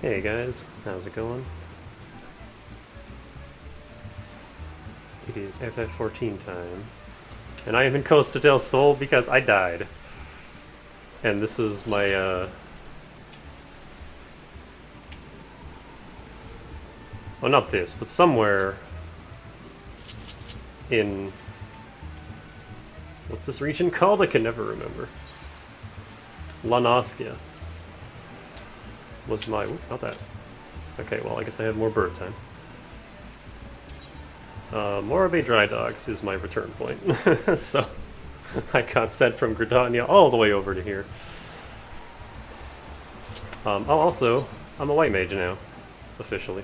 Hey guys, how's it going? It is FF14 time. And I am in Costa del Sol because I died. And this is my, well, not this, but somewhere in... What's this region called? I can never remember. La Noscia was my... Ooh, not that. Okay, well, I guess I have more bird time. Morabe Dry Docks is my return point. So, I got sent from Gridania all the way over to here. Oh, also, I'm a white mage now, officially.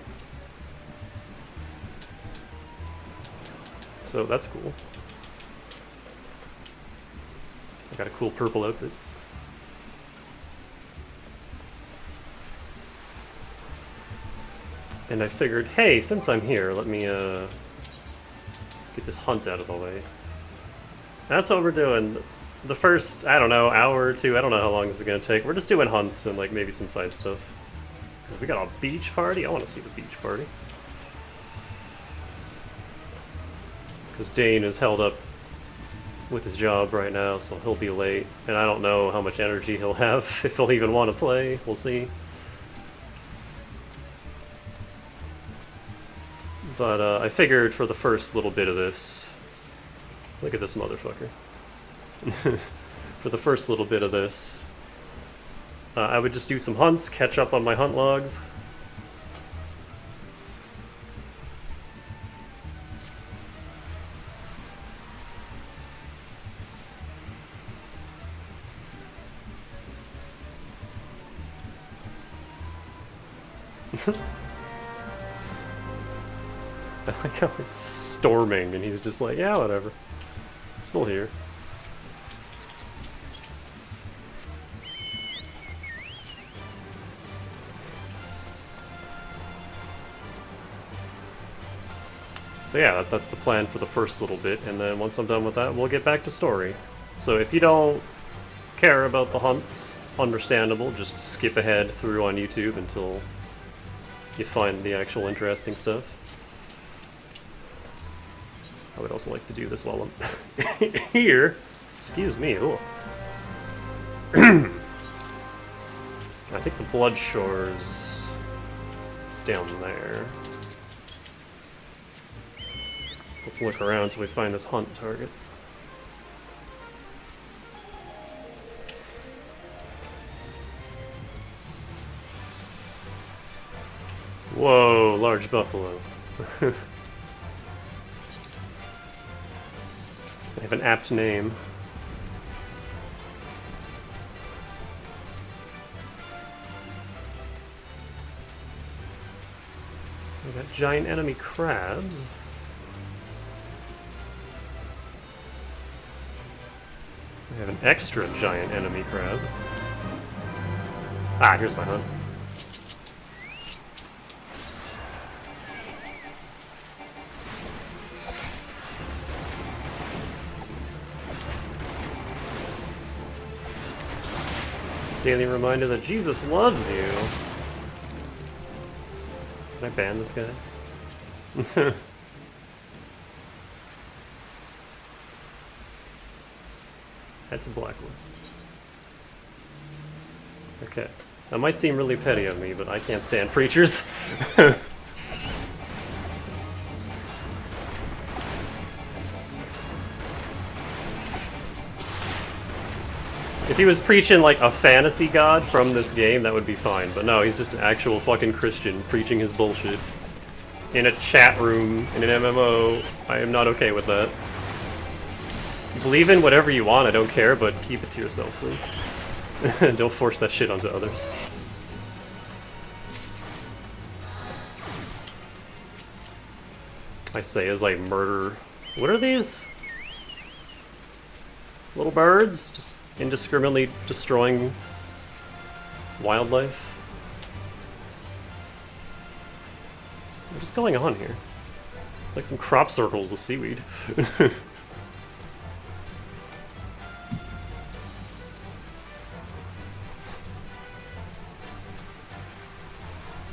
So that's cool. I got a cool purple outfit. And I figured, hey, since I'm here, let me get this hunt out of the way. That's what we're doing. The first, I don't know, hour or two, I don't know how long this is going to take. We're just doing hunts and like maybe some side stuff. Because we got a beach party. I want to see the beach party. Because Dane is held up with his job right now, so he'll be late. And I don't know how much energy he'll have, if he'll even want to play. We'll see. But I figured for the first little bit of this... Look at this motherfucker. For the first little bit of this, I would just do some hunts, catch up on my hunt logs. I like how it's storming and he's just like, yeah, whatever. Still here. So yeah, that's the plan for the first little bit, and then once I'm done with that, we'll get back to story. So if you don't care about the hunts, understandable, just skip ahead through on YouTube until you find the actual interesting stuff. I would also like to do this while I'm here. Excuse me. Ooh. I think the Blood Shores is down there. Let's look around until we find this hunt target. Whoa, large buffalo. They have an apt name. We got giant enemy crabs. We have an extra giant enemy crab. Ah, here's my hunt. Daily reminder that Jesus loves you. Can I ban this guy? That's a blacklist. Okay. That might seem really petty of me, but I can't stand preachers. If he was preaching like a fantasy god from this game, that would be fine. But no, he's just an actual fucking Christian preaching his bullshit. In a chat room, in an MMO, I am not okay with that. Believe in whatever you want, I don't care, but keep it to yourself, please. Don't force that shit onto others. I say as I murder... What are these? Little birds? Just indiscriminately destroying wildlife? What is going on here? It's like some crop circles of seaweed.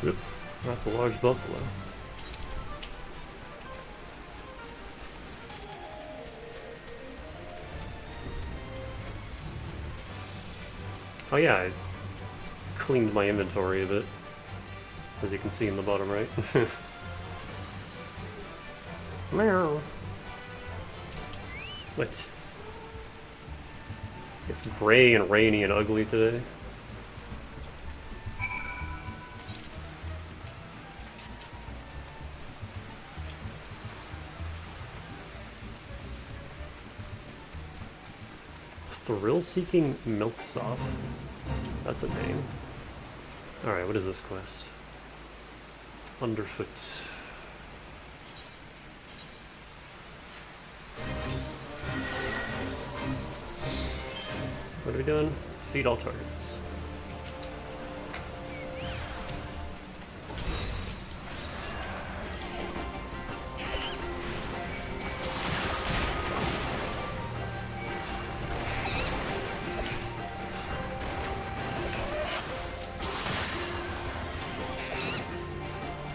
Oop, that's a large buffalo. Oh yeah, I cleaned my inventory a bit, as you can see in the bottom right. Meow. What? It's gray and rainy and ugly today. Thrill-seeking milksop. That's a name. Alright, what is this quest? Underfoot. What are we doing? Feed all targets.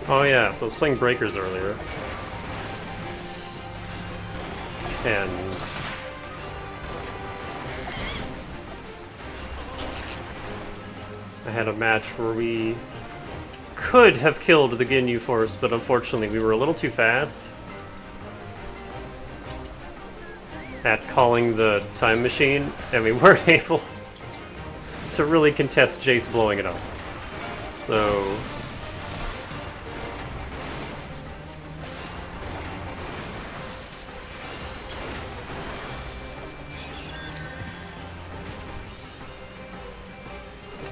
Oh yeah, so I was playing Breakers earlier. And I had a match where we could have killed the Ginyu Force, but unfortunately we were a little too fast at calling the time machine, and we weren't able to really contest Jace blowing it up. So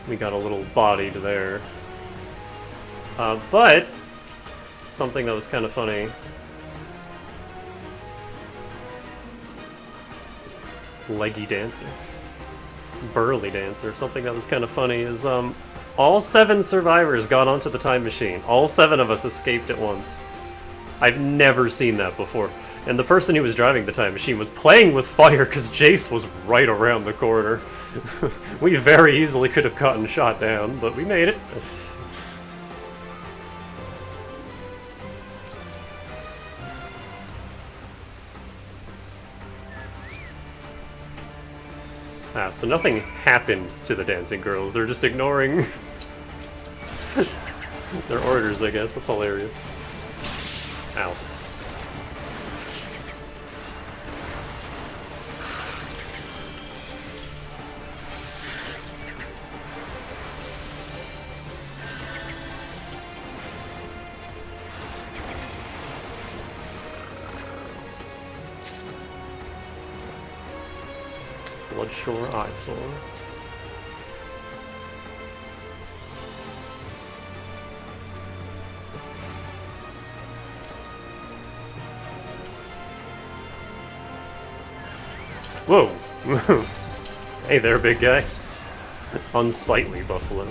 we got a little bodied there. But something that was kind of funny. Leggy dancer. Burly dancer. Something that was kind of funny is all 7 survivors got onto the time machine. All 7 of us escaped at once. I've never seen that before. And the person who was driving the time machine was playing with fire because Jace was right around the corner. We very easily could have gotten shot down, but we made it. So nothing happened to the dancing girls. They're just ignoring their orders, I guess. That's hilarious. Ow. Bloodshore Eyesore. Whoa! Hey there, big guy. Unsightly buffalo.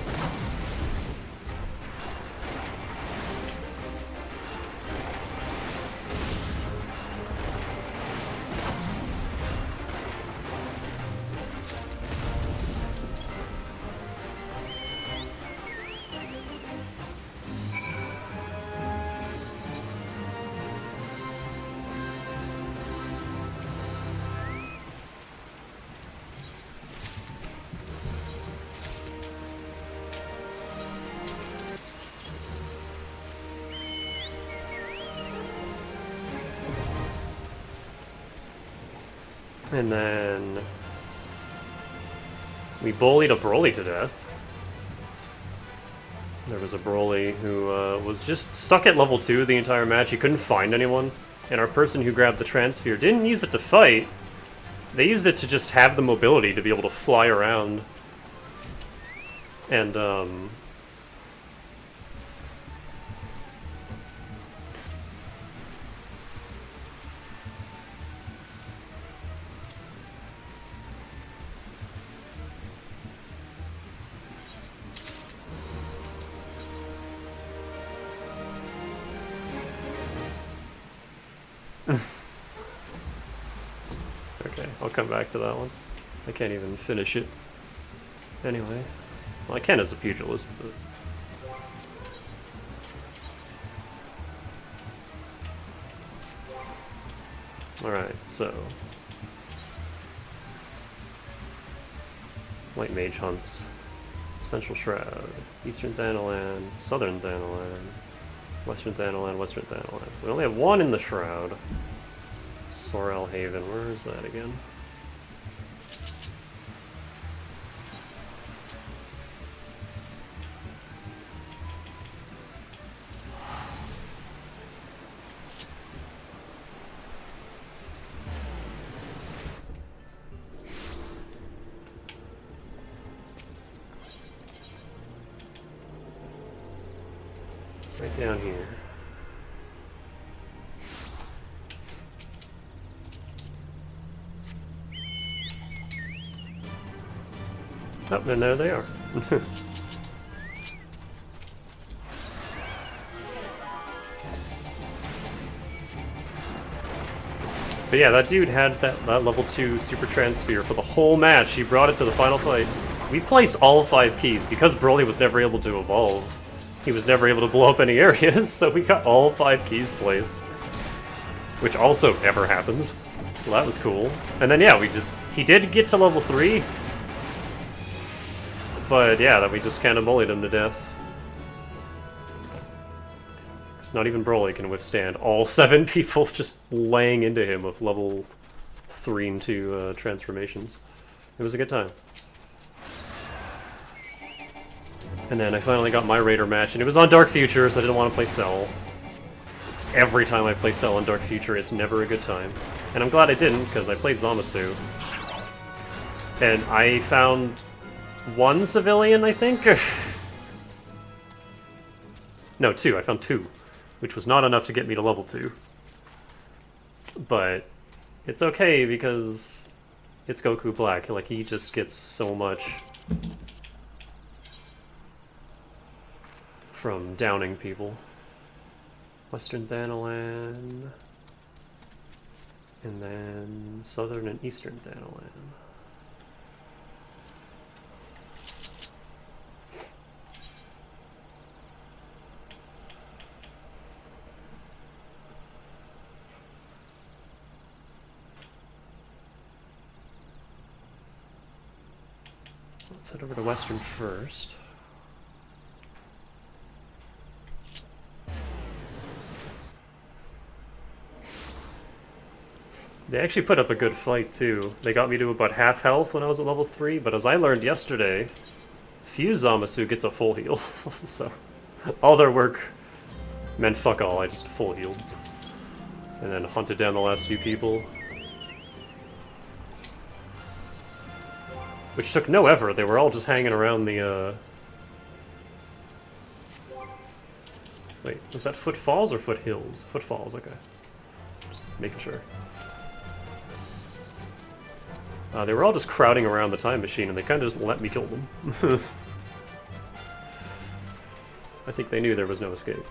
And then we bullied a Broly to death. There was a Broly who was just stuck at level 2 the entire match. He couldn't find anyone. And our person who grabbed the Transphere didn't use it to fight. They used it to just have the mobility to be able to fly around. And, okay, I'll come back to that one. I can't even finish it. Anyway. Well, I can as a pugilist, but Alright, so... White Mage hunts. Central Shroud. Eastern Thanalan. Southern Thanalan. Western Thanalan, Western Thanalan. So we only have one in the Shroud. Sorrel Haven. Where is that again? Right down here. Oh, and there they are. But yeah, that dude had that level 2 Super Transsphere for the whole match. He brought it to the final fight. We placed all 5 keys because Broly was never able to evolve. He was never able to blow up any areas, so we got all 5 keys placed. Which also never happens. So that was cool. And then yeah, he did get to level 3. But yeah, that we just kind of bullied him to death. Because not even Broly can withstand all 7 people just laying into him with level 3 and 2 transformations. It was a good time. And then I finally got my Raider match, and it was on Dark Future, so I didn't want to play Cell. Every time I play Cell on Dark Future, it's never a good time. And I'm glad I didn't, because I played Zamasu. And I found 1 civilian, I think? No, 2. I found 2. Which was not enough to get me to level 2. But it's okay, because it's Goku Black. Like, he just gets so much from downing people. Western Thanalan, and then Southern and Eastern Thanalan. Let's head over to Western first. They actually put up a good fight, too. They got me to about half health when I was at level 3, but as I learned yesterday, Fuse Zamasu gets a full heal, so all their work meant fuck all. I just full healed. And then hunted down the last few people. Which took no effort, they were all just hanging around the, Wait, was that Footfalls or Foothills? Footfalls, okay. Just making sure. They were all just crowding around the time machine, and they kind of just let me kill them. I think they knew there was no escape.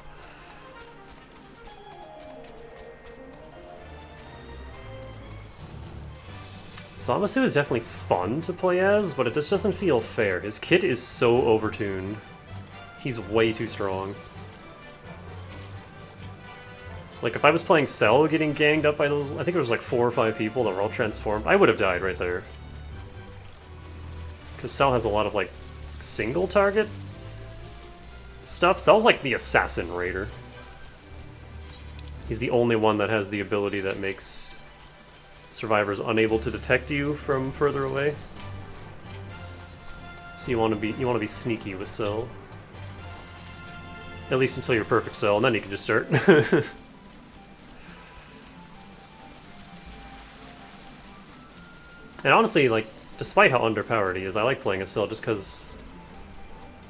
Zamasu is definitely fun to play as, but it just doesn't feel fair. His kit is so overtuned. He's way too strong. Like, if I was playing Cell getting ganged up by those, I think it was like 4 or 5 people that were all transformed, I would have died right there. Because Cell has a lot of, like, single target stuff. Cell's like the Assassin Raider. He's the only one that has the ability that makes survivors unable to detect you from further away. So you want to be sneaky with Cell. At least until you're perfect Cell, and then you can just start. And honestly, like, despite how underpowered he is, I like playing a Cell just because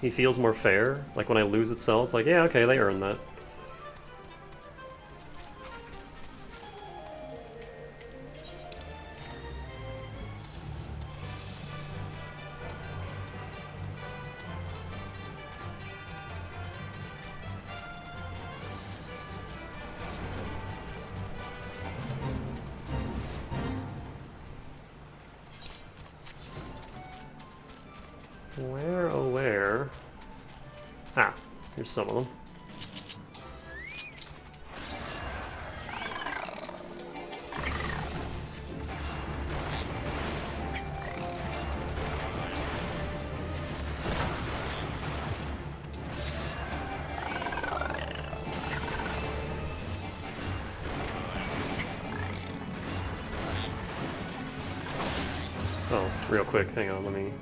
he feels more fair. Like, when I lose at Cell, it's like, yeah, okay, they earned that. Where, oh where? Ah, here's some of them. Oh, real quick, hang on, let me...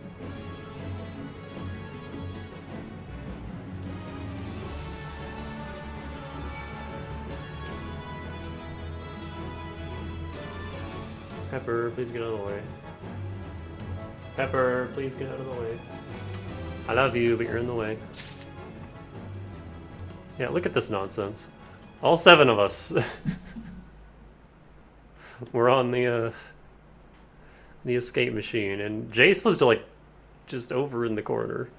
Pepper, please get out of the way. Pepper, please get out of the way. I love you, but you're in the way. Yeah, look at this nonsense. All 7 of us. We're on the escape machine, and Jace was like just over in the corner.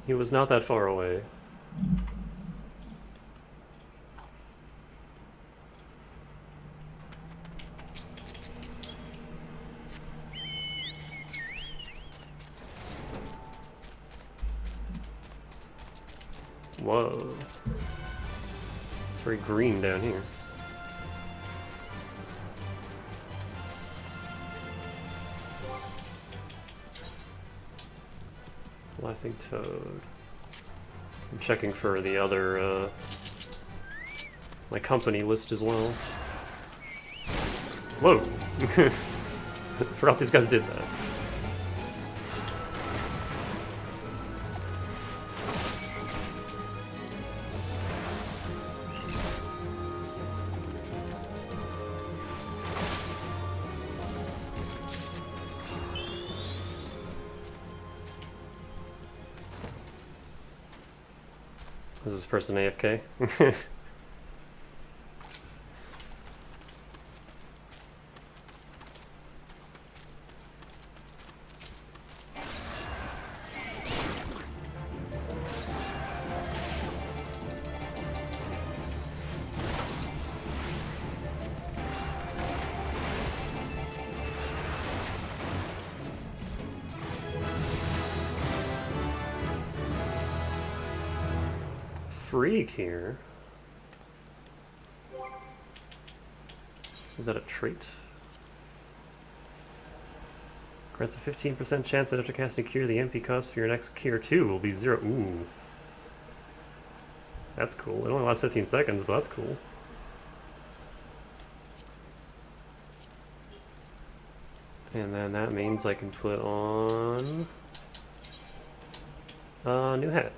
He was not that far away. Whoa. It's very green down here. Laughing Toad. I'm checking for the other, my company list as well. Whoa! Forgot these guys did that. Is this person AFK? Freak here. Is that a trait? Grants a 15% chance that after casting Cure, the MP cost for your next Cure 2 will be 0. Ooh. That's cool. It only lasts 15 seconds, but that's cool. And then that means I can put on a new hat.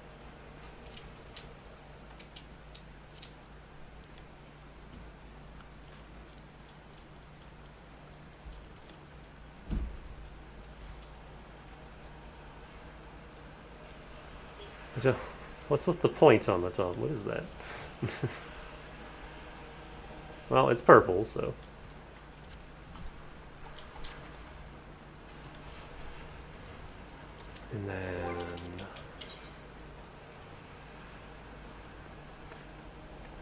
What's with the point on the top? What is that? Well, it's purple, so... And then...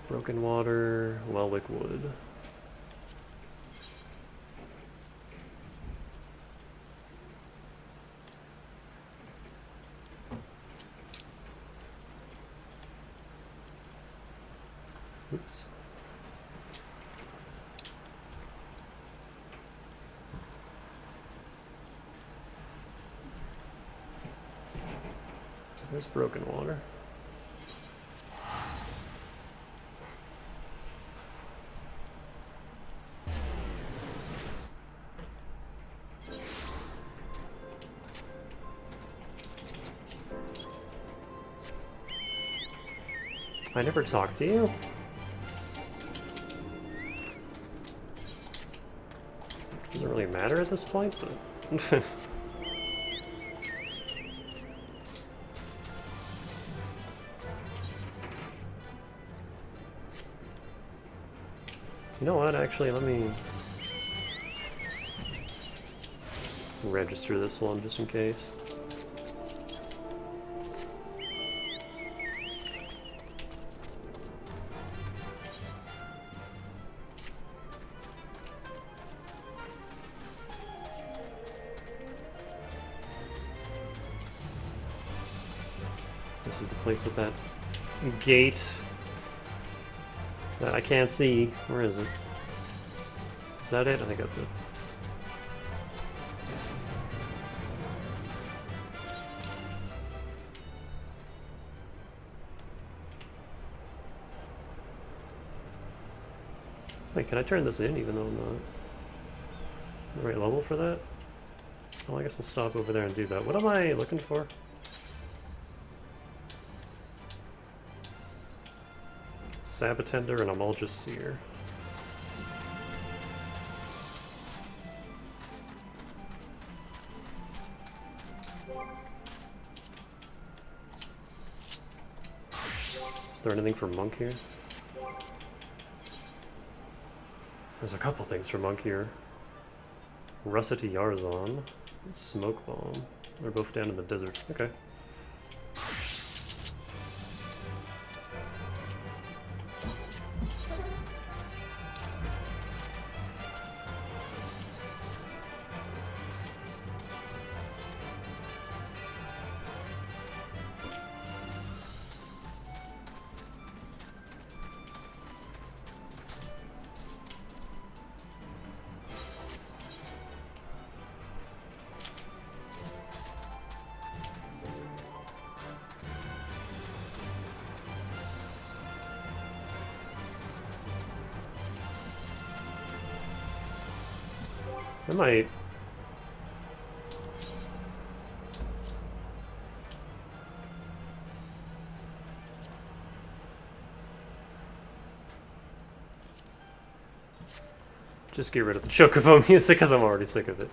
Broken Water, Welwick Wood. Oops. There's Broken Water. I never talked to you? Doesn't really matter at this point, but... You know what, actually, let me... register this one, just in case. This is the place with that gate that I can't see. Where is it? Is that it? I think that's it. Wait, can I turn this in even though I'm not the right level for that? Well, I guess we'll stop over there and do that. What am I looking for? Sabatender and Emulgus Seer. Is there anything for Monk here? There's a couple things for Monk here. Russety Yarzon and Smoke Bomb. They're both down in the desert. Okay. I might... just get rid of the Chocobo music because I'm already sick of it.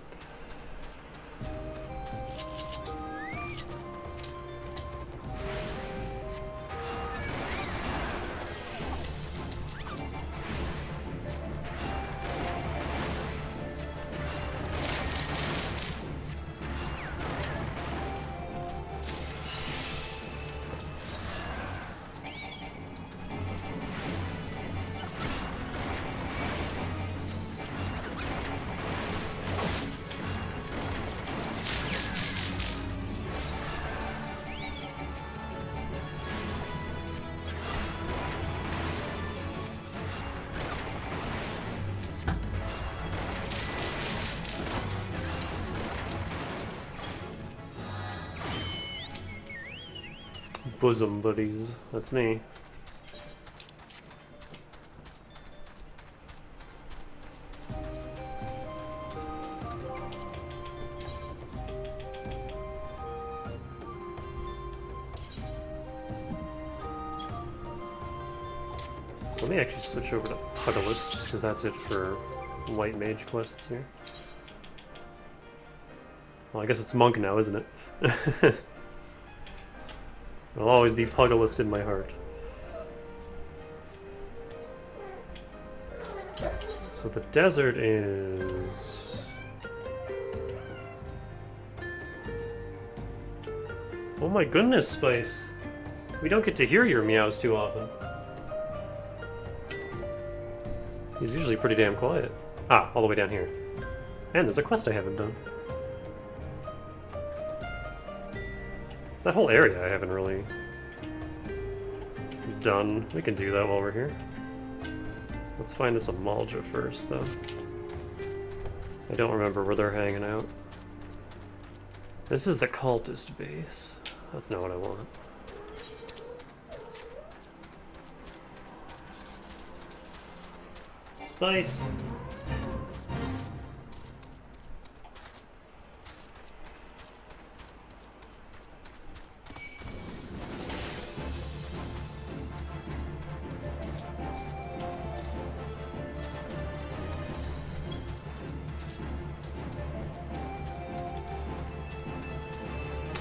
Bosom buddies, that's me. So let me actually switch over to Pugilist, just because that's it for White Mage quests here. Well, I guess it's Monk now, isn't it? I'll always be Pugilist in my heart. So the desert is... Oh my goodness, Spice! We don't get to hear your meows too often. He's usually pretty damn quiet. Ah, all the way down here. And there's a quest I haven't done. That whole area I haven't really done. We can do that while we're here. Let's find this Amalja first, though. I don't remember where they're hanging out. This is the cultist base. That's not what I want. Spice!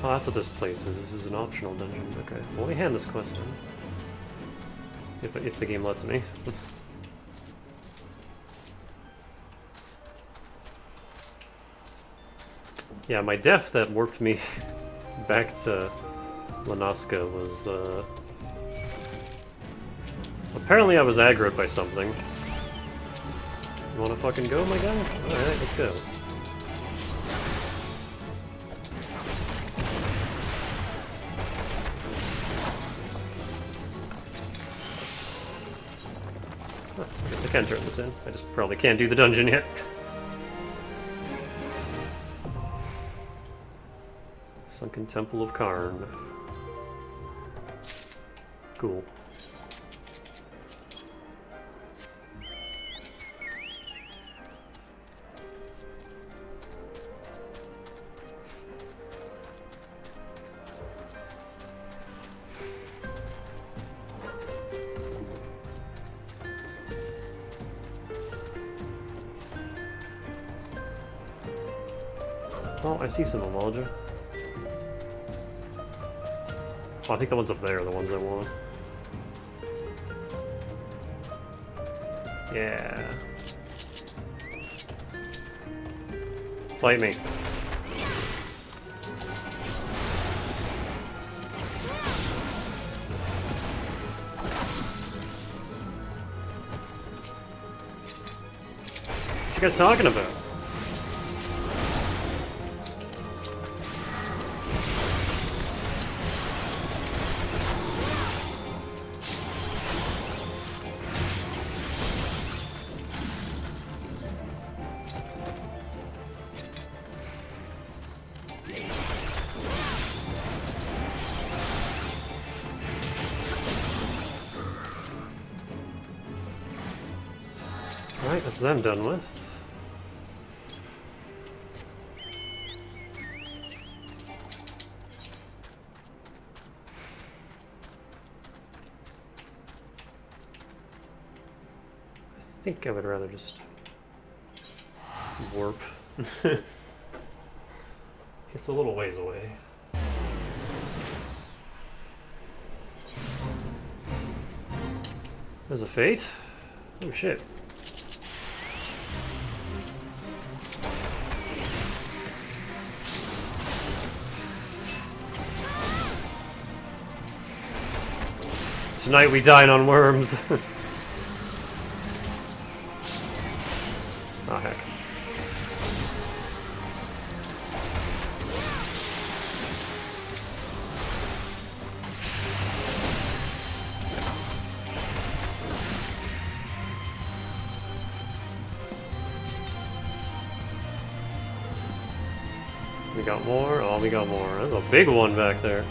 Oh, that's what this place is. This is an optional dungeon. Okay. Well, we hand this quest in. If the game lets me. Yeah, my def that warped me back to Lanaska was, apparently I was aggroed by something. You wanna fucking go, my guy? Alright, let's go. I guess I can turn this in. I just probably can't do the dungeon yet. Sunken Temple of Karn. Cool. Oh, I see some Umalja. Oh, I think the ones up there are the ones I want. Yeah. Fight me. What you guys talking about? Alright, that's them done with. I think I would rather just warp. It's a little ways away. There's a fate? Oh shit. Tonight we dine on worms. Oh heck. We got more? Oh, we got more. That's a big one back there.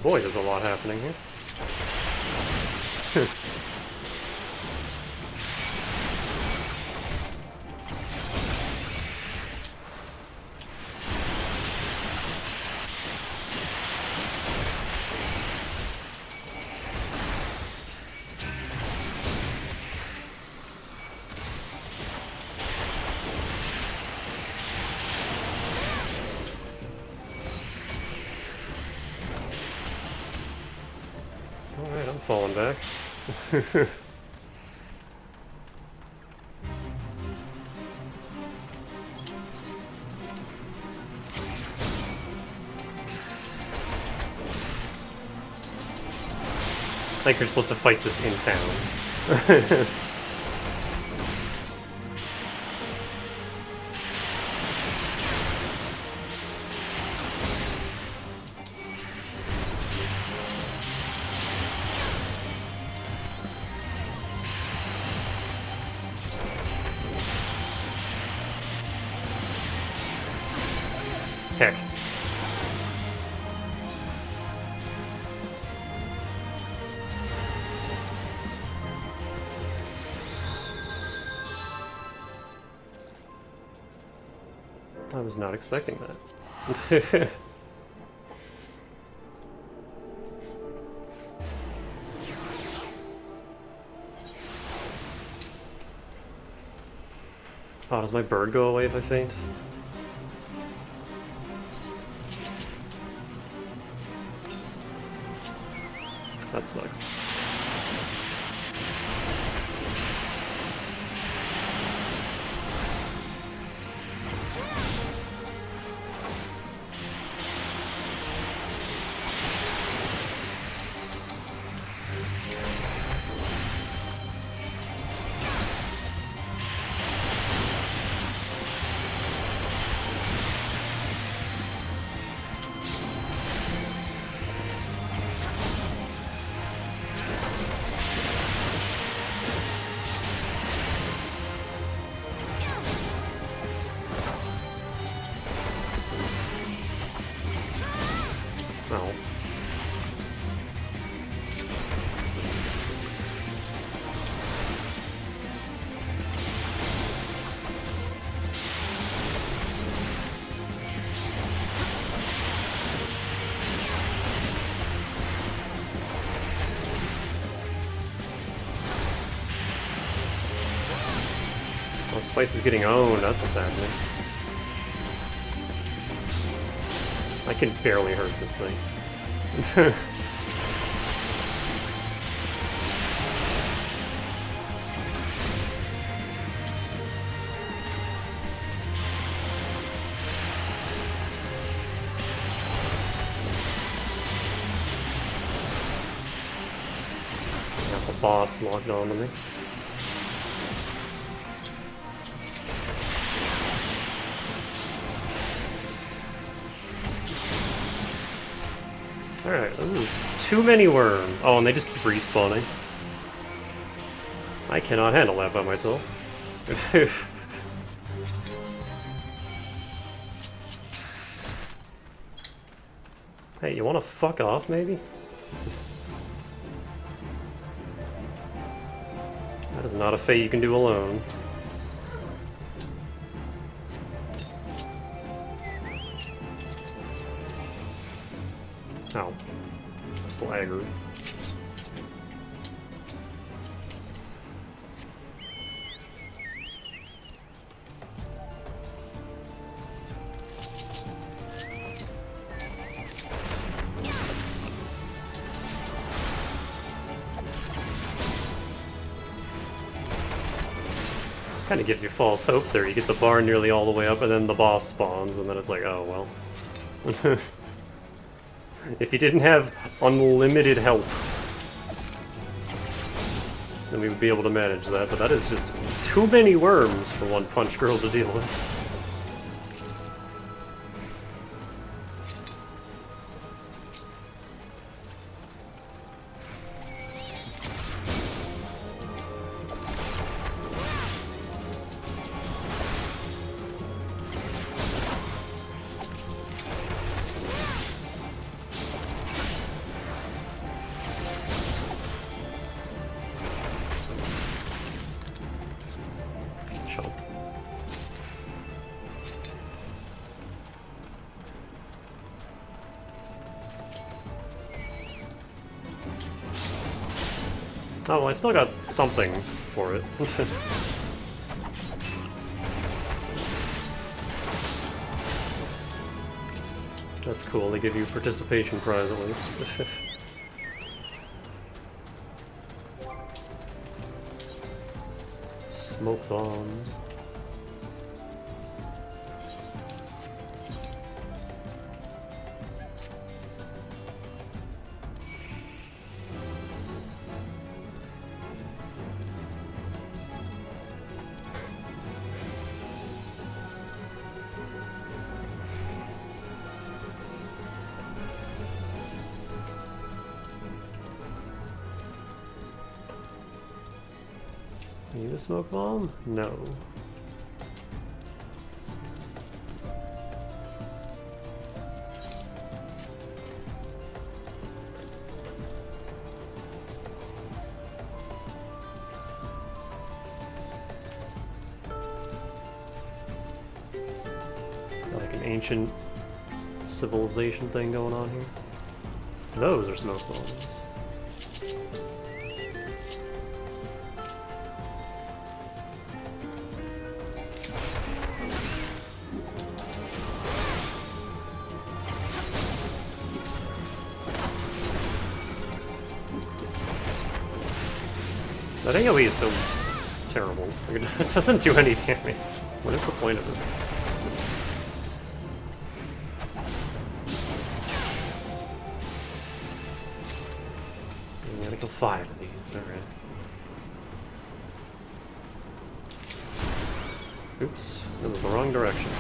Boy, there's a lot happening here. Alright, I'm falling back. I think you're supposed to fight this in town. Heck. I was not expecting that. Oh, does my bird go away if I faint? That sucks. Oh, Spice is getting owned, that's what's happening. I can barely hurt this thing. Got the boss locked onto me. Alright, this is too many worms. Oh, and they just keep respawning. I cannot handle that by myself. Hey, you wanna fuck off, maybe? That is not a fate you can do alone. Ow. I'm still aggro. Kind of gives you false hope there. You get the bar nearly all the way up, and then the boss spawns, and then it's like, oh, well. If you didn't have unlimited help, then we would be able to manage that, but that is just too many worms for one Punch Girl to deal with. Oh, well, I still got something for it. That's cool, they give you a participation prize at least. Smoke bombs. Need a smoke bomb? No. Like an ancient civilization thing going on here. Those are smoke bombs. That AoE is so terrible. It doesn't do any damage. What is the point of it? You gotta kill 5 of these, alright. Oops, that was the wrong direction.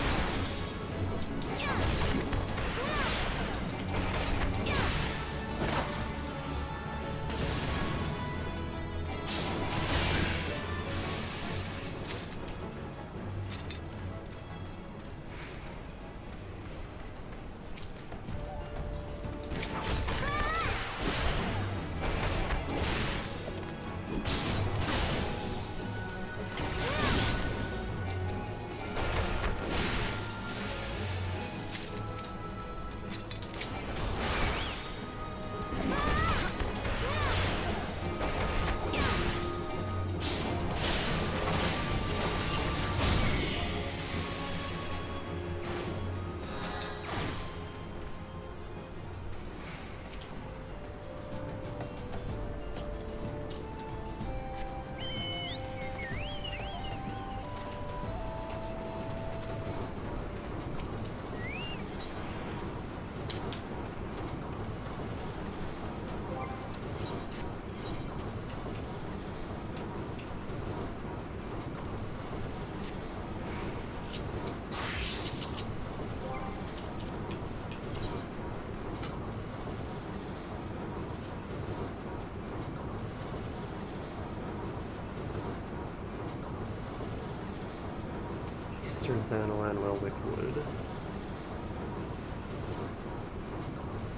Eastern Thanalan, Welwick Wood.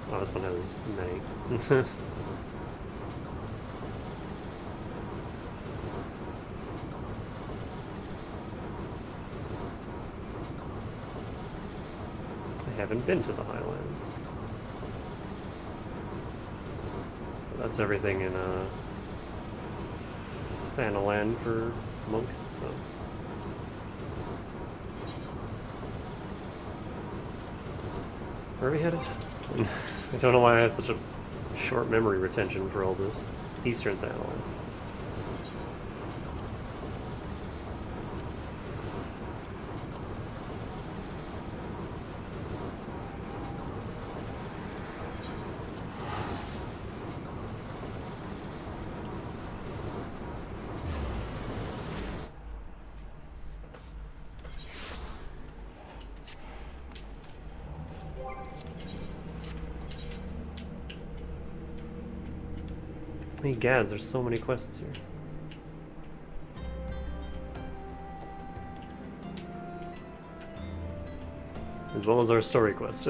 Oh, this one has many. I haven't been to the Highlands. But that's everything in Thanalan for Monk, so. Where are we headed? I don't know why I have such a short memory retention for all this. Eastern Thanalan. Hey gads, there's so many quests here. As well as our story quest.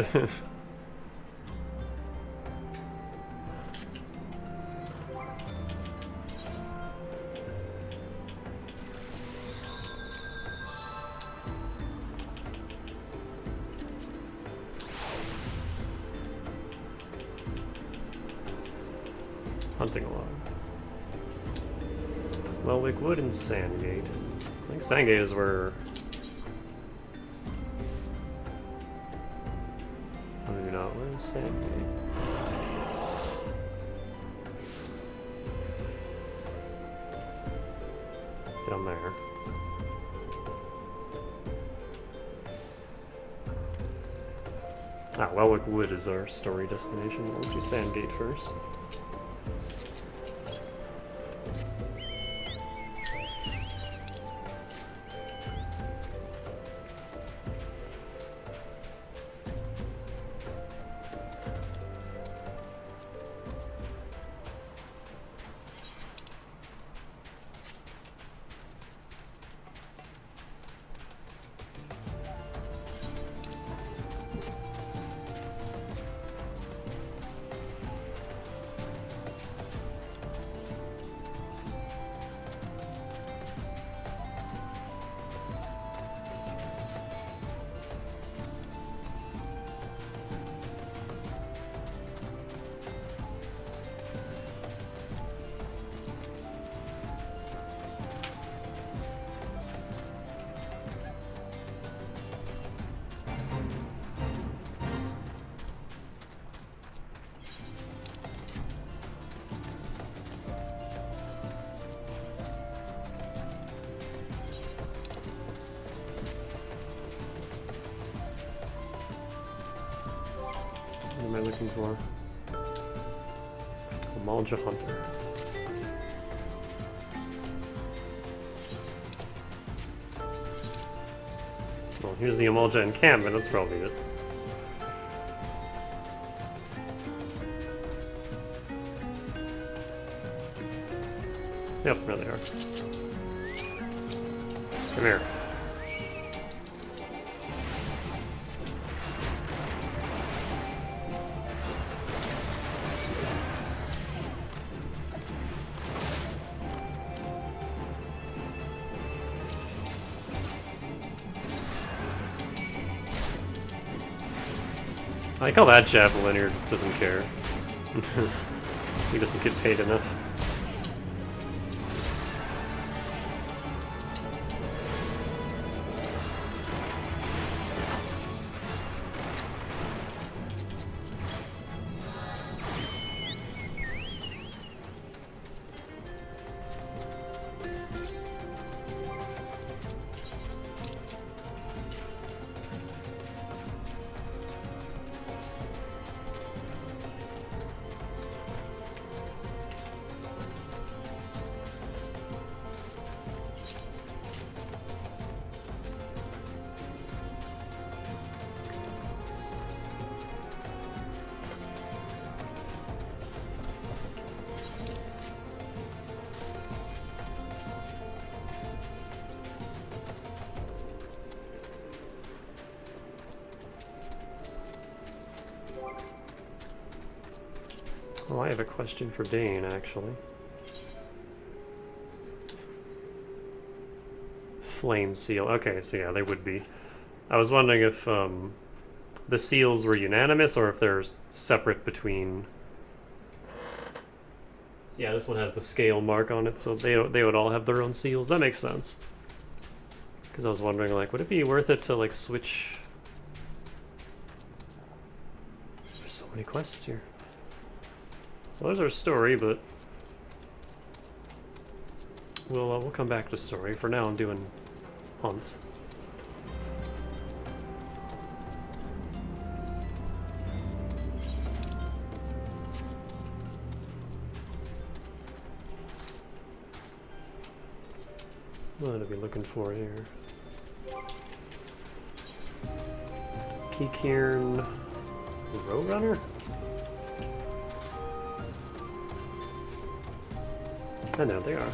Hunting a lot. Welwick Wood and Sandgate. I think Sandgate is where... I don't even know. Where's Sandgate? Down there. Ah, Welwick Wood is our story destination. Let's do Sandgate first. What am I looking for? Amalja Hunter. Well, here's the Amalja encampment, that's probably it. Yep, there they are. Come here. I like how that javeliner just doesn't care. He doesn't get paid enough. Oh, I have a question for Dane, actually. Flame seal. Okay, so yeah, they would be. I was wondering if the seals were unanimous or if they're separate between... Yeah, this one has the scale mark on it, so they would all have their own seals. That makes sense. Because I was wondering, like, would it be worth it to, like, switch... There's so many quests here. Well, there's our story, but... We'll come back to story. For now, I'm doing hunts. What are we looking for here? Keycairn Roadrunner? I know they are.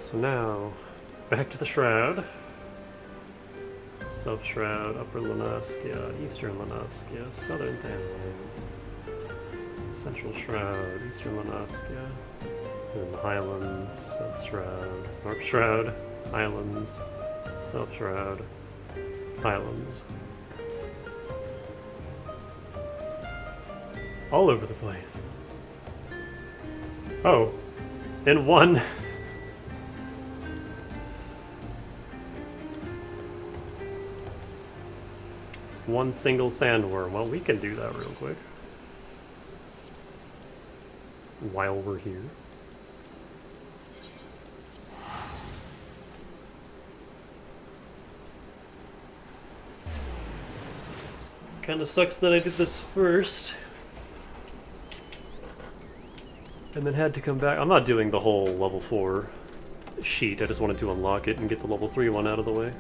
So now, back to the Shroud. South Shroud, Upper Lanaskia, Eastern Lanaskia, Southern Thanline, Central Shroud, Eastern Lanaskia, and the Highlands, South Shroud, North Shroud, Highlands, South Shroud, Highlands. All over the place. Oh, in one. One single sandworm. Well, we can do that real quick. While we're here. Kinda sucks that I did this first. And then had to come back. I'm not doing the whole level 4 sheet. I just wanted to unlock it and get the level 3 one out of the way.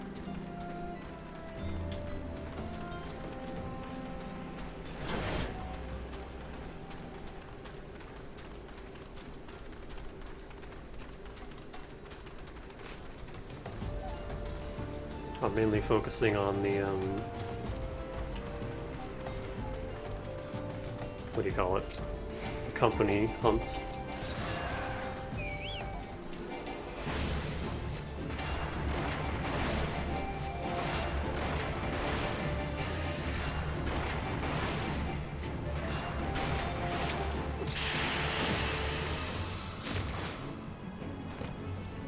I'm mainly focusing on the, what do you call it? Company hunts.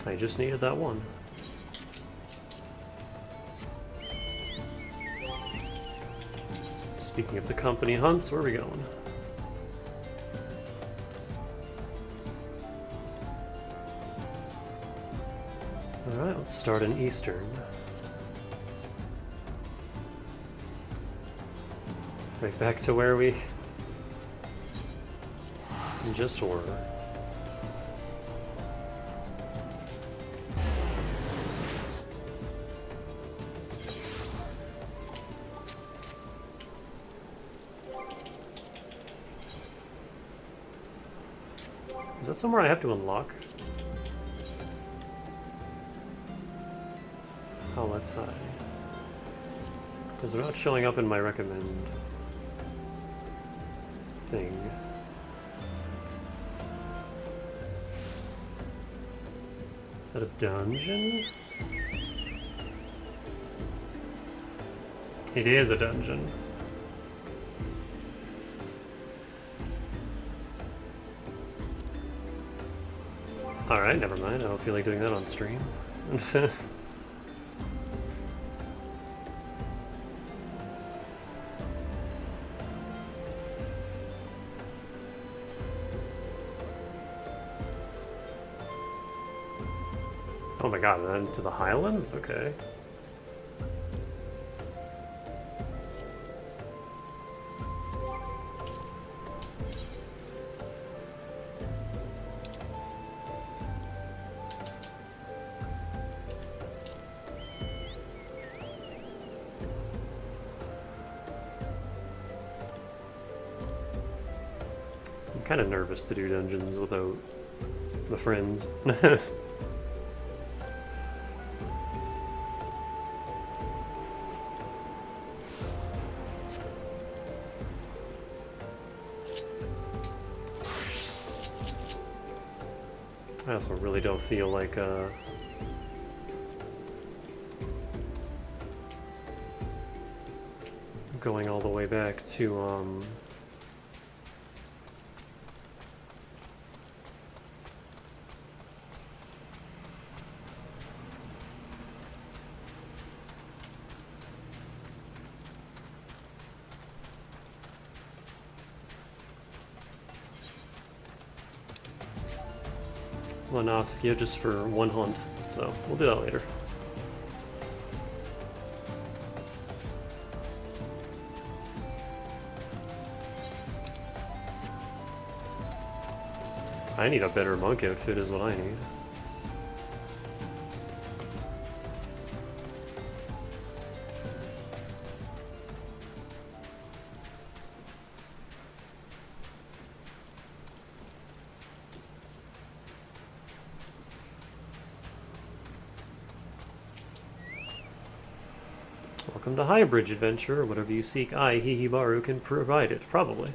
I just needed that one. Speaking of the company hunts, where are we going? Alright, let's start in Eastern. Right back to where we just were. Is that somewhere I have to unlock? Halatai. Because they're not showing up in my recommend thing. Is that a dungeon? It is a dungeon. Alright, never mind. I don't feel like doing that on stream. Oh my god, and then to the Highlands? Okay. I'm kind of nervous to do dungeons without my friends. I also really don't feel like going all the way back to Lanoskia just for one hunt, so we'll do that later. I need a better monk outfit is what I need. Welcome to Highbridge Adventure, or whatever you seek, I, Hihibaru, can provide it, probably.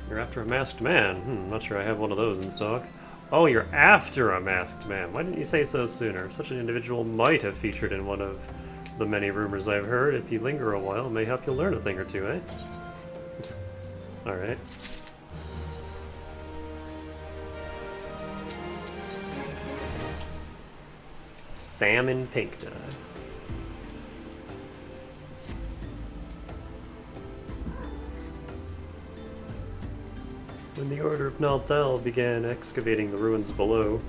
You're after a masked man. Not sure I have one of those in stock. Oh, you're after a masked man. Why didn't you say so sooner? Such an individual might have featured in one of the many rumors I've heard. If you linger a while, it may help you learn a thing or two, eh? Alright. Salmon pink dye. When the Order of Nalthal began excavating the ruins below,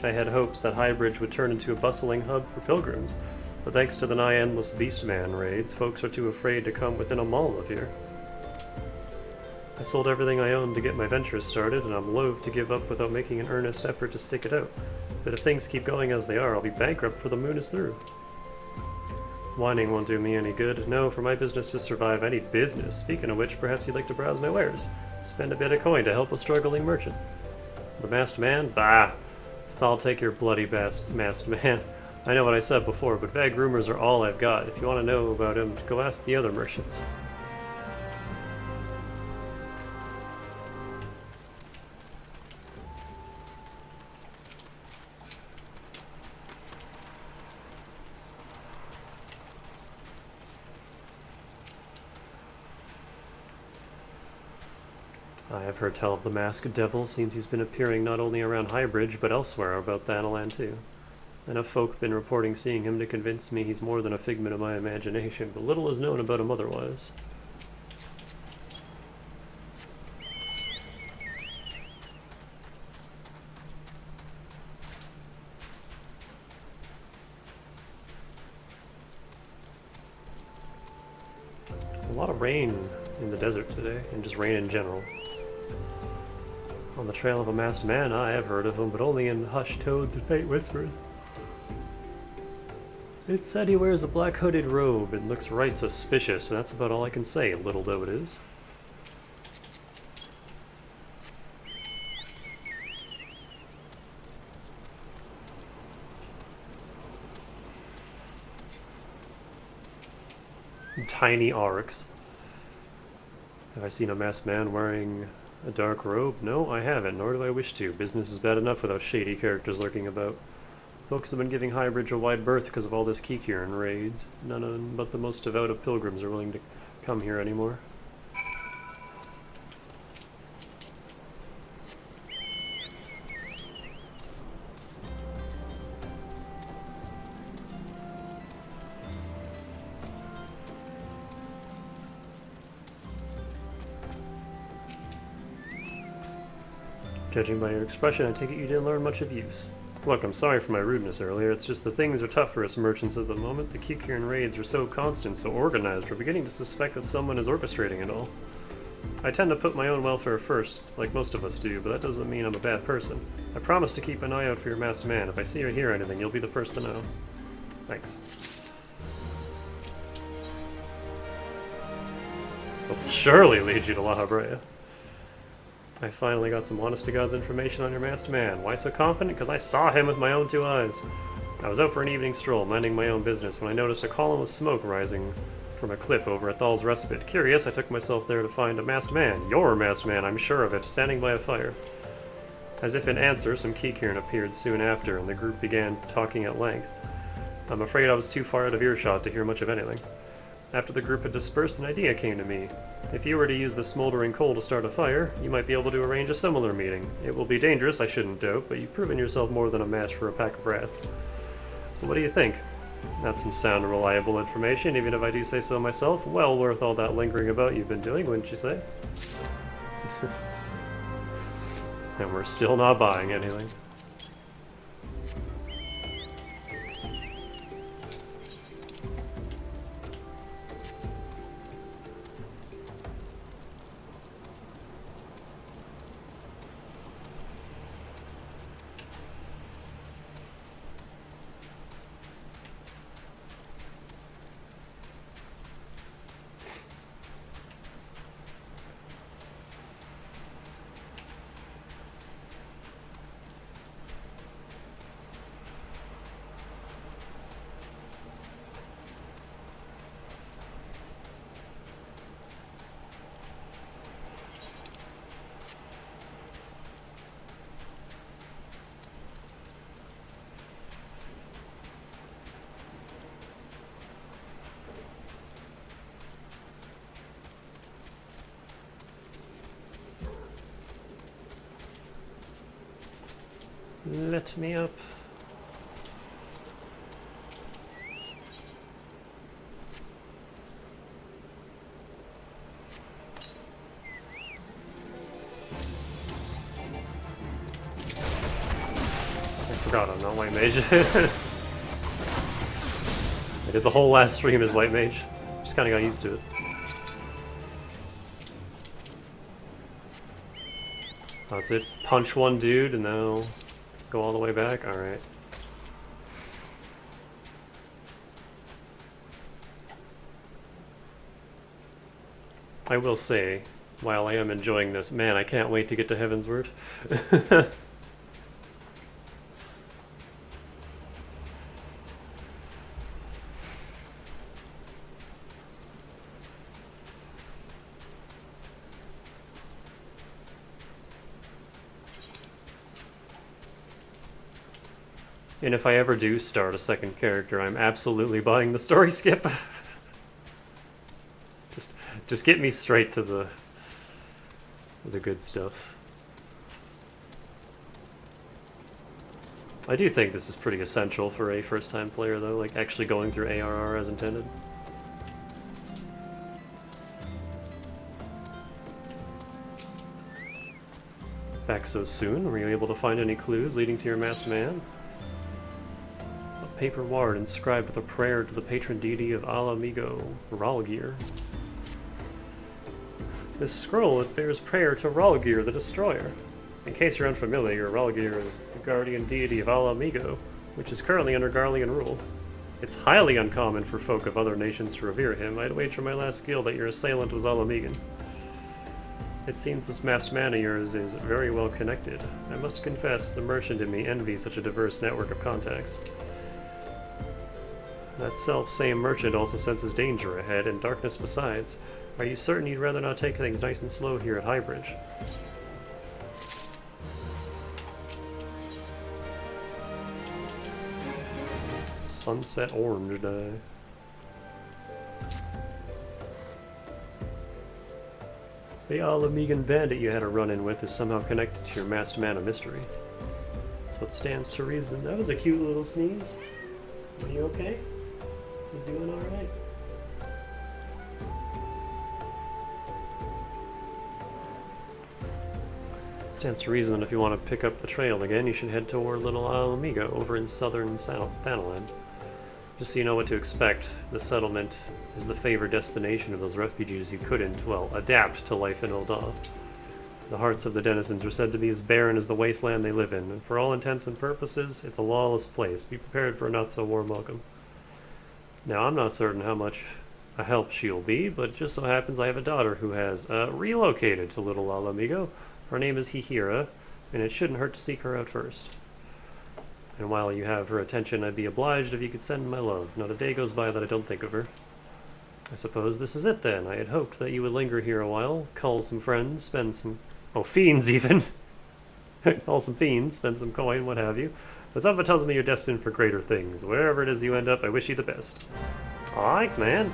I had hopes that Highbridge would turn into a bustling hub for pilgrims, but thanks to the nigh-endless Beastman raids, folks are too afraid to come within a mile of here. I sold everything I owned to get my ventures started, and I'm loath to give up without making an earnest effort to stick it out. But if things keep going as they are, I'll be bankrupt before the moon is through. Whining won't do me any good. No, for my business to survive, I need business. Speaking of which, perhaps you'd like to browse my wares. Spend a bit of coin to help a struggling merchant. The masked man? Bah! I'll take your bloody masked man. I know what I said before, but vague rumors are all I've got. If you want to know about him, go ask the other merchants. I have heard tell of the masked devil. Seems he's been appearing not only around Highbridge, but elsewhere about Thanalan too. Enough folk been reporting seeing him to convince me he's more than a figment of my imagination, but little is known about him otherwise. A lot of rain in the desert today, and just rain in general. On the trail of a masked man, I have heard of him, but only in hushed tones and faint whispers. It said he wears a black hooded robe and looks right suspicious, and that's about all I can say, little though it is. Tiny arcs. Have I seen a masked man wearing a dark robe? No, I haven't, nor do I wish to. Business is bad enough without shady characters lurking about. Folks have been giving Highbridge a wide berth because of all this Kikiran raids. None but the most devout of pilgrims are willing to come here anymore. Judging by your expression, I take it you didn't learn much of use. Look, I'm sorry for my rudeness earlier. It's just the things are tough for us merchants at the moment. The Kikiran raids are so constant, so organized, we're beginning to suspect that someone is orchestrating it all. I tend to put my own welfare first, like most of us do, but that doesn't mean I'm a bad person. I promise to keep an eye out for your masked man. If I see or hear anything, you'll be the first to know. Thanks. Will surely lead you to La Habrea. I finally got some honest-to-God's information on your masked man. Why so confident? Because I saw him with my own 2 eyes. I was out for an evening stroll, minding my own business, when I noticed a column of smoke rising from a cliff over at Thal's Respite. Curious, I took myself there to find a masked man. Your masked man, I'm sure of it, standing by a fire. As if in answer, some Kikiran appeared soon after, and the group began talking at length. I'm afraid I was too far out of earshot to hear much of anything. After the group had dispersed, an idea came to me. If you were to use the smoldering coal to start a fire, you might be able to arrange a similar meeting. It will be dangerous, I shouldn't doubt, but you've proven yourself more than a match for a pack of rats. So what do you think? That's some sound and reliable information, even if I do say so myself. Well worth all that lingering about you've been doing, wouldn't you say? And we're still not buying anything. Let me up. I forgot I'm not White Mage. I did the whole last stream as White Mage. Just kinda got used to it. Oh, that's it. Punch one dude and now go all the way back? Alright. I will say, while I am enjoying this, man, I can't wait to get to Heavensward. And if I ever do start a second character, I'm absolutely buying the story skip. just get me straight to the good stuff. I do think this is pretty essential for a first-time player, though, like actually going through ARR as intended. Back so soon? Were you able to find any clues leading to your masked man? A paper ward inscribed with a prayer to the patron deity of Al Amigo, Ralgir. This scroll, it bears prayer to Ralgir the Destroyer. In case you're unfamiliar, Ralgir is the guardian deity of Al Amigo, which is currently under Garlean rule. It's highly uncommon for folk of other nations to revere him. I'd wager my last skill that your assailant was Al Amigan. It seems this masked man of yours is very well connected. I must confess, the merchant in me envies such a diverse network of contacts. That self-same merchant also senses danger ahead and darkness besides. Are you certain you'd rather not take things nice and slow here at Highbridge? Sunset orange dye. The Al Amigan bandit you had a run-in with is somehow connected to your masked man of mystery. So it stands to reason. That was a cute little sneeze. Are you okay? You doing alright? Stands to reason that if you want to pick up the trail again, you should head toward Little Isle Amigo over in southern Thanaland. Just so you know what to expect, the settlement is the favored destination of those refugees who couldn't, well, adapt to life in Ul'dah. The hearts of the denizens are said to be as barren as the wasteland they live in, and for all intents and purposes, it's a lawless place. Be prepared for a not-so-warm welcome. Now, I'm not certain how much a help she'll be, but it just so happens I have a daughter who has relocated to Little Isle Amigo. Her name is Hihira, and it shouldn't hurt to seek her out first. And while you have her attention, I'd be obliged if you could send my love. Not a day goes by that I don't think of her. I suppose this is it then. I had hoped that you would linger here a while, call some friends, spend some... oh, fiends even! Call some fiends, spend some coin, what have you. But something tells me you're destined for greater things. Wherever it is you end up, I wish you the best. Aw, thanks, man.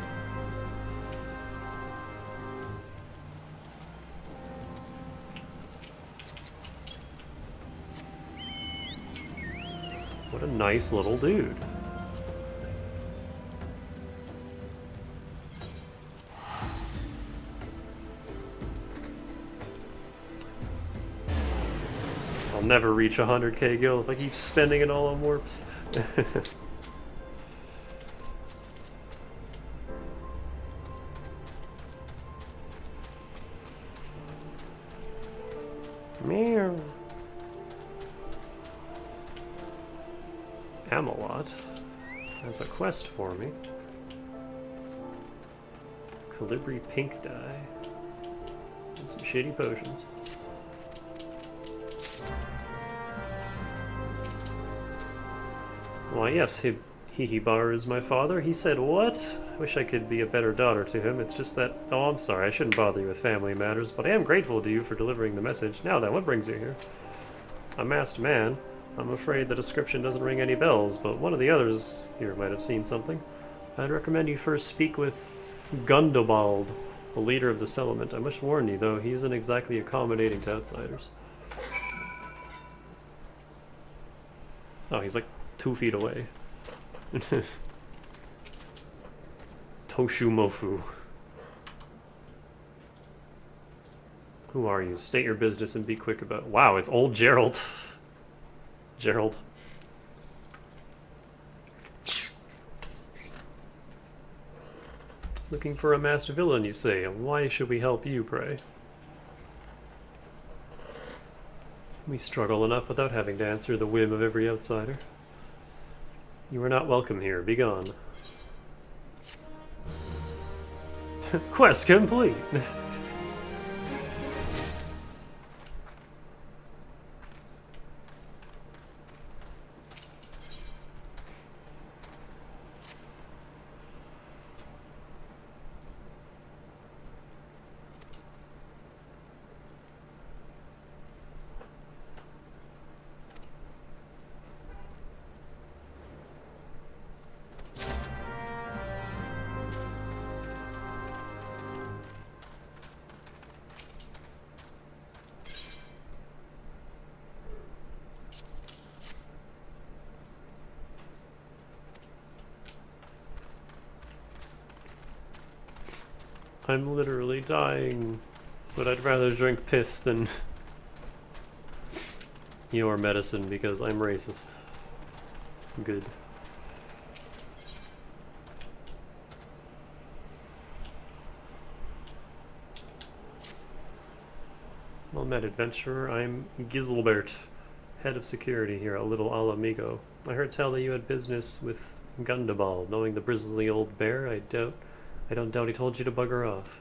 What a nice little dude. I'll never reach 100k gil if I keep spending it all on warps. Meow. Amalot has a quest for me. Calibri pink dye. And some shitty potions. Why yes, Hihibar is my father. He said what? I wish I could be a better daughter to him. It's just that... oh, I'm sorry, I shouldn't bother you with family matters, but I am grateful to you for delivering the message. Now then, what brings you here? A masked man. I'm afraid the description doesn't ring any bells, but one of the others here might have seen something. I'd recommend you first speak with Gundobald, the leader of the settlement. I must warn you, though, he isn't exactly accommodating to outsiders. Oh, he's like 2 feet away. Toshumofu. Who are you? State your business and be quick about it. Wow, it's old Gerald. Gerald. Looking for a masked villain, you say? Why should we help you, pray? We struggle enough without having to answer the whim of every outsider. You are not welcome here. Be gone. Quest complete! I'm literally dying, but I'd rather drink piss than your medicine because I'm racist. Good. Well met, adventurer. I'm Giselbert, head of security here at Little Isle Amigo. I heard tell that you had business with Gundobald. Knowing the bristly old bear, I don't doubt he told you to bugger off.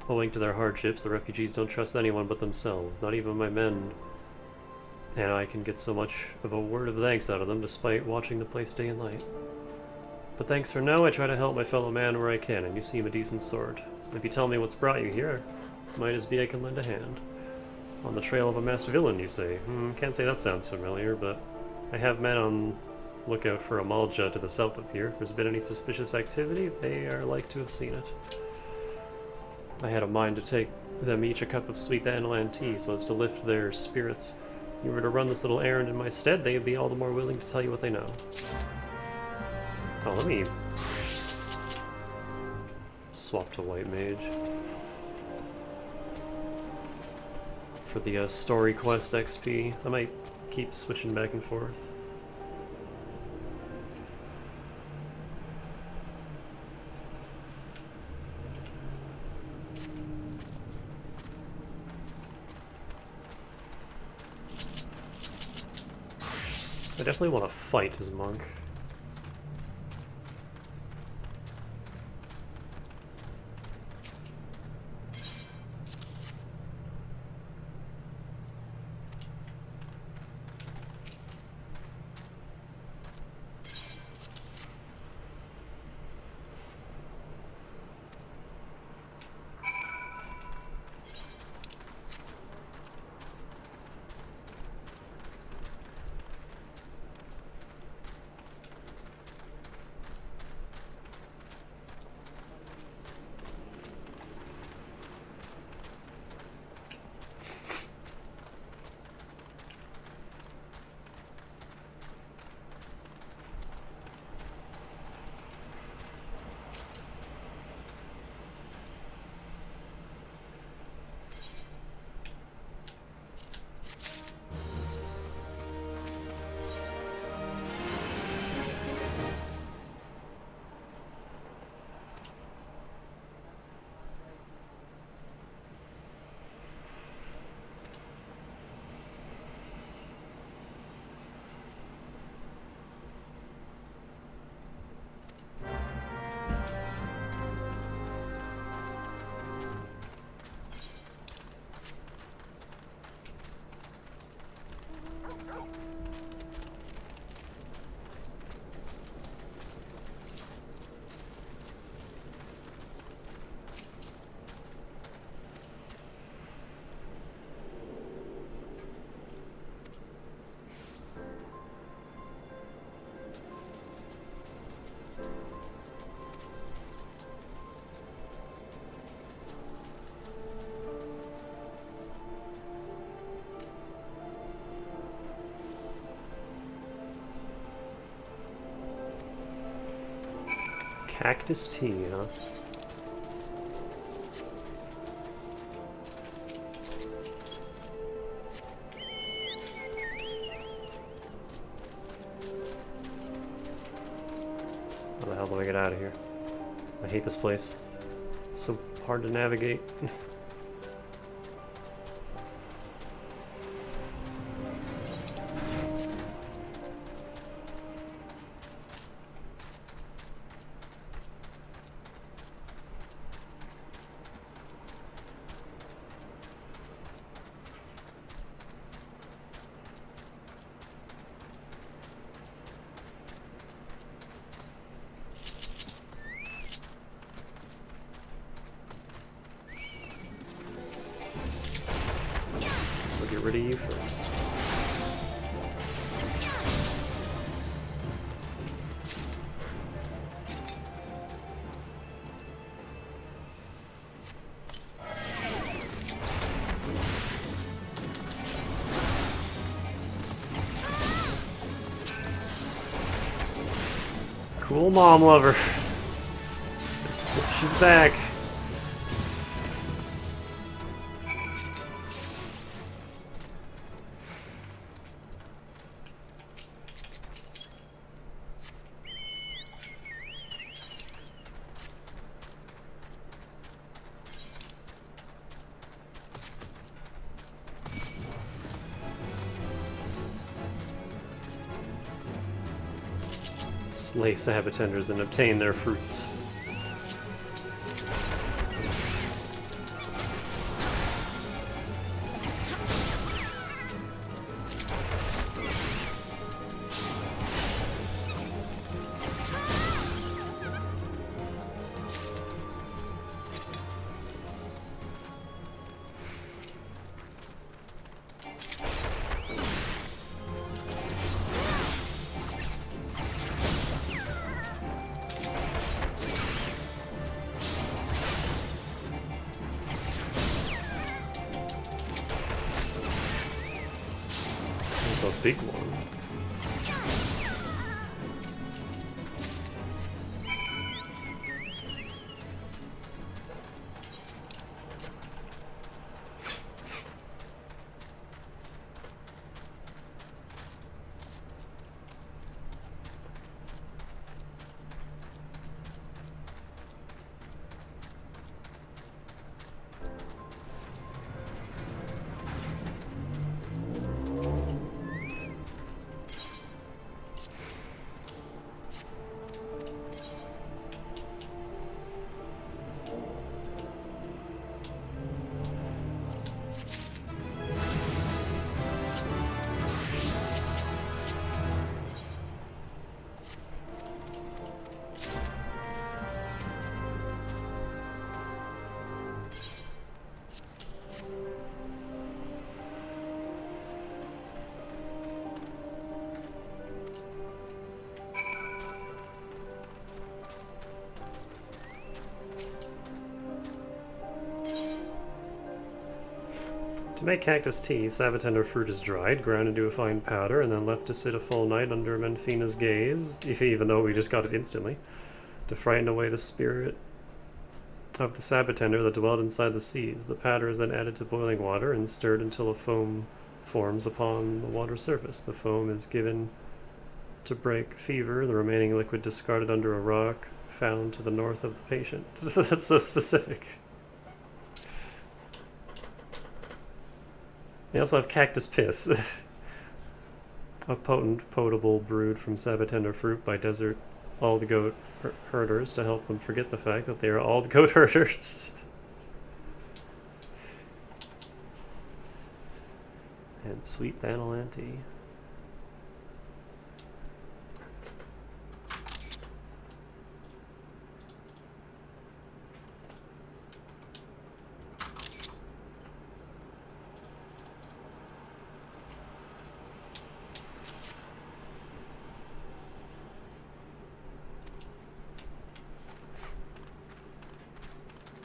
Owing to their hardships, the refugees don't trust anyone but themselves, not even my men. And I can get so much of a word of thanks out of them despite watching the place day and night. But thanks for now, I try to help my fellow man where I can, and you seem a decent sort. If you tell me what's brought you here, might as be I can lend a hand. On the trail of a masked villain, you say? Can't say that sounds familiar, but I have men on lookout for a Malja to the south of here. If there's been any suspicious activity, they are like to have seen it. I had a mind to take them each a cup of sweet Anilan tea so as to lift their spirits. If you were to run this little errand in my stead, they would be all the more willing to tell you what they know. Oh, let me swap to White Mage. for the story quest XP. I might keep switching back and forth. I definitely want to fight as monk. Cactus tea, huh? How the hell do I get out of here? I hate this place. It's so hard to navigate. Get rid of you first. Cool mom lover. She's back. Slay sabotenders and obtain their fruits. A big one. To make cactus tea, sabatender fruit is dried, ground into a fine powder, and then left to sit a full night under Menfina's gaze, even though we just got it instantly, to frighten away the spirit of the sabatender that dwelled inside the seas. The powder is then added to boiling water and stirred until a foam forms upon the water surface. The foam is given to break fever, the remaining liquid discarded under a rock found to the north of the patient. That's so specific. They also have cactus piss. A potent, potable brewed from sabatender fruit by desert ald goat herders to help them forget the fact that they are ald goat herders. And sweet Vanillanti.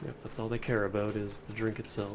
Yep, that's all they care about is the drink itself.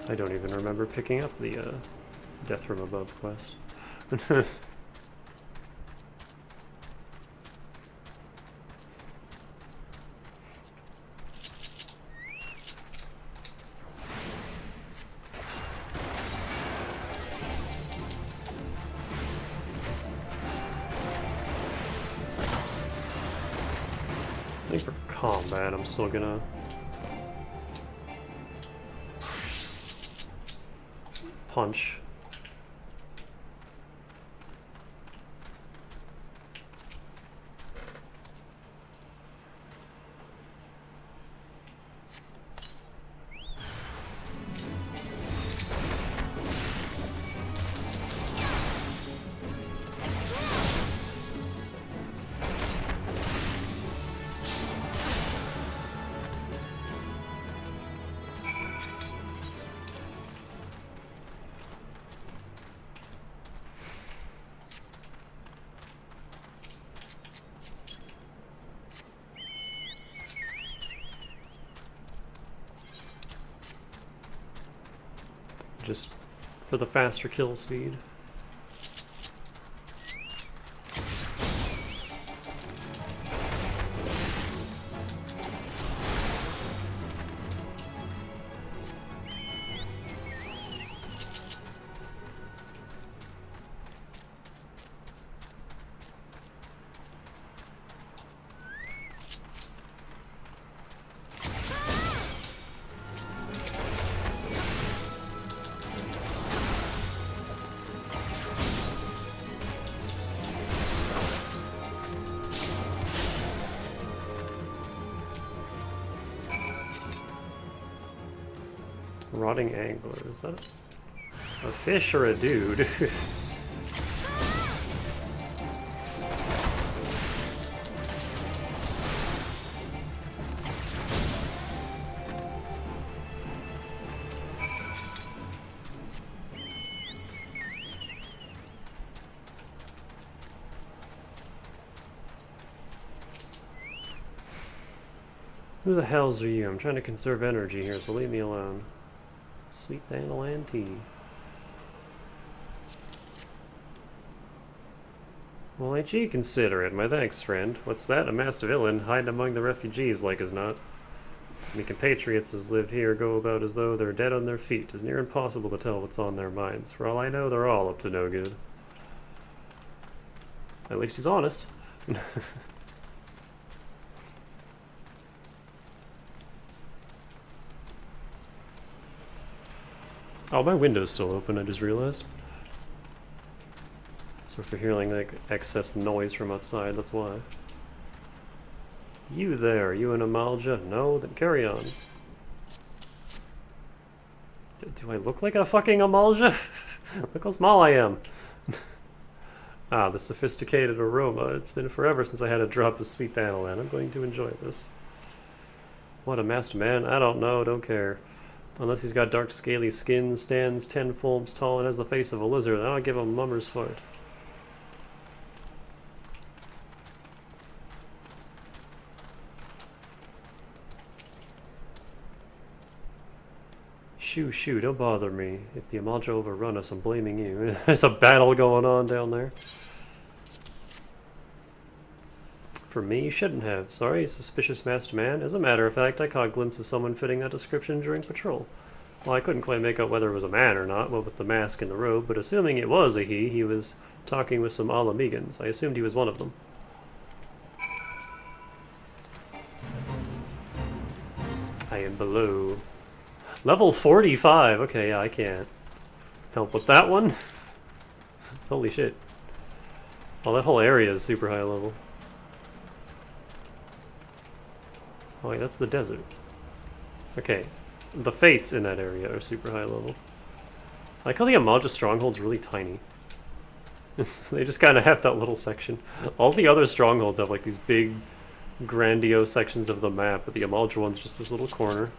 I don't even remember picking up the Death from Above quest. I think for combat, I'm still gonna punch. Just for the faster kill speed. Rotting angler, is that a fish or a dude? Who the hells are you? I'm trying to conserve energy here, so leave me alone. Sweet dandelion tea. Well, ain't you considerate? My thanks, friend. What's that? A masked villain hiding among the refugees, like as not. Me compatriots as live here go about as though they're dead on their feet. It's near impossible to tell what's on their minds. For all I know, they're all up to no good. At least he's honest. Oh, my window's still open, I just realized. So if you're hearing like excess noise from outside, that's why. You there, you an Amalja? No? Then carry on. Do I look like a fucking Amalja? Look how small I am. Ah, the sophisticated aroma. It's been forever since I had a drop of sweet dandelion. I'm going to enjoy this. What, a masked man? I don't know, don't care. Unless he's got dark scaly skin, stands 10 fulms tall, and has the face of a lizard, then I'll give him a mummer's fart. Shoo, shoo, don't bother me. If the Amalja overrun us, I'm blaming you. There's a battle going on down there. For me, you shouldn't have. Sorry, suspicious masked man. As a matter of fact, I caught a glimpse of someone fitting that description during patrol. Well, I couldn't quite make out whether it was a man or not, what with the mask and the robe, but assuming it was a he was talking with some Alamegans. I assumed he was one of them. I am below. Level 45! Okay, yeah, I can't help with that one. Holy shit. Oh, that whole area is super high level. Oh wait, that's the desert. Okay, the fates in that area are super high level. I like how the Amalja stronghold's really tiny. They just kind of have that little section. All the other strongholds have like these big, grandiose sections of the map, but the Amalja one's just this little corner.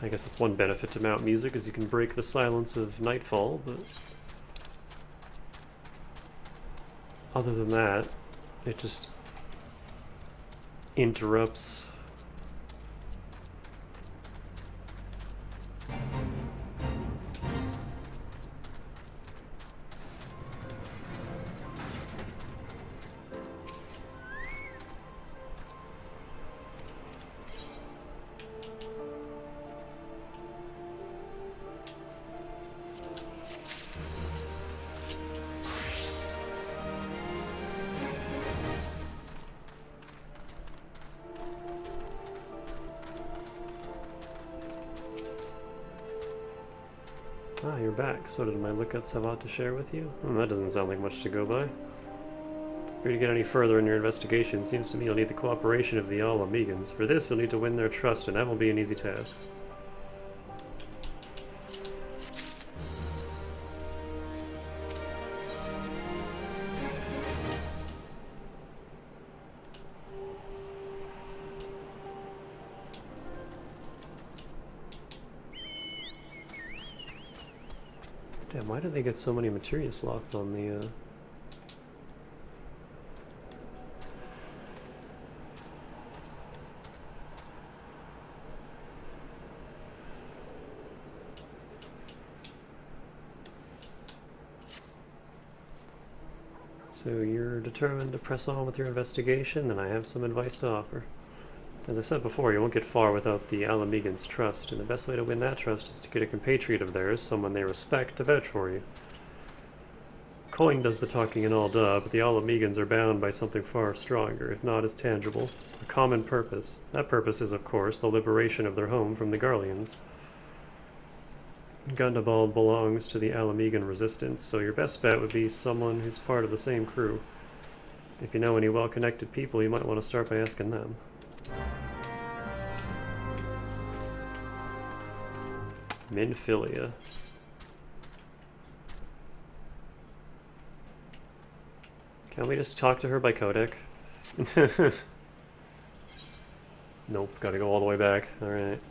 I guess that's one benefit to mount music, is you can break the silence of nightfall, but other than that, it just interrupts. Ah, you're back. So did my lookouts have a lot to share with you? That doesn't sound like much to go by. For you to get any further in your investigation, it seems to me you'll need the cooperation of the Alamegans. For this, you'll need to win their trust, and that won't be an easy task. Damn, why did they get so many materia slots on the, So you're determined to press on with your investigation, then I have some advice to offer. As I said before, you won't get far without the Alamegans' trust, and the best way to win that trust is to get a compatriot of theirs, someone they respect, to vouch for you. Coin does the talking and all duh, but the Alamegans are bound by something far stronger, if not as tangible. A common purpose. That purpose is, of course, the liberation of their home from the Garleans. Gundabald belongs to the Alamegan resistance, so your best bet would be someone who's part of the same crew. If you know any well-connected people, you might want to start by asking them. Minfilia. Can't we just talk to her by codec? Nope, gotta go all the way back. Alright.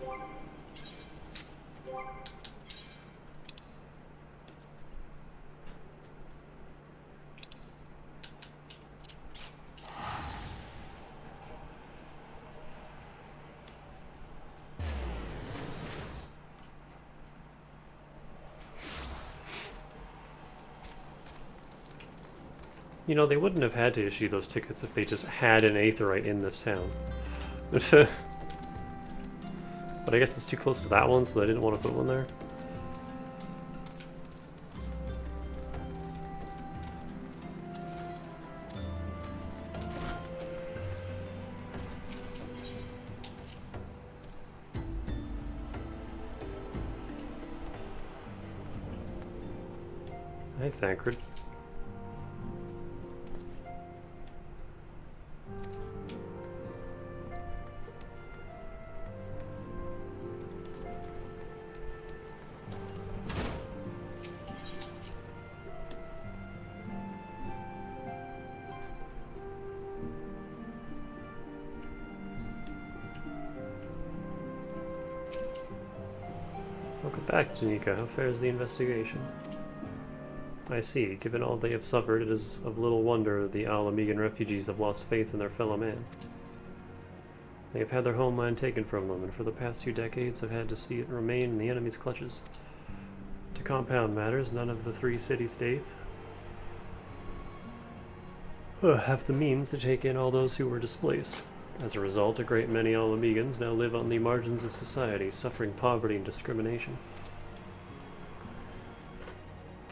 You know, they wouldn't have had to issue those tickets if they just had an Aetheryte in this town. But I guess it's too close to that one, so they didn't want to put one there. Hi, Thancred. Welcome back, Janika. How fares the investigation? I see. Given all they have suffered, it is of little wonder the Alamegan refugees have lost faith in their fellow man. They have had their homeland taken from them, and for the past 2 decades have had to see it remain in the enemy's clutches. To compound matters, none of the 3 city-states have the means to take in all those who were displaced. As a result, a great many Alamegans now live on the margins of society, suffering poverty and discrimination.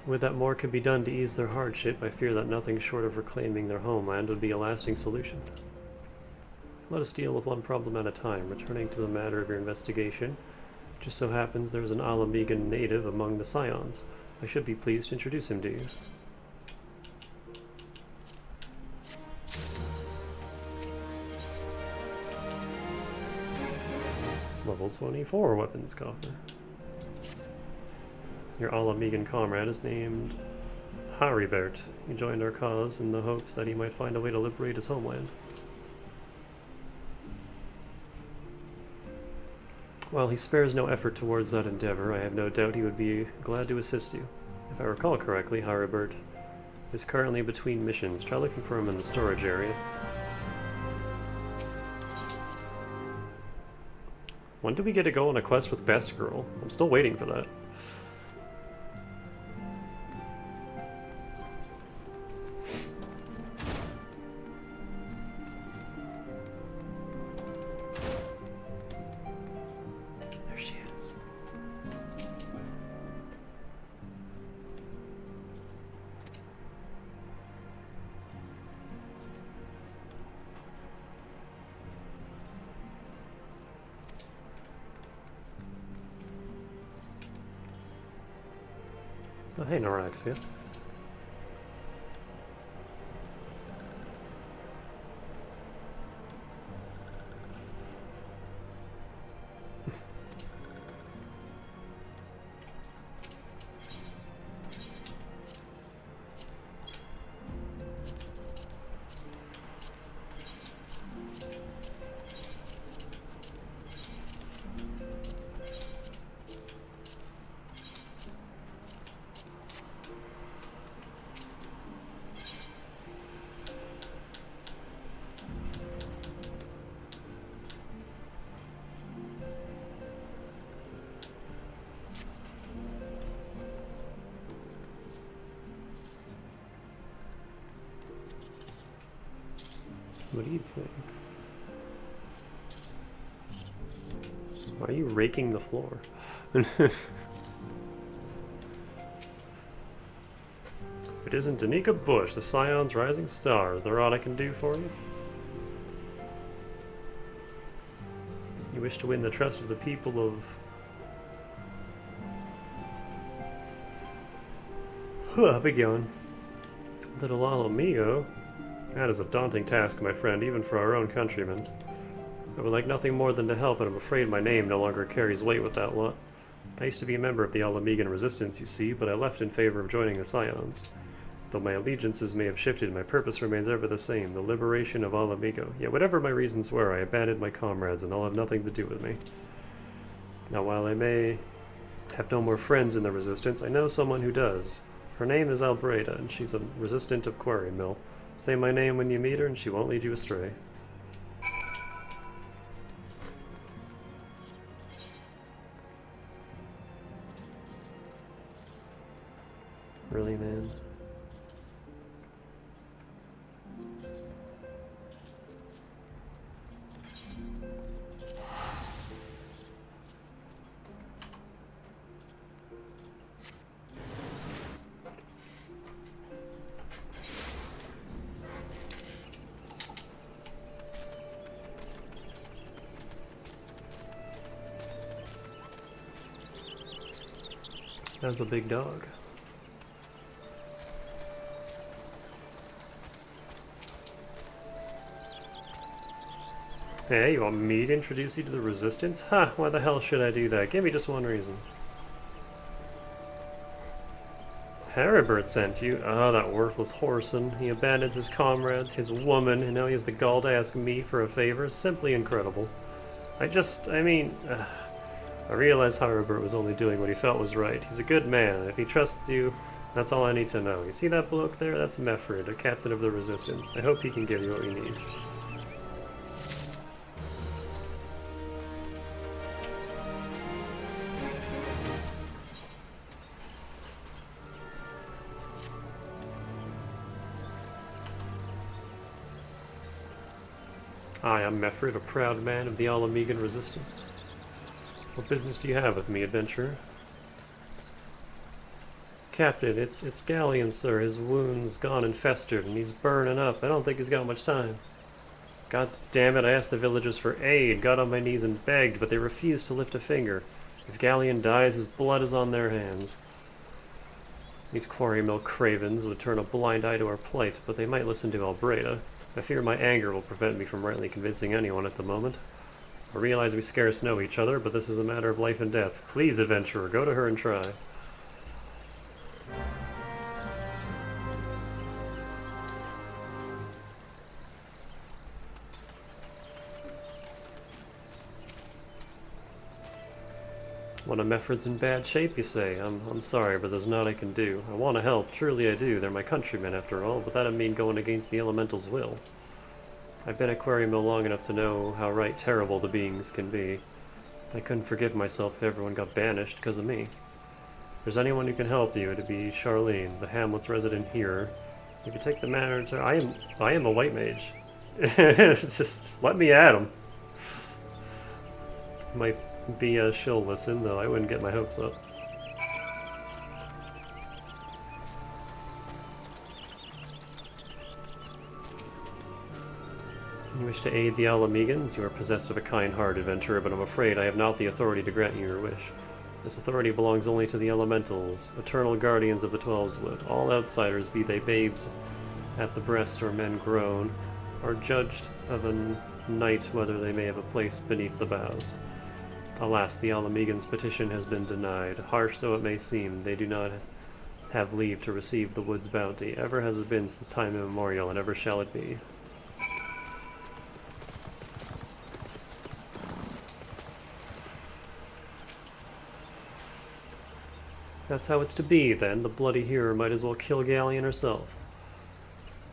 Would that more could be done to ease their hardship, I fear that nothing short of reclaiming their homeland would be a lasting solution. Let us deal with one problem at a time. Returning to the matter of your investigation, it just so happens there is an Alamegan native among the Scions. I should be pleased to introduce him to you. Level 24 weapons coffer. Your Alamegan comrade is named Haribert. He joined our cause in the hopes that he might find a way to liberate his homeland. While he spares no effort towards that endeavor, I have no doubt he would be glad to assist you. If I recall correctly, Haribert is currently between missions. Try looking for him in the storage area. When do we get to go on a quest with Best Girl? I'm still waiting for that. There she is. Oh, hey, Noraxia. What are you doing? Why are you raking the floor? If it isn't Danica Bush, the Scion's rising star, is there aught I can do for you? You wish to win the trust of the people of... big yawn. Little Alamigo? That is a daunting task, my friend, even for our own countrymen. I would like nothing more than to help, and I'm afraid my name no longer carries weight with that lot. I used to be a member of the Alamegan resistance, you see, but I left in favor of joining the Scions. Though my allegiances may have shifted, my purpose remains ever the same, the liberation of all Amigo. Yet whatever my reasons were, I abandoned my comrades, and they'll have nothing to do with me. Now, while I may have no more friends in the Resistance, I know someone who does. Her name is Albreda, and she's a resistant of Quarry Mill. Say my name when you meet her, and she won't lead you astray. Really, man? That's a big dog. Hey, you want me to introduce you to the Resistance? Huh, why the hell should I do that? Give me just one reason. Heribert sent you? Oh, that worthless whoreson. He abandons his comrades, his woman, and now he has the gall to ask me for a favor? Simply incredible. I realize Heribert was only doing what he felt was right. He's a good man, and if he trusts you, that's all I need to know. You see that bloke there? That's Mefrid, a captain of the Resistance. I hope he can give you what you need. I am Mefrid, a proud man of the All-Amigan Resistance. What business do you have with me, adventurer? Captain, it's Glaceon, sir. His wound's gone and festered, and he's burning up. I don't think he's got much time. God damn it, I asked the villagers for aid, got on my knees and begged, but they refused to lift a finger. If Glaceon dies, his blood is on their hands. These Quarry Mill cravens would turn a blind eye to our plight, but they might listen to Albreda. I fear my anger will prevent me from rightly convincing anyone at the moment. I realize we scarce know each other, but this is a matter of life and death. Please, adventurer, go to her and try. One of Mefrid's in bad shape, you say? I'm sorry, but there's naught I can do. I want to help, truly I do. They're my countrymen, after all, but that'd mean going against the elemental's will. I've been at Quarry Mill long enough to know how right terrible the beings can be. I couldn't forgive myself if everyone got banished because of me. If there's anyone who can help you, it'd be Charlene, the Hamlet's resident here. You could take the matter to... I am a white mage. just let me at him. Might be she'll listen, though I wouldn't get my hopes up. You wish to aid the All-Amigans? You are possessed of a kind heart, adventurer, but I'm afraid I have not the authority to grant you your wish. This authority belongs only to the elementals, eternal guardians of the Twelveswood. All outsiders, be they babes at the breast or men grown, are judged of a night whether they may have a place beneath the boughs. Alas, the All-Amigans' petition has been denied. Harsh though it may seem, they do not have leave to receive the wood's bounty. Ever has it been since time immemorial, and ever shall it be. That's how it's to be, then. The bloody hero might as well kill Glaceon herself.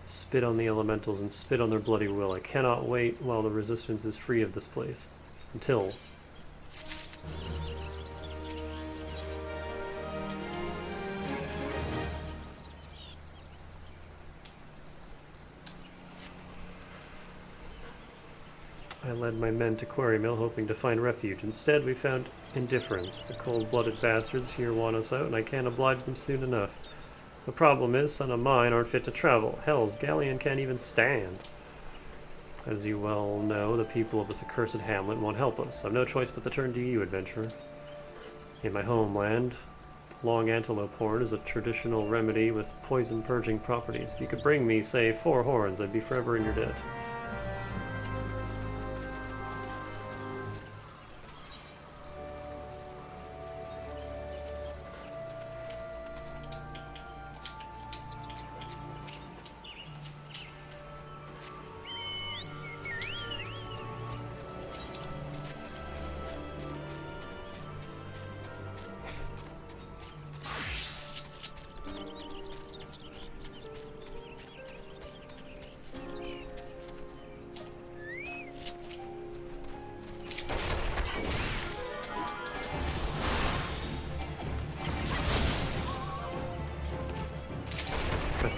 Spit on the elementals and spit on their bloody will. I cannot wait while the resistance is free of this place. Until... I led my men to Quarry Mill hoping to find refuge. Instead, we found indifference. The cold-blooded bastards here want us out, and I can't oblige them soon enough. The problem is, son of mine aren't fit to travel. Hells, Glaceon can't even stand. As you well know, the people of this accursed hamlet won't help us. I've no choice but to turn to you, adventurer. In my homeland, long antelope horn is a traditional remedy with poison-purging properties. If you could bring me, say, 4 horns, I'd be forever in your debt.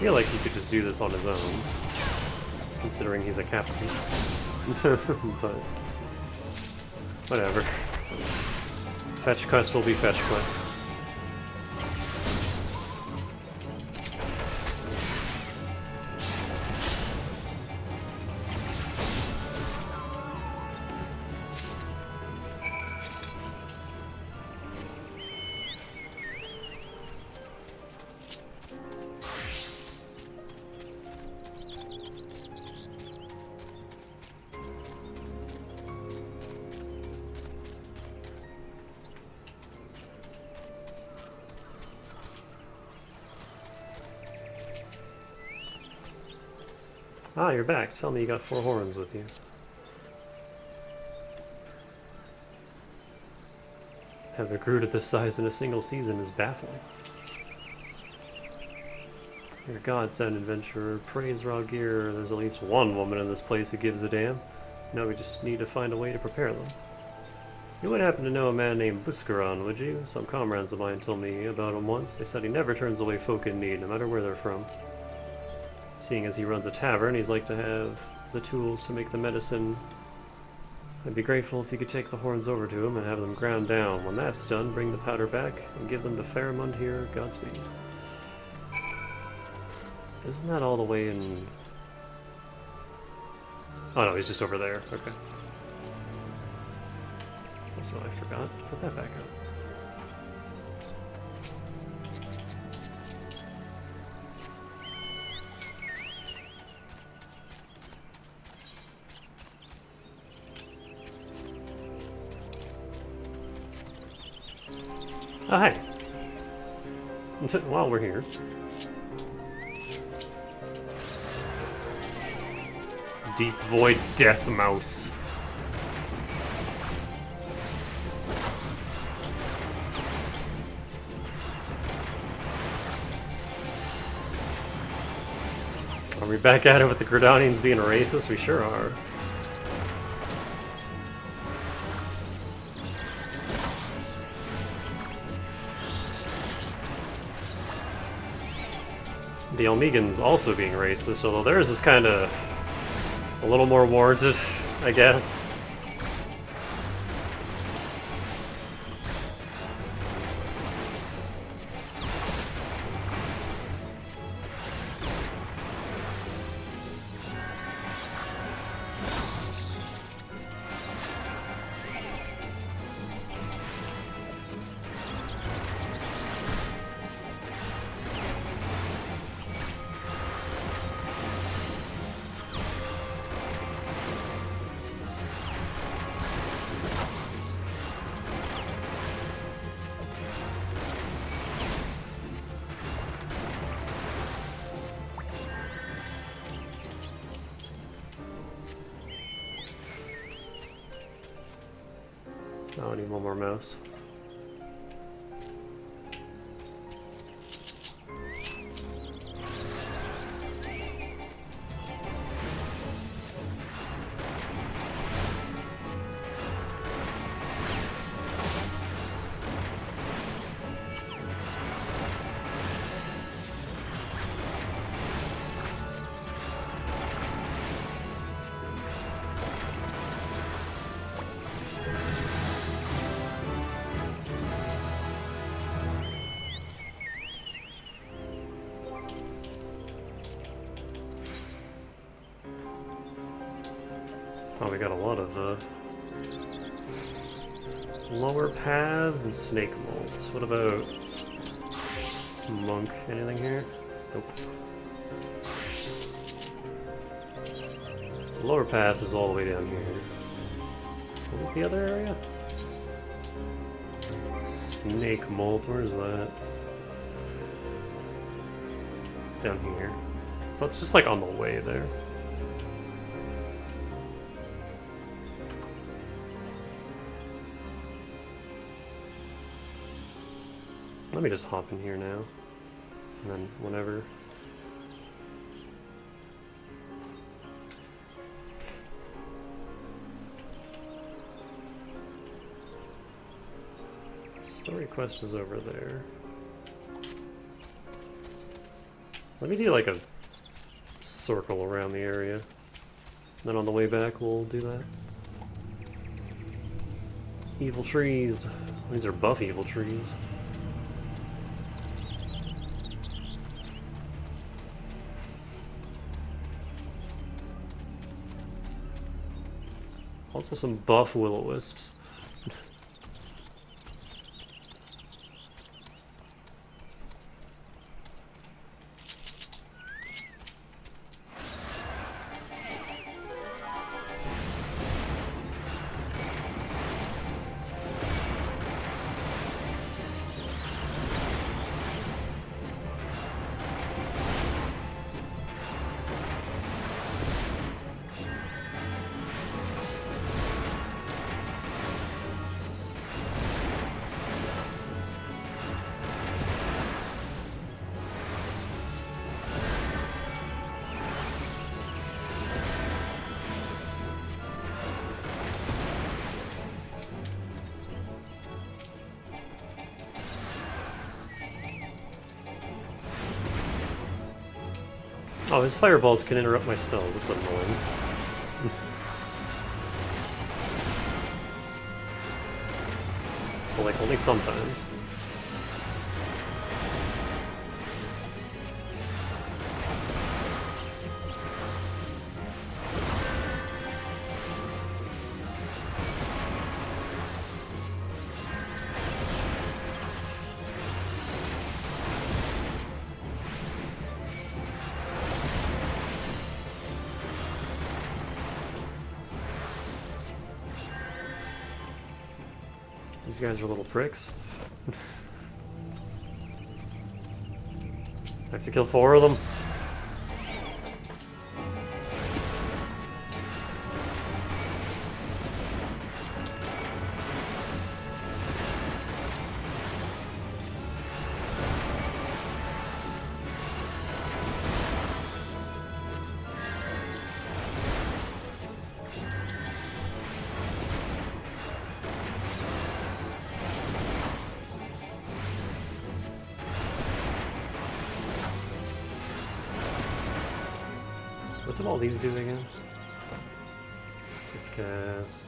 feel like he could just do this on his own, considering he's a captain. But whatever. Fetch quest will be fetch quest. Ah, you're back. Tell me you got 4 horns with you. Have a Groot at this size in a single season is baffling. You're a godsend, adventurer. Praise raw gear. There's at least one woman in this place who gives a damn. Now we just need to find a way to prepare them. You would happen to know a man named Buscaron, would you? Some comrades of mine told me about him once. They said he never turns away folk in need, no matter where they're from. Seeing as he runs a tavern, he's like to have the tools to make the medicine. I'd be grateful if you could take the horns over to him and have them ground down. When that's done, bring the powder back and give them to Faramund here. Godspeed. Isn't that all the way in... Oh no, he's just over there. Okay. Also, I forgot to put that back up. Oh, hi. While we're here. Deep Void Death Mouse. Are we back at it with the Gridanians being racist? We sure are. The Elmegans also being racist, although theirs is kind of a little more warranted, I guess. Oh, I need one more mouse. Oh, we got a lot of lower paths and snake molds. What about monk? Anything here? Nope. So lower paths is all the way down here. What was the other area? Snake mold, where's that? Down here. So it's just like on the way there. Let me just hop in here now, and then whenever. Story quest is over there. Let me do like a circle around the area. Then on the way back we'll do that. Evil trees. These are buff evil trees. Also some buff will-o-wisps. Oh, his fireballs can interrupt my spells. It's annoying. But like, only sometimes. These guys are little pricks. I have to kill 4 of them. What did all these do again? Swift cast.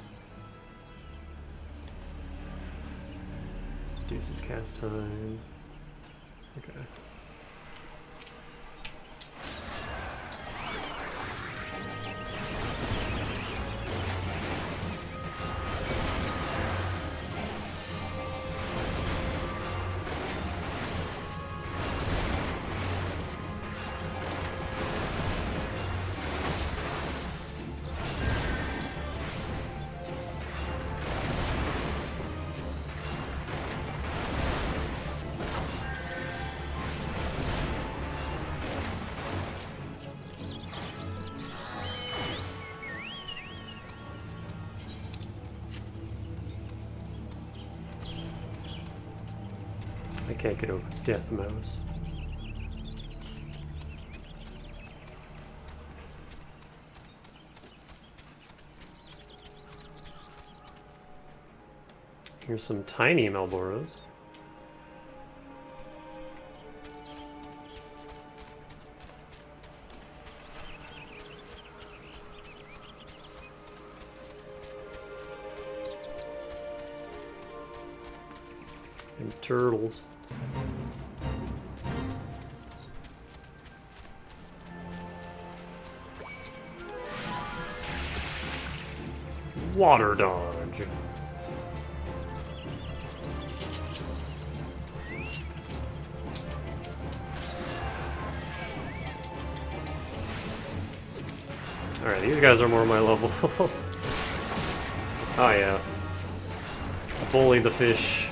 Reduces cast time. Okay. I can't get over Death Mouse. Here's some tiny Malboros. And turtles. Water dodge. Alright, these guys are more my level. Oh yeah. Bully the fish.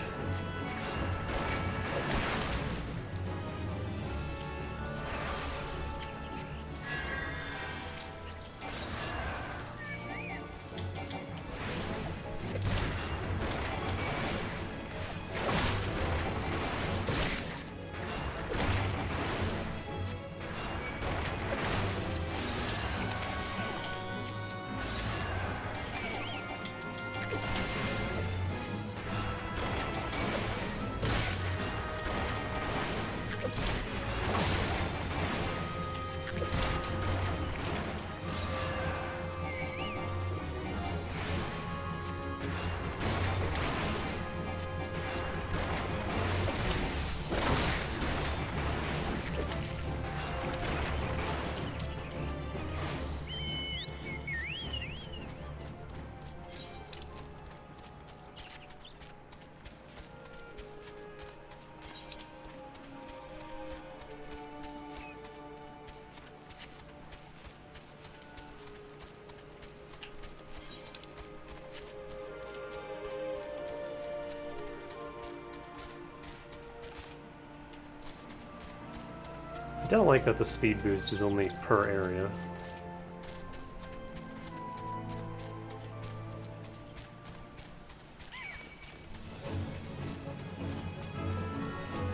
Don't like that the speed boost is only per area.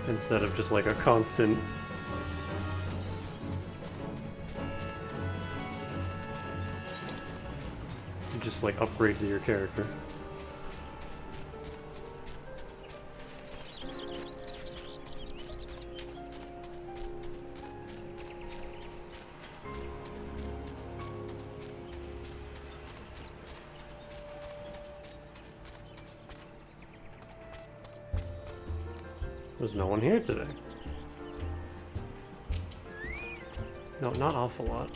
Instead of just like a constant. Just like upgrade to your character. There's no one here today. No, not awful lot.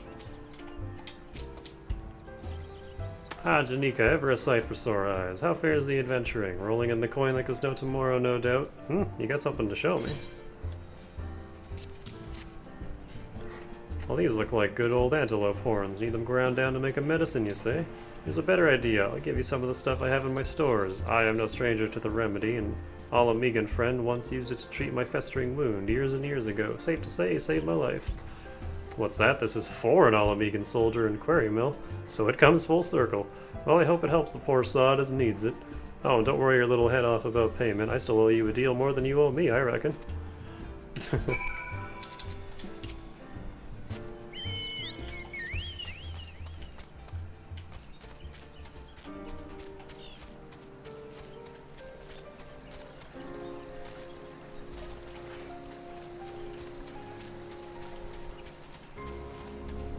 Ah, Janika, ever a sight for sore eyes. How fares the adventuring? Rolling in the coin like there's no tomorrow, no doubt. You got something to show me. Well, these look like good old antelope horns. Need them ground down to make a medicine, you say? Here's a better idea. I'll give you some of the stuff I have in my stores. I am no stranger to the remedy, and Ala Megan friend once used it to treat my festering wound years and years ago. Safe to say, saved my life. What's that? This is for an Ala Megan soldier in Quarry Mill, so it comes full circle. Well, I hope it helps the poor sod as needs it. Oh, and don't worry your little head off about payment. I still owe you a deal more than you owe me, I reckon.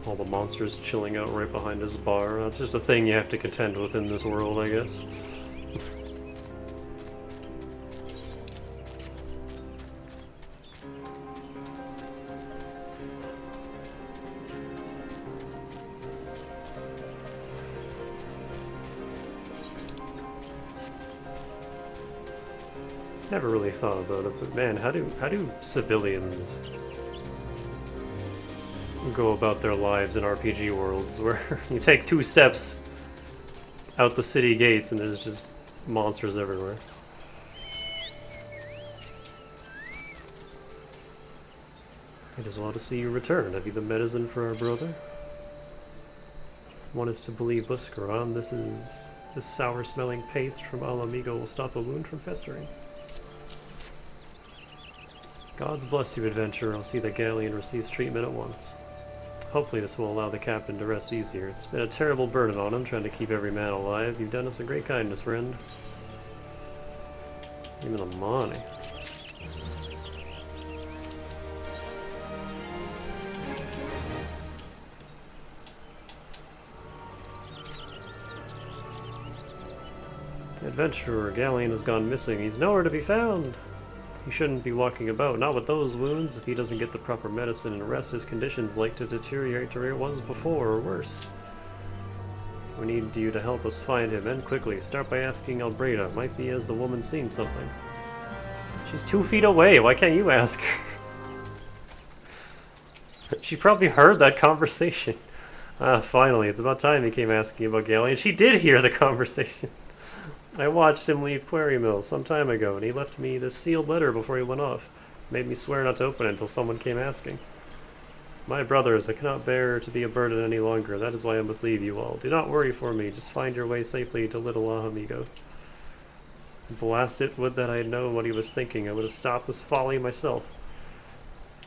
All the monsters chilling out right behind his bar. That's just a thing you have to contend with in this world, I guess. Never really thought about it, but man, how do civilians go about their lives in RPG worlds where you take 2 steps out the city gates and there's just monsters everywhere? It is well to see you return. Have you the medicine for our brother? One is to believe Buscaron. This sour-smelling paste from Alamigo will stop a wound from festering. Gods bless you, adventurer. I'll see that Glaceon receives treatment at once. Hopefully this will allow the captain to rest easier. It's been a terrible burden on him, trying to keep every man alive. You've done us a great kindness, friend. Even the money. Adventurer, Glaceon has gone missing. He's nowhere to be found. He shouldn't be walking about, not with those wounds. If he doesn't get the proper medicine and rest, his condition's like to deteriorate to where it was before, or worse. We need you to help us find him, and quickly. Start by asking Albreda. Might be as the woman's seen something. She's 2 feet away, why can't you ask her? She probably heard that conversation. Finally, it's about time he came asking about Glaceon. She did hear the conversation. I watched him leave Quarry Mill some time ago, and he left me this sealed letter before he went off. Made me swear not to open it until someone came asking. My brothers, I cannot bear to be a burden any longer. That is why I must leave you all. Do not worry for me. Just find your way safely to Little Ahamigo. Blast it, would that I had known what he was thinking. I would have stopped this folly myself.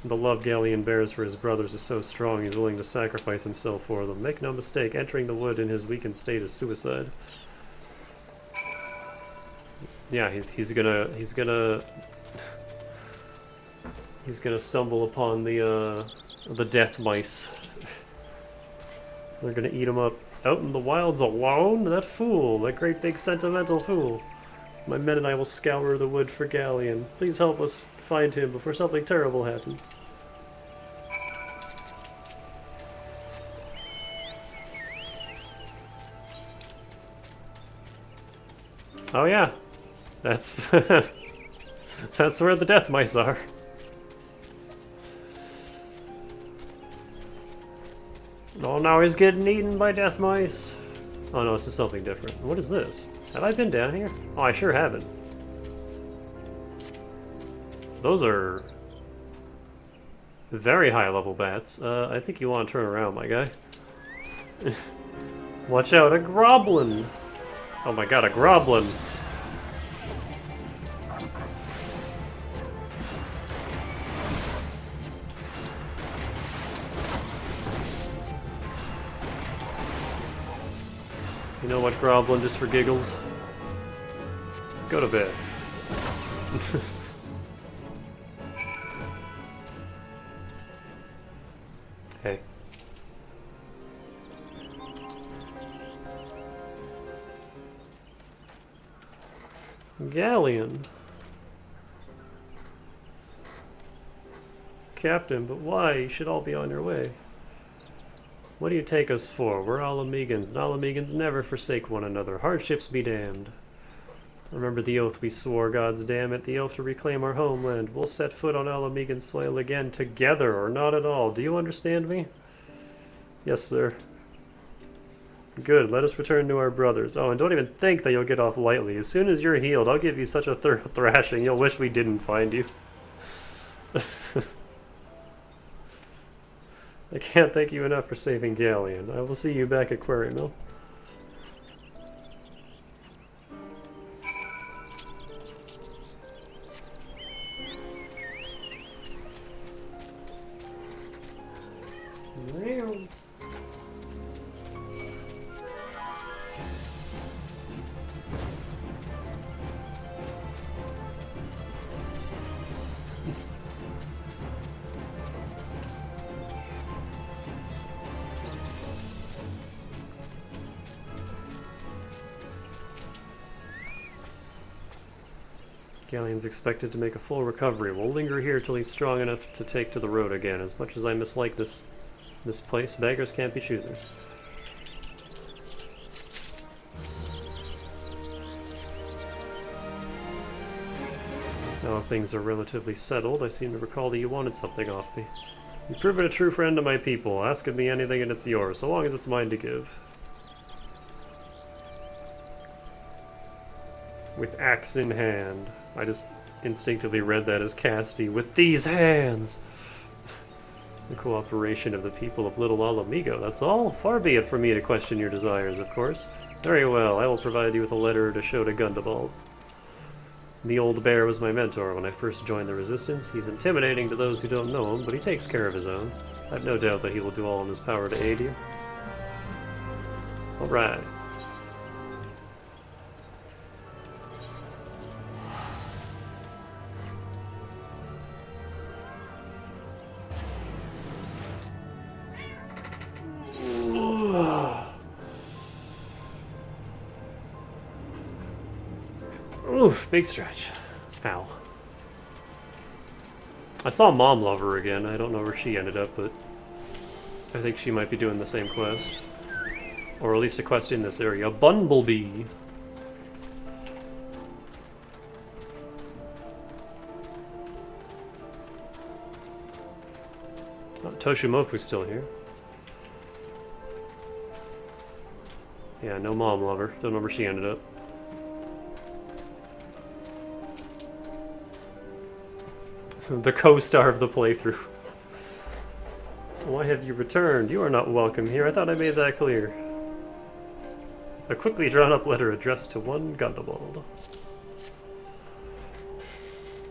The love Glaceon bears for his brothers is so strong, he's willing to sacrifice himself for them. Make no mistake, entering the wood in his weakened state is suicide. Yeah, he's gonna stumble upon the death mice. They're gonna eat him up. Out in the wilds alone? That fool, that great big sentimental fool. My men and I will scour the wood for Glaceon. Please help us find him before something terrible happens. Oh yeah. That's that's where the death mice are. Oh, now he's getting eaten by death mice. Oh no, this is something different. What is this? Have I been down here? Oh, I sure haven't. Those are very high level bats. I think you want to turn around, my guy. Watch out, a Groblin! Oh my god, a Groblin! You know what, Groblin, just for giggles? Go to bed. Hey. Galleon. Captain, but why? You should all be on your way. What do you take us for? We're Alamegans, and Alamegans never forsake one another. Hardships be damned. Remember the oath we swore, gods damn it, the oath to reclaim our homeland. We'll set foot on Alamegan soil again, together or not at all. Do you understand me? Yes, sir. Good, let us return to our brothers. Oh, and don't even think that you'll get off lightly. As soon as you're healed, I'll give you such a thrashing, you'll wish we didn't find you. I can't thank you enough for saving Galleon. I will see you back at Quarry Mill. Galleon's expected to make a full recovery. We'll linger here till he's strong enough to take to the road again. As much as I mislike this place, beggars can't be choosers. Now things are relatively settled, I seem to recall that you wanted something off me. You've proven a true friend to my people. Ask of me anything and it's yours, so long as it's mine to give. With axe in hand. I just instinctively read that as Casty. With these hands! The cooperation of the people of Little Alamigo, that's all. Far be it from me to question your desires, of course. Very well, I will provide you with a letter to show to Gundabald. The old bear was my mentor when I first joined the Resistance. He's intimidating to those who don't know him, but he takes care of his own. I've no doubt that he will do all in his power to aid you. Alright. Oof, big stretch. Ow. I saw Mom Lover again. I don't know where she ended up, but I think she might be doing the same quest. Or at least a quest in this area. Bumblebee! Oh, Toshimofu's still here. Yeah, no Mom Lover. Don't know where she ended up. The co-star of the playthrough. Why have you returned? You are not welcome here. I thought I made that clear. A quickly drawn-up letter addressed to one Gundabald.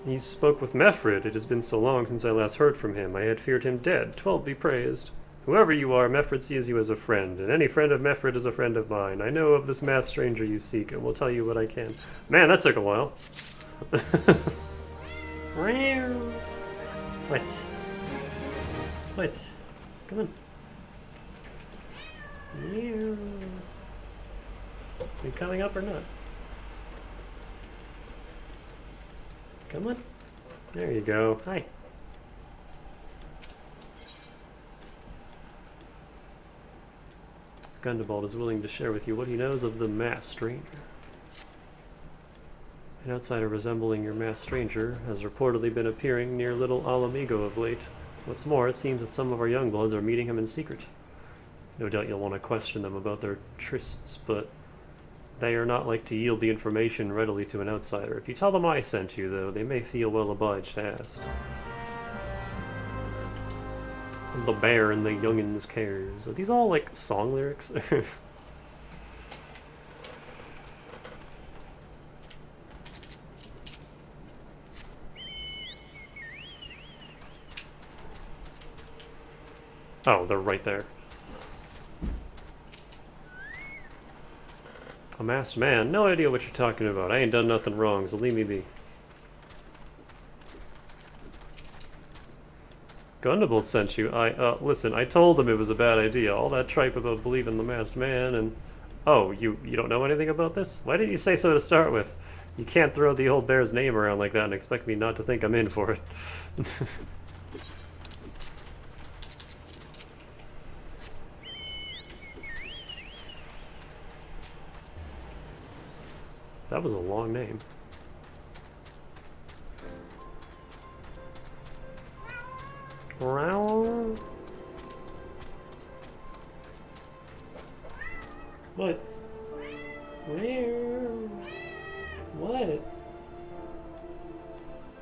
You spoke with Mefrid. It has been so long since I last heard from him. I had feared him dead. 12 be praised. Whoever you are, Mefrid sees you as a friend, and any friend of Mefrid is a friend of mine. I know of this masked stranger you seek, and will tell you what I can. Man, that took a while. What? What? Come on. Are you coming up or not? Come on. There you go. Hi. Gundabald is willing to share with you what he knows of the masked stranger. An outsider resembling your masked stranger has reportedly been appearing near Little Alamigo of late. What's more, it seems that some of our young bloods are meeting him in secret. No doubt you'll want to question them about their trysts, but they are not like to yield the information readily to an outsider. If you tell them I sent you, though, they may feel well obliged to ask. The bear and the youngins cares. Are these all like song lyrics? Oh, they're right there. A masked man? No idea what you're talking about. I ain't done nothing wrong, so leave me be. Gundabald sent you. Listen, I told him it was a bad idea. All that tripe about believing the masked man and... Oh, you don't know anything about this? Why didn't you say so to start with? You can't throw the old bear's name around like that and expect me not to think I'm in for it. That was a long name. What? What?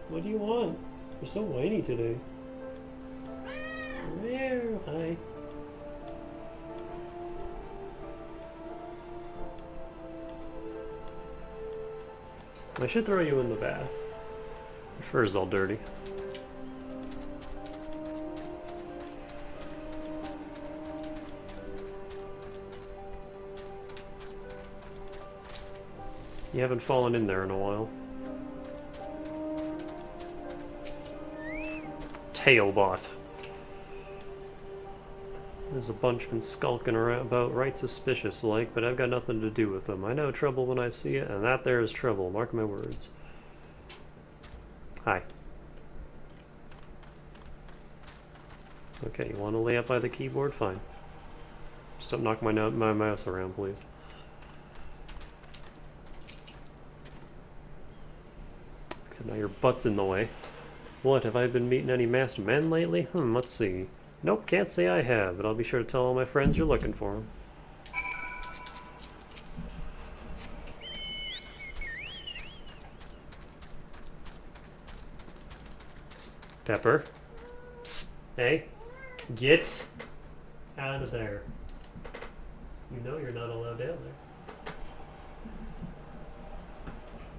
What do you want? You're so whiny today. Hi. I should throw you in the bath. Your fur's all dirty. You haven't fallen in there in a while. Tailbot. There's a bunch been skulking around about right suspicious like, but I've got nothing to do with them. I know trouble when I see it, and that there is trouble. Mark my words. Hi. Okay, you want to lay up by the keyboard? Fine. Just don't knock my mouse around, please. Except now your butt's in the way. What, have I been meeting any masked men lately? Let's see. Nope, can't say I have, but I'll be sure to tell all my friends you're looking for them. Pepper. Psst. Hey. Get out of there. You know you're not allowed down there.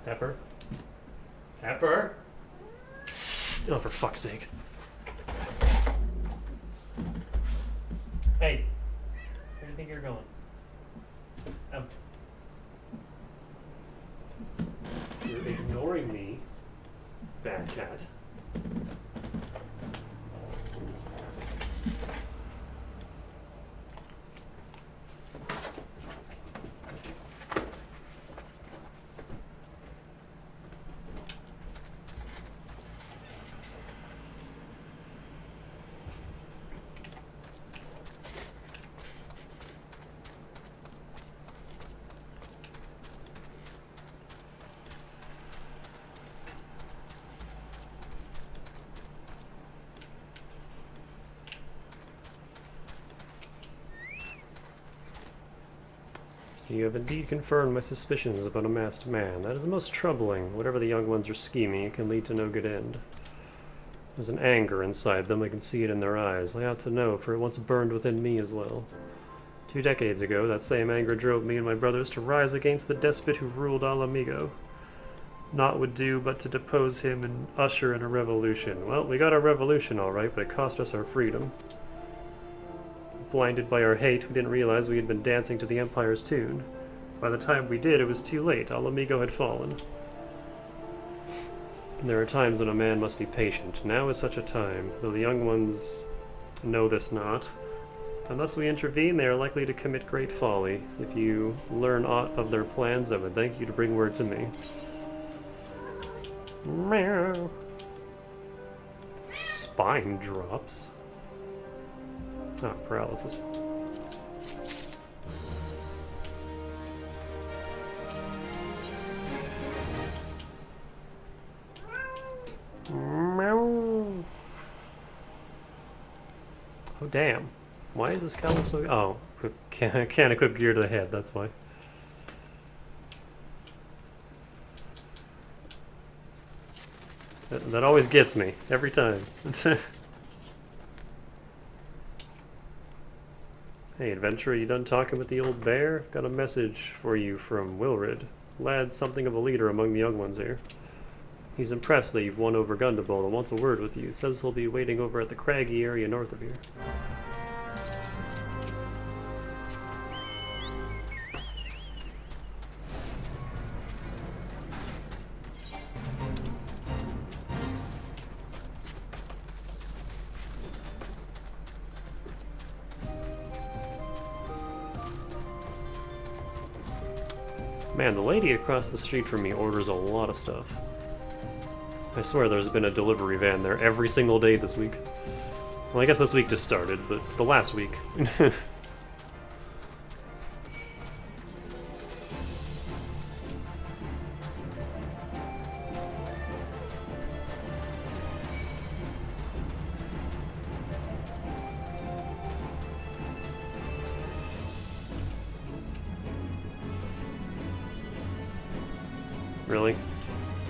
Pepper. Pepper. Psst. Oh, for fuck's sake. Hey. Where do you think you're going? You're ignoring me, bad cat. So you have indeed confirmed my suspicions about a masked man. That is most troubling. Whatever the young ones are scheming, it can lead to no good end. There's an anger inside them. I can see it in their eyes. I ought to know, for it once burned within me as well. 2 decades ago, that same anger drove me and my brothers to rise against the despot who ruled Alamigo. Naught would do but to depose him and usher in a revolution. Well, we got our revolution all right, but it cost us our freedom. Blinded by our hate, we didn't realize we had been dancing to the Empire's tune. By the time we did, it was too late. Alamigo had fallen. And there are times when a man must be patient. Now is such a time, though the young ones know this not. Unless we intervene, they are likely to commit great folly. If you learn aught of their plans, I would thank you to bring word to me. Meow. Spine drops. Ah, paralysis. Oh, damn. Why is this cowl so... Oh, can't equip gear to the head, that's why. That always gets me, every time. Hey, adventurer, you done talking with the old bear? Got a message for you from Wilrid. Lad's something of a leader among the young ones here. He's impressed that you've won over Gundabald and wants a word with you. Says he'll be waiting over at the craggy area north of here. Man, the lady across the street from me orders a lot of stuff. I swear there's been a delivery van there every single day this week. Well, I guess this week just started, but the last week. Really?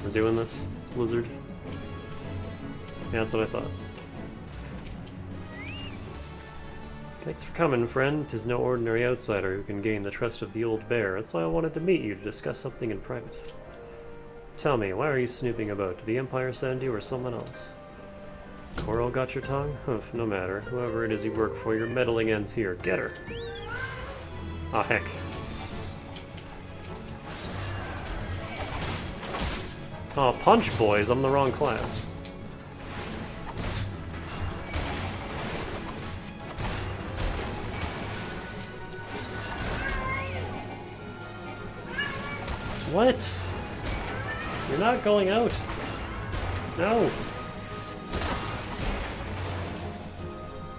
We're doing this, Blizzard? Yeah, that's what I thought. Thanks for coming, friend. 'Tis no ordinary outsider who can gain the trust of the old bear. That's why I wanted to meet you to discuss something in private. Tell me, why are you snooping about? Did the Empire send you or someone else? Coral got your tongue? Humph, no matter. Whoever it is you work for, your meddling ends here. Get her! Ah, heck. Oh, punch boys, I'm the wrong class. What? You're not going out. No.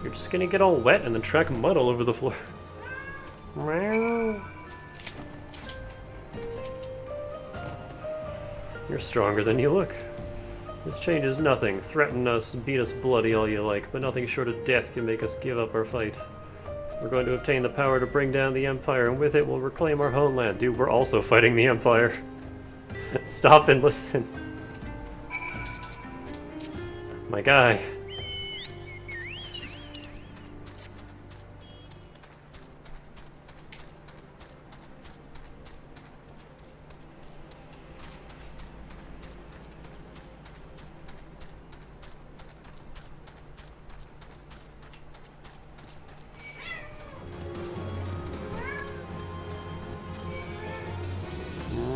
You're just gonna get all wet and then track mud all over the floor. You're stronger than you look. This changes nothing. Threaten us, beat us bloody all you like, but nothing short of death can make us give up our fight. We're going to obtain the power to bring down the Empire, and with it we'll reclaim our homeland. Dude, we're also fighting the Empire. Stop and listen. My guy.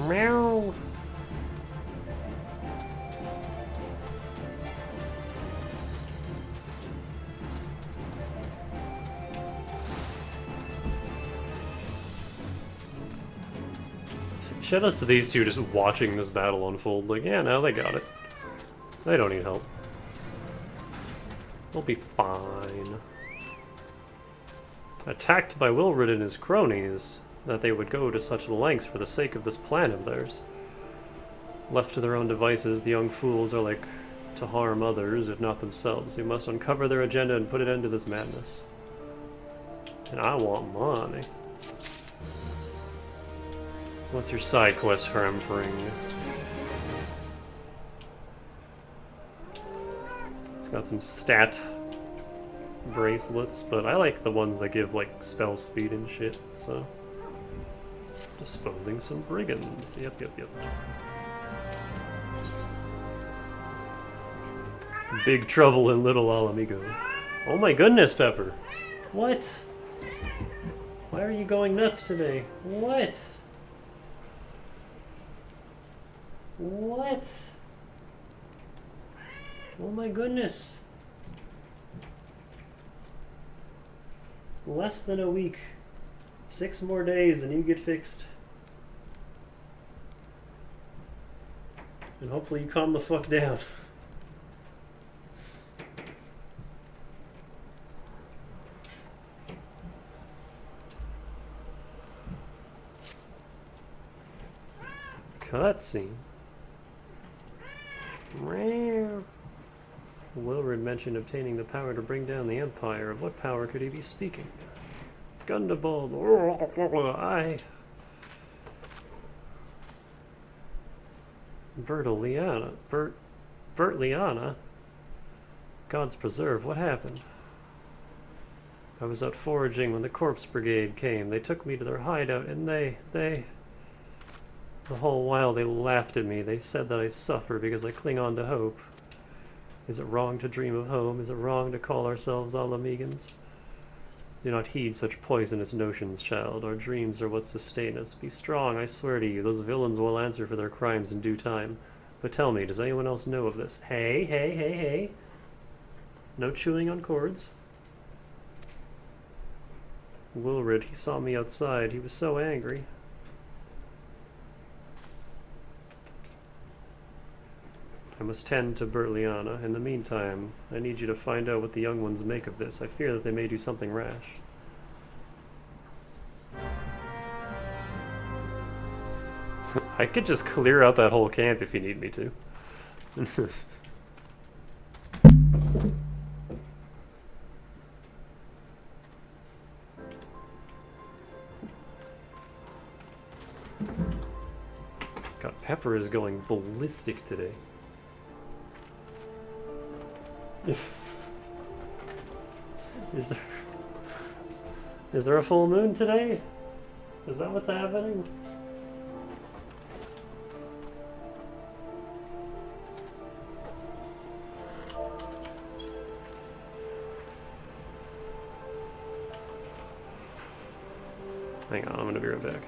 Meow. Shout outs to these two just watching this battle unfold. Like, yeah, no, they got it. They don't need help. They'll be fine. Attacked by Wilrid and his cronies, that they would go to such lengths for the sake of this plan of theirs. Left to their own devices, the young fools are like to harm others, if not themselves. We must uncover their agenda and put an end to this madness. And I want money. What's your side quest, Harmfring? It's got some stat bracelets, but I like the ones that give like spell speed and shit, so. Disposing some brigands. Yep. Big trouble in Little Alamigo. Oh my goodness, Pepper! What? Why are you going nuts today? What? What? Oh my goodness. Less than a week. 6 more days and you get fixed. And hopefully you calm the fuck down. Cutscene. Wilrid mentioned obtaining the power to bring down the Empire. Of what power could he be speaking? Gundabald. Bert Liana? God's preserve, what happened? I was out foraging when the corpse brigade came. They took me to their hideout and the whole while they laughed at me. They said that I suffer because I cling on to hope. Is it wrong to dream of home? Is it wrong to call ourselves Alamegans? Do not heed such poisonous notions, child. Our dreams are what sustain us. Be strong, I swear to you. Those villains will answer for their crimes in due time. But tell me, does anyone else know of this? Hey, hey, hey, hey. No chewing on cords. Wilrid, he saw me outside. He was so angry. I must tend to Bertliana. In the meantime, I need you to find out what the young ones make of this. I fear that they may do something rash. I could just clear out that whole camp if you need me to. God, Pepper is going ballistic today. Is there a full moon today? Is that what's happening? Hang on, I'm gonna be right back.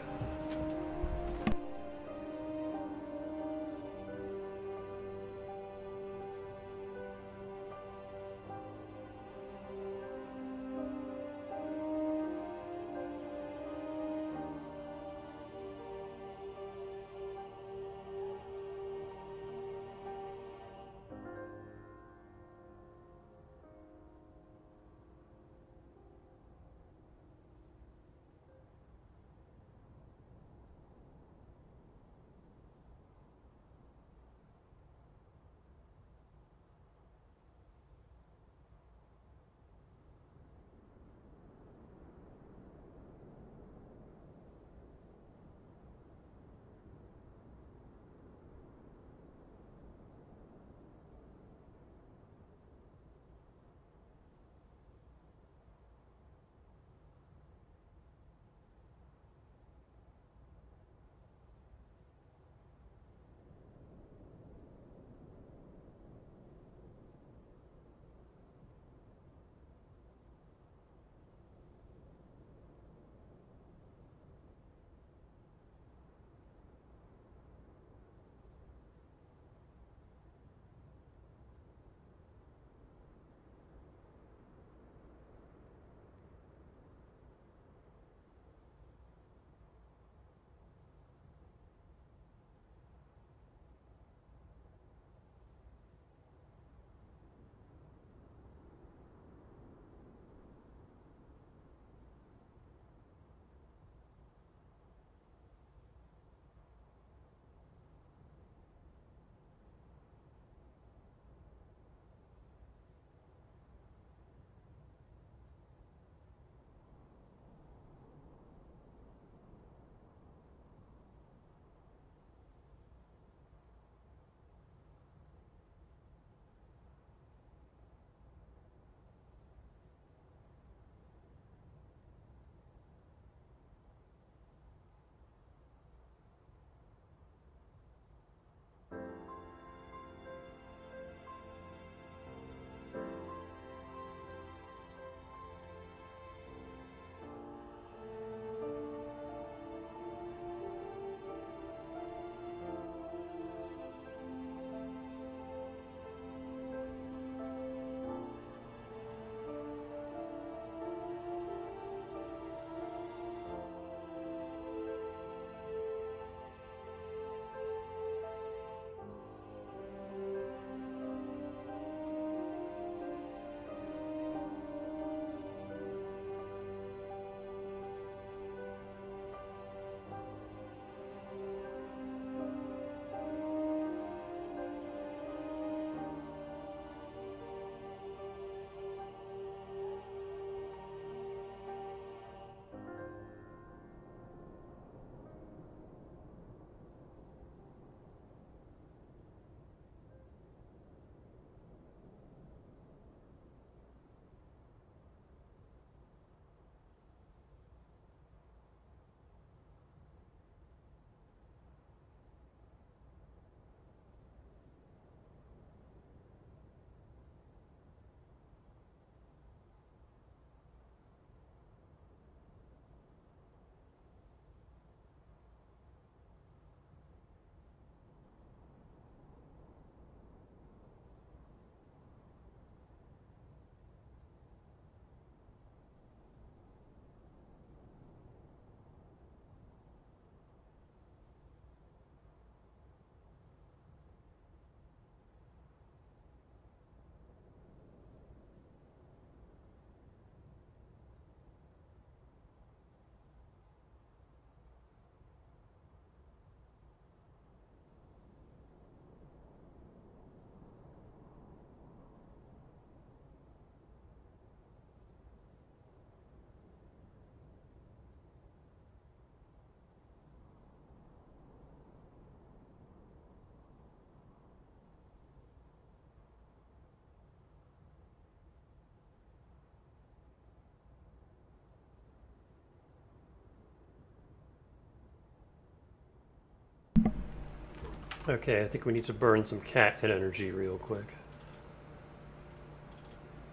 Okay, I think we need to burn some cat head energy real quick.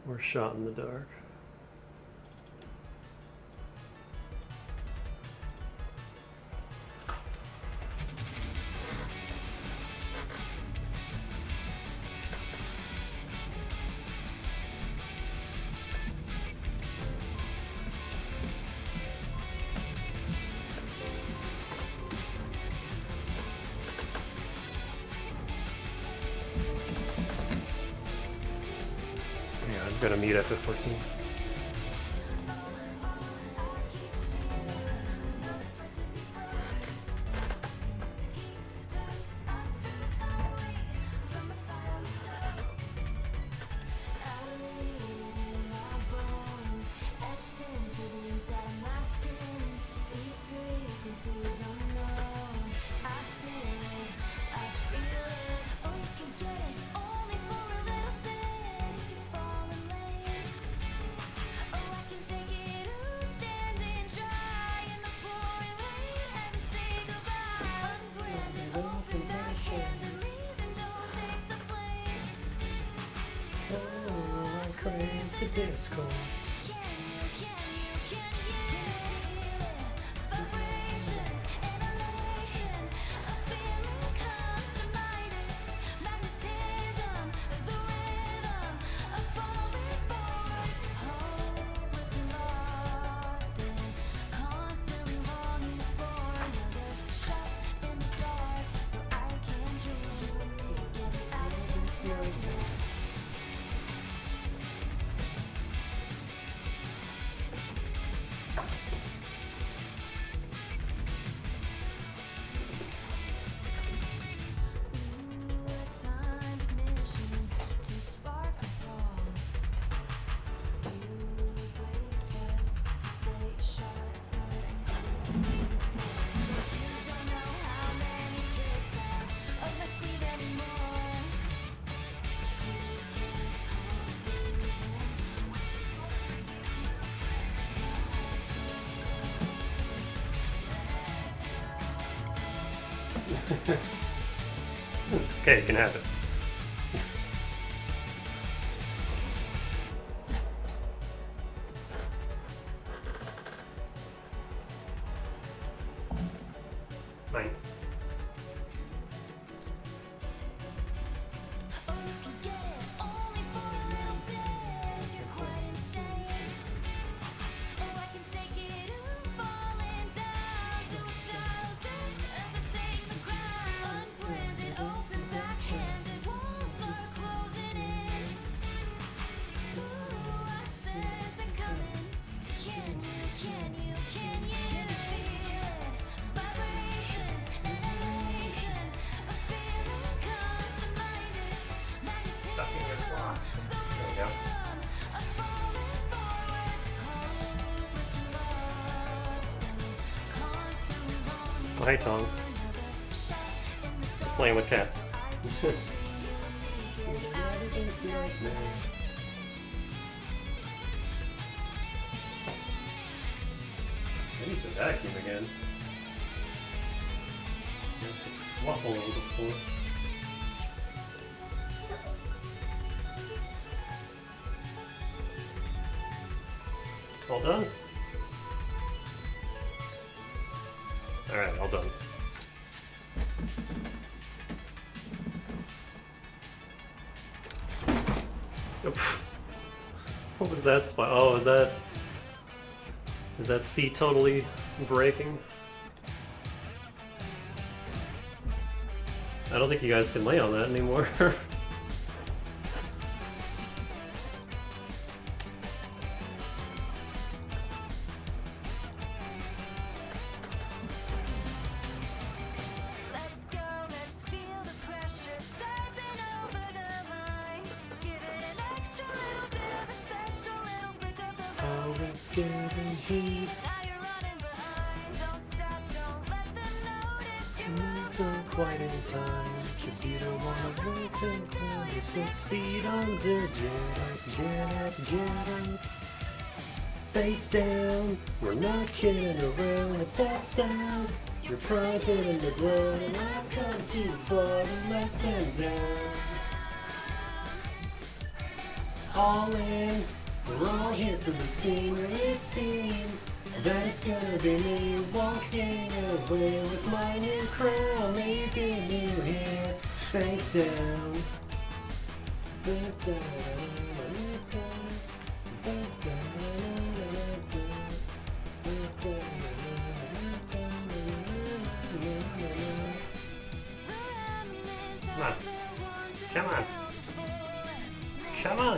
We're shot in the dark. Yeah, I'm gonna meet FF14. The discourse. Okay, you can have it. Fine. Oh, hey, Tongs. Playing with cats. I need to vacuum again. Just to fluff a little before. All done? Alright, all done. Oops. What was that spot? Oh, is that sea totally breaking? I don't think you guys can lay on that anymore. Getting heat. So quite in time, cause you don't wanna break until you're 6 feet under. Get up, face down. We're not kidding around, it's that sound. Your pride hit in the ground and I've come to the floor and let them down. All in, we're all here for the scene, and it seems that it's gonna be me walking away with my new crown, making you hear face down. Back down, back down, back down. Come on. Come on. Come on.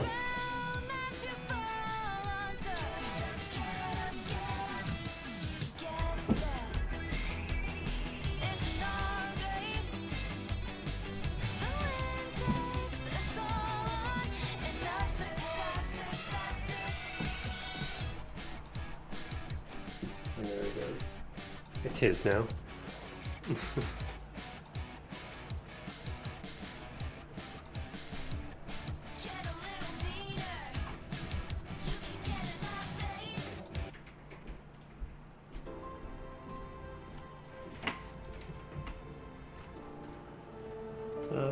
And there he goes. It's his now.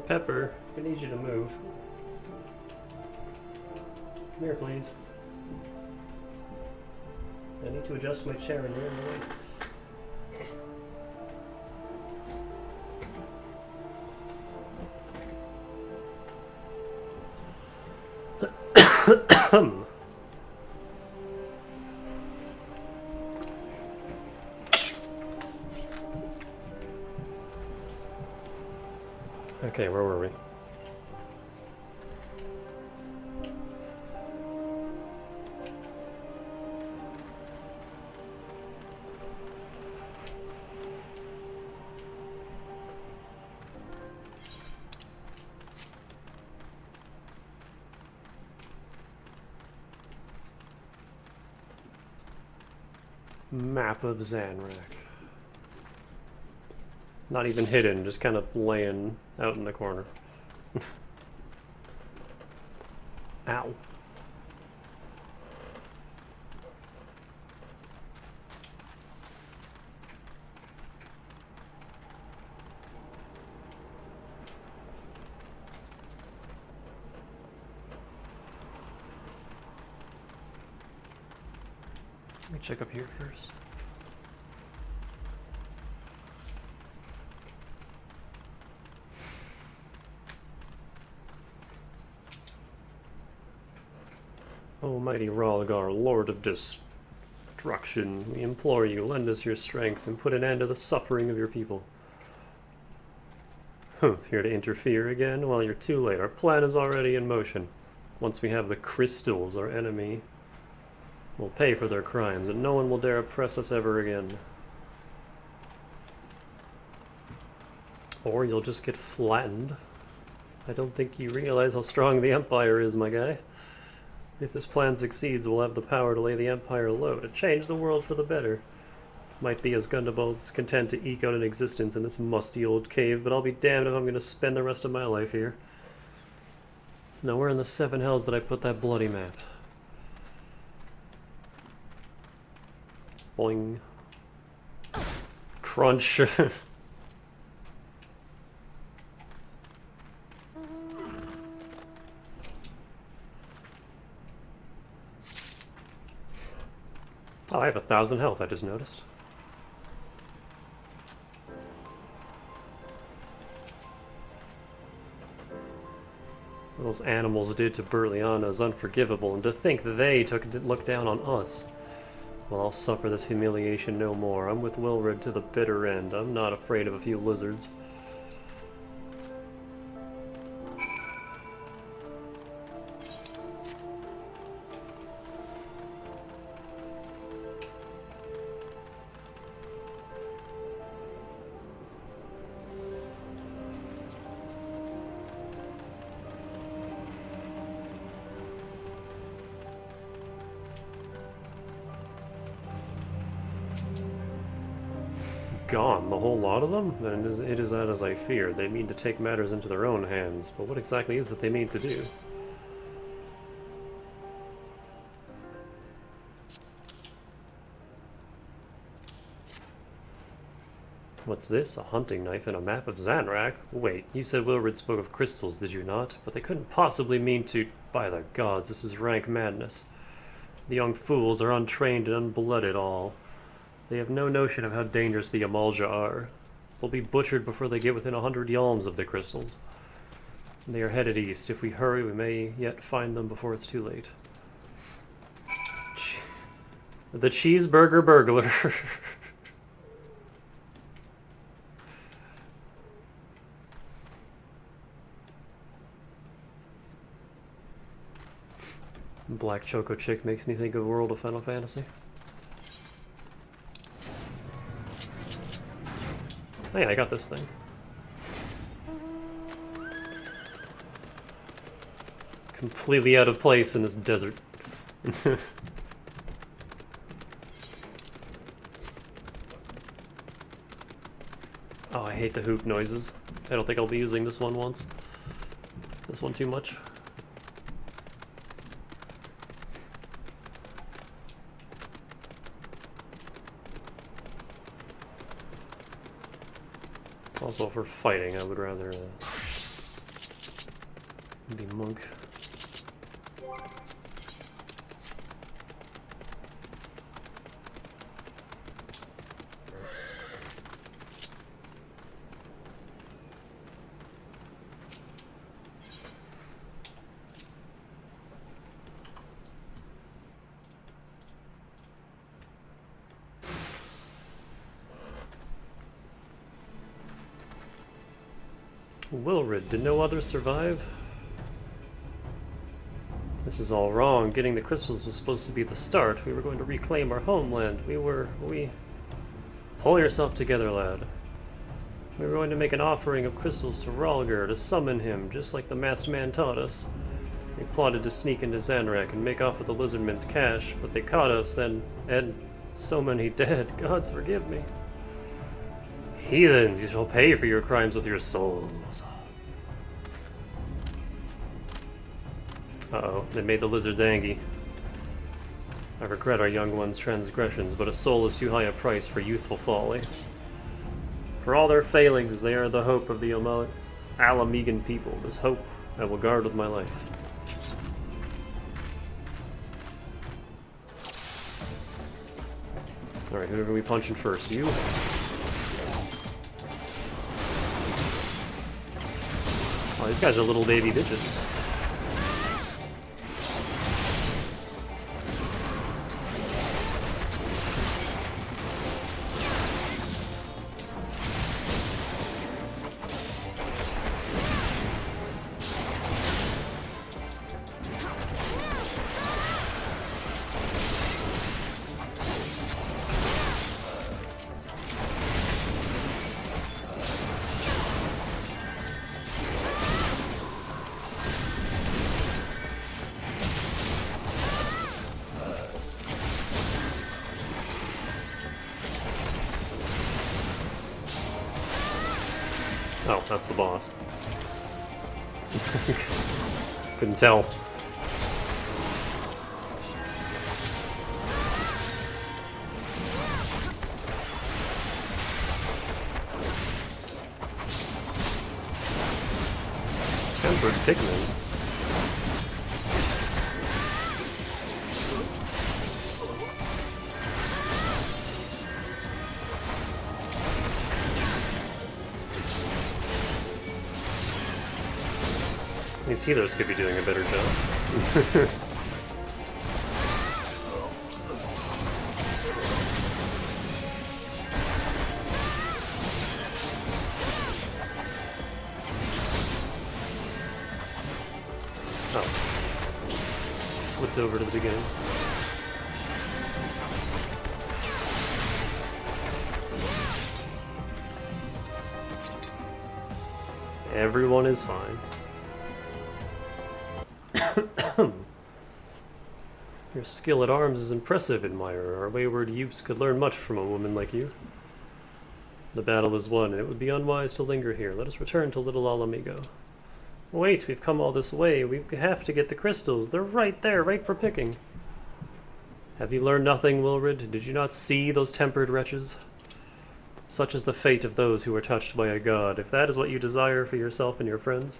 Pepper, I need you to move. Come here, please. I need to adjust my chair and you're in the way. Okay, where were we? Map of Zanrak. Not even hidden, just kind of laying out in the corner. Ow. Let me check up here first. Almighty Ralgar, Lord of Destruction, we implore you, lend us your strength and put an end to the suffering of your people. Here to interfere again? Well, you're too late. Our plan is already in motion. Once we have the crystals, our enemy will pay for their crimes, and no one will dare oppress us ever again. Or you'll just get flattened. I don't think you realize how strong the Empire is, my guy. If this plan succeeds, we'll have the power to lay the Empire low, to change the world for the better. Might be as Gundabald's content to eke out an existence in this musty old cave, but I'll be damned if I'm going to spend the rest of my life here. Now where in the seven hells did I put that bloody map? Boing. Crunch. Oh, I have 1,000 health, I just noticed. What those animals did to Berliana is unforgivable, and to think that they looked down on us. Well, I'll suffer this humiliation no more. I'm with Wilred to the bitter end. I'm not afraid of a few lizards. Gone, the whole lot of them? Then it is that as I feared. They mean to take matters into their own hands, but what exactly is it they mean to do? What's this? A hunting knife and a map of Zanrak? Wait, you said Wilrid spoke of crystals, did you not? But they couldn't possibly mean to... By the gods, this is rank madness. The young fools are untrained and unblooded all. They have no notion of how dangerous the Amalja are. They'll be butchered before they get within 100 yalms of the crystals. They are headed east. If we hurry, we may yet find them before it's too late. The cheeseburger burglar. Black Choco Chick makes me think of World of Final Fantasy. Oh yeah, I got this thing. Completely out of place in this desert. Oh, I hate the hoof noises. I don't think I'll be using this one once. This one too much. Also, for fighting, I would rather be monk. Wilrid, did no others survive? This is all wrong. Getting the crystals was supposed to be the start. We were going to reclaim our homeland. We... Pull yourself together, lad. We were going to make an offering of crystals to Ralgar to summon him, just like the masked man taught us. We plotted to sneak into Zanrak and make off with the lizardmen's cash, but they caught us, and so many dead. Gods forgive me. Heathens, you shall pay for your crimes with your souls. Uh-oh, they made the lizards angry. I regret our young ones' transgressions, but a soul is too high a price for youthful folly. For all their failings, they are the hope of the Alamegan people. This hope I will guard with my life. Alright, who are we punching first? You? Oh, these guys are little baby bitches. Oh, that's the boss. Couldn't tell. Tempered Pikmin. These healers could be doing a better job. Oh. Flipped over to the beginning. Everyone is fine. Your skill at arms is impressive, admirer. Our wayward youths could learn much from a woman like you. The battle is won, and it would be unwise to linger here. Let us return to Little Alamigo. Wait, we've come all this way. We have to get the crystals. They're right there, right for picking. Have you learned nothing, Wilrid? Did you not see those tempered wretches? Such is the fate of those who are touched by a god, if that is what you desire for yourself and your friends.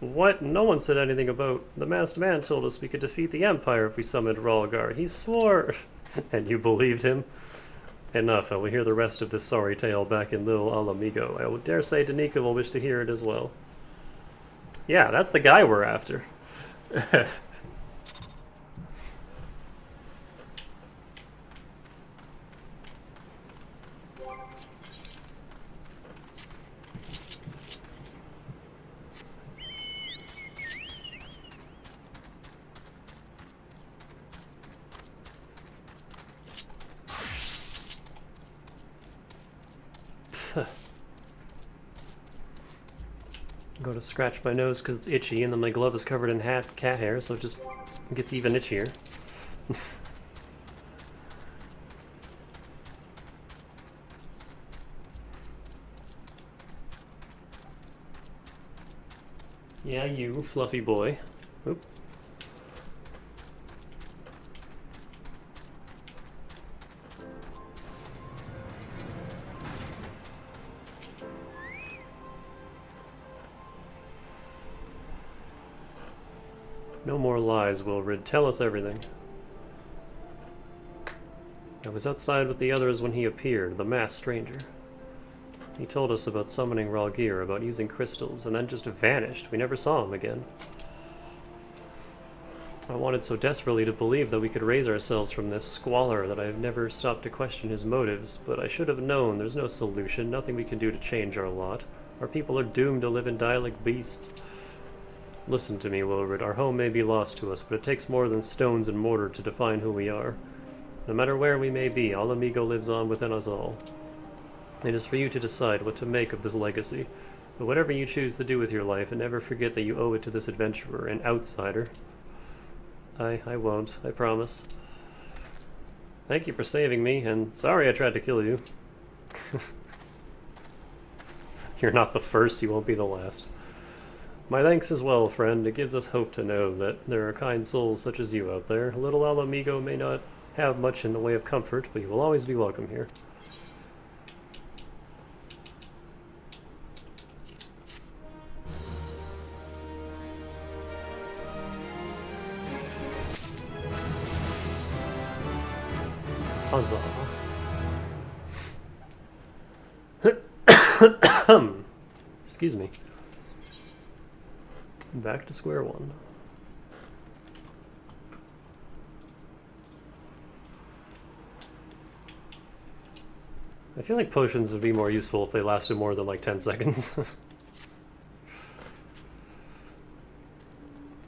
What? No one said anything about... The masked man told us we could defeat the Empire if we summoned Ralgar. He swore... And you believed him? Enough, I will hear the rest of this sorry tale back in Lil Alamigo. I would dare say Danica will wish to hear it as well. Yeah, that's the guy we're after. Go to scratch my nose because it's itchy, and then my glove is covered in cat hair, so it just gets even itchier. Yeah, you, fluffy boy. Oop. No more lies, Wilrid. Tell us everything. I was outside with the others when he appeared, the masked stranger. He told us about summoning Ralgir, about using crystals, and then just vanished. We never saw him again. I wanted so desperately to believe that we could raise ourselves from this squalor that I have never stopped to question his motives, but I should have known there's no solution, nothing we can do to change our lot. Our people are doomed to live and die like beasts. Listen to me, Wilrid. Our home may be lost to us, but it takes more than stones and mortar to define who we are. No matter where we may be, Alamigo lives on within us all. It is for you to decide what to make of this legacy. But whatever you choose to do with your life, and never forget that you owe it to this adventurer, an outsider. I won't, I promise. Thank you for saving me, and sorry I tried to kill you. You're not the first, you won't be the last. My thanks as well, friend. It gives us hope to know that there are kind souls such as you out there. Little Alamigo may not have much in the way of comfort, but you will always be welcome here. Huzzah. Excuse me. Back to square one. I feel like potions would be more useful if they lasted more than like 10 seconds.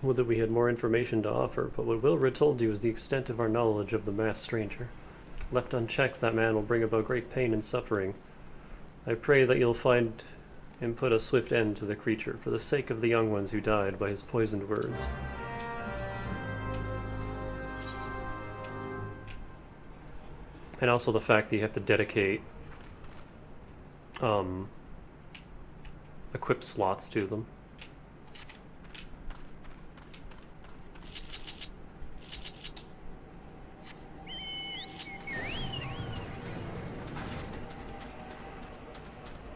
Would that we had more information to offer, but what Wilrid told you is the extent of our knowledge of the masked stranger. Left unchecked, that man will bring about great pain and suffering. I pray that you'll find and put a swift end to the creature, for the sake of the young ones who died by his poisoned words. And also the fact that you have to dedicate equip slots to them.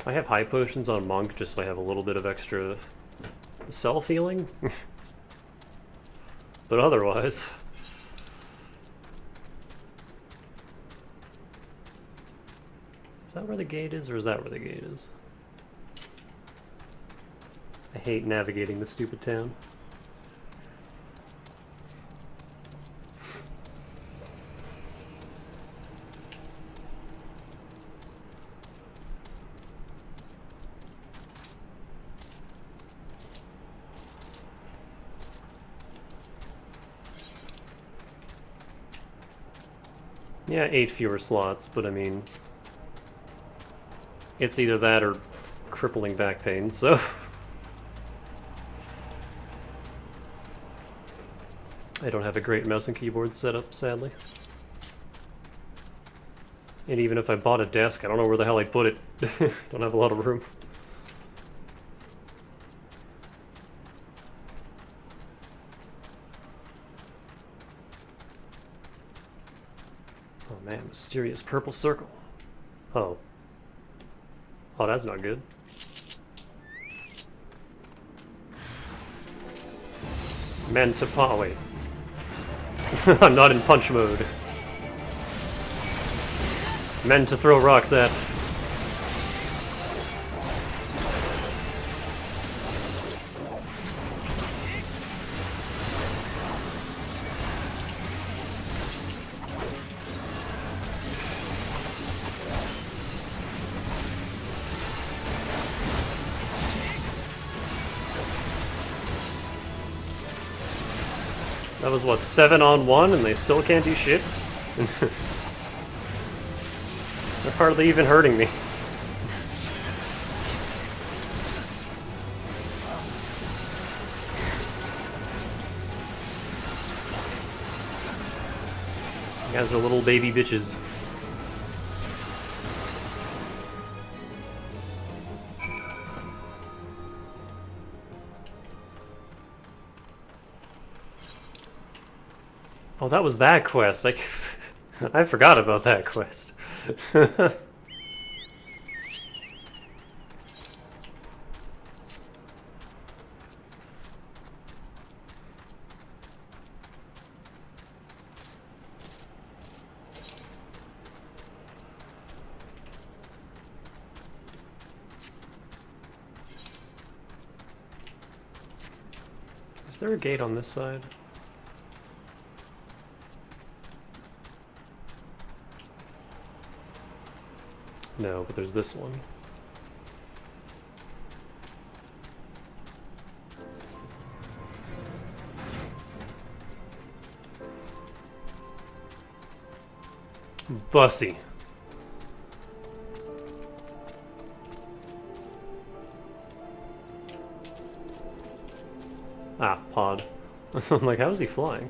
I have high potions on Monk just so I have a little bit of extra self-healing. But otherwise... Is that where the gate is, or is that where the gate is? I hate navigating this stupid town. Yeah, 8 fewer slots, but I mean... It's either that or crippling back pain, so... I don't have a great mouse and keyboard setup, sadly. And even if I bought a desk, I don't know where the hell I'd put it. Don't have a lot of room. Oh man, mysterious purple circle. Oh, Oh, that's not good. Men to oh wait. I'm not in punch mode. Men to throw rocks at. That was what, 7-on-1 and they still can't do shit? They're hardly even hurting me. You guys are little baby bitches. Oh, that was that quest. I forgot about that quest. Is there a gate on this side? No, but there's this one. Bussy. Ah, pod. I'm like, how is he flying?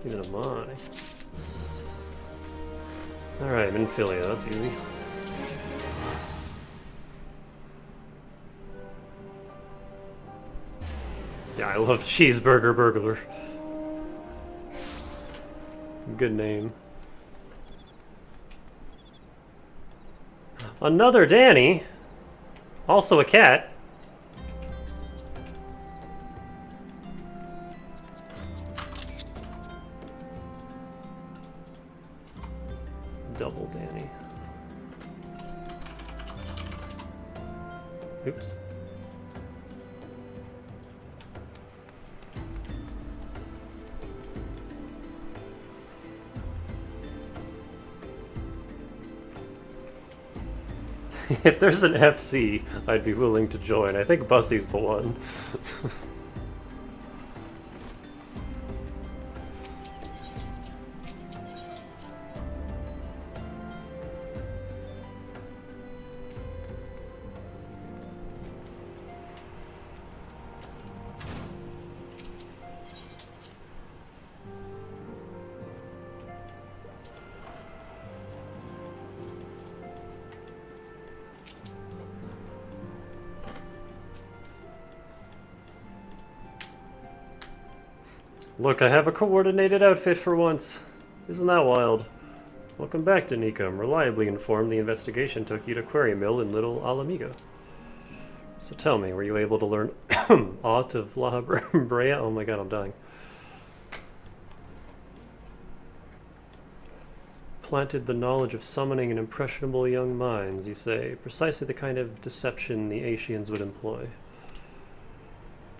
Neither am I. Alright, I'm in Philia, that's easy. Yeah, I love Cheeseburger Burglar. Good name. Another Danny! Also a cat. Double Danny. Oops. If there's an FC, I'd be willing to join. I think Bussy's the one. Look, I have a coordinated outfit for once. Isn't that wild? Welcome back to Nico. I'm reliably informed the investigation took you to Quarry Mill in Little Alamigo. So tell me, were you able to learn aught of La Brea? Oh my god, I'm dying. Planted the knowledge of summoning in impressionable young minds, you say. Precisely the kind of deception the Aeacians would employ.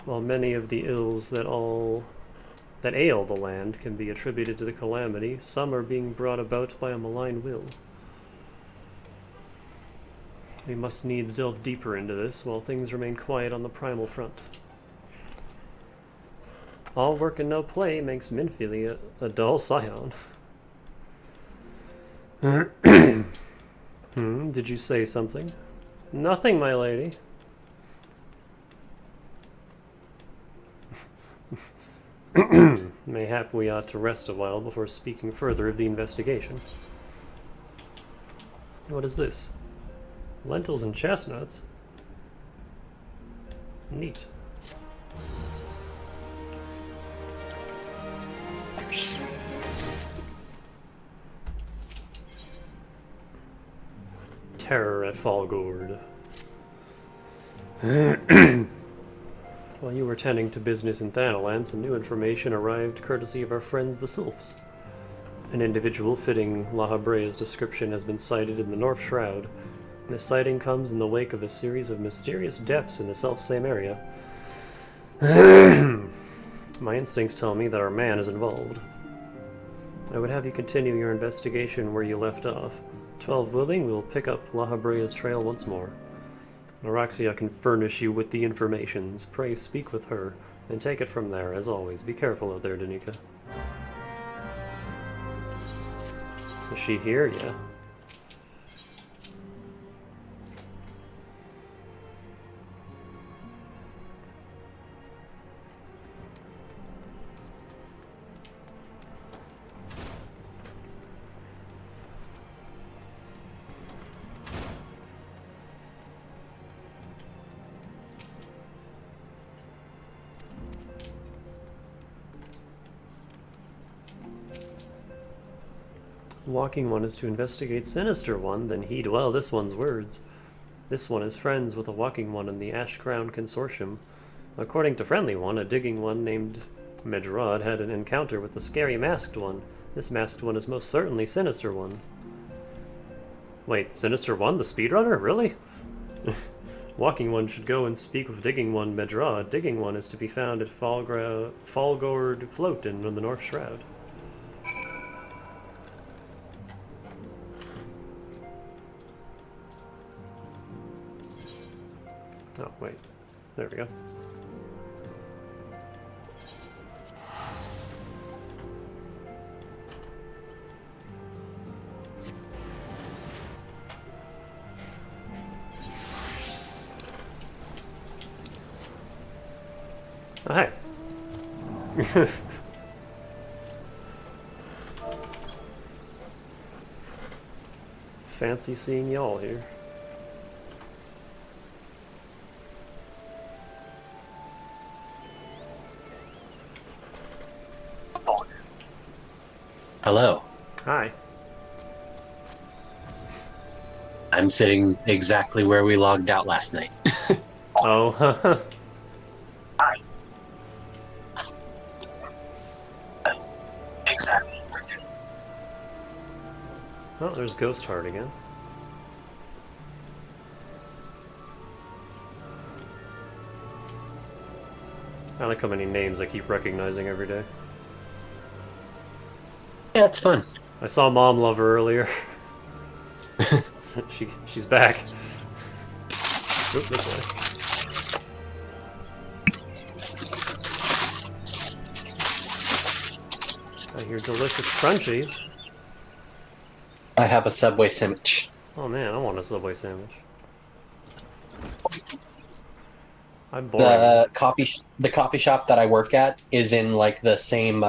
While many of the ills that ail the land can be attributed to the calamity, some are being brought about by a malign will. We must needs delve deeper into this, while things remain quiet on the primal front. All work and no play makes Minfilia a dull scion. Did you say something? Nothing, my lady. Mayhap we ought to rest a while before speaking further of the investigation. What is this? Lentils and chestnuts? Neat. Terror at Falgord. While you were tending to business in Thanalan, some new information arrived courtesy of our friends the Sylphs. An individual fitting Lahabrea's description has been sighted in the North Shroud. This sighting comes in the wake of a series of mysterious deaths in the self-same area. My instincts tell me that our man is involved. I would have you continue your investigation where you left off. 12 willing, we will pick up Lahabrea's trail once more. Araxia can furnish you with the informations. Pray speak with her, and take it from there. As always, be careful out there, Danica. Is she here? Yeah. Walking One is to investigate Sinister One, then heed well this one's words. This one is friends with a Walking One in the Ash Crown Consortium. According to Friendly One, a Digging One named Medrod had an encounter with the scary Masked One. This Masked One is most certainly Sinister One. Wait, Sinister One, the speedrunner? Really? Walking One should go and speak with Digging One Medrod. Digging One is to be found at Falgord Float in the North Shroud. Oh, wait. There we go. Oh, hey. Fancy seeing y'all here. Hello. Hi. I'm sitting exactly where we logged out last night. Oh, Exactly. oh, there's Ghost Heart again. I like how many names I keep recognizing every day. Yeah, it's fun. I saw Mom Lover earlier. She's back. Oop, this way. I hear delicious crunchies. I have a Subway sandwich. Oh man, I want a Subway sandwich. I'm boring. The coffee shop that I work at is in like the same.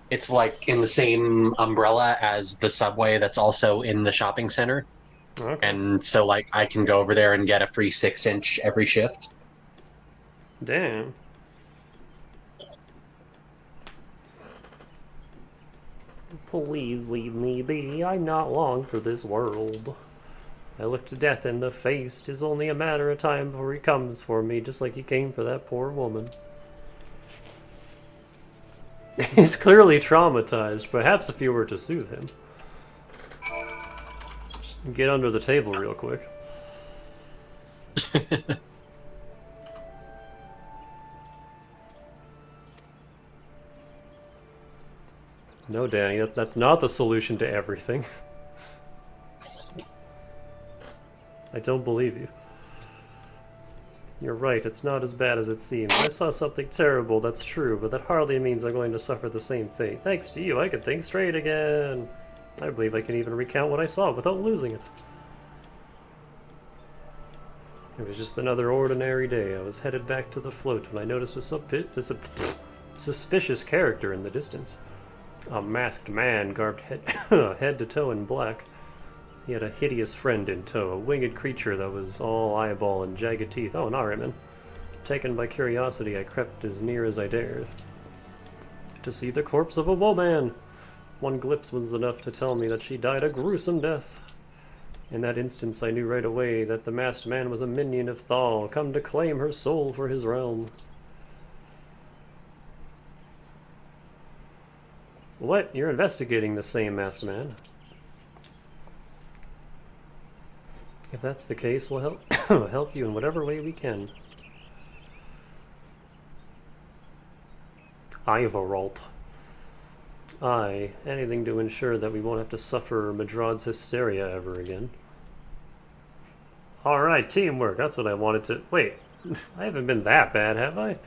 It's like in the same umbrella as the Subway that's also in the shopping center. Okay. And so like I can go over there and get a free 6-inch every shift. Damn. Please leave me be. I'm not long for this world. I looked death in the face. 'Tis only a matter of time before he comes for me, just like he came for that poor woman. He's clearly traumatized. Perhaps if you were to soothe him. Just get under the table real quick. No, Danny, that's not the solution to everything. I don't believe you. You're right, it's not as bad as it seems. I saw something terrible, that's true, but that hardly means I'm going to suffer the same fate. Thanks to you, I can think straight again. I believe I can even recount what I saw without losing it. It was just another ordinary day. I was headed back to the float when I noticed a suspicious character in the distance. A masked man garbed head to toe in black. He had a hideous friend in tow, a winged creature that was all eyeball and jagged teeth. Oh, no, Raymond. Taken by curiosity, I crept as near as I dared. to see the corpse of a woman. One glimpse was enough to tell me that she died a gruesome death. In that instance, I knew right away that the masked man was a minion of Thal, come to claim her soul for his realm. What? You're investigating the same masked man? If that's the case, we'll help help you in whatever way we can. Ivoralt. Aye, anything to ensure that we won't have to suffer Madrod's hysteria ever again. Alright, teamwork, that's what I wanted to... Wait, I haven't been that bad, have I?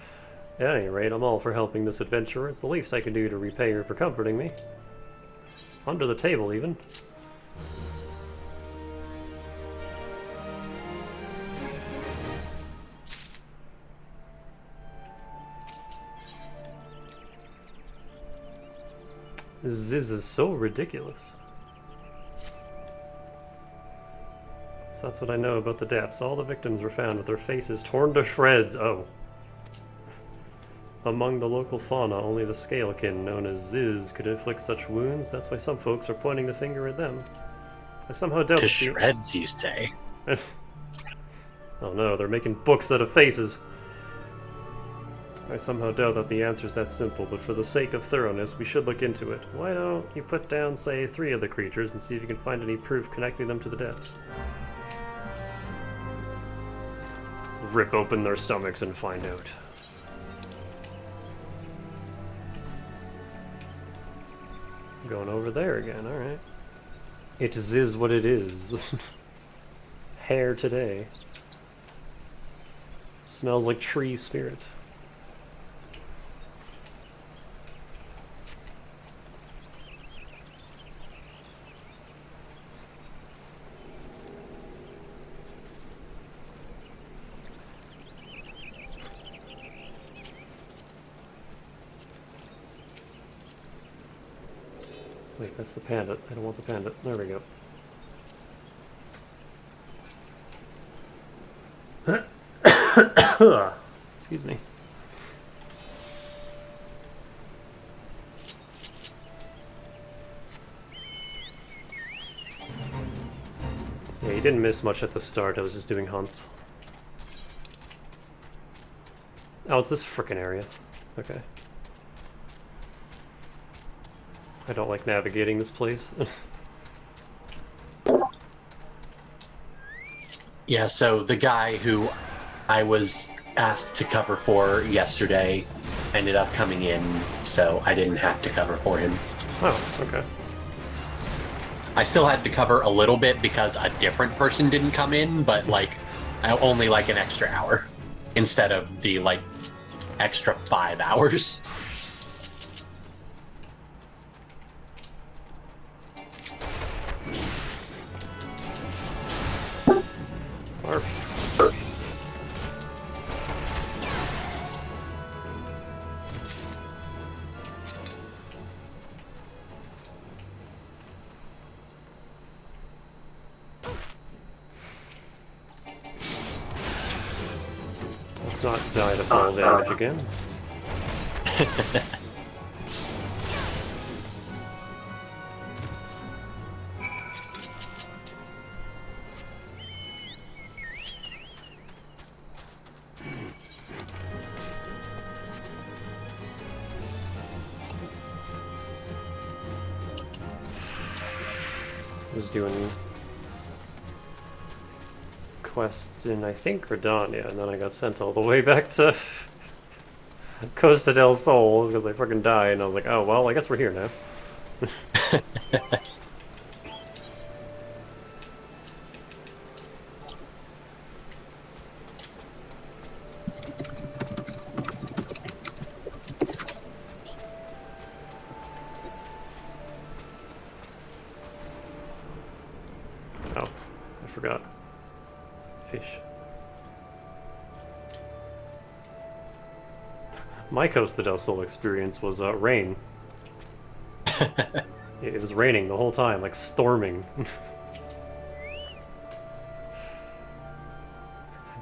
At any rate, I'm all for helping this adventurer. It's the least I can do to repay her for comforting me. Under the table, even. This is so ridiculous. So that's what I know about the deaths. All the victims were found with their faces torn to shreds. Oh. Among the local fauna, only the scalekin, known as Ziz, could inflict such wounds. That's why some folks are pointing the finger at them. I somehow doubt... To shreds, you say? Oh no, they're making books out of faces. I somehow doubt that the answer's that simple, but for the sake of thoroughness, we should look into it. Why don't you put down, say, 3 of the creatures and see if you can find any proof connecting them to the deaths? Rip open their stomachs and find out. Going over there again, alright. It is what it is. Hair today. Smells like tree spirit. Wait, that's the panda. I don't want the panda. There we go. Excuse me. Yeah, you didn't miss much at the start. I was just doing hunts. Oh, it's this frickin' area. Okay. I don't like navigating this place. Yeah, so the guy who I was asked to cover for yesterday ended up coming in, so I didn't have to cover for him. Oh, okay. I still had to cover a little bit because a different person didn't come in, but like only like an extra hour instead of the like extra 5 hours. Let's not die to fall damage again. Was doing quests in, I think, Redania, and then I got sent all the way back to Costa del Sol because I freaking died, and I was like, oh, well, I guess we're here now. Oh, I forgot. Fish. My Costa del Sol experience was rain. It was raining the whole time, like storming.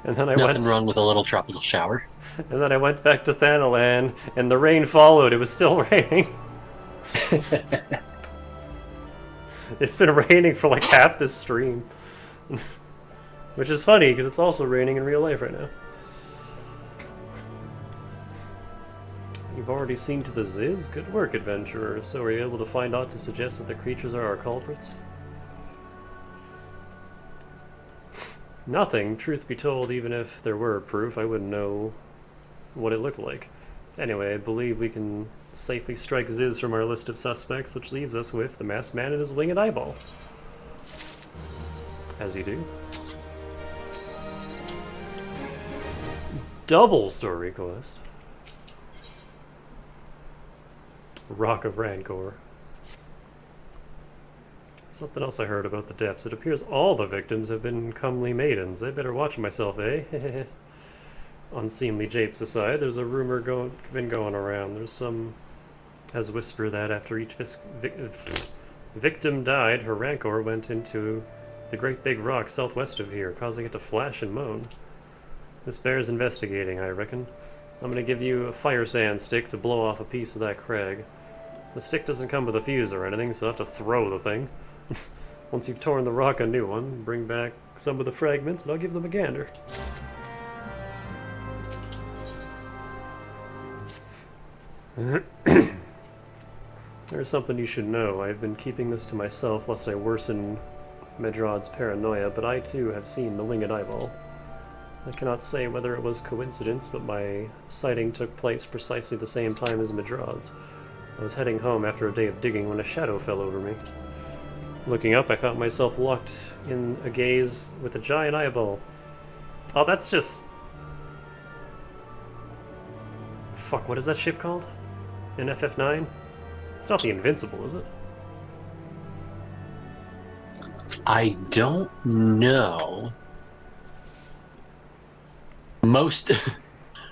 And then I Nothing went, wrong with a little tropical shower. and then I went back to Thanalan, and the rain followed. It was still raining. It's been raining for like half this stream. Which is funny, because it's also raining in real life right now. You've already seen to the Ziz? Good work, adventurer. So were you able to find aught to suggest that the creatures are our culprits? Nothing. Truth be told, even if there were proof, I wouldn't know what it looked like. Anyway, I believe we can safely strike Ziz from our list of suspects, which leaves us with the masked man and his winged eyeball. As you do. Double story quest. Rock of Rancor. Something else I heard about the depths. It appears all the victims have been comely maidens. I better watch myself, eh? Unseemly japes aside, there's a rumor been going around. There's some has whispered that after each victim died, her rancor went into the great big rock southwest of here, causing it to flash and moan. This bears investigating, I reckon. I'm gonna give you a fire sand stick to blow off a piece of that crag. The stick doesn't come with a fuse or anything, so I have to throw the thing. Once you've torn the rock a new one, bring back some of the fragments and I'll give them a gander. There's something you should know. I've been keeping this to myself lest I worsen Medrod's paranoia, but I too have seen the winged eyeball. I cannot say whether it was coincidence, but my sighting took place precisely the same time as Medrod's. I was heading home after a day of digging when a shadow fell over me. Looking up, I found myself locked in a gaze with a giant eyeball. Oh, that's just... Fuck, what is that ship called? In FF9? It's not the Invincible, is it? I don't know. Most...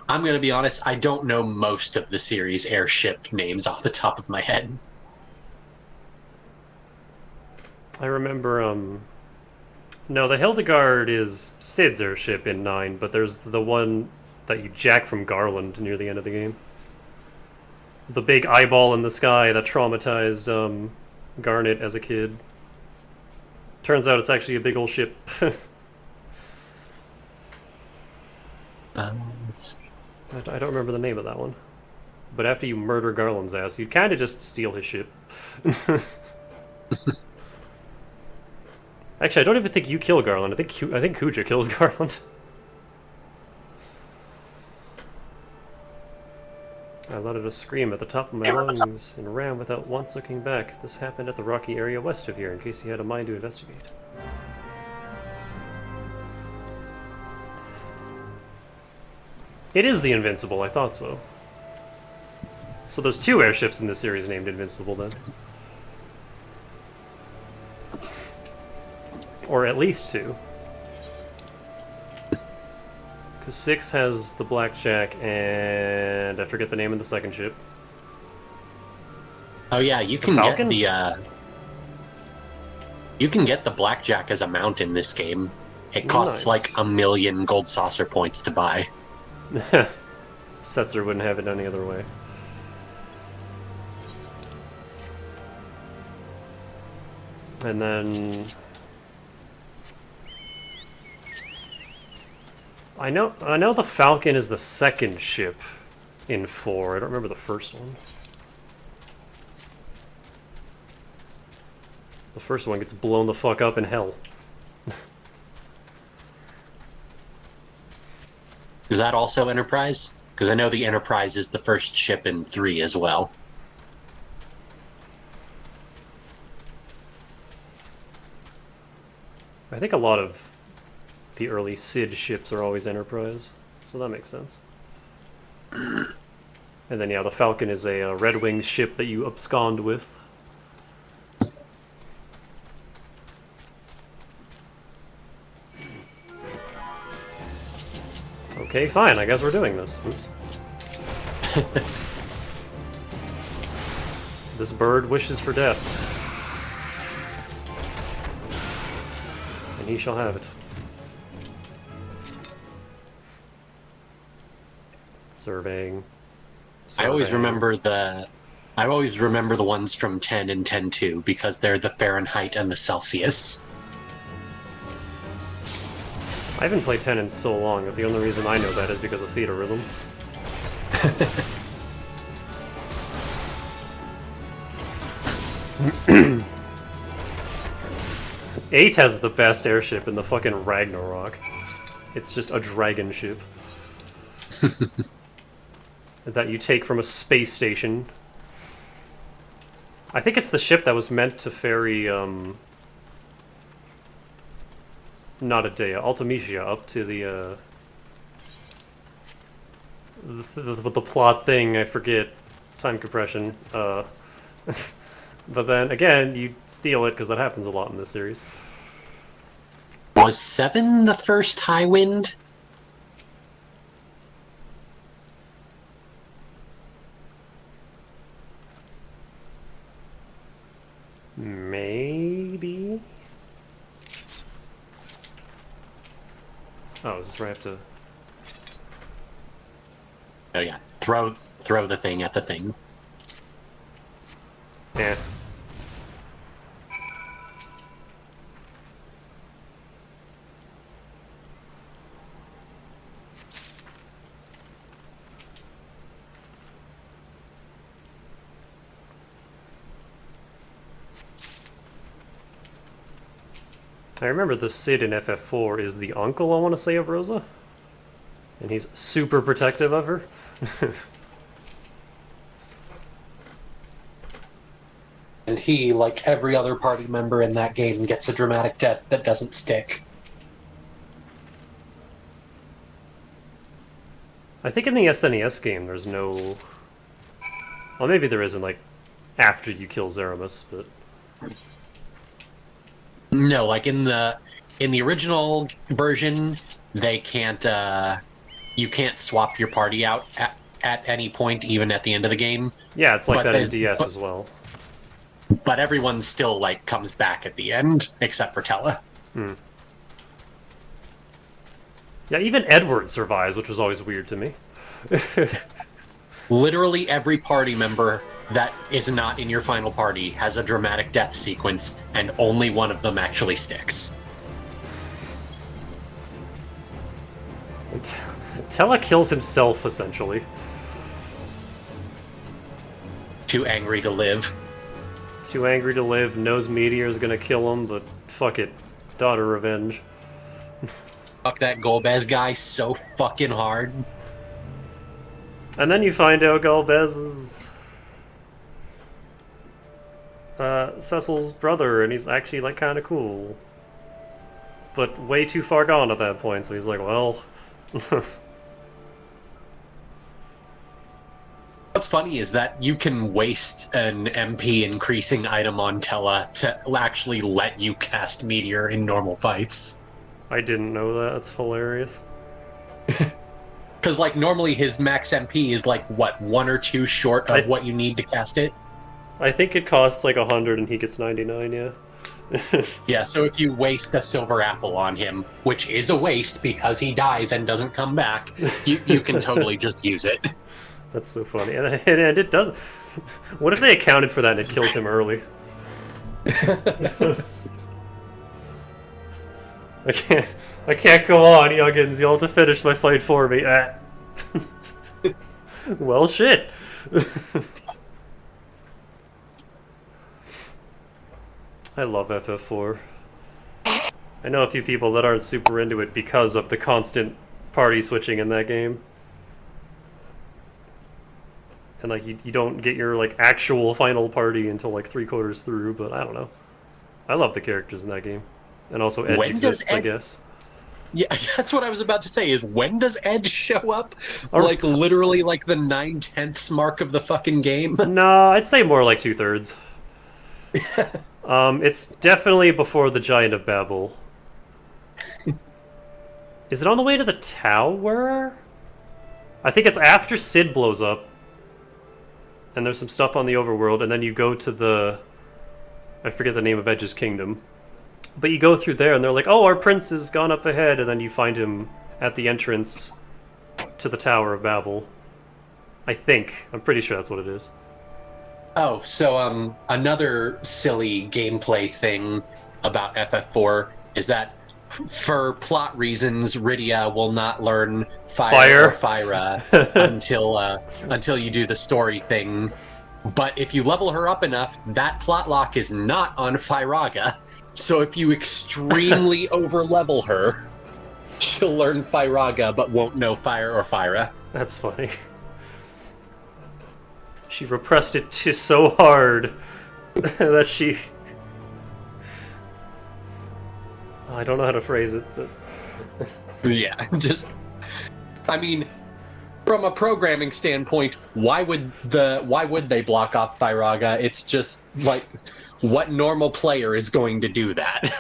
I'm gonna be honest, I don't know most of the series airship names off the top of my head. I remember, no, the Hildegard is Sid's airship in 9, but there's the one that you jack from Garland near the end of the game. The big eyeball in the sky that traumatized, Garnet as a kid. Turns out it's actually a big old ship. Let's see. I don't remember the name of that one. But after you murder Garland's ass, you kind of just steal his ship. Actually, I don't even think you kill Garland. I think Kuja kills Garland. I let out a scream at the top of my lungs and ran without once looking back. This happened at the rocky area west of here, in case you had a mind to investigate. It is the Invincible, I thought so. So there's 2 airships in this series named Invincible, then. Or at least 2. Because 6 has the Blackjack and... I forget the name of the second ship. Oh yeah, you can get the you can get the Blackjack as a mount in this game. It costs like 1 million gold saucer points to buy. Setzer wouldn't have it any other way. And then... I know the Falcon is the second ship in 4. I don't remember the first one. The first one gets blown the fuck up in hell. Is that also Enterprise? Because I know the Enterprise is the first ship in 3 as well. I think a lot of the early Sid ships are always Enterprise, so that makes sense. And then, yeah, the Falcon is a Red Wing ship that you abscond with. Okay, fine, I guess we're doing this. Oops. This bird wishes for death. And he shall have it. Surveying. I always Surveying. remember the ones from 10 and 10.2 because they're the Fahrenheit and the Celsius. I haven't played 10 in so long that the only reason I know that is because of Theta Rhythm. 8 has the best airship in the fucking Ragnarok. It's just a dragon ship. That you take from a space station. I think it's the ship that was meant to ferry, not Adea, Ultimecia up to the plot thing, I forget. Time compression. But then, again, you steal it, because that happens a lot in this series. Was 7 the first high wind? Maybe? Oh, is this where I have to... Oh yeah, throw the thing at the thing. Yeah. I remember the Cid in FF4 is the uncle, I want to say, of Rosa. And he's super protective of her. And he, like every other party member in that game, gets a dramatic death that doesn't stick. I think in the SNES game there's no... Well, maybe there isn't, like, after you kill Zeramus, but... No, like in the original version, they can't you can't swap your party out at any point, even at the end of the game. Yeah, it's like that in DS as well. But everyone still like comes back at the end, except for Tella. Hmm. Yeah, even Edward survives, which was always weird to me. Literally every party member that is not in your final party has a dramatic death sequence, and only one of them actually sticks. Tella kills himself, essentially. Too angry to live. Too angry to live, knows Meteor's gonna kill him, but fuck it. Daughter revenge. Fuck that Golbez guy so fucking hard. And then you find out Golbez is... Cecil's brother, and he's actually, like, kinda cool. But way too far gone at that point, so he's like, well... What's funny is that you can waste an MP increasing item on Tella to actually let you cast Meteor in normal fights. I didn't know that, that's hilarious. Because, like, normally his max MP is, like, what, 1 or 2 short of what you need to cast it? I think it costs, like, 100 and he gets 99, yeah. Yeah, so if you waste a silver apple on him, which is a waste because he dies and doesn't come back, you can totally just use it. That's so funny. And it does... What if they accounted for that and it kills him early? I can't go on, Yoggins. You'll have to finish my fight for me. Well, shit. I love FF4. I know a few people that aren't super into it because of the constant party switching in that game. And, like, you don't get your, like, actual final party until, like, 3/4 through, but I don't know. I love the characters in that game. And also Edge exists, I guess. Yeah, that's what I was about to say, is when does Edge show up? Like, literally, like, the 9/10 mark of the fucking game? No, I'd say more like 2/3. It's definitely before the Giant of Babel. Is it on the way to the tower? I think it's after Cid blows up. And there's some stuff on the overworld, and then you go to the... I forget the name of Edge's kingdom. But you go through there, and they're like, oh, our prince has gone up ahead, and then you find him at the entrance to the Tower of Babel. I think. I'm pretty sure that's what it is. Oh, so another silly gameplay thing about FF4 is that for plot reasons, Rydia will not learn Fire or Fyra until you do the story thing. But if you level her up enough, that plot lock is not on Fyraga. So if you extremely overlevel her, she'll learn Fyraga but won't know Fire or Fyra. That's funny. She repressed it so hard that she... I don't know how to phrase it, but... Yeah, just... I mean, from a programming standpoint, why would they block off Fyraga? It's just, like, what normal player is going to do that?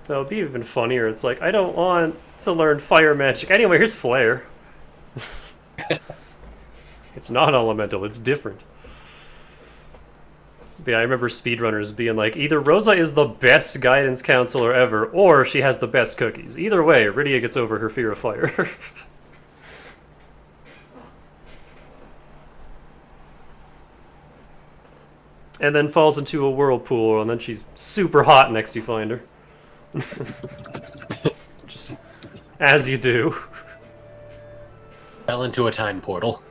So it'd be even funnier. It's like, I don't want to learn fire magic. Anyway, here's Flare. It's not elemental, it's different. But yeah, I remember speedrunners being like, either Rosa is the best guidance counselor ever, or she has the best cookies. Either way, Rydia gets over her fear of fire. And then falls into a whirlpool, and then she's super hot next you find her. Just as you do. Fell into a time portal.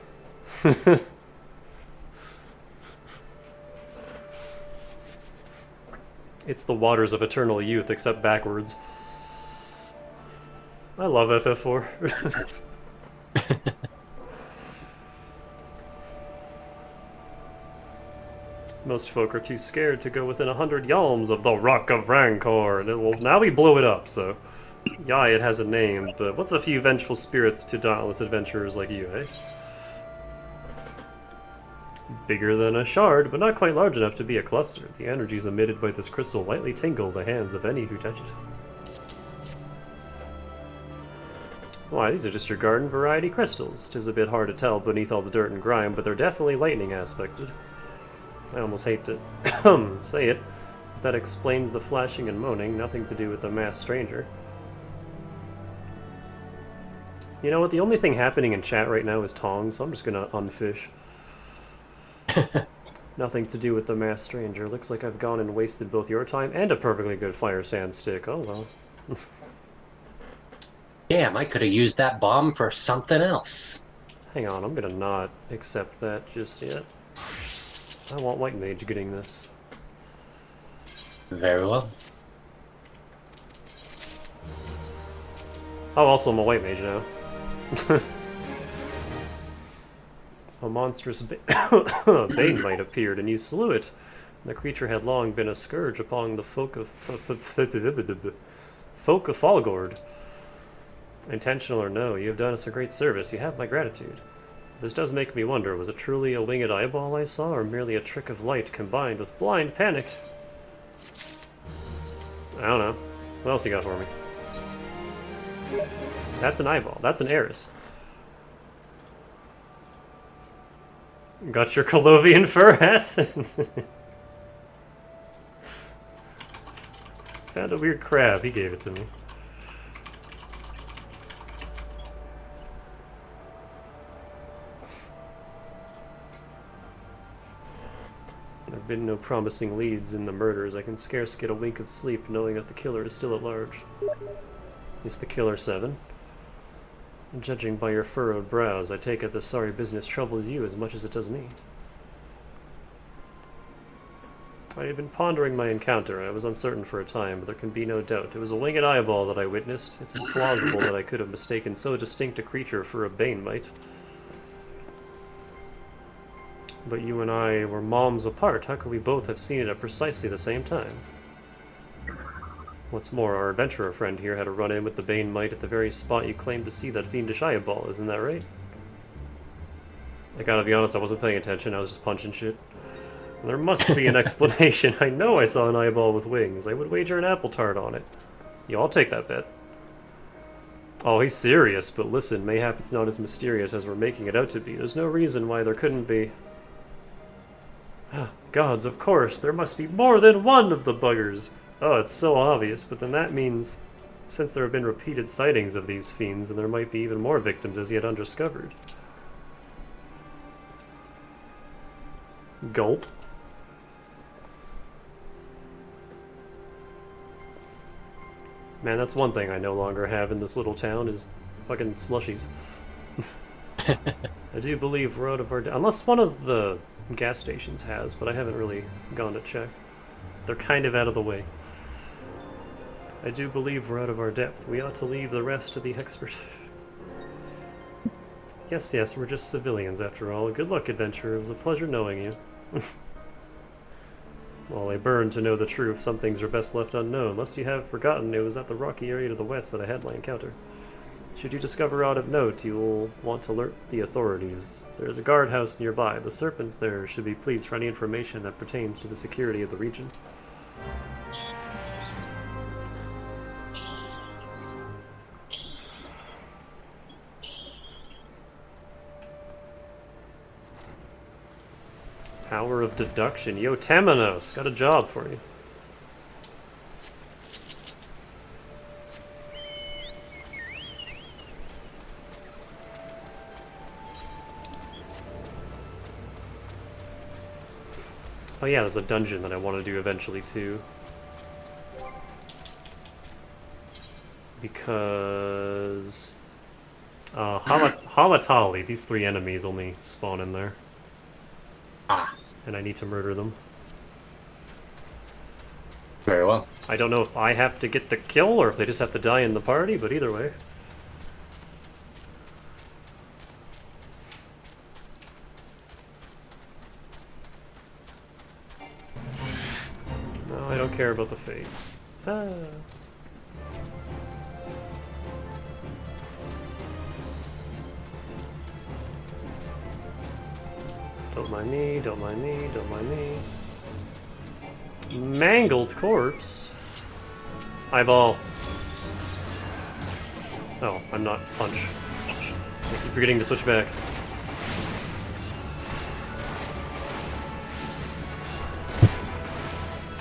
It's the waters of eternal youth, except backwards. I love FF4. Most folk are too scared to go within 100 yalms of the Rock of Rancor. And well, now we blew it up, so... Yeah, it has a name, but what's a few vengeful spirits to dauntless adventurers like you, eh? Bigger than a shard, but not quite large enough to be a cluster. The energies emitted by this crystal lightly tingle the hands of any who touch it. Why, these are just your garden variety crystals. 'Tis a bit hard to tell beneath all the dirt and grime, but they're definitely lightning aspected. I almost hate to say it, but that explains the flashing and moaning, nothing to do with the masked stranger. You know what, the only thing happening in chat right now is tongs, so I'm just gonna unfish. Nothing to do with the masked stranger. Looks like I've gone and wasted both your time and a perfectly good fire sand stick. Oh well. Damn, I could have used that bomb for something else. Hang on, I'm gonna not accept that just yet. I want White Mage getting this. Very well. Oh, also I'm a White Mage now. A monstrous bane might appeared, and you slew it. The creature had long been a scourge upon the folk of Falgord. Intentional or no, you have done us a great service. You have my gratitude. This does make me wonder, was it truly a winged eyeball I saw, or merely a trick of light combined with blind panic? I don't know. What else you got for me? That's an eyeball. That's an Eris. Got your Colovian fur hat? Found a weird crab. He gave it to me. There have been no promising leads in the murders. I can scarce get a wink of sleep knowing that the killer is still at large. Is the killer 7? Judging by your furrowed brows, I take it this sorry business troubles you as much as it does me. I had been pondering my encounter. I was uncertain for a time, but there can be no doubt. It was a winged eyeball that I witnessed. It's implausible that I could have mistaken so distinct a creature for a bane mite. But you and I were moms apart. How could we both have seen it at precisely the same time? What's more, our adventurer friend here had a run-in with the bane mite at the very spot you claimed to see that fiendish eyeball, isn't that right? I gotta be honest, I wasn't paying attention, I was just punching shit. There must be an explanation. I know I saw an eyeball with wings. I would wager an apple tart on it. Yo, I'll take that bet. Oh, he's serious, but listen, mayhap it's not as mysterious as we're making it out to be. There's no reason why there couldn't be. Gods, of course, there must be more than one of the buggers. Oh, it's so obvious, but then that means since there have been repeated sightings of these fiends, and there might be even more victims as yet undiscovered. Gulp. Man, that's one thing I no longer have in this little town, is fucking slushies. I do believe we're out of our... unless one of the gas stations has, but I haven't really gone to check. They're kind of out of the way. I do believe we're out of our depth. We ought to leave the rest to the expert. Yes, yes, we're just civilians after all. Good luck, adventurer. It was a pleasure knowing you. While I burn to know the truth, some things are best left unknown, lest you have forgotten it was at the rocky area to the west that I had my encounter. Should you discover aught of note, you will want to alert the authorities. There is a guardhouse nearby. The serpents there should be pleased for any information that pertains to the security of the region. Power of deduction. Yo, Tamanos, got a job for you. Oh yeah, there's a dungeon that I want to do eventually too. Because... Hamatali, these three enemies only spawn in there. Ah. And I need to murder them. Very well. I don't know if I have to get the kill or if they just have to die in the party, but either way. No, I don't care about the fate. Ah. Don't mind me, don't mind me, don't mind me. Mangled corpse? Eyeball. Oh, I'm not punch. I keep forgetting to switch back.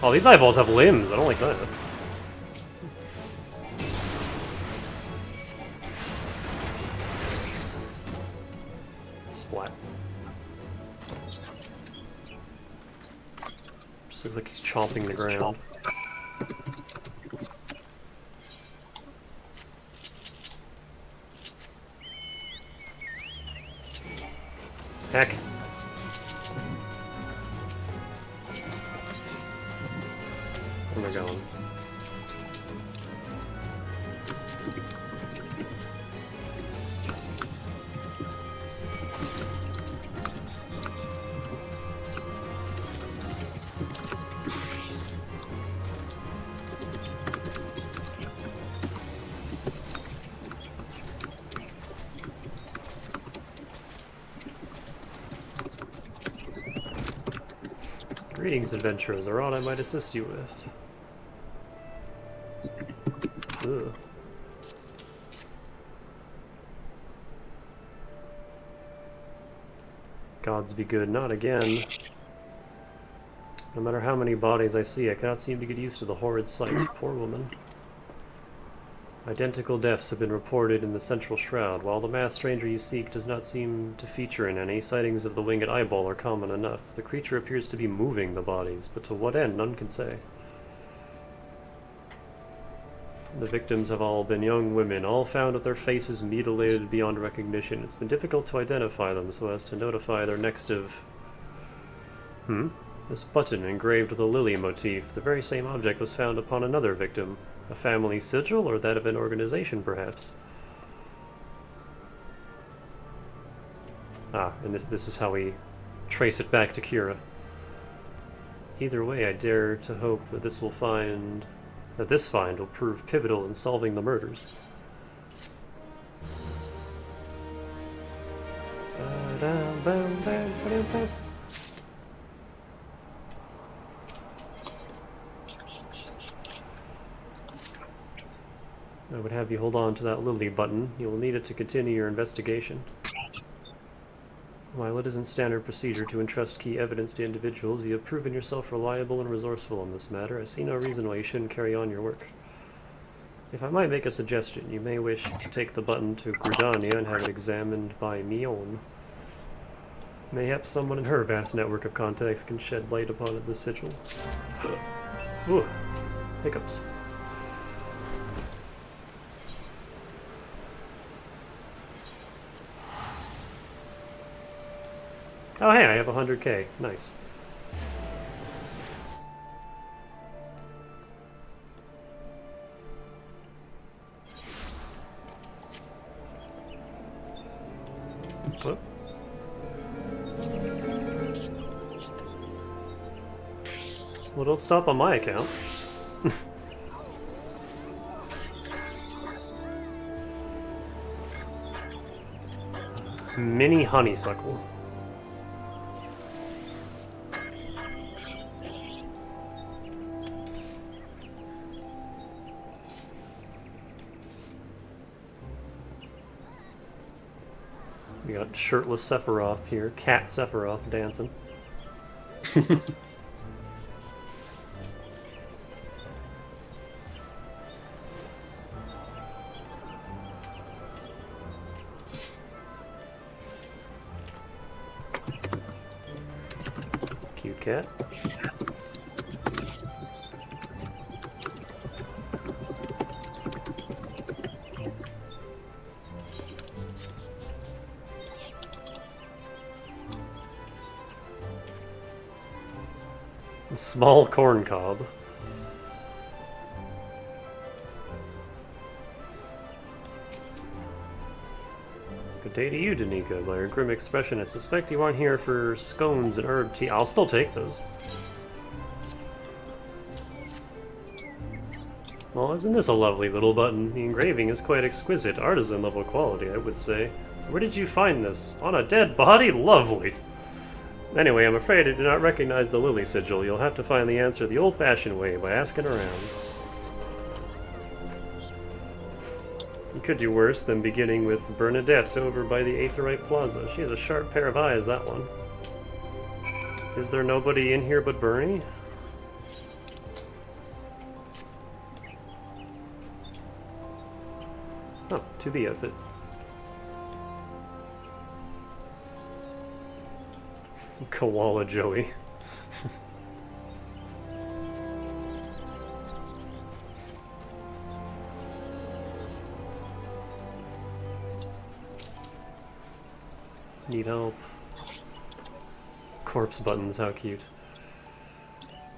Oh, these eyeballs have limbs. I don't like that. Splat. Just looks like he's chomping the ground. Heck. Where am I going? Greetings, adventurers. Are aught I might assist you with? Ugh. Gods be good, not again. No matter how many bodies I see, I cannot seem to get used to the horrid sight. Poor woman. Identical deaths have been reported in the central shroud. While the masked stranger you seek does not seem to feature in any, sightings of the winged eyeball are common enough. The creature appears to be moving the bodies, but to what end, none can say. The victims have all been young women, all found with their faces mutilated beyond recognition. It's been difficult to identify them so as to notify their next of... This button engraved with a lily motif. The very same object was found upon another victim. A family sigil, or that of an organization, perhaps? Ah, and this is how we trace it back to Kira. Either way, I dare to hope that this find will prove pivotal in solving the murders. I would have you hold on to that lily button. You will need it to continue your investigation. While it isn't standard procedure to entrust key evidence to individuals, you have proven yourself reliable and resourceful in this matter. I see no reason why you shouldn't carry on your work. If I might make a suggestion, you may wish to take the button to Gridania and have it examined by Mion. Mayhap someone in her vast network of contacts can shed light upon the sigil. Ooh, hiccups. Oh hey, I have 100k. Nice. Whoop. Well, don't stop on my account. Mini honeysuckle. We got shirtless Sephiroth here, cat Sephiroth dancing. Cute cat. A small corn cob. Good day to you, Danica. By your grim expression, I suspect you aren't here for scones and herb tea. I'll still take those. Well, isn't this a lovely little button? The engraving is quite exquisite, artisan level quality, I would say. Where did you find this? On a dead body? Lovely! Anyway, I'm afraid I do not recognize the lily sigil. You'll have to find the answer the old-fashioned way, by asking around. You could do worse than beginning with Bernadette over by the Aetherite Plaza. She has a sharp pair of eyes, that one. Is there nobody in here but Bernie? Oh, to be outfit. Koala Joey. Need help. Corpse buttons, how cute.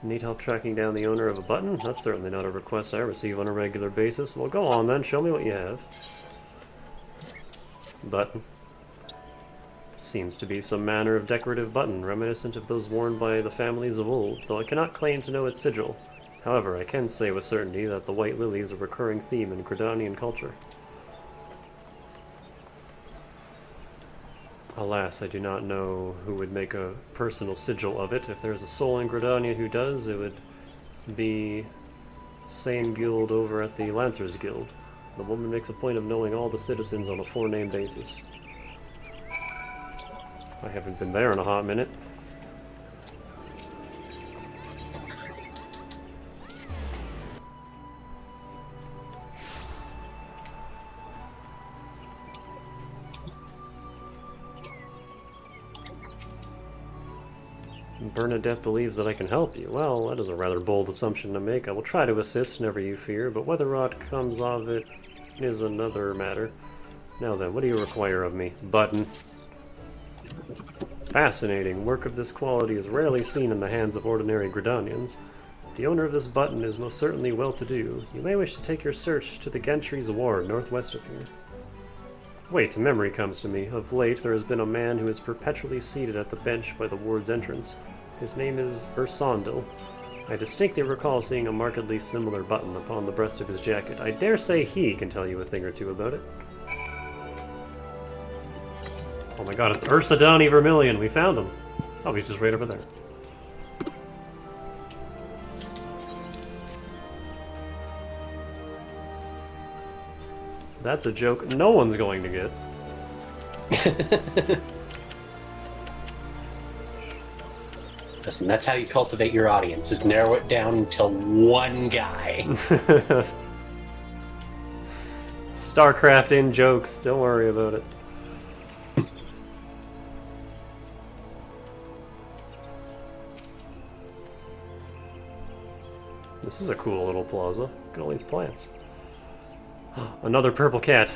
Need help tracking down the owner of a button? That's certainly not a request I receive on a regular basis. Well, go on then, show me what you have. Button. Seems to be some manner of decorative button, reminiscent of those worn by the families of old, though I cannot claim to know its sigil. However, I can say with certainty that the white lily is a recurring theme in Gridanian culture. Alas, I do not know who would make a personal sigil of it. If there's a soul in Gridania who does, it would be Same Guild over at the Lancers Guild. The woman makes a point of knowing all the citizens on a four-name basis. I haven't been there in a hot minute. Bernadette believes that I can help you. Well, that is a rather bold assumption to make. I will try to assist, never you fear, but whether aught comes of it is another matter. Now then, what do you require of me? Button. Fascinating. Work of this quality is rarely seen in the hands of ordinary Gridanians. The owner of this button is most certainly well-to-do. You may wish to take your search to the Gentry's Ward, northwest of here. Wait, a memory comes to me. Of late, there has been a man who is perpetually seated at the bench by the ward's entrance. His name is Ursondil. I distinctly recall seeing a markedly similar button upon the breast of his jacket. I dare say he can tell you a thing or two about it. Oh my god, it's Ursadani Vermilion! We found him! Oh, he's just right over there. That's a joke no one's going to get. Listen, that's how you cultivate your audience, is narrow it down until one guy. StarCraft in jokes, don't worry about it. This is a cool little plaza. Look at all these plants. Another purple cat.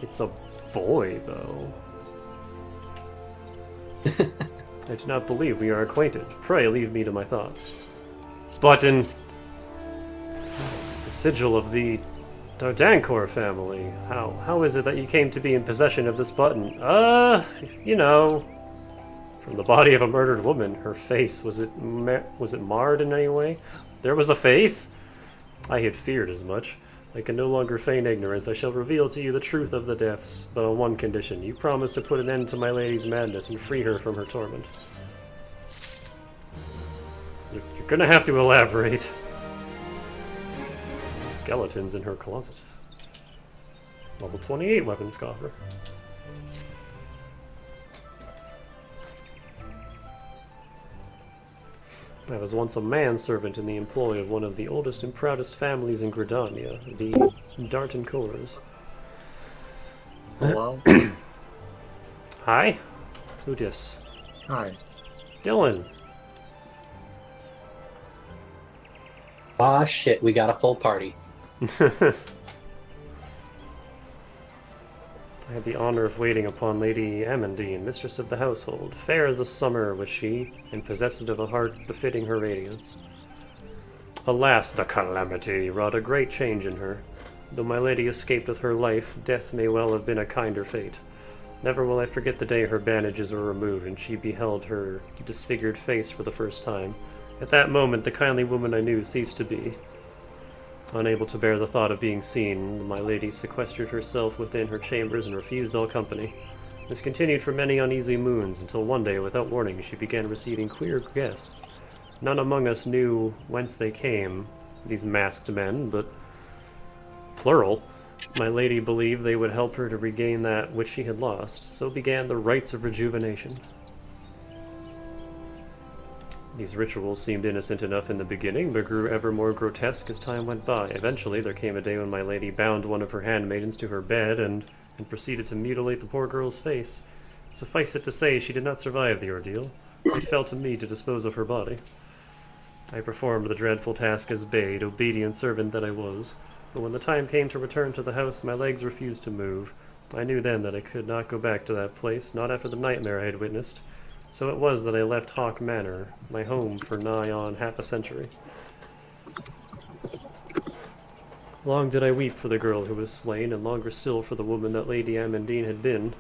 It's a boy, though. I do not believe we are acquainted. Pray leave me to my thoughts. Button. The sigil of the Dardancourt family. How is it that you came to be in possession of this button? You know, from the body of a murdered woman. Her face, was it marred in any way? There was a face? I had feared as much. I can no longer feign ignorance. I shall reveal to you the truth of the deaths, but on one condition. You promise to put an end to my lady's madness and free her from her torment. You're gonna have to elaborate. Skeletons in her closet. Level 28 weapons coffer. I was once a manservant in the employ of one of the oldest and proudest families in Gridania, the Dardancourts. Hello? Hi? Who dis? Hi. Dylan. Ah, shit, we got a full party. I had the honor of waiting upon Lady Amandine, mistress of the household. Fair as a summer was she, and possessed of a heart befitting her radiance. Alas, the calamity wrought a great change in her. Though my lady escaped with her life, death may well have been a kinder fate. Never will I forget the day her bandages were removed, and she beheld her disfigured face for the first time. At that moment, the kindly woman I knew ceased to be. Unable to bear the thought of being seen, my lady sequestered herself within her chambers and refused all company. This continued for many uneasy moons, until one day, without warning, she began receiving queer guests. None among us knew whence they came, these masked men, but plural. My lady believed they would help her to regain that which she had lost. So began the rites of rejuvenation. These rituals seemed innocent enough in the beginning, but grew ever more grotesque as time went by. Eventually, there came a day when my lady bound one of her handmaidens to her bed and proceeded to mutilate the poor girl's face. Suffice it to say, she did not survive the ordeal. It fell to me to dispose of her body. I performed the dreadful task as bade, obedient servant that I was. But when the time came to return to the house, my legs refused to move. I knew then that I could not go back to that place, not after the nightmare I had witnessed. So it was that I left Hawk Manor, my home for nigh on half a century. Long did I weep for the girl who was slain, and longer still for the woman that Lady Amandine had been.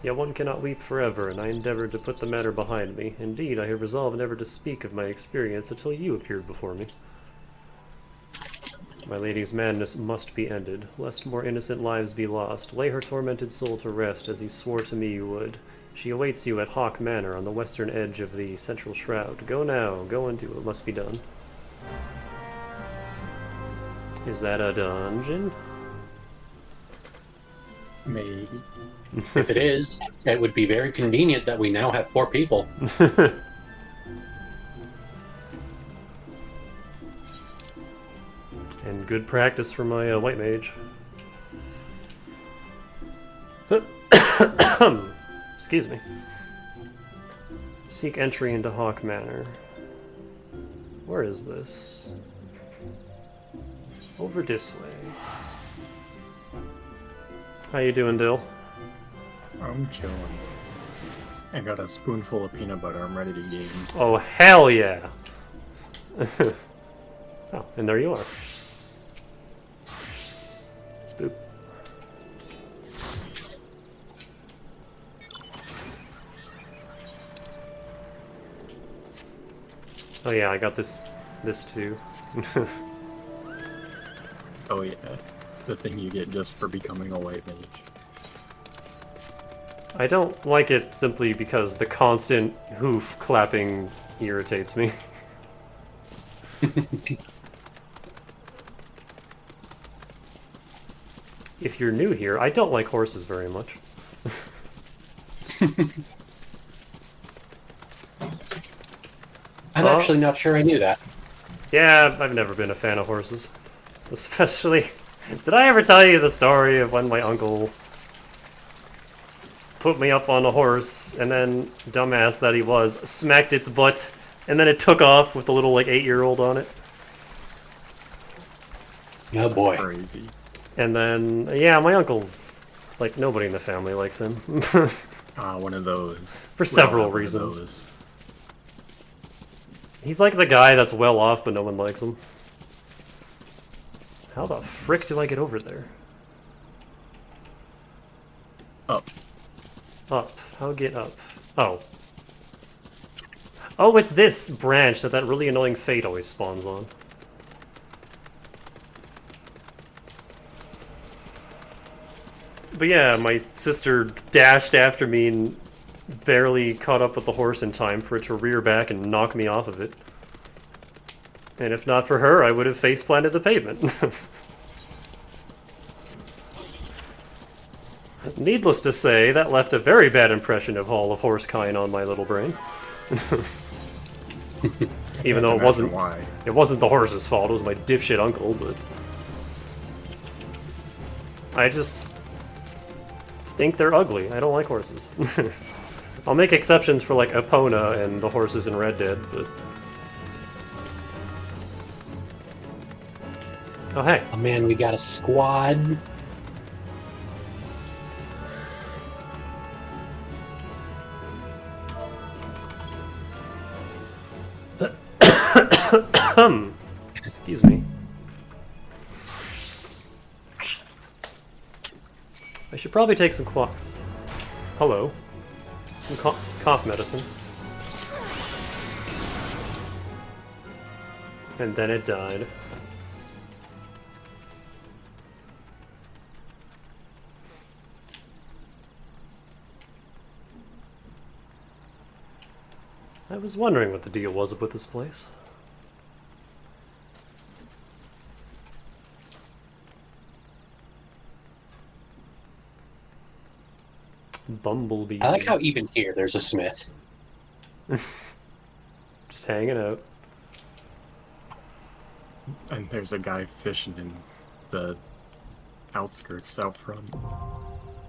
Yet one cannot weep forever, and I endeavored to put the matter behind me. Indeed, I had resolved never to speak of my experience until you appeared before me. My lady's madness must be ended, lest more innocent lives be lost. Lay her tormented soul to rest, as you swore to me you would. She awaits you at Hawk Manor on the western edge of the central shroud. Go now, go and do what must be done. Is that a dungeon? Maybe. If it is, it would be very convenient that we now have 4 people. And good practice for my white mage. Excuse me. Seek entry into Hawk Manor. Where is this? Over this way. How you doing, Dill? I'm chilling. I got a spoonful of peanut butter. I'm ready to game. Oh, hell yeah! Oh, and there you are. Boop. Oh yeah, I got this too. Oh yeah, the thing you get just for becoming a white mage. I don't like it simply because the constant hoof clapping irritates me. If you're new here, I don't like horses very much. I'm actually not sure I knew that. Yeah, I've never been a fan of horses. Especially Did I ever tell you the story of when my uncle put me up on a horse and then, dumbass that he was, smacked its butt and then it took off with the little like 8-year-old on it? Oh boy. Crazy. And then, yeah, my uncle's, like, nobody in the family likes him. One of those. For We all several have one of reasons. those. He's like the guy that's well off, but no one likes him. How the frick do I get over there? Up. Up. How get up? Oh. Oh, it's this branch that really annoying Fate always spawns on. But yeah, my sister dashed after me and barely caught up with the horse in time for it to rear back and knock me off of it. And if not for her, I would have face-planted the pavement. Needless to say, that left a very bad impression of Hall of Horsekind on my little brain. Even though it wasn't the horse's fault, it was my dipshit uncle, but... I just think they're ugly. I don't like horses. I'll make exceptions for like Epona and the horses in Red Dead, but... Oh, hey. Oh man, we got a squad. Excuse me. I should probably take some Hello. Some cough medicine. And then it died. I was wondering what the deal was with this place. Bumblebee. I like how even here there's a smith. Just hanging out. And there's a guy fishing in the outskirts out front.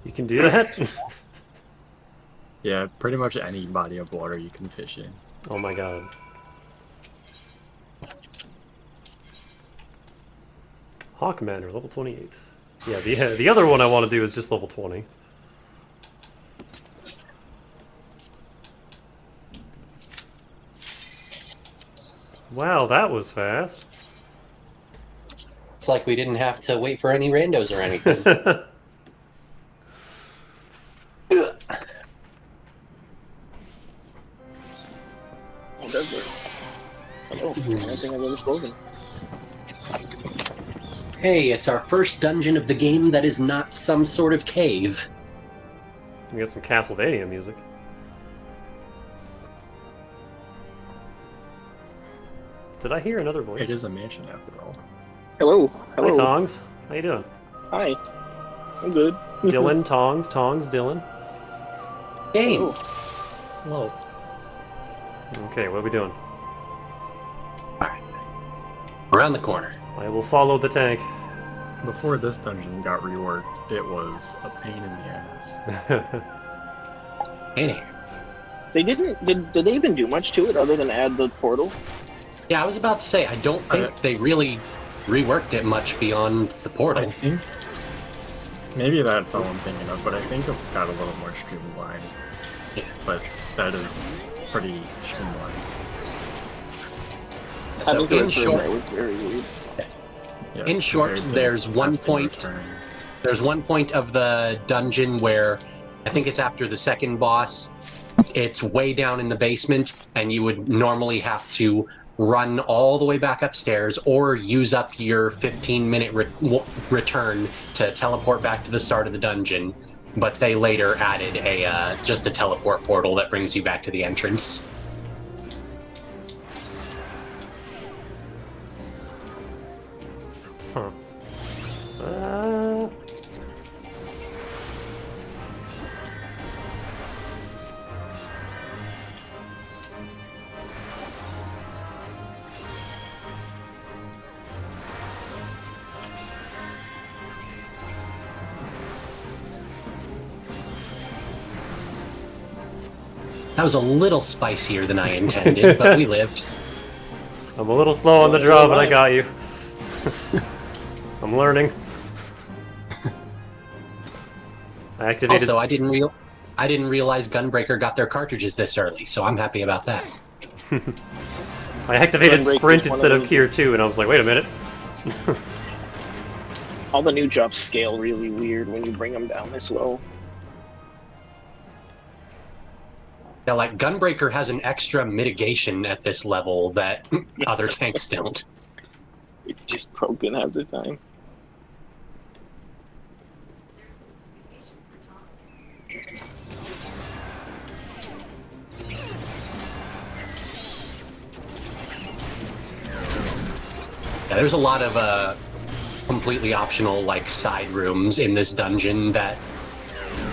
You can do that? Yeah, pretty much any body of water you can fish in. Oh my god. Hawk Manor, level 28. Yeah, the other one I want to do is just level 20. Wow, that was fast. It's like we didn't have to wait for any randos or anything. It does work. Hello. I think I was spoken. Hey, it's our first dungeon of the game that is not some sort of cave. We got some Castlevania music. Did I hear another voice? It is a mansion after all. Hello. Hello. Hi, Tongs. How you doing? Hi. I'm good. Dylan, Tongs, Dylan. Game. Oh. Hello. Okay, what are we doing? Alright. Around the corner. I will follow the tank. Before this dungeon got reworked, it was a pain in the ass. In here. They didn't. Did they even do much to it other than add the portal? Yeah, I was about to say, I don't think they really reworked it much beyond the portal. I think maybe that's all I'm thinking of, but I think it got a little more streamlined. Yeah. But that is pretty streamlined. So I think the in rest of short, it was very weird. Yeah, in short, compared to there's one Testing point. Return. There's one point of the dungeon where I think it's after the second boss. It's way down in the basement, and you would normally have to run all the way back upstairs or use up your 15-minute return to teleport back to the start of the dungeon. But they later added just a teleport portal that brings you back to the entrance. Huh. That was a little spicier than I intended, but we lived. I'm a little slow on the draw, but I got you. I'm learning. I activated. Also, I didn't realize Gunbreaker got their cartridges this early, so I'm happy about that. I activated Gunbreaker's Sprint one instead of of those- Cure 2, and I was like, wait a minute. All the new drops scale really weird when you bring them down this low. Now, like, Gunbreaker has an extra mitigation at this level that other tanks don't. It's just broken half the time. Yeah, there's a lot of completely optional, like, side rooms in this dungeon that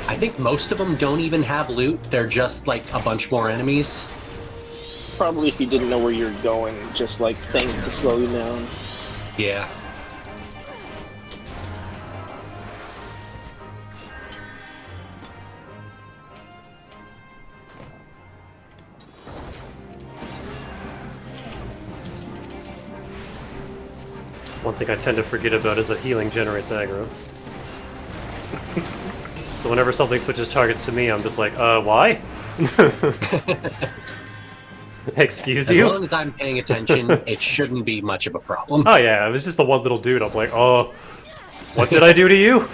I think most of them don't even have loot. They're just, like, a bunch more enemies. Probably if you didn't know where you're going, just like things to slow you down. Yeah. One thing I tend to forget about is that healing generates aggro. So whenever something switches targets to me, I'm just like, why? Excuse As you? long as I'm paying attention, it shouldn't be much of a problem. Oh yeah, it was just the one little dude. I'm like, oh, what did I do to you?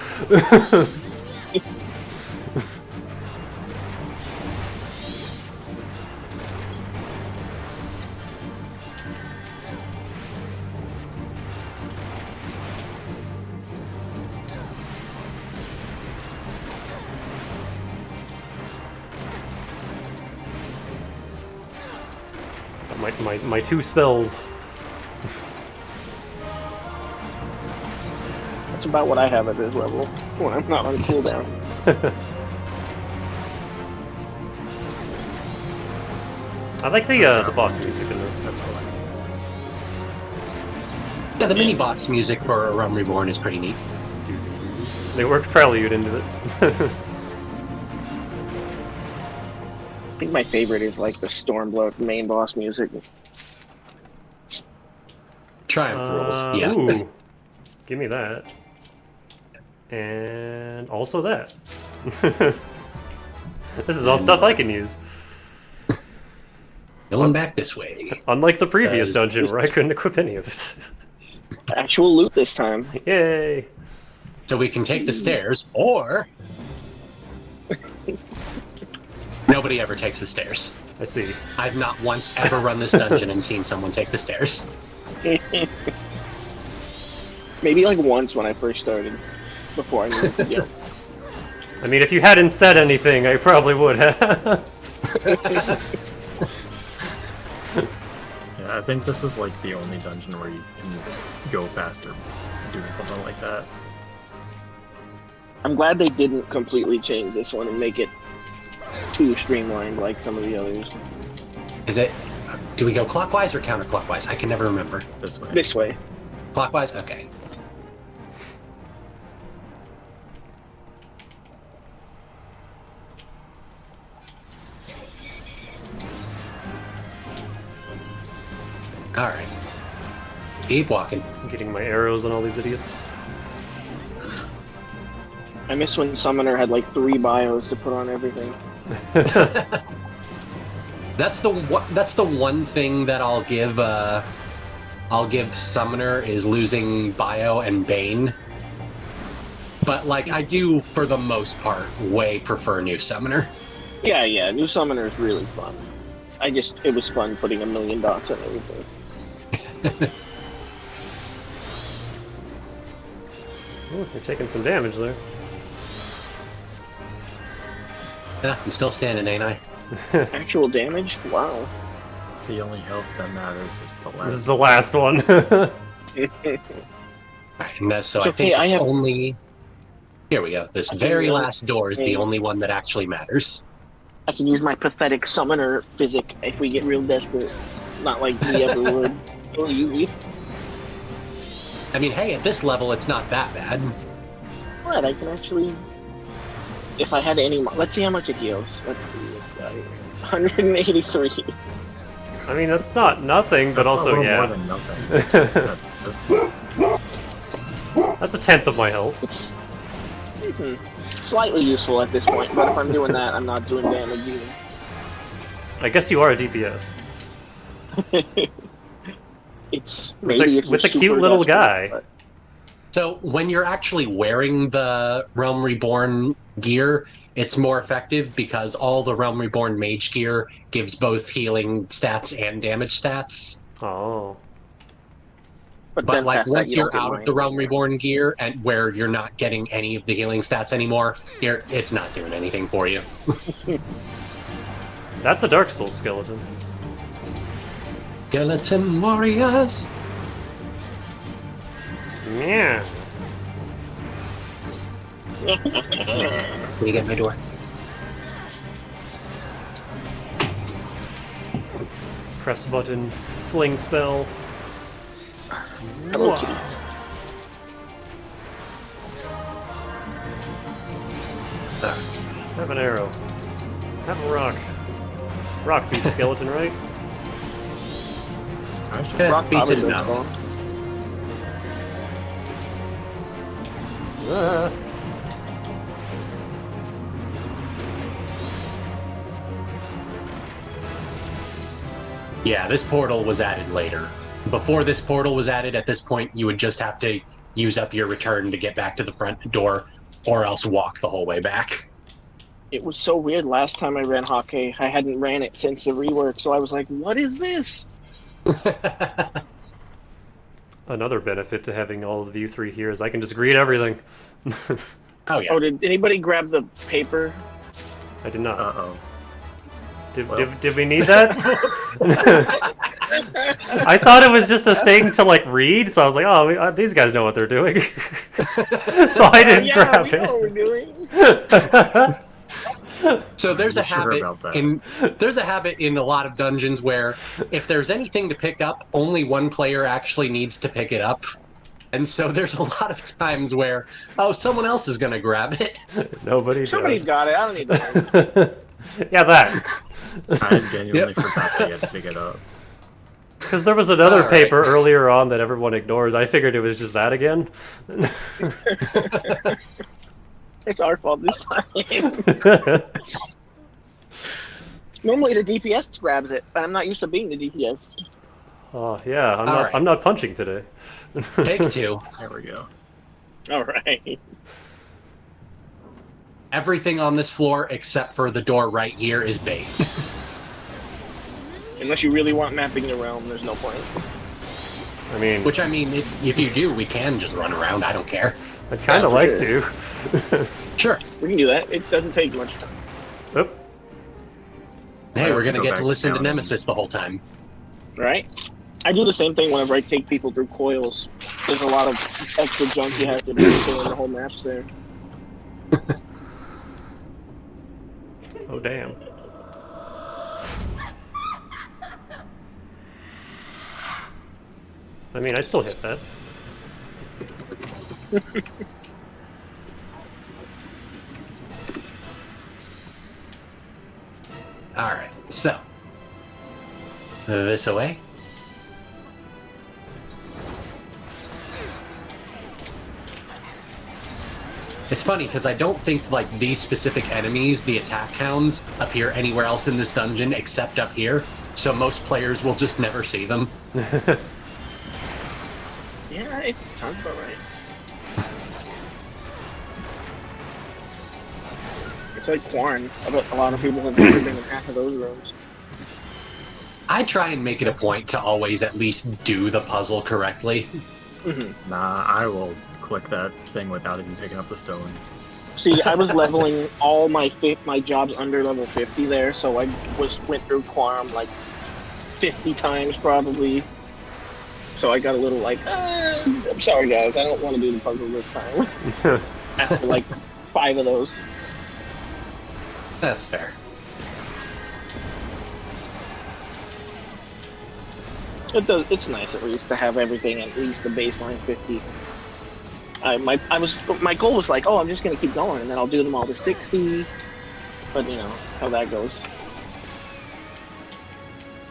My two spells. That's about what I have at this level when I'm not on cooldown. I like the boss music in this. That's cool. Yeah, the mini-boss music for Realm Reborn is pretty neat. They worked Prelude into it. I think my favorite is like the Stormblood main boss music. Triumph rules, yeah. Ooh, give me that. And also that. This is all stuff I can use. Going back this way. Unlike the previous As- dungeon where I couldn't equip any of it. Actual loot this time. Yay! So we can take the stairs, or... Nobody ever takes the stairs. I see. I've not once ever run this dungeon and seen someone take the stairs. Maybe like once when I first started, before I knew what to do. I mean, if you hadn't said anything, I probably would have. Yeah, I think this is like the only dungeon where you can go faster doing something like that. I'm glad they didn't completely change this one and make it too streamlined like some of the others. Is it... Do we go clockwise or counterclockwise? I can never remember. This way. This way. Clockwise? Okay. Alright. Keep walking. Getting my arrows on all these idiots. I miss when Summoner had like 3 bios to put on everything. That's the one thing that I'll give Summoner is losing Bio and Bane. But like I do for the most part way prefer New Summoner. Yeah, new Summoner is really fun. It was fun putting a million dots on everything. Ooh, you're taking some damage there. Yeah, I'm still standing, ain't I? Actual damage? Wow. The only health that matters is the last. This is the last one. Alright, and so It's I think okay, it's I have- only... Here we go. This I very can- last door is the only one that actually matters. I can use my pathetic Summoner physic if we get real desperate. Not like we ever would. Oh, you I mean, hey, at this level, it's not that bad. What? I can actually if I had any, let's see how much it heals. Let's see. 183. I mean, that's not nothing, but That's also, a little yeah. more than nothing. That's a tenth of my health. It's slightly useful at this point, but if I'm doing that, I'm not doing damage either. I guess you are a DPS. It's With maybe a, if you're with a cute super little desperate, guy. but- So when you're actually wearing the Realm Reborn gear, it's more effective because all the Realm Reborn mage gear gives both healing stats and damage stats. Oh. But But then like past that, once you you're don't get out of the rank Realm anymore. Reborn gear and where you're not getting any of the healing stats anymore, it's not doing anything for you. That's a Dark Souls skeleton. Skeleton warriors. Yeah. Can you get my door? Press button. Fling spell. Hello, kitty. Have an arrow. Have a rock. Rock beats skeleton, right? Actually, Yeah, Rock beats it probably enough. does Ah. Yeah, this portal was added later. Before this portal was added, at this point, you would just have to use up your return to get back to the front door, or else walk the whole way back. It was so weird last time I ran hockey. I hadn't ran it since the rework, so I was like, what is this? Another benefit to having all of you three here is I can just read everything. Oh yeah. Oh, did anybody grab the paper? I did not. uh-oh. Did we need that? I thought it was just a thing to like read, so I was like, oh, these guys know what they're doing. So I didn't yeah, grab we know what we're it. doing. So there's a Sure habit about that. there's a habit in a lot of dungeons where if there's anything to pick up, only one player actually needs to pick it up. And so there's a lot of times where, oh, someone else is going to grab it. Nobody Somebody's does. got it. I don't need to. Yeah, that. I genuinely Yep. forgot that you had to pick it up. Because there was another All right. paper earlier on that everyone ignored. I figured it was just that again. It's our fault this time. Normally the DPS grabs it, but I'm not used to being the DPS. Oh yeah, All right. I'm not punching today. Take two. There we go. All right. Everything on this floor except for the door right here is bait. Unless you really want mapping the realm, there's no point. I mean, Which, I mean, if you do, we can just run around. I don't care. I'd kind of Yeah, like sure. to. Sure. We can do that. It doesn't take much time. Oop. Hey, have we're to going to go get back to listen to down. Nemesis the whole time. Right? I do the same thing whenever I take people through coils. There's a lot of extra junk you have to do so the whole map's there. Oh damn. I mean, I still hit that. Alright, so. This away. It's funny, because I don't think, like, these specific enemies, the attack hounds, appear anywhere else in this dungeon except up here, so most players will just never see them. Yeah, it sounds about right. It's like Quarren. I bet a lot of people have never been in half of those rooms. I try and make it a point to always at least do the puzzle correctly. Nah, I will click that thing without even picking up the stones. See, I was leveling all my jobs under level 50 there, so I went through Quarren like 50 times probably. So I got a little like, I'm sorry guys, I don't want to do the puzzle this time. After like 5 of those. That's fair. It's nice at least to have everything at least the baseline 50. My goal was like, oh, I'm just gonna keep going, and then I'll do them all to 60. But you know how that goes.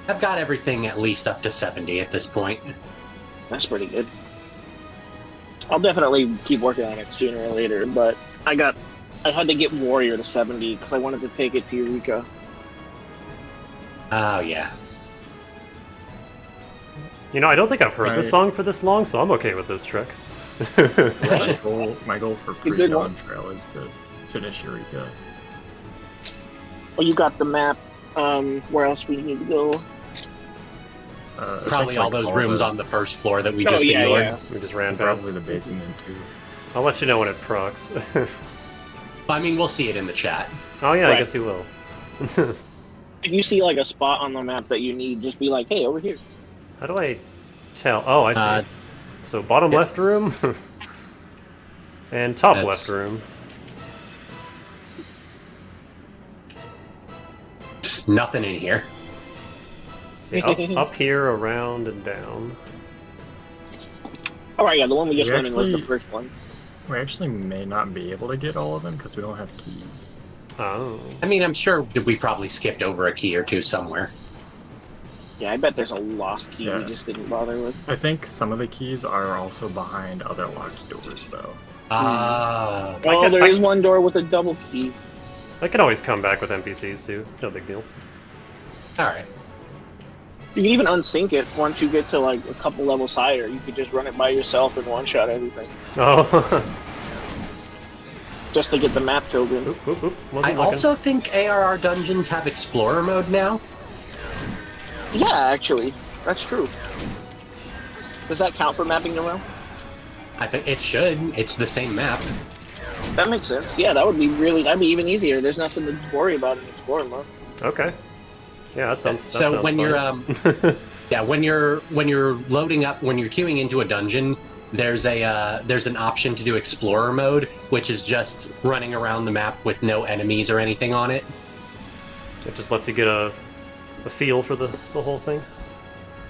I've got everything at least up to 70 at this point. That's pretty good. I'll definitely keep working on it sooner or later, but I had to get Warrior to 70 because I wanted to take it to Eureka. Oh, yeah. You know, I don't think I've heard this Right. song for this long, so I'm okay with this trick. My goal for good pre-dawn one. trail is to finish Eureka. Oh, you got the map. Where else we need to go? Probably all those rooms on the first floor that we Oh, just yeah, ignored. yeah. We just ran past. Probably the basement too. I'll let you know when it procs. I mean, we'll see it in the chat. Oh yeah, I Right. guess you will. If you see like a spot on the map that you need, just be like, hey, over here. How do I tell? Oh, I see. So bottom yeah. left room and top That's- left room. Just nothing in here. See, up here, around, and down. All right, yeah, the one we just We went in was the actually- first one. We actually may not be able to get all of them because we don't have keys. Oh. I mean, I'm sure that we probably skipped over a key or two somewhere. Yeah, I bet there's a lost key Yeah. we just didn't bother with. I think some of the keys are also behind other locked doors, though. Ah. Oh, can- there I- is one door with a double key. I can always come back with NPCs too. It's no big deal. Alright. You can even unsync it once you get to like a couple levels higher. You could just run it by yourself and one-shot everything. Oh. Just to get the map filled in. Oop, oop, oop. I Wasn't looking. also think ARR dungeons have Explorer mode now. Yeah, actually. That's true. Does that count for mapping the realm? I think it should. It's the same map. That makes sense. Yeah, that'd be even easier. There's nothing to worry about in Explorer mode. Okay. Yeah, that sounds. That So sounds when you're fine. yeah, when you're loading up, when you're queuing into a dungeon, there's an option to do Explorer mode, which is just running around the map with no enemies or anything on it. It just lets you get a feel for the whole thing.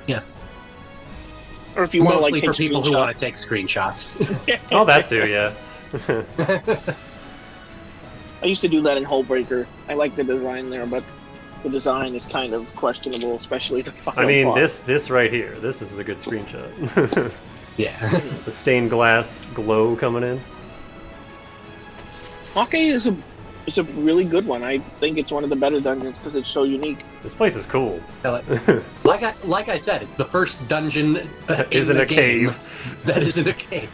Yeah, Or if you want to mostly like for take people who screenshots. want to take screenshots. Oh, that too. Yeah. I used to do that in Hullbreaker. I like the design there, but the design is kind of questionable, especially the final I mean, boss. this right here. This is a good screenshot. Yeah. The stained glass glow coming in. Hawkeye is a really good one. I think it's one of the better dungeons because it's so unique. This place is cool. like I said, it's the first dungeon Isn't in a the game cave. that isn't a cave.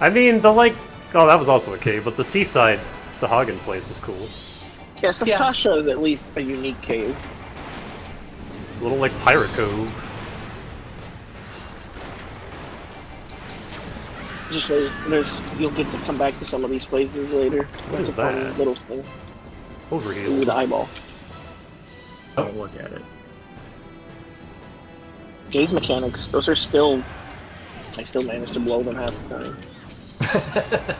I mean, oh, that was also a cave, but the seaside Sahagin place was cool. Yeah, Sastasha is at least a unique cave. It's a little like Pirate Cove. Just so you'll get to come back to some of these places later. What is It's a fun that? little thing. Ooh, Overheal. the eyeball. Don't look at it. Gaze mechanics, those are still... I still manage to blow them half the time.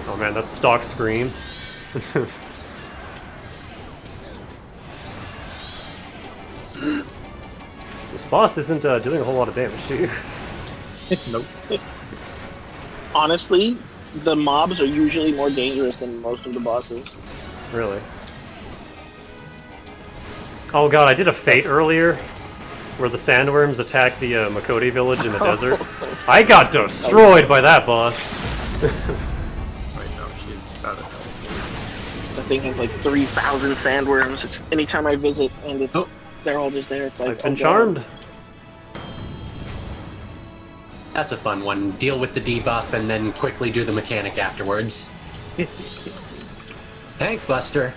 Oh man, that's stock scream. This boss isn't doing a whole lot of damage to you. Nope. Honestly, the mobs are usually more dangerous than most of the bosses. Really. Oh god, I did a fate earlier where the sandworms attacked the Makoti village in the desert. I got destroyed by that boss. Wait, no, she's out of health. The thing has like 3,000 sandworms. It's anytime I visit and it's they're all just there. It's like I've been oh, God. charmed. That's a fun one. Deal with the debuff and then quickly do the mechanic afterwards. Tank Buster.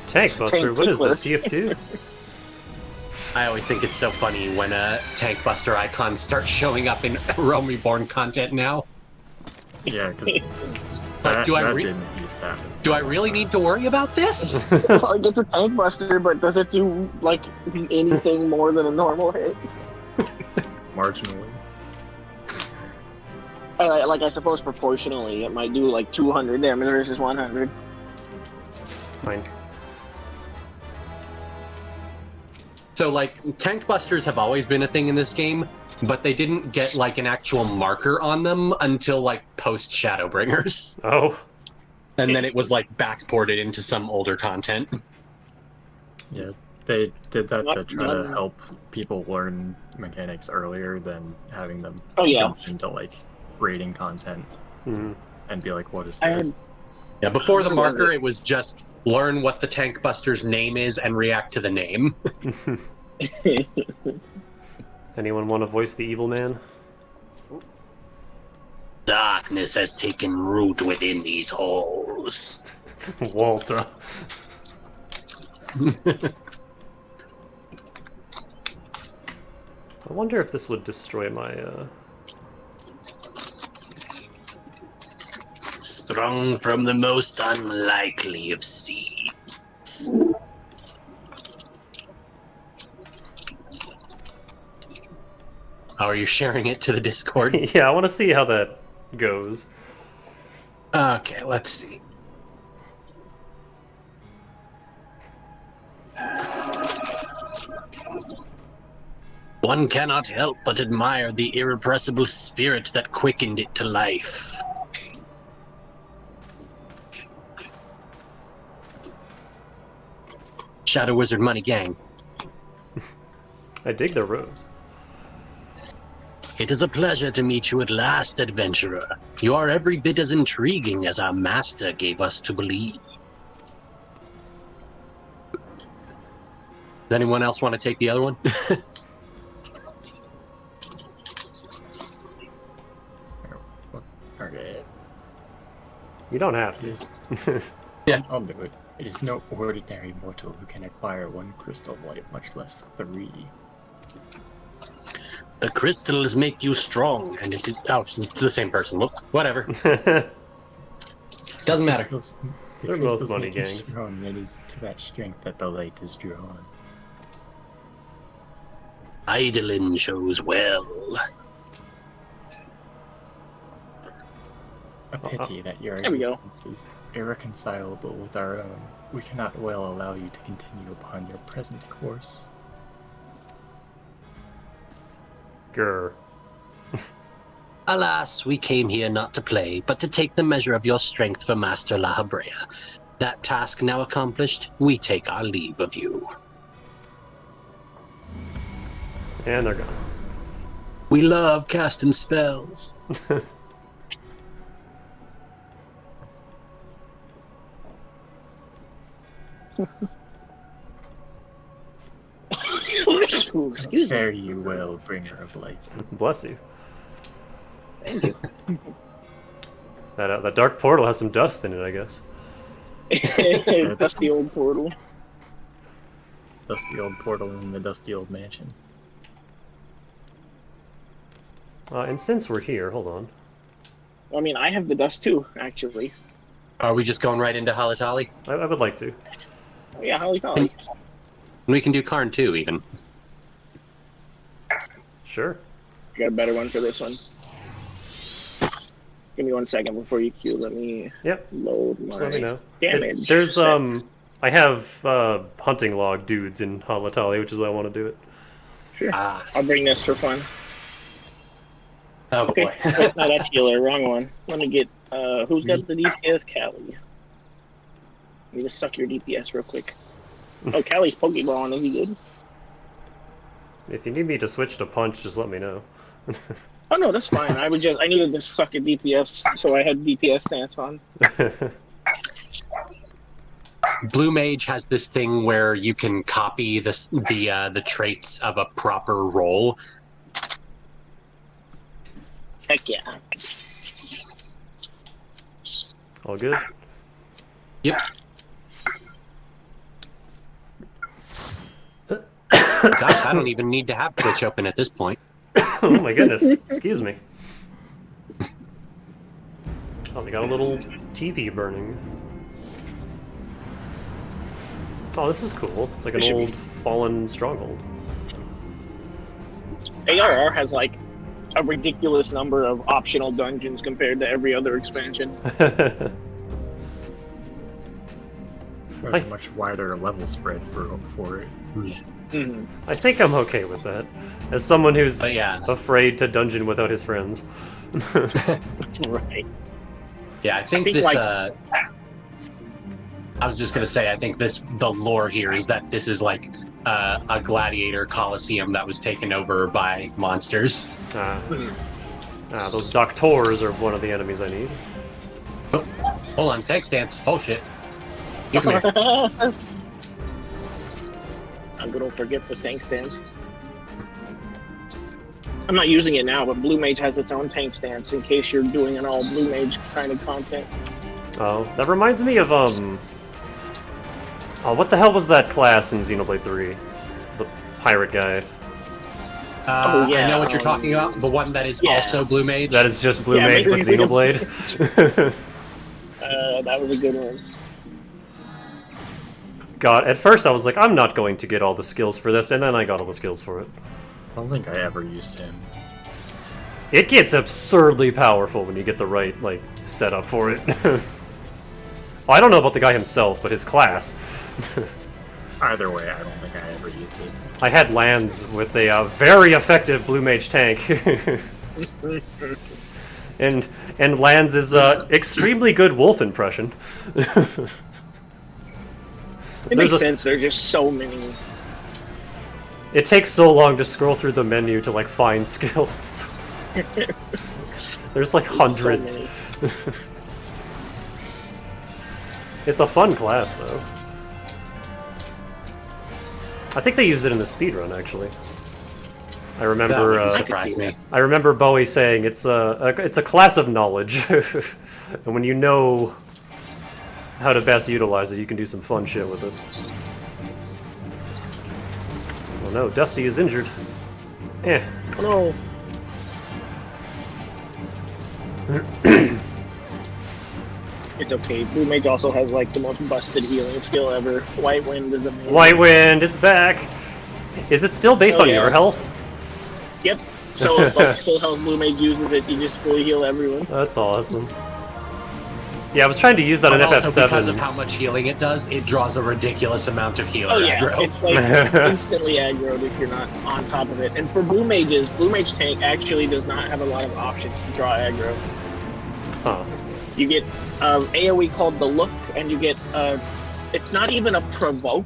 Tank Buster, Tank what is this, Tickler. TF2? I always think it's so funny when Tank Buster icons start showing up in Realm Reborn content now. Yeah, because Like, do I didn't used to happen. do I really need to worry about this? Like it's a tank buster, but does it do like anything more than a normal hit? Marginally. Like I suppose proportionally, it might do like 200 damage versus 100. Fine. So, like, tank busters have always been a thing in this game, but they didn't get, like, an actual marker on them until, like, post-Shadowbringers. Oh. And then it was, like, backported into some older content. Yeah, they did that to try to None- help people learn mechanics earlier than having them Oh, yeah. jump into like raiding content Mhm. and be like, "What is I this?" had Yeah, before the Who was marker, it? it was just learn what the tank buster's name is and react to the name. Anyone want to voice the evil man? Darkness has taken root within these halls. Walter. I wonder if this would destroy my, Sprung from the most unlikely of seeds. How are you sharing it to the Discord? Yeah, I want to see how that goes. Okay, let's see. One cannot help but admire the irrepressible spirit that quickened it to life. Shadow Wizard Money Gang. I dig their robes. It is a pleasure to meet you at last, adventurer. You are every bit as intriguing as our master gave us to believe. Does anyone else want to take the other one? Okay, You don't have it to. is. Yeah. I'll do it. It is no ordinary mortal who can acquire one crystal light, much less 3. The crystals make you strong, and it is... Oh, it's the same person. Look, whatever. Doesn't matter. Crystals- the They're both crystals money make you gangs. strong. It is to that strength that the light is drawn. Eidolon shows well. A pity that your There we go. existence is irreconcilable with our own. We cannot well allow you to continue upon your present course. Grr. Alas, we came here not to play, but to take the measure of your strength for Master La Habrea. That task now accomplished, we take our leave of you. And they're gone. We love casting spells. Ooh, excuse me. Fare you well, bringer of light. Bless you. Thank you. That dark portal has some dust in it, I guess. Dusty old portal. Dusty old portal in the dusty old mansion. And since we're here, hold on. I mean, I have the dust too, actually. Are we just going right into Halatali? I would like to. Oh, yeah, Holly Collie. We can do Karn too, even. Sure. I got a better one for this one. Give me 1 second before you queue. Let me Yep. load my Just let me know. damage. There's set. I have hunting log dudes in Halatali, which is why I want to do it. Sure. Ah. I'll bring this for fun. Oh Okay. boy. Wait, no, that's healer. Wrong one. Let me get. Who's got the DPS? Callie. Let me just suck your DPS real quick. Oh, Callie's Pokeball. Is he good? If you need me to switch to punch, just let me know. Oh no, that's fine. I needed to suck at DPS, so I had DPS stance on. Blue Mage has this thing where you can copy the traits of a proper role. Heck yeah. All good? Yep. Gosh, I don't even need to have Twitch open at this point. Oh my goodness. Excuse me. Oh, they got a little teepee burning. Oh, this is cool. It's like an old fallen stronghold. ARR has like a ridiculous number of optional dungeons compared to every other expansion. There's a much wider level spread for it. Mhm. I think I'm okay with that. As someone who's But yeah. afraid to dungeon without his friends. Right. Yeah, I think think, this. like- I was just gonna say, I think the lore here is that this is like a gladiator coliseum that was taken over by monsters. Those doctors are one of the enemies I need. Oh, hold on, tank stance. Oh shit. You come here. I'm gonna forget the tank stance. I'm not using it now, but Blue Mage has its own tank stance in case you're doing an all Blue Mage kind of content. Oh, that reminds me of oh, what the hell was that class in Xenoblade 3? The pirate guy. Oh, yeah, I know what you're talking about. The one that is yeah. also Blue Mage. That is just Blue Yeah, Mage but basically. Xenoblade. That was a good one. God, at first I was like, I'm not going to get all the skills for this, and then I got all the skills for it. I don't think I ever used him. It gets absurdly powerful when you get the right, like, setup for it. Well, I don't know about the guy himself, but his class. Either way, I don't think I ever used it. I had Lands with a very effective Blue Mage tank. and Lands is extremely good wolf impression. It makes sense. There's just so many. It takes so long to scroll through the menu to like find skills. There's like hundreds. So many. It's a fun class though. I think they used it in the speedrun actually. I remember. That wouldn't surprise me. I remember Bowie saying it's a class of knowledge, and when you know how to best utilize it, you can do some fun shit with it. Oh no, Dusty is injured. Eh. Oh no. It's okay. Blue Mage also has like the most busted healing skill ever. White Wind is amazing. White Wind, it's back! Is it still based Oh, on yeah. your health? Yep. So if like, full health Blue Mage uses it, you just fully heal everyone. That's awesome. Yeah, I was trying to use that in But also because of FF7. how much healing it does, it draws a ridiculous amount of healer Oh yeah, aggro. it's like instantly aggroed if you're not on top of it. And for Blue Mages, Blue Mage tank actually does not have a lot of options to draw aggro. Huh. You get AoE called the Look, and you get it's not even a provoke.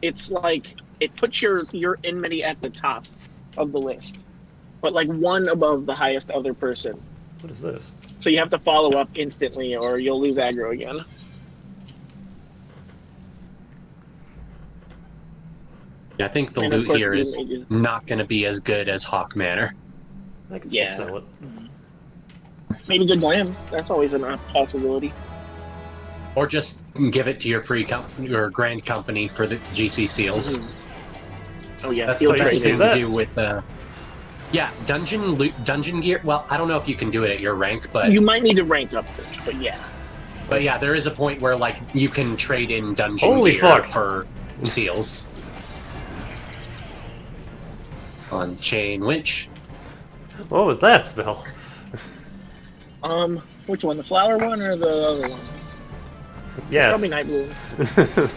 It's like it puts your enmity at the top of the list, but like one above the highest other person. What is this? So you have to follow up instantly, or you'll lose aggro again. I think the And of loot course, here Blue is Mages. not going to be as good as Hawk Manor. I can Yeah. still sell it. Maybe good glam. That's always a possibility. Or just give it to your your grand company for the GC seals. Oh yeah, That's field the best trade. thing Do that. to do with yeah, dungeon gear. Well, I don't know if you can do it at your rank, but You might need to rank up first, but yeah. yeah, there is a point where like you can trade in dungeon Holy gear fuck. for seals. On chain winch. What was that spell? Which one? The flower one or the other one? Yes. Probably Night Bloom.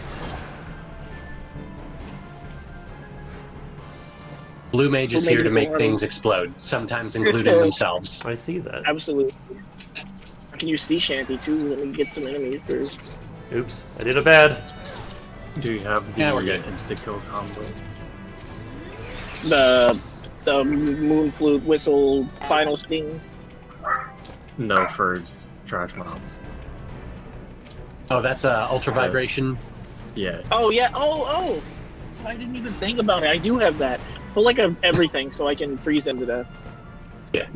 Blue Mage is Blue here Mage to is make the one- things explode, sometimes including themselves. I see that. Absolutely. I can use Sea Shanty too. Let me get some enemies first. Oops, I did a bad. Do you have the Yeah, we're good. insta-kill combo? The Moon Flute Whistle Final Sting. No, for trash mobs. Oh, that's ultra vibration. Yeah. Oh yeah. Oh. I didn't even think about it. I do have that. Pull like everything so I can freeze them to death. Yeah.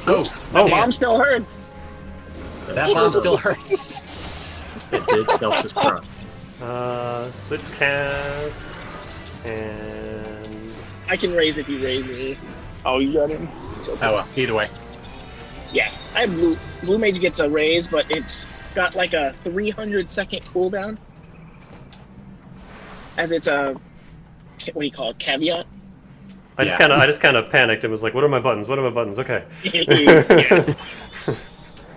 Oh, Oh, damn. Bomb still hurts. That bomb still hurts. It did self-destruct. Swift cast and I can raise if you raise me. Oh, you got him. It's okay. Oh well, either way. Yeah, I have Blue Mage gets a raise, but it's got like a 300-second cooldown. as it's a what do you call it, caveat. I just kind of panicked and was like, "What are my buttons? What are my buttons?" Okay. Yeah.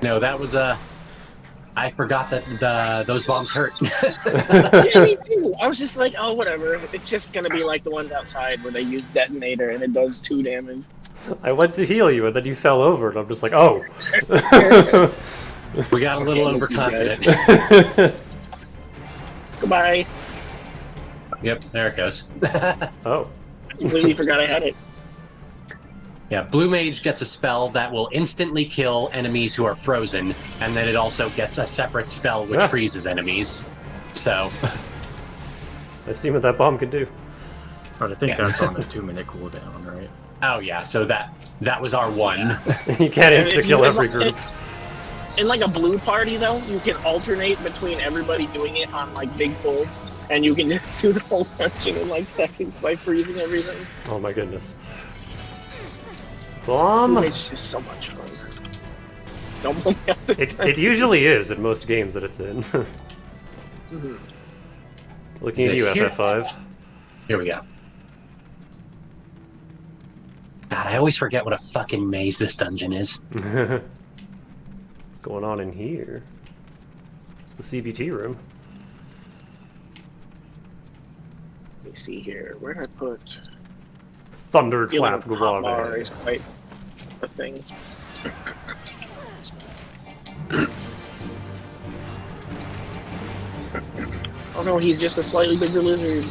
No, that was I forgot that those bombs hurt. Yeah, me too. I was just like, oh, whatever. It's just gonna be like the ones outside where they use detonator and it does 2 damage. I went to heal you and then you fell over and I'm just like, oh. We got a little overconfident. Goodbye. Yep, there it goes. Oh. I completely forgot I had it. Yeah, Blue Mage gets a spell that will instantly kill enemies who are frozen, and then it also gets a separate spell which freezes enemies. So, I've seen what that bomb can do. But I think that's on a 2-minute cooldown, right? oh yeah, so that was our one. You can't insta-kill every group. In like a blue party, though, you can alternate between everybody doing it on like big pulls, and you can just do the whole dungeon in like seconds by freezing everything. Oh my goodness. Bomb! It's just so much fun. Don't pull me out the It usually is in most games that it's in. Looking at Is you, it here? FF5. Here we go. God, I always forget what a fucking maze this dungeon is. What's going on in here? It's the CBT room. Let me see here. Where did I put? Thunderclap Feeling hot bar Guave. is quite a thing. Oh no, he's just a slightly bigger lizard.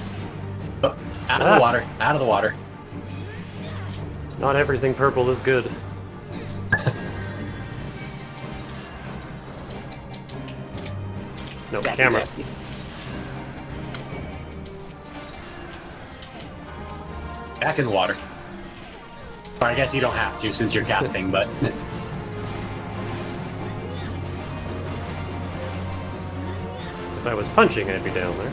Oh, out of the water, out of the water. Not everything purple is good. No, camera. Back in the water. Or I guess you don't have to since you're casting, but... If I was punching, I'd be down there.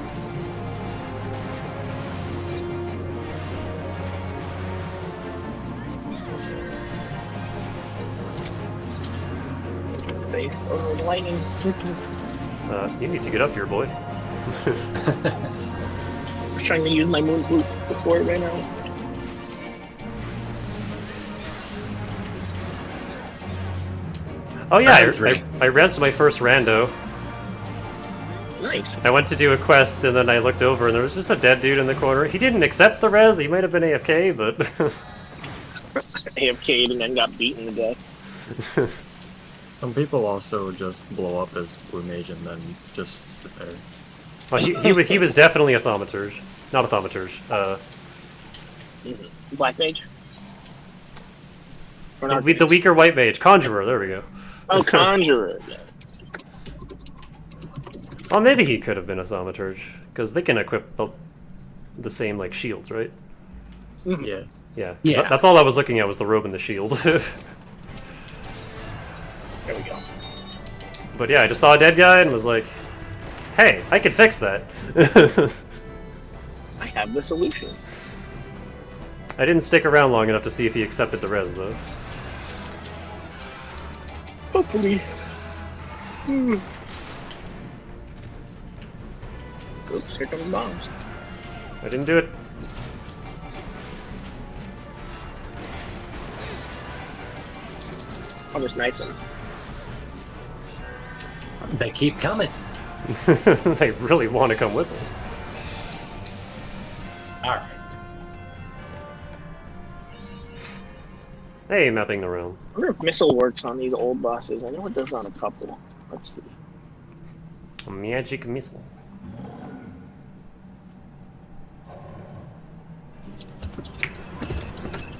Face. Oh, the lightning. You need to get up here, boy. I was trying to use my moon boot before it ran out. Oh yeah, Round 3. I rezzed my first rando. Nice. I went to do a quest and then I looked over and there was just a dead dude in the corner. He didn't accept the res, he might have been AFK, but... AFK'd and then got beaten to death. Some people also just blow up as Blue Mage and then just sit there. Well, he was definitely a thaumaturge. Not a thaumaturge. Black mage? Or The, not the mage? weaker white mage. Conjurer, there we go. Oh, conjurer. Yeah. Well, maybe he could have been a thaumaturge, because they can equip the same, like, shields, right? Yeah. Yeah. 'Cause Yeah. That's all I was looking at was the robe and the shield. There we go. But yeah, I just saw a dead guy and was like, hey, I can fix that. I have the solution. I didn't stick around long enough to see if he accepted the res, though. Hopefully. Oops, here come the bombs. I didn't do it. I'll just knife them. They keep coming. They really want to come with us. Alright. Hey, mapping the realm. I wonder if missile works on these old bosses. I know it does on a couple. Let's see. A magic missile.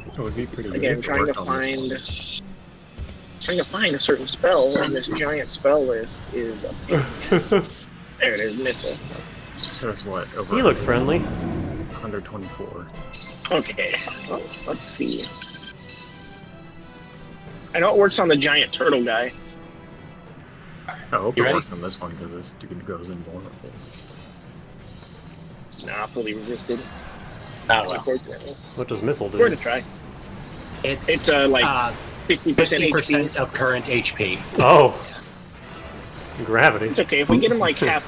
It would be pretty Again, good. trying to find a certain spell on this giant spell list is a pain. There it is, missile. There's what? Over He looks friendly. 124. Okay, well, let's see. I know it works on the giant turtle guy. I hope You it ready? works on this one because this dude goes invulnerable. Nah, fully resisted. Oh well. Unfortunately. What does missile Worth a do? try. It's It's like 50% 50% HP. of current HP. Oh. Gravity. It's okay, if we get him like half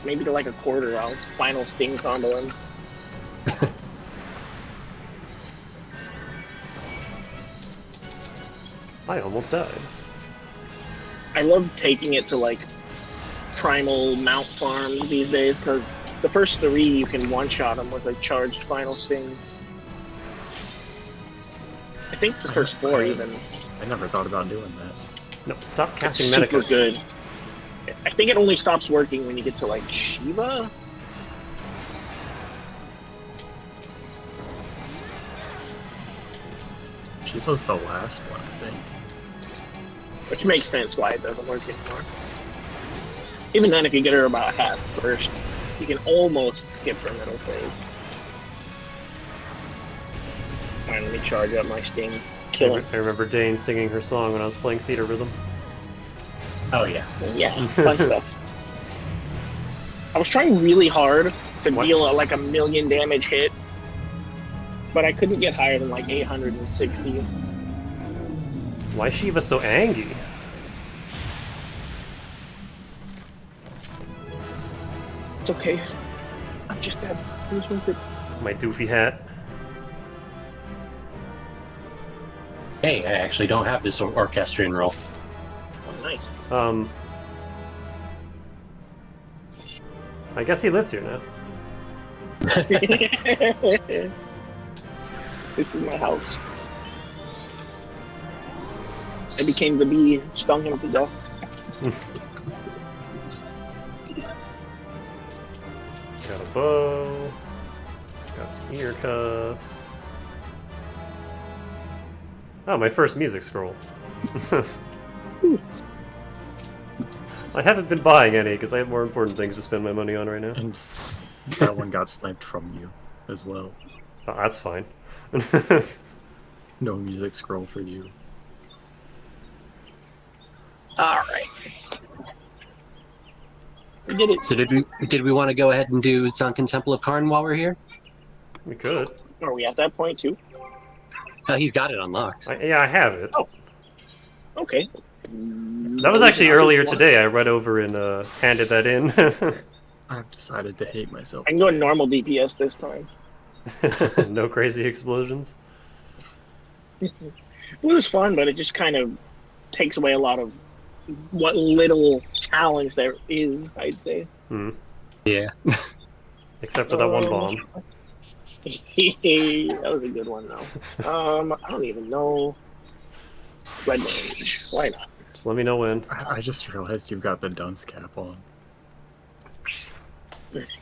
maybe to like a quarter, I'll final Sting combo him. I almost died. I love taking it to like primal mount farms these days because the first 3 you can one-shot them with a charged final Sting. I think the first 4 even. I never thought about doing that. No, stop It's casting super Medica. good. I think it only stops working when you get to like Shiva. She was the last one, I think. Which makes sense why it doesn't work anymore. Even then, if you get her about half first, you can almost skip her middle phase. Alright, let me charge up my Sting. Kill him. I remember Dane singing her song when I was playing Theater Rhythm. Oh yeah. Yeah, fun stuff. I was trying really hard to What? deal like a 1,000,000 damage hit, but I couldn't get higher than like 860. Why is Shiva so angry? It's okay. I'm just dead. It was worth it. My doofy hat. Hey, I actually don't have this orchestrion roll. Oh, nice. I guess he lives here now. This is my house. I became the bee, stung him to death. Got a bow. Got some ear cuffs. Oh, my first music scroll. I haven't been buying any because I have more important things to spend my money on right now. And that one got sniped from you as well. Oh, that's fine. No music scroll for you. Alright. We did it. So did we want to go ahead and do Sunken Temple of Karn while we're here? We could. Are we at that point too? He's got it unlocked. Yeah, I have it. Oh. Okay. That was actually earlier today. I read over and handed that in. I've decided to hate myself. I can go normal DPS this time. No crazy explosions. It was fun, but it just kind of takes away a lot of what little challenge there is, I'd say. Hmm. Yeah. Except for that one bomb. That was a good one, though. I don't even know. Red Mage. Why not? Just let me know when. I just realized you've got the dunce cap on.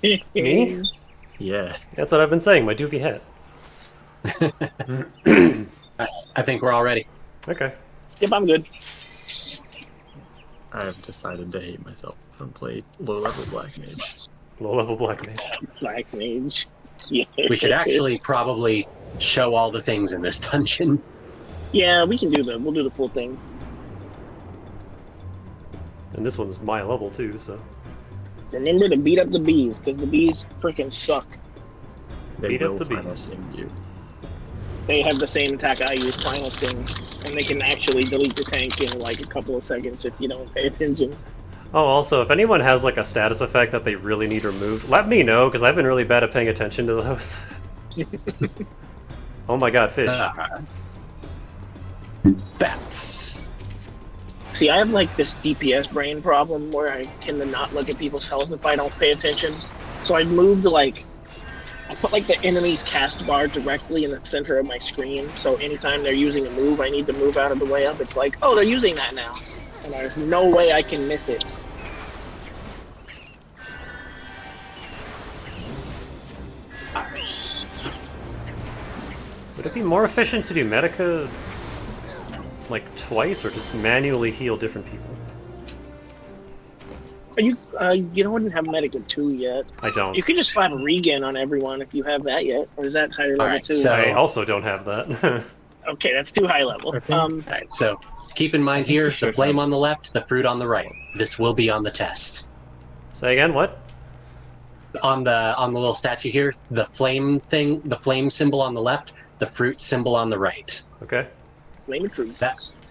Me? Yeah. That's what I've been saying, my doofy hat. I think we're all ready. Okay. Yep, I'm good. I have decided to hate myself and play low-level Black Mage. Low-level Black Mage. Black Mage. Yeah. We should actually probably show all the things in this dungeon. Yeah, we'll do the full thing. And this one's my level too, so. Remember to beat up the bees, because the bees freaking suck. They Beat up will the final bees. sting you. They have the same attack I use, Final Sting, and they can actually delete the tank in like a couple of seconds if you don't pay attention. Oh, also, if anyone has like a status effect that they really need removed, let me know, because I've been really bad at paying attention to those. Oh my god, fish. Bats. See, I have like this DPS brain problem where I tend to not look at people's health if I don't pay attention. So I moved like, I put like the enemy's cast bar directly in the center of my screen. So anytime they're using a move, I need to move out of the way up. It's like, oh, they're using that now. And there's no way I can miss it. Would it be more efficient to do Medica like twice, or just manually heal different people? Are you don't have Medica 2 yet. I don't. You could just slap Regen on everyone if you have that yet. Or is that higher level Alright, 2? so- I also don't have that. Okay, that's too high level. Alright, so keep in mind here, the flame on the left, the fruit on the right. This will be on the test. Say again, what? On the little statue here, the flame thing, the flame symbol on the left, the fruit symbol on the right. Okay. Flame and Fruit.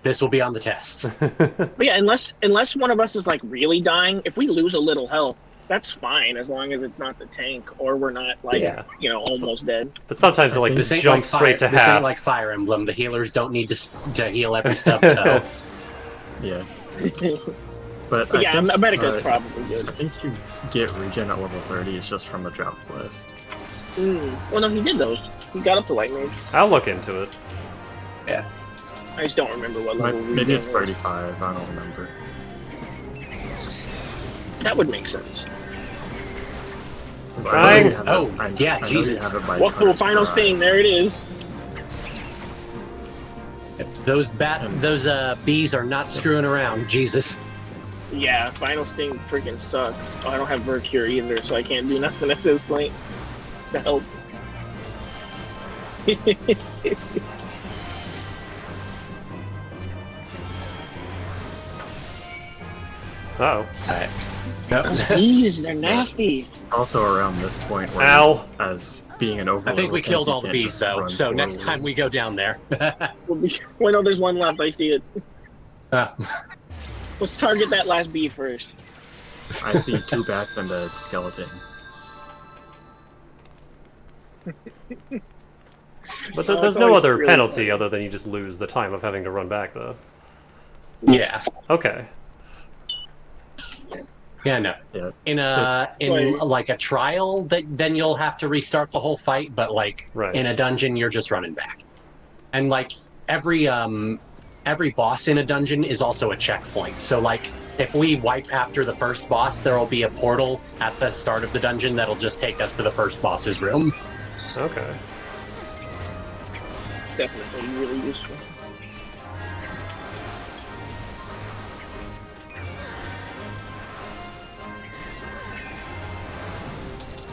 This will be on the test. But yeah, unless one of us is like really dying, if we lose a little health, That's fine as long as it's not the tank, or we're not like Yeah. almost dead. But sometimes it like This ain't jumps like straight to this half. ain't like Fire Emblem. The healers don't need to heal every stub toe. Yeah. But But yeah, I think, America's probably I good. think you get regen at level 30 is just from the drop quest. Well, no, he did those. He got up to Light Mage. I'll look into it. Yeah. I just don't remember what level. Maybe it's regen was. 35, I don't remember. That would make sense. 'Cause Trying. I know you have Oh, it- I yeah, know Jesus. You have it by What cool Curse final Pride. sting? There it is. Those bees are not screwing around. Jesus. Yeah, final sting freaking sucks. Oh, I don't have Mercure either, so I can't do nothing at this point to help. Uh-oh. Alright. Nope. Bees, they're nasty. Also around this point where Ow. as being an overlord, I think we killed you all the can't bees just though, run so next forward. time we go down there. Well, no, there's one left. I see it. Uh, Let's target that last bee first. I see 2 bats and a skeleton. But Oh, there's it's no always other really penalty funny. other than you just lose the time of having to run back, though. yeah. Okay. Yeah, no. Yeah. In Wait. like a trial, then you'll have to restart the whole fight. But like Right. in a dungeon, you're just running back. And like every boss in a dungeon is also a checkpoint. So like if we wipe after the first boss, there will be a portal at the start of the dungeon that'll just take us to the first boss's room. Okay. Definitely really useful.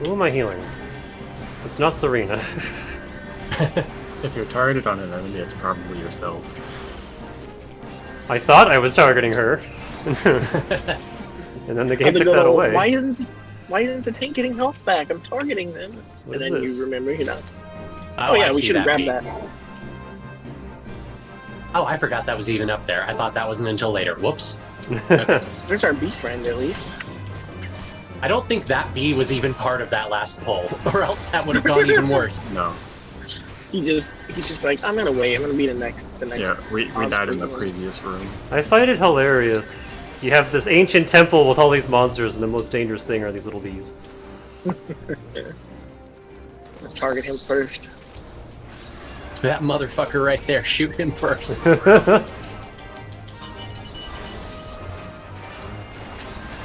Who am I healing? It's not Serena. If you're targeted on an enemy, it's probably yourself. I thought I was targeting her. And then the game Other took that little, away. Why isn't the tank getting health back? I'm targeting them. What and is then this? you remember, Oh, Oh yeah, I we see should have grabbed beat. that. Oh, I forgot that was even up there. I thought that wasn't until later. Whoops. There's our bee friend at least. I don't think that bee was even part of that last pull, or else that would have gone even worse. No. He's just like, I'm gonna wait. I'm gonna be the next. Yeah, we died in the previous room. I find it hilarious. You have this ancient temple with all these monsters, and the most dangerous thing are these little bees. Let's target him first. That motherfucker right there, shoot him first.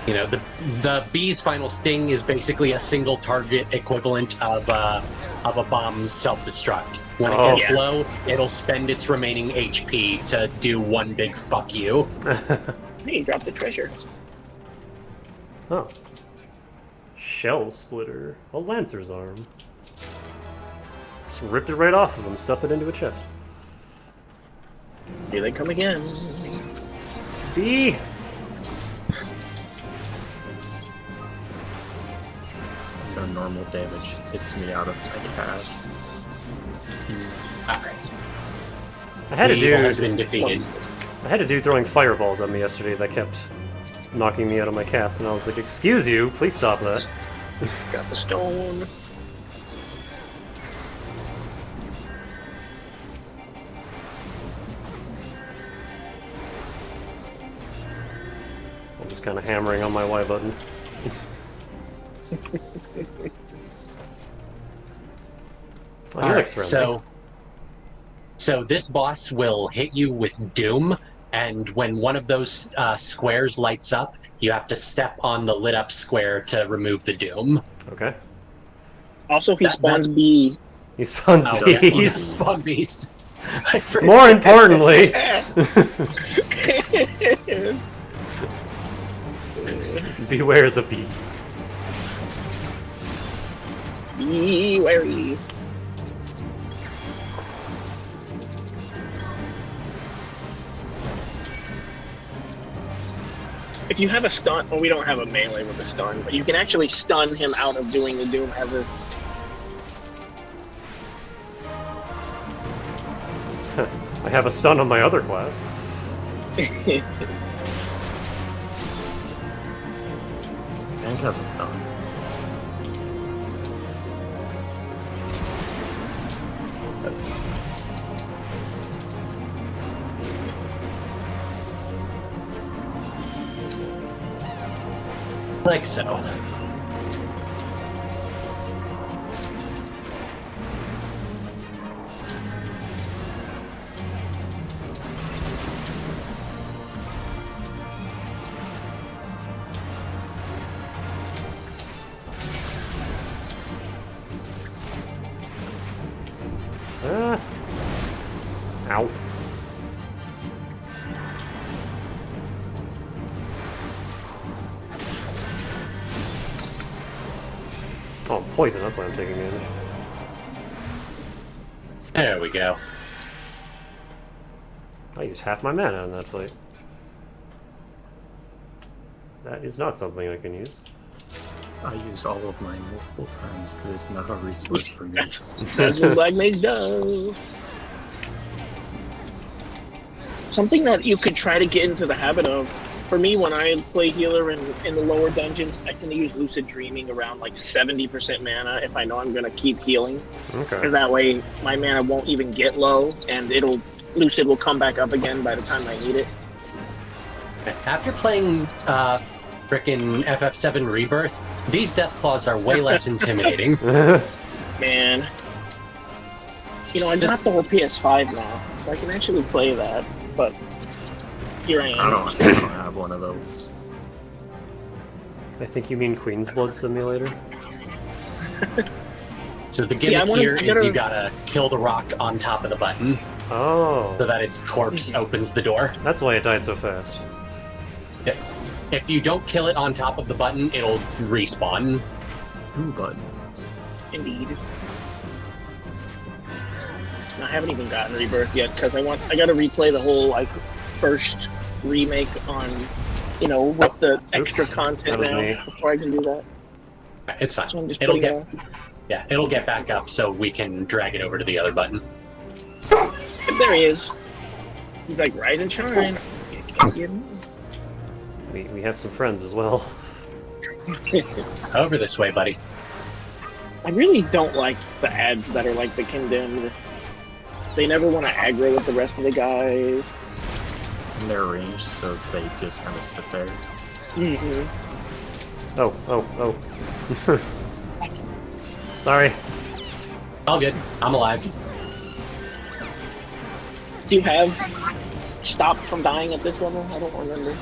You know, the bee's final sting is basically a single target equivalent of a bomb's self-destruct. When it gets yeah. low, it'll spend its remaining HP to do one big fuck you. Hey, drop the treasure. Oh. Shell splitter. A lancer's arm. Just ripped it right off of him, stuff it into a chest. Here they come again. Bee! No normal damage hits me out of my cast. Alright. I had a The evil has dude. been defeated. I had a dude throwing fireballs at me yesterday that kept knocking me out of my cast, and I was like, "Excuse you, please stop that." Got the stone. I'm just kind of hammering on my Y button. Oh, he looks friendly. So this boss will hit you with Doom, and when one of those squares lights up, you have to step on the lit up square to remove the Doom. Okay. Also, he That- spawns bee. He spawns Oh, bees. yeah, you spawn bees. I forgot. More importantly, beware the bees. Be wary. If you have a stun, well, we don't have a melee with a stun, but you can actually stun him out of doing the doom as a. I have a stun on my other class. And Link has a stun. Like so. Ow. Oh, poison, that's why I'm taking damage. There we go. I used half my mana in that fight. That is not something I can use. I used all of mine multiple times because it's not a resource for me. That's what Black Mage does. Something that you could try to get into the habit of. For me, when I play healer in the lower dungeons, I tend to use Lucid Dreaming around like 70% mana if I know I'm going to keep healing. Okay. Because that way my mana won't even get low, and Lucid will come back up again by the time I need it. After playing frickin' FF7 Rebirth, these Death Claws are way less intimidating. Man. You know, I got the whole PS5 now, so I can actually play that, but here I am. I don't have one of those. I think you mean Queen's Blood Simulator? So the gimmick I here gotta- is you gotta kill the rock on top of the button Oh. so that its corpse opens the door. That's why it died so fast. If you don't kill it on top of the button, it'll respawn. Ooh, buttons. Indeed. I haven't even gotten Rebirth yet, because I gotta replay the whole, like, first remake on, you know, with the extra Oops, content that was now, me. before I can do that. It's fine. So I'm just It'll putting get it'll get back up so we can drag it over to the other button. And there he is. He's like, rise and shine. You can't get him. We have some friends as well. Over this way, buddy. I really don't like the ads that are like the condemned. They never want to aggro with the rest of the guys. And they're ranged, so they just kind of sit there. Mm-hmm. Oh. Sorry. All good. I'm alive. Do you have stopped from dying at this level? I don't remember.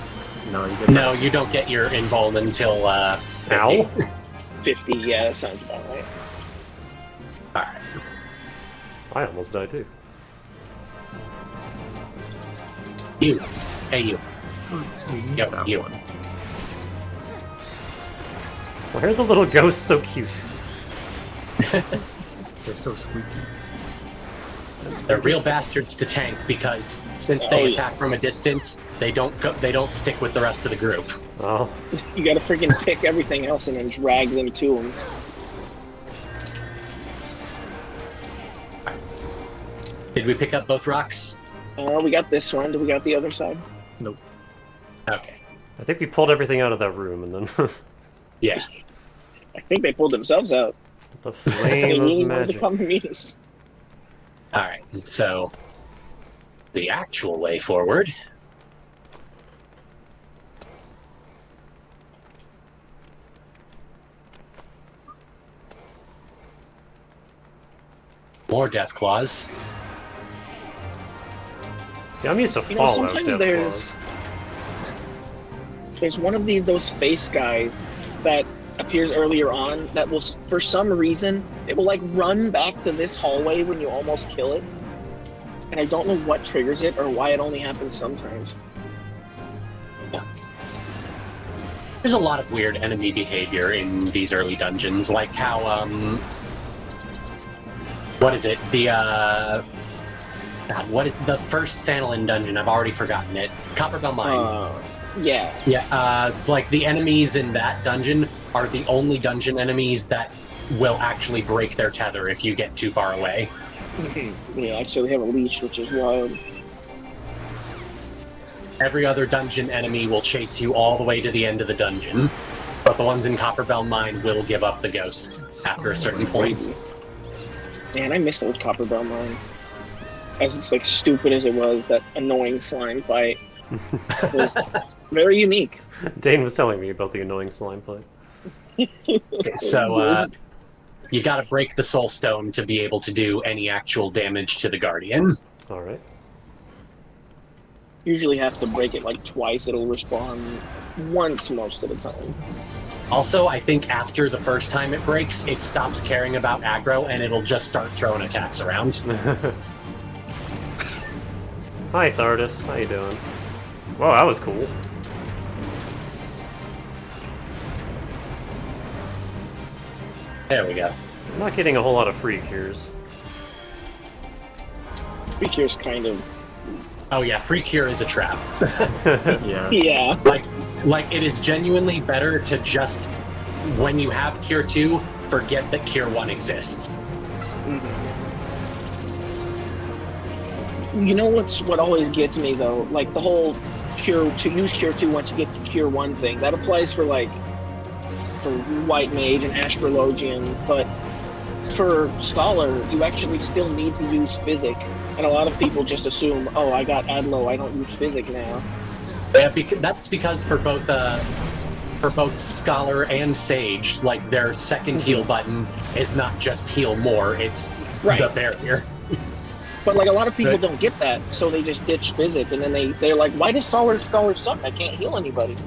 No, you get No, you don't get your invuln until Ow. 50. 50, yeah, that sounds about right. Alright. I almost died too. You. Hey, you. Yep, Yep, you. Why are the little ghosts so cute? They're so squeaky. They're real bastards to tank because since they attack from a distance, they don't stick with the rest of the group. Oh. You gotta freaking pick everything else and then drag them to them. Did we pick up both rocks? We got this one. Do we got the other side? Nope. Okay. I think we pulled everything out of that room and then Yeah. I think they pulled themselves out. the They flame really of wanted to magic. come to meet us. Alright, so the actual way forward. More death claws. See, I'm used to You know, Fallout sometimes Death there's- Claws. There's one of those face guys that appears earlier on that will, for some reason, it will like run back to this hallway when you almost kill it. And I don't know what triggers it or why it only happens sometimes. There's a lot of weird enemy behavior in these early dungeons, like how, what is it? The, God, what is the first Thanalan dungeon? I've already forgotten it. Copperbell Mine. Yeah. Yeah, like the enemies in that dungeon are the only dungeon enemies that will actually break their tether if you get too far away. They actually have a leash, which is wild. Every other dungeon enemy will chase you all the way to the end of the dungeon But the ones in Copperbell Mine will give up the ghost after a certain point. Man, I miss old Copperbell Mine. As it's like stupid as it was, that annoying slime fight was very unique. Dane was telling me about the annoying slime fight. Okay, so you gotta break the soul stone to be able to do any actual damage to the Guardian. Alright. Usually have to break it like twice, it'll respawn once most of the time. Also, I think after the first time it breaks, it stops caring about aggro and it'll just start throwing attacks around. Hi, Thardus. How you doing? Whoa, that was cool. There we go. I'm not getting a whole lot of free cures. Free Cure's kind of... Oh yeah, free cure is a trap. Yeah. Yeah. Like it is genuinely better to just, when you have cure 2, forget that cure 1 exists. You know what always gets me though? Like the whole use cure 2 once you get to cure 1 thing. That applies for White Mage and Astrologian, but for Scholar, you actually still need to use Physic. And a lot of people just assume, oh, I got Adlo, I don't use Physic now. Yeah, that's because for both Scholar and Sage, like their second heal button is not just heal more, it's the barrier. But like a lot of people don't get that, so they just ditch Physic, and then they're like, why does Scholar suck? I can't heal anybody.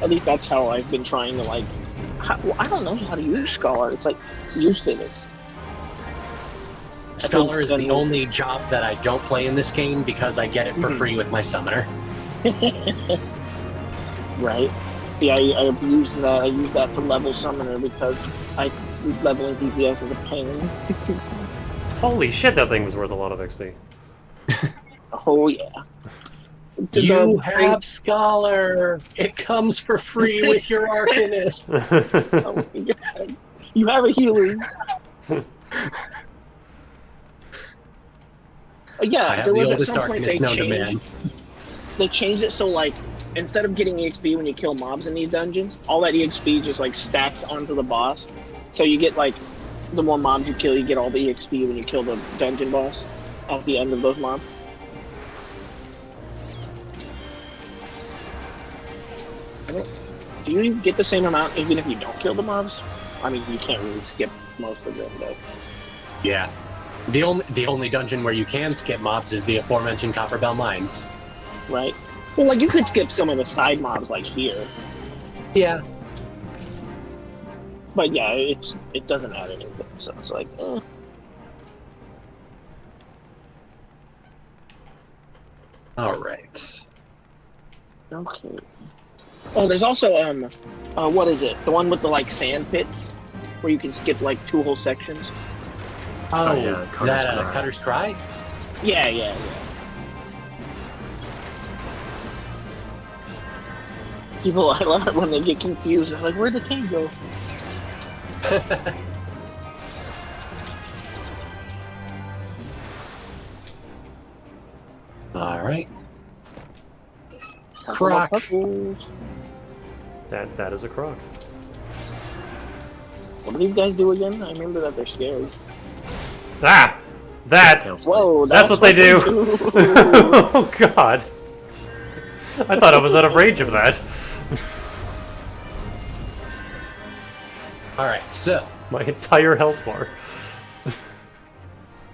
At least that's how I've been trying to like. I don't know how to use Scholar. It's like use Physic. Scholar is the only job that I don't play in this game because I get it for free with my summoner. Right. Yeah, I use that. I use that for level summoner because leveling DPS is a pain. Holy shit, that thing was worth a lot of XP. Oh yeah. You have Scholar. It comes for free with your Arcanist. Oh my god. You have a healer. Yeah, I have there the was at oldest some point Arcanist known to man. they changed it so like instead of getting EXP when you kill mobs in these dungeons, all that EXP just like stacks onto the boss. So you get like the more mobs you kill, you get all the EXP when you kill the dungeon boss at the end of those mobs. Do you get the same amount even if you don't kill the mobs? I mean, you can't really skip most of them, but Yeah. The only dungeon where you can skip mobs is the aforementioned Copperbell Mines. right? Well, like you could skip some of the side mobs like here, Yeah. but yeah, it doesn't add anything. So it's like, Alright. okay. Oh, there's also what is it? The one with the like sand pits, where you can skip like 2 whole sections. Oh, yeah, that Cutter's Cry? Yeah. People, I love it when they get confused. They're like, where'd the king go? Alright. Talk Croc. about puzzles. That is a croc. What do these guys do again? I remember that they're scared. Ah! That! Whoa, That's what they do! Oh god! I thought I was out of range of that. Alright, so, My entire health bar.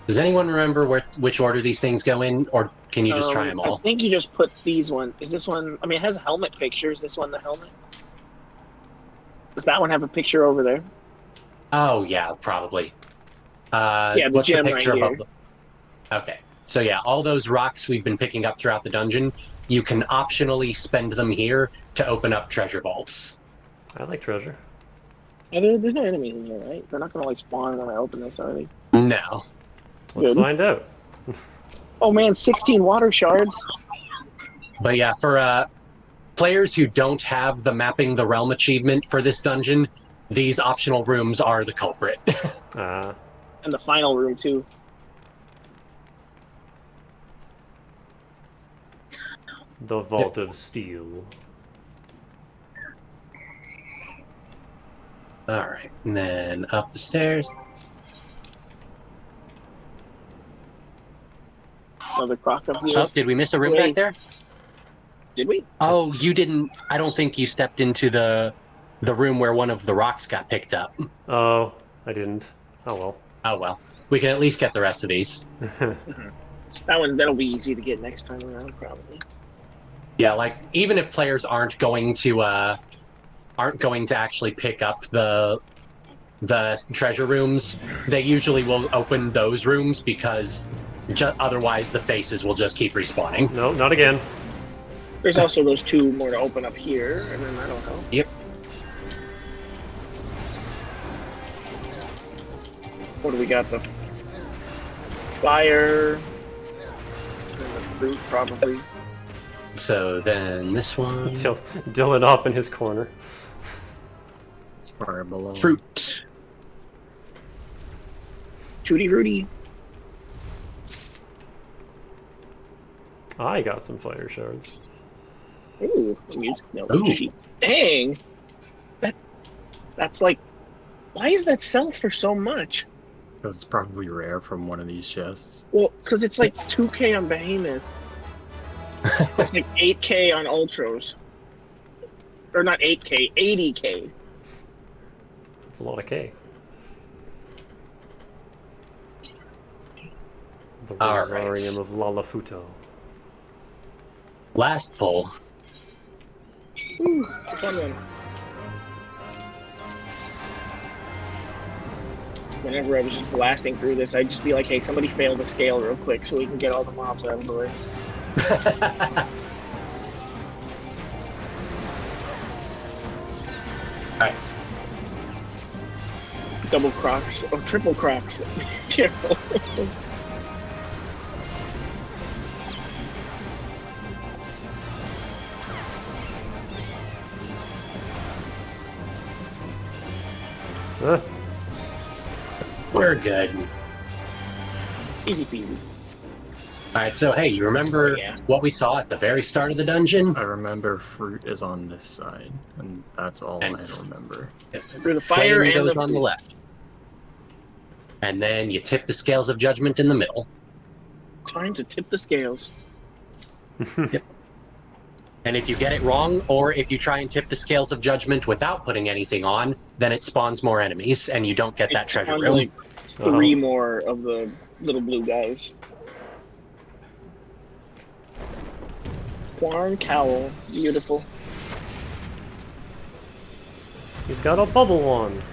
does anyone remember which order these things go in, or can you just try them all? I think you just put these one. Is this one? I mean, it has a helmet picture. Is this one the helmet? Does that one have a picture over there? Oh, yeah, probably. Yeah, the what's the gem picture right above the... Okay, so yeah, all those rocks we've been picking up throughout the dungeon, you can optionally spend them here to open up treasure vaults. I like treasure. There's no enemies in here, right? They're not gonna like spawn when I open this, are they? No. Let's Good. find out. Oh man, 16 water shards. But yeah, for players who don't have the Mapping the Realm achievement for this dungeon, these optional rooms are the culprit. And the final room too. The Vault of Steel. Alright, and then up the stairs. Another croc up here. Oh, did we miss a room Wait. back there? Did we? Oh, you didn't. I don't think you stepped into the room where one of the rocks got picked up. Oh, I didn't. Oh well. Oh well. We can at least get the rest of these. That'll be easy to get next time around, probably. Yeah, like even if players aren't going to actually pick up the treasure rooms, they usually will open those rooms because otherwise the faces will just keep respawning. No, not again. There's also those two more to open up here, and then I don't know. Yep. What do we got? The fire and the fruit, probably. So then this one, Dylan off in his corner. It's far below. fruit. Tutti Frutti. I got some fire shards. Ooh, music note Ooh. sheet. Dang! That's like... Why is that sell for so much? Because it's probably rare from one of these chests. Well, because it's like 2K on Behemoth. It's like 8K on Ultros. Or not 8K, 80K. That's a lot of K. The All right. Rosarium of Lalafuto. Last pull. Ooh, it's a fun one. Whenever I was just blasting through this, I'd just be like, hey, somebody fail the scale real quick so we can get all the mobs out of the way. Nice. Double crocs, or triple crocs. Careful. Huh? We're good. Easy peasy. Alright, so hey, you remember Oh, yeah. what we saw at the very start of the dungeon? I remember fruit is on this side, and that's all And- I remember. Through the fire Flame and goes the on the left. And then you tip the scales of judgment in the middle. time to tip the scales. And if you get it wrong, or if you try and tip the scales of judgment without putting anything on, then it spawns more enemies, and you don't get that It treasure spawns room. like 3 more of the little blue guys. Quarn cowl, beautiful. He's got a bubble wand.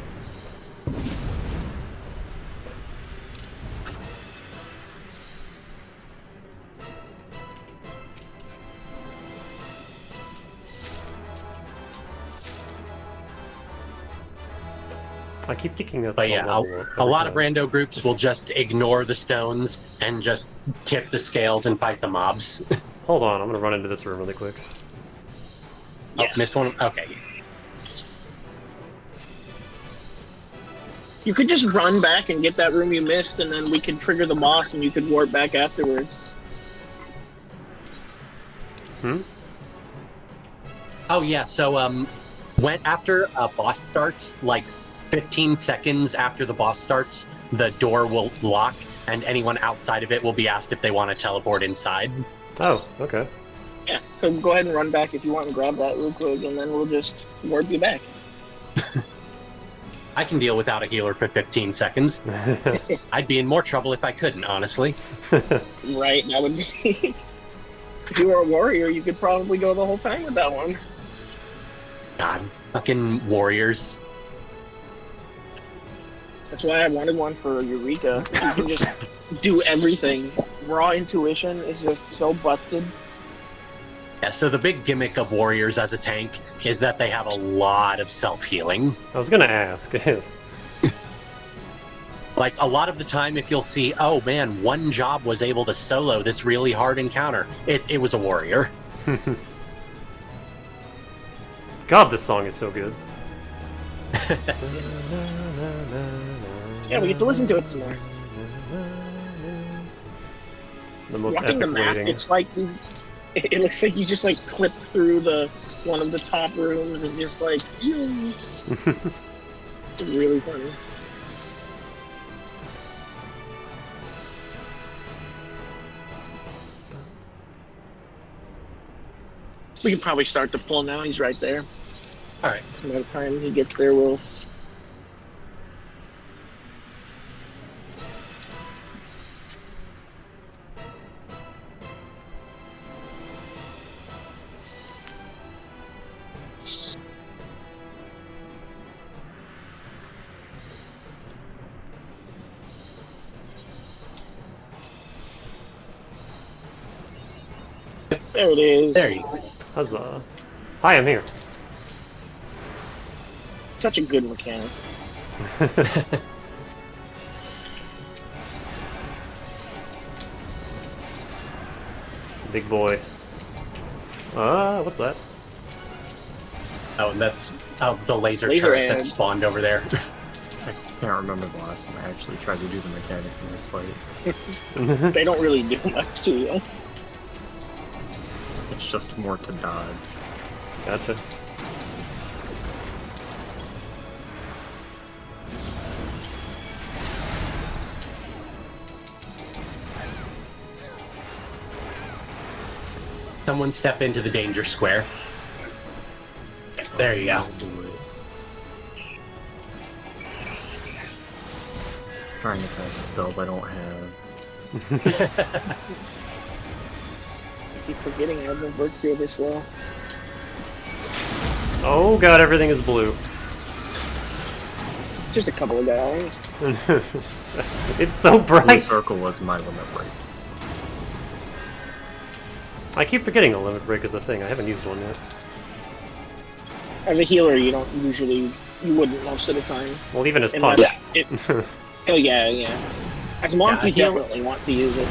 I keep thinking that's But yeah, level a lot of rando groups will just ignore the stones and just tip the scales and fight the mobs. Hold on, I'm gonna run into this room really quick. Oh, Yes. missed one? Okay. You could just run back and get that room you missed, and then we could trigger the boss and you could warp back afterwards. Oh yeah, so when after a boss starts, like 15 seconds after the boss starts, the door will lock and anyone outside of it will be asked if they want to teleport inside. Oh, okay. Yeah, so go ahead and run back if you want and grab that real quick, and then we'll just warp you back. I can deal without a healer for 15 seconds. I'd be in more trouble if I couldn't, honestly. Right, that would be... If you were a warrior, you could probably go the whole time with that one. God, fucking warriors. That's why I wanted one for Eureka. You can just do everything. Raw intuition is just so busted. Yeah, so the big gimmick of warriors as a tank is that they have a lot of self-healing. I was gonna ask. Like, a lot of the time, if you'll see, oh man, one job was able to solo this really hard encounter, it was a warrior. God, this song is so good. Yeah, we get to listen to it some more. The most Watching the epic map, waiting. it's like it looks like you just like clipped through one of the top rooms and just like it's really funny. We can probably start the pull now. He's right there. All right. By the time he gets there, we'll. There it is. There you go. Huzzah. Hi, I'm here. Such a good mechanic. Big boy. What's that? Oh, and that's the laser Laser turret that ad. spawned over there. I can't remember the last time I actually tried to do the mechanics in this fight. They don't really do much to you. It's just more to dodge. Gotcha. Someone step into the danger square. There you go. Trying to cast spells I don't have. I keep forgetting I haven't worked here this low. Oh god, everything is blue. Just a couple of guys. It's so Blue bright! circle was my limit break. I keep forgetting a limit break is a thing. I haven't used one yet. As a healer, you don't usually, you wouldn't most of the time. Well, even as punch. Unless it, oh yeah. As a monk, Yeah, you yeah. definitely want to use it.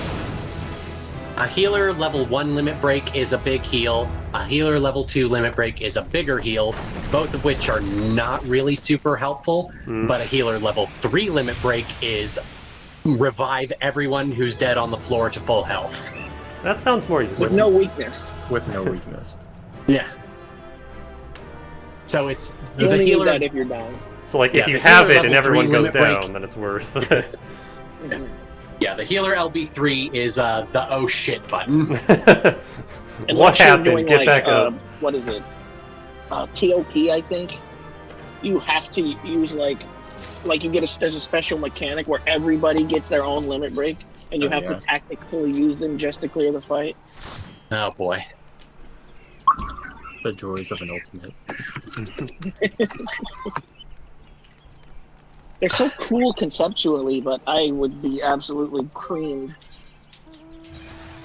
A healer level 1 limit break is a big heal. A healer level 2 limit break is a bigger heal, both of which are not really super helpful. But a healer level 3 limit break is revive everyone who's dead on the floor to full health. That sounds more useful. With no weakness. With no weakness. Yeah. So it's You the only need healer. that if you're down. So, like, Yeah, if you the have healer it and level everyone 3 goes limit break- down, then it's worth. Yeah, the healer LB3 is the oh shit button. What Unless you're happened? doing, Get like, back up. What is it? TOP, I think. You have to use like you get there's a special mechanic where everybody gets their own limit break, and you Oh, have yeah. to tactically use them just to clear the fight. Oh boy. The joys of an ultimate. They're so cool conceptually, but I would be absolutely creamed.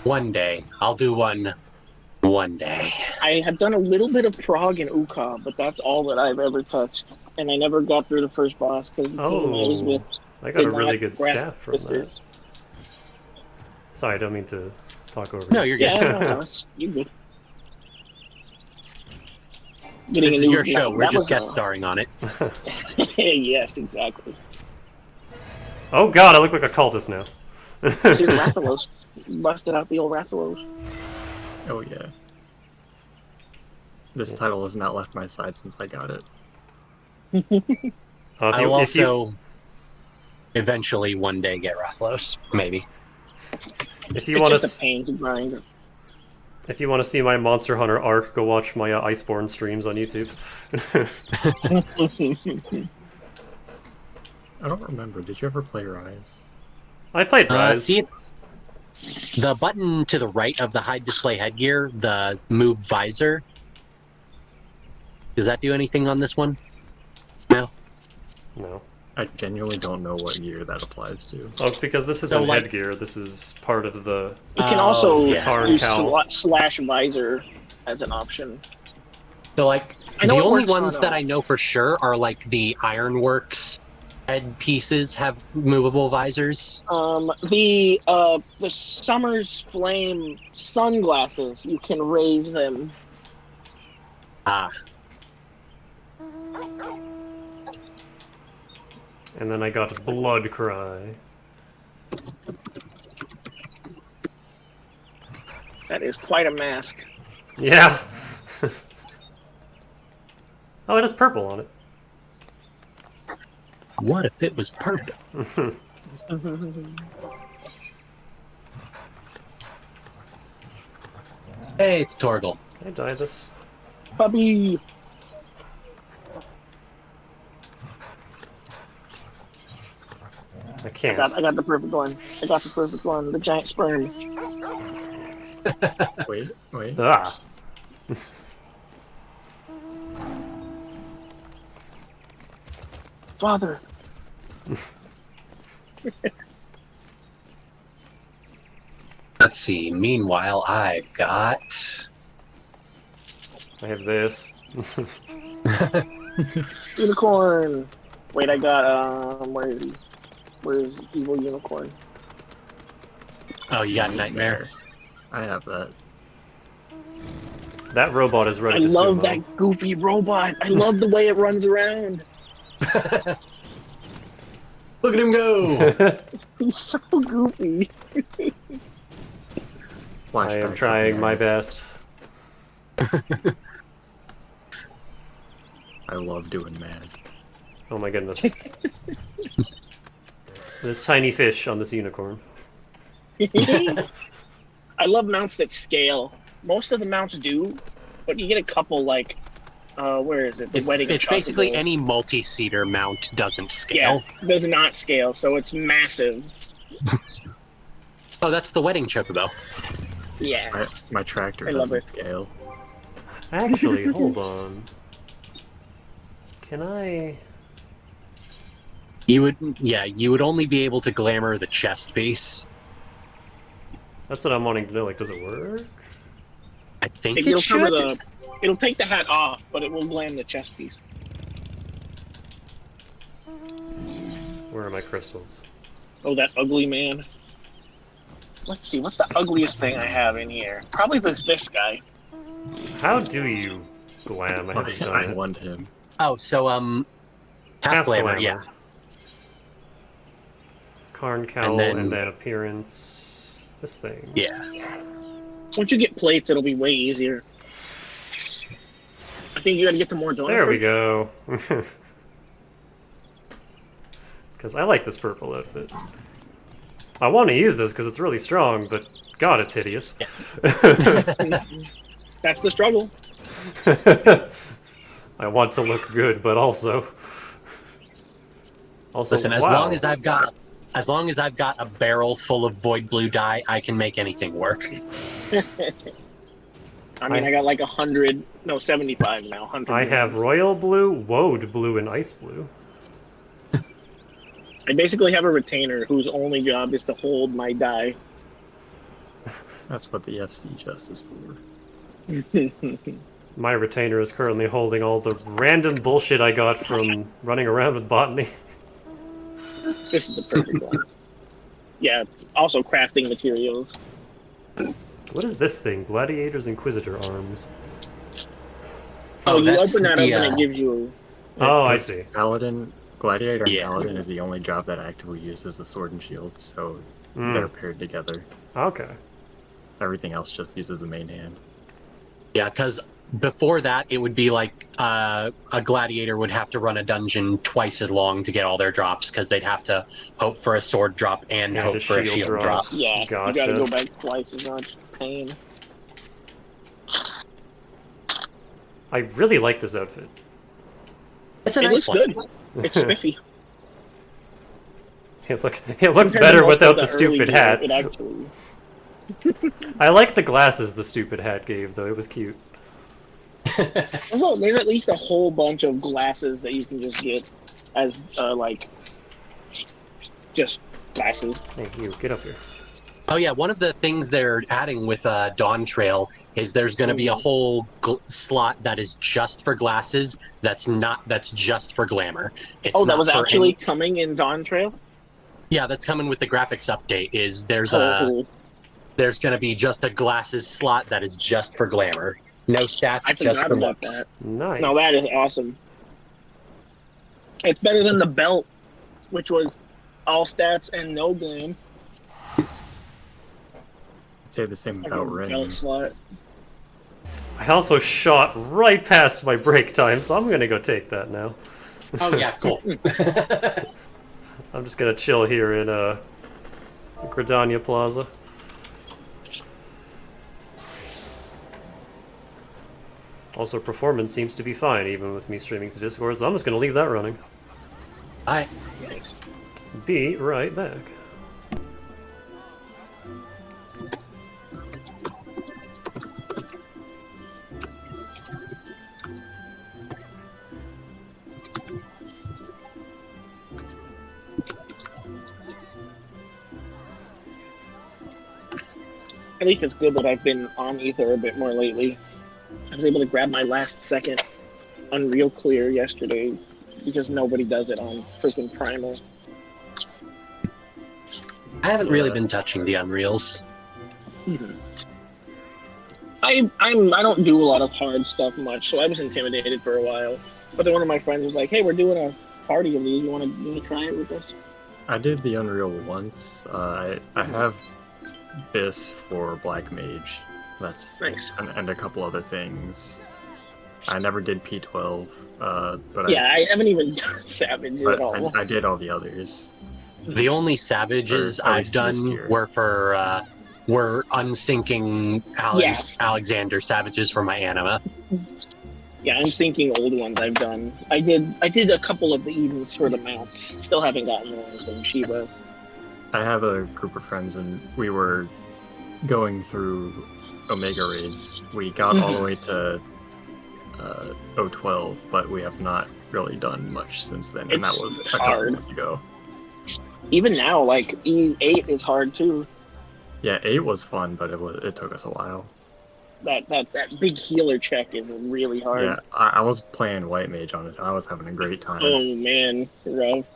One day. I'll do one day. I have done a little bit of Prague and Uka, but that's all that I've ever touched. And I never got through the first boss because the team I was with I got a did really not good grasp staff from that. sisters. Sorry, I don't mean to talk over No, you. you're good. Yeah, no, you're good. Getting This a is new- your show. that We're just was guest starring on it. Yes, exactly. Oh god, I look like a cultist now. See the Rathalos. Busted out the old Rathalos. Oh yeah. This title has not left my side since I got it. I'll also eventually one day get Rathalos. Maybe. if you It's want just a to pain to grind. if you want to see my Monster Hunter arc, go watch my Iceborne streams on YouTube. I don't remember. Did you ever play Rise? I played Rise. See it. The button to the right of the hide display headgear, the move visor. Does that do anything on this one? No. No. I genuinely don't know what gear that applies to. Oh, it's because this So, isn't like- headgear. This is part of the. You can also yeah. Car and use cowl. slash visor as an option. So, like, I know the it only works on, ones that I know for sure are, like, the Ironworks head pieces have movable visors. The Summer's Flame sunglasses, you can raise them. Ah, And then I got Blood Cry. That is quite a mask. Yeah. Oh, it has purple on it. What if it was purple? Hey, it's Torgal. Can I die this? Puppy! I can't. I got the perfect one. I got the perfect one. The giant sperm. Wait. Ah. Father. Let's see. Meanwhile, I've got. I have this. Unicorn. Wait, I got where is he? Where is evil unicorn? Oh, you got Nightmare. I have that. That robot is I ready to love sumo. that goofy robot. I love the way it runs around. Look at him go! He's so goofy. I am trying my best. I love doing math. Oh my goodness. There's tiny fish on this unicorn. I love mounts that scale. Most of the mounts do, but you get a couple like, where is it? The wedding. It's basically any multi-seater mount doesn't Yeah, scale. does not scale, so it's massive. Oh, that's the wedding chocobo. Yeah. My tractor I love doesn't it. scale. Actually, hold on. Can I... You would only be able to glamour the chest piece. That's what I'm wanting to know. Like, does it work? I think It'll it should. cover the. It'll take the hat off, but it will glam the chest piece. Where are my crystals? Oh, that ugly man. Let's see, what's the ugliest thing I have in here? Probably this guy. How do you glam? I haven't done I it. want him. Oh, so Past glamour, glamour. yeah. Karn cowl And and then- then appearance. This thing. Yeah. Once you get plates, it'll be way easier. I think you gotta get to more donuts. There we go. Because I like this purple outfit. I want to use this because it's really strong, but God, it's hideous. That's the struggle. I want to look good, but also... Listen, as wow. long as I've got a barrel full of void blue dye, I can make anything work. I mean, I got like 100, no, 75 now. 100. I have royal blue, woad blue, and ice blue. I basically have a retainer whose only job is to hold my die. That's what the FC just is for. My retainer is currently holding all the random bullshit I got from running around with botany. This is the perfect one. Yeah, also crafting materials. What is this thing? Gladiator's Inquisitor arms. Oh, you that's open that the, up and it gives you Oh, I Because see. Gladiator and Yeah. Paladin is the only job that actively uses the sword and shield, so they're paired together. Okay. Everything else just uses the main hand. Yeah, because before that, it would be like a gladiator would have to run a dungeon twice as long to get all their drops, because they'd have to hope for a sword drop and And hope a for a shield shield drop. drop. Yeah, you Gotcha. gotta go back twice as much. Pain. I really like this outfit. It's a It nice looks one. good. It's spiffy. It looks Compared to better most of without the early stupid gear, hat. It actually. I like the glasses the stupid hat gave, though. It was cute. Well, there's at least a whole bunch of glasses that you can just get as like just glasses. Hey, you, get up here. Oh yeah, one of the things they're adding with Dawn Trail is there's going to be a whole slot that is just for glasses. That's just for glamour. It's Oh, that not was for actually any- coming in Dawn Trail. Yeah, that's coming with the graphics update. There's Oh, going to be just a glasses slot that is just for glamour. No stats, I just forgot for about looks. that. Nice. No, that is awesome. It's better than the belt. which was all stats and no glam. I'd say the same Like about a belt rings. slot. I also shot right past my break time, so I'm gonna go take that now. Oh yeah, cool. I'm just gonna chill here in Gridania Plaza. Also, performance seems to be fine, even with me streaming to Discord, so I'm just gonna leave that running. Hi. Nice. Be right back. At least it's good that I've been on Ether a bit more lately. I was able to grab my last second Unreal clear yesterday because nobody does it on freaking Primal. I haven't really been touching the Unreals. I don't do a lot of hard stuff much, so I was intimidated for a while. But then one of my friends was like, "Hey, we're doing a party of these. You want to try it with us?" I did the Unreal once. I have this for Black Mage. That's Nice. and a couple other things. I never did P12, but Yeah, I haven't even done Savage at all. I did all the others. The only Savages Or at I've least this done tier. were unsyncing Yeah. Alexander Savages for my anima. Yeah, I'm thinking old ones I've done. I did a couple of the Edens for the mounts. Still haven't gotten the ones in Shiva. I have a group of friends, and we were going through Omega raids. We got all the way to 012, but we have not really done much since then, and that It's was a couple hard. months ago. Even now, like E8 is hard too. Yeah, 8 was fun, but it took us a while. That big healer check is really hard. Yeah, I was playing White Mage on it. I was having a great time. Oh man, rough.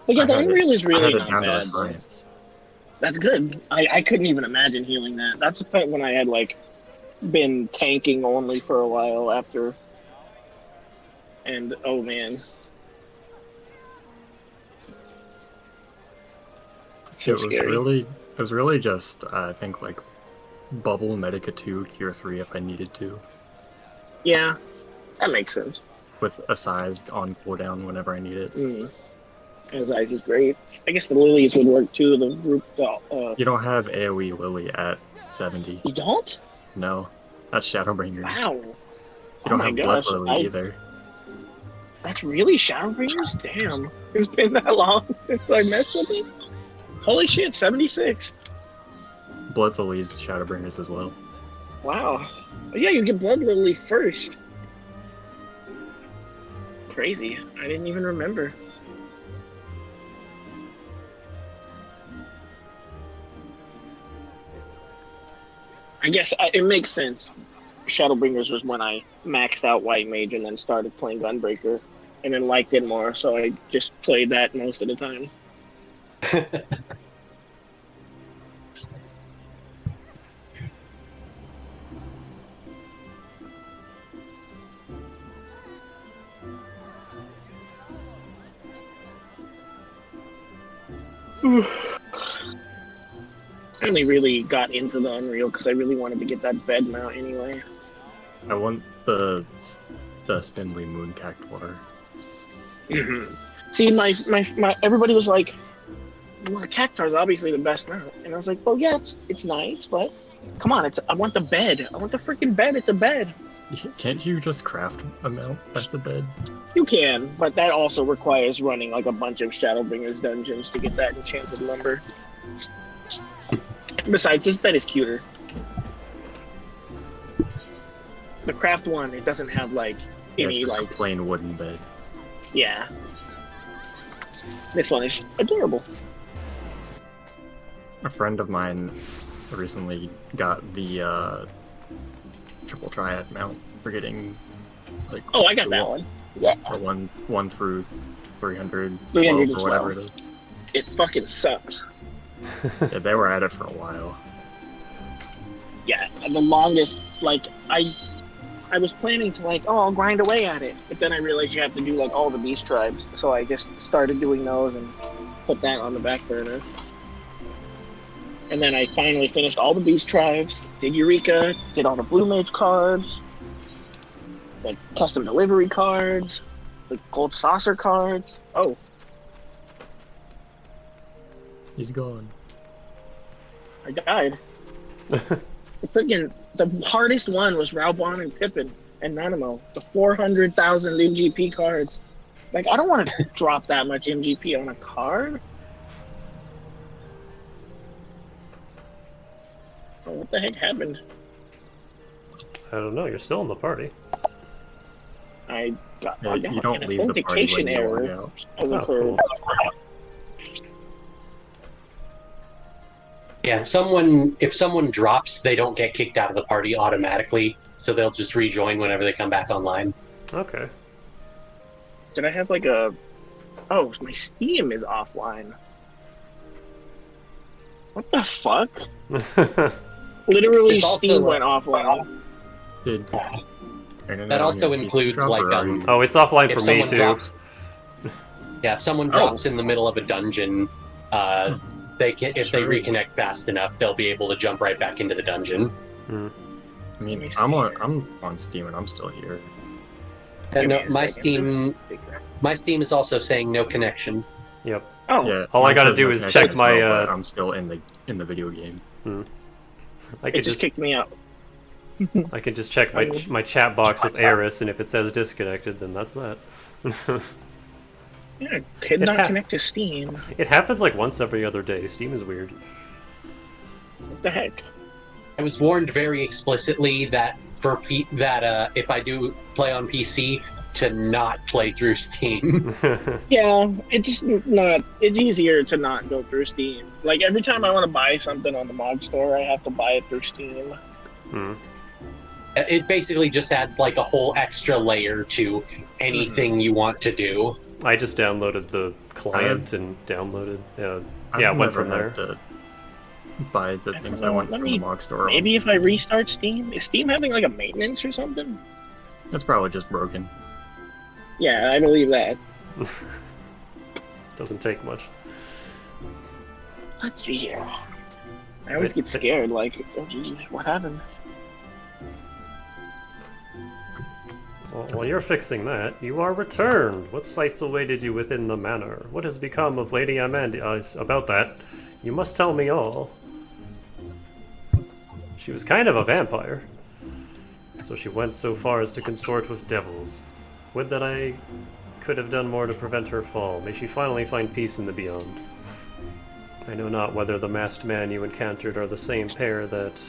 But yeah, I the had Unreal is I really had it not down to a bad. Though. science. That's good. I couldn't even imagine healing that. That's the point when I had like been tanking only for a while after. And oh man. So scary. It was really just I think like Bubble, Medica 2, Cure 3 if I needed to, Yeah, that makes sense. with a size on cooldown whenever I need it. His eyes is great. I guess the lilies would work too. The group. You don't have AoE Lily at 70. You don't? No, that's Shadowbringers. Wow. You don't have Blood Lily either. That's really Shadowbringers? Damn. It's been that long since I messed with it. Holy shit, 76. Blood Lily's Shadowbringers as well. Wow. Oh, yeah, you get Blood Lily first. Crazy. I didn't even remember. I guess it makes sense. Shadowbringers was when I maxed out White Mage and then started playing Gunbreaker and then liked it more, so I just played that most of the time. I only really got into the Unreal because I really wanted to get that bed mount anyway. I want the spindly moon cactuar. See, my everybody was like, well, the Cactuar is obviously the best mount. And I was like, well, yeah, it's nice, but come on, I want the bed. I want the freaking bed. It's a bed. Can't you just craft a mount that's a bed? You can, but that also requires running like a bunch of Shadowbringers dungeons to get that enchanted lumber. Besides, this bed is cuter. The craft one, it doesn't have like any It's just like a plain wooden bed. yeah. This one is adorable. A friend of mine recently got the triple triad mount for getting like Oh, I got that one. Yeah. the one through 300 312. or whatever it is. It fucking sucks. Yeah, they were at it for a while. Yeah, the longest, like, I I was planning to like, oh, I'll grind away at it, but then I realized you have to do like all the beast tribes, so I just started doing those and put that on the back burner. And then I finally finished all the beast tribes, did Eureka, did all the blue mage cards, the custom delivery cards, the gold saucer cards. Oh, He's gone. I died. The hardest one was Raubon and Pippin and Nanamo. The 400,000 MGP cards. Like, I don't want to drop that much MGP on a card. Oh, what the heck happened? I don't know. You're still in the party. I got Yeah, you don't an leave the party authentication when you log error. out. Has Oh, occurred. cool. Yeah, if someone drops, they don't get kicked out of the party automatically, so they'll just rejoin whenever they come back online. Okay. Did I have like a... Oh, my Steam is offline. What the fuck? Literally, It's also, Steam went offline. Did That also includes like Oh, it's offline if for me someone too. drops. Yeah, if someone drops in the middle of a dungeon, if they reconnect fast enough, they'll be able to jump right back into the dungeon. I mean, I'm on Steam and I'm still here. Give No, me a my second. Steam is also saying no connection. Yep. Oh, Yeah. All I mine gotta says do no is connection check my, still, but I'm still in the video game. I it could just kicked me out. I can just check my chat box with Eris, and if it says disconnected, then that's that. Yeah, could It not ha- connect to Steam. It happens like once every other day. Steam is weird. What the heck? I was warned very explicitly that if I do play on PC, to not play through Steam. Yeah, it's not. It's easier to not go through Steam. Like every time I want to buy something on the mod store, I have to buy it through Steam. It basically just adds like a whole extra layer to anything you want to do. I just downloaded the client and downloaded. Yeah, I've went never from there. had to buy the things I know, want let from me- the mod store. Maybe if I restart Steam, is Steam having like a maintenance or something? It's probably just broken. Yeah, I believe that. Doesn't take much. Let's see here. I always get scared. Like, oh Jesus, what happened? Well, while you're fixing that, you are returned. What sights awaited you within the manor? What has become of Lady Amanda? About that, you must tell me all. She was kind of a vampire, so she went so far as to consort with devils. Would that I could have done more to prevent her fall. May she finally find peace in the beyond. I know not whether the masked man you encountered are the same pair that,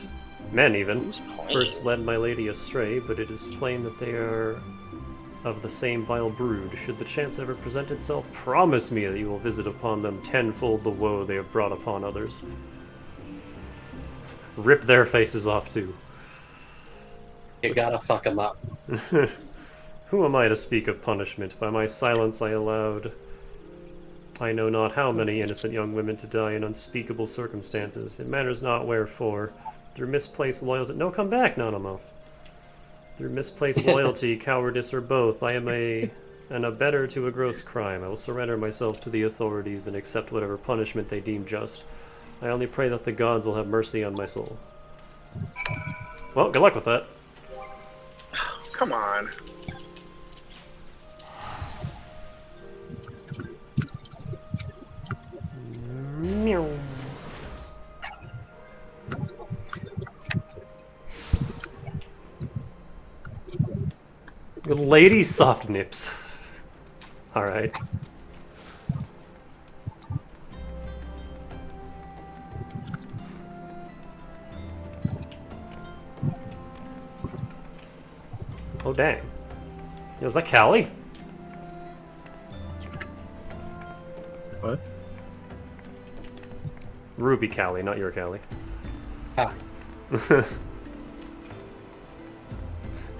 men even, first led my lady astray, but it is plain that they are of the same vile brood. Should the chance ever present itself, promise me that you will visit upon them tenfold the woe they have brought upon others. Rip their faces off too. You gotta fuck them up. Who am I to speak of punishment? By my silence I allowed I know not how many innocent young women to die in unspeakable circumstances. It matters not wherefore. Through misplaced loyalty... No, come back, Nanamo. Through misplaced loyalty, cowardice, or both, I am an abettor to a gross crime. I will surrender myself to the authorities and accept whatever punishment they deem just. I only pray that the gods will have mercy on my soul. Well, good luck with that. Come on. Meow. Lady soft nips. Alright. Oh dang. Yo, is that Callie? What? Ruby Callie, not your Callie. Ah.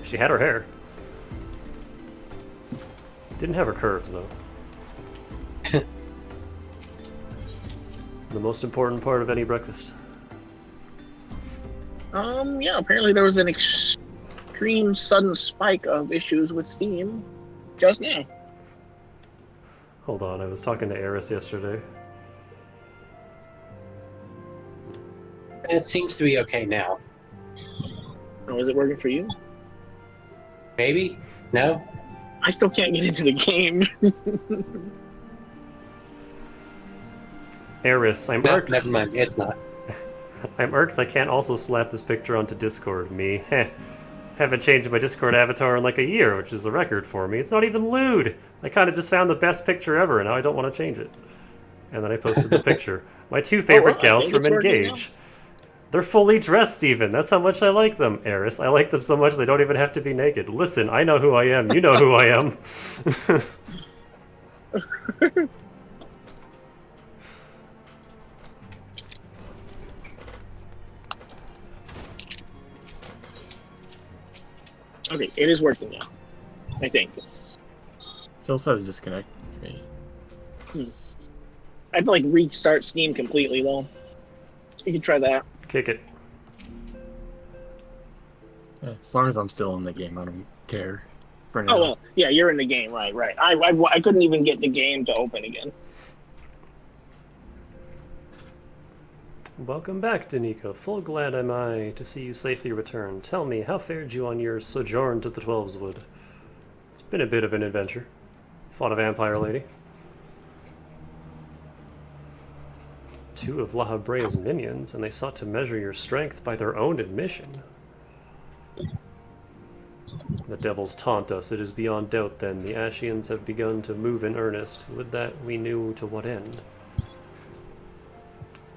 She had her hair. Didn't have her curves, though. The most important part of any breakfast. Yeah, apparently there was an extreme extreme sudden spike of issues with Steam just now. Hold on, I was talking to Eris yesterday. It seems to be okay now. Oh, is it working for you? Maybe? No? I still can't get into the game. Eris, I'm No, irked. never mind. It's not. I'm irked I can't also slap this picture onto Discord. Me, haven't changed my Discord avatar in like a year, which is a record for me. It's not even lewd. I kind of just found the best picture ever, and now I don't want to change it. And then I posted the picture. My two favorite I gals think from it's working now. Engage. They're fully dressed even. That's how much I like them, Eris. I like them so much they don't even have to be naked. Listen, I know who I am. You know who I am. Okay, it is working now. I think. Still says disconnect me. I'd like restart Steam completely though. You can try that. Kick it. Yeah, as long as I'm still in the game, I don't care. For now. Oh well, yeah, you're in the game, right? I couldn't even get the game to open again. Welcome back, Danica. Full glad am I to see you safely return. Tell me, how fared you on your sojourn to the Twelveswood? It's been a bit of an adventure. Fought a vampire lady. Two of La Habrea's minions, and they sought to measure your strength by their own admission. The devils taunt us. It is beyond doubt, then. The Ashians have begun to move in earnest. Would that we knew to what end.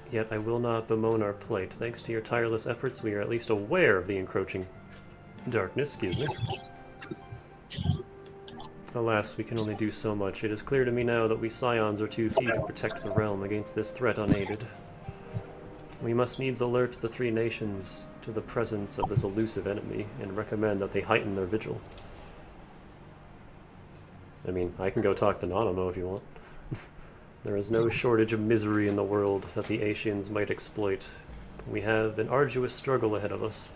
Yet I will not bemoan our plight. Thanks to your tireless efforts, we are at least aware of the encroaching darkness. Excuse me. Alas, we can only do so much. It is clear to me now that we Scions are too few to protect the realm against this threat unaided. We must needs alert the three nations to the presence of this elusive enemy, and recommend that they heighten their vigil. I mean, I can go talk to Nanamo if you want. There is no shortage of misery in the world that the Ashians might exploit. We have an arduous struggle ahead of us.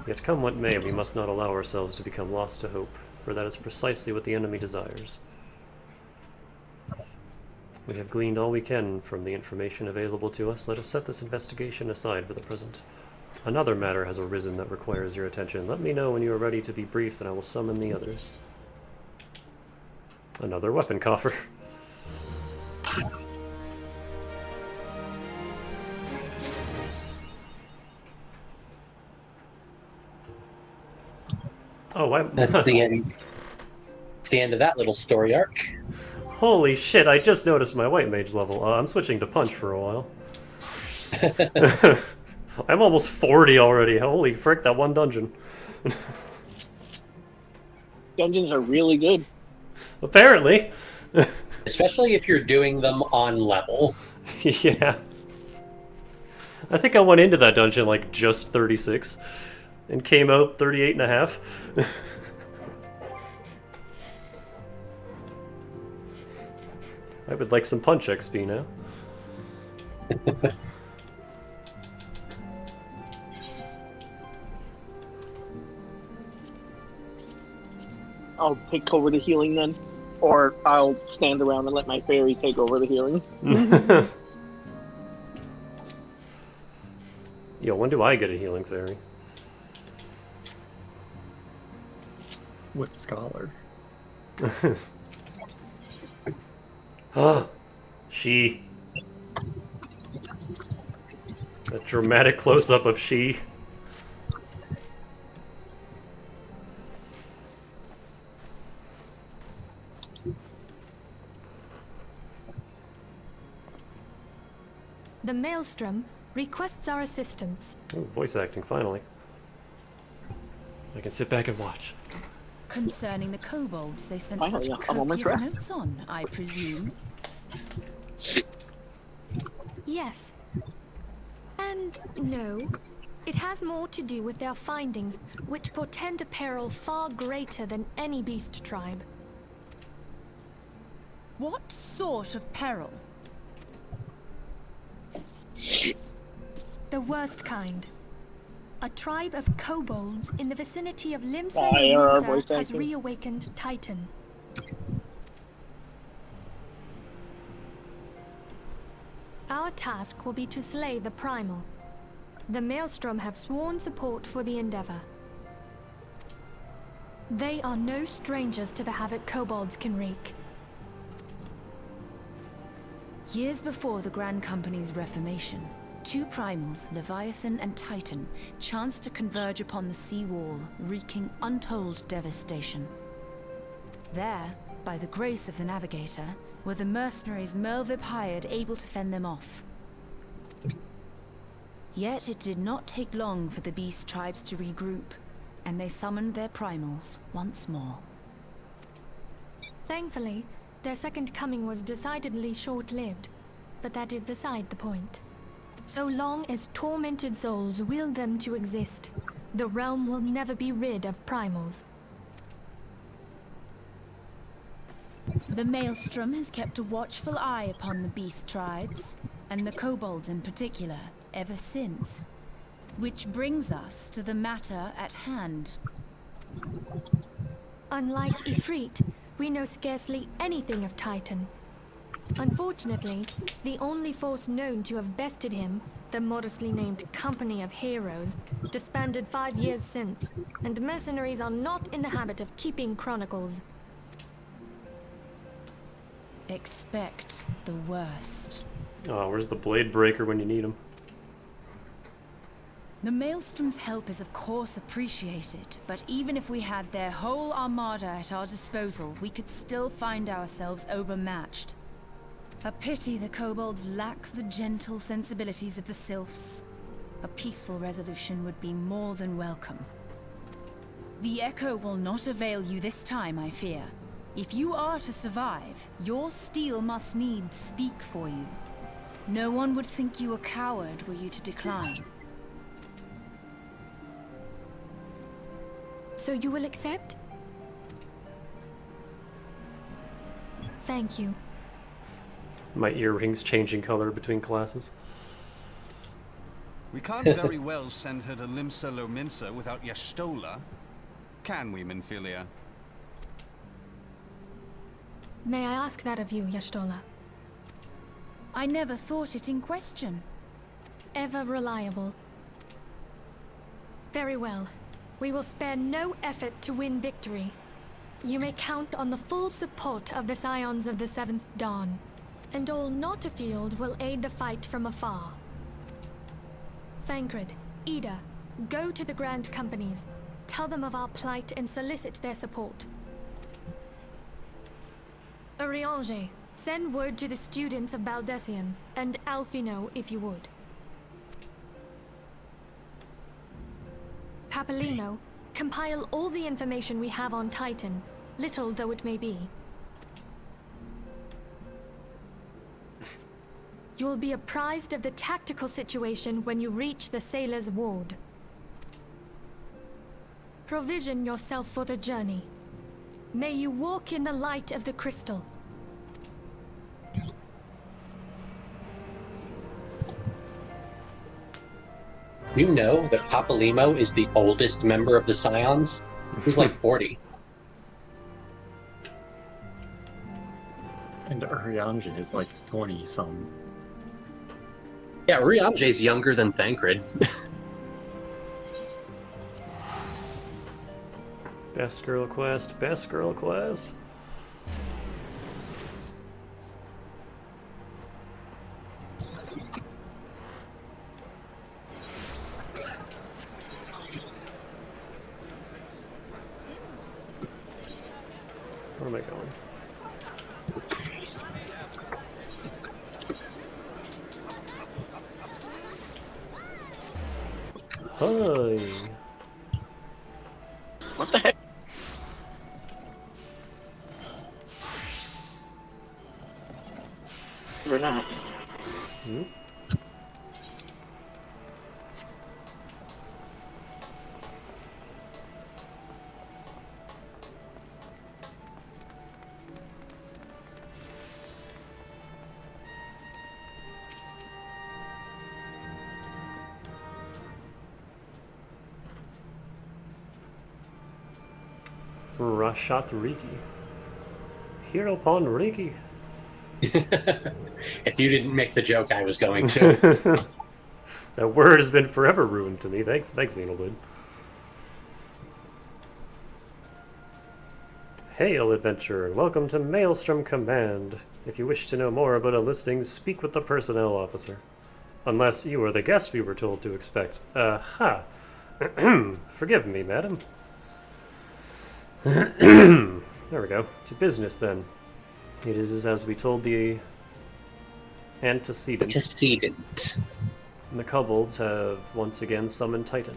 Yet come what may, we must not allow ourselves to become lost to hope, for that is precisely what the enemy desires. We have gleaned all we can from the information available to us. Let us set this investigation aside for the present. Another matter has arisen that requires your attention. Let me know when you are ready to be briefed, and I will summon the others. Another weapon coffer. Oh, That's the end. It's the end of that little story arc. Holy shit, I just noticed my white mage level. I'm switching to punch for a while. I'm almost 40 already. Holy frick, that one dungeon. Dungeons are really good. Apparently. Especially if you're doing them on level. Yeah. I think I went into that dungeon like just 36 and came out 38 and a half. I would like some punch XP now. I'll take over the healing then. Or I'll stand around and let my fairy take over the healing. Yo, when do I get a healing fairy? With Scholar. She. A dramatic close-up of she. The Maelstrom requests our assistance. Oh, voice acting, finally. I can sit back and watch. Concerning the kobolds they sent Finally, such a moment copious rest. notes on, I presume. Yes. And no. It has more to do with their findings, which portend a peril far greater than any beast tribe. What sort of peril? The worst kind. A tribe of kobolds in the vicinity of Fire, Limsa voice has acting. reawakened Titan. Our task will be to slay the Primal. The Maelstrom have sworn support for the endeavor. They are no strangers to the havoc kobolds can wreak. Years before the Grand Company's reformation, two primals, Leviathan and Titan, chanced to converge upon the sea wall, wreaking untold devastation. There, by the grace of the Navigator, were the mercenaries Merlvib hired able to fend them off. Yet it did not take long for the beast tribes to regroup, and they summoned their primals once more. Thankfully, their second coming was decidedly short-lived, but that is beside the point. So long as tormented souls will them to exist, the realm will never be rid of primals. The Maelstrom has kept a watchful eye upon the beast tribes, and the kobolds in particular, ever since. Which brings us to the matter at hand. Unlike Ifrit, we know scarcely anything of Titan. Unfortunately, the only force known to have bested him, the modestly named Company of Heroes, disbanded 5 years since, and mercenaries are not in the habit of keeping chronicles. Expect the worst. Oh, where's the Blade Breaker when you need him? The Maelstrom's help is of course appreciated, but even if we had their whole armada at our disposal, we could still find ourselves overmatched. A pity the kobolds lack the gentle sensibilities of the sylphs. A peaceful resolution would be more than welcome. The Echo will not avail you this time, I fear. If you are to survive, your steel must needs speak for you. No one would think you a coward were you to decline. So you will accept? Thank you. My earrings changing color between classes. We can't very well send her to Limsa Lominsa without Y'shtola. Can we, Minfilia? May I ask that of you, Y'shtola? I never thought it in question. Ever reliable. Very well. We will spare no effort to win victory. You may count on the full support of the Scions of the Seventh Dawn, and all not afield will aid the fight from afar. Thancred, Ida, go to the Grand Companies, tell them of our plight and solicit their support. Urianger, send word to the students of Baldesion, and Alphino if you would. Papalimo, compile all the information we have on Titan, little though it may be. You will be apprised of the tactical situation when you reach the Sailor's Ward. Provision yourself for the journey. May you walk in the light of the crystal. You know that Papalimo is the oldest member of the Scions? He's like 40. And Urianger is like 20-some. Yeah, Urianger's younger than Thancred. Best girl quest, best girl quest. Where am I going? Hi. What the heck? Or not. Hmm? Rashat Riki. Hero Pon Riki. If you didn't make the joke, I was going to. That word has been forever ruined to me. Thanks, Xenoblade. Hail, adventurer. Welcome to Maelstrom Command. If you wish to know more about a listing, speak with the personnel officer. Unless you are the guest we were told to expect. Aha. Forgive me, madam. There we go. To business, then. It is as we told the antecedent. And the kobolds have once again summoned Titan.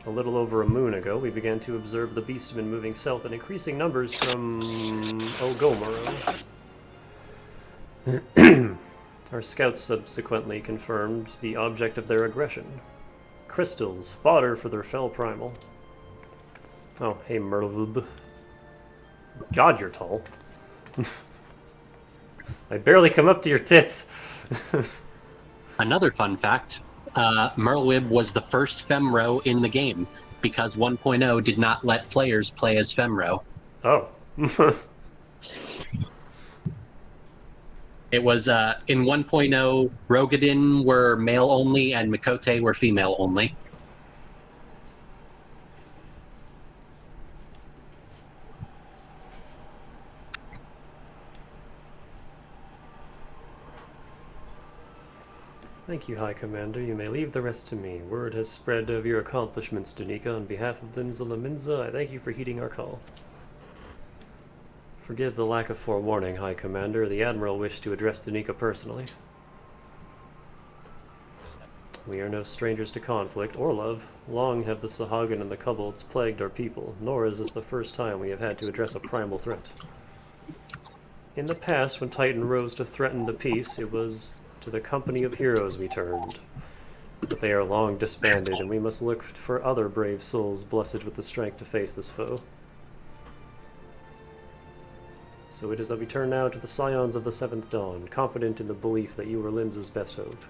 A little over a moon ago, we began to observe the beastmen moving south in increasing numbers from Ogomoro. Our scouts subsequently confirmed the object of their aggression. Crystals, fodder for their fell primal. Oh, hey Merlvub. God, you're tall. I barely come up to your tits. Another fun fact, Merlwib was the first Femro in the game, because 1.0 did not let players play as Femro. Oh. It was, in 1.0, Rogadin were male only and Mikote were female only. Thank you, High Commander. You may leave the rest to me. Word has spread of your accomplishments, Danica. On behalf of Limsa Laminza, I thank you for heeding our call. Forgive the lack of forewarning, High Commander. The Admiral wished to address Danica personally. We are no strangers to conflict or love. Long have the Sahagin and the kobolds plagued our people, nor is this the first time we have had to address a primal threat. In the past, when Titan rose to threaten the peace, it was to the company of heroes we turned. But they are long disbanded, and we must look for other brave souls blessed with the strength to face this foe. So it is that we turn now to the Scions of the Seventh Dawn, confident in the belief that you are Limsa's best hope.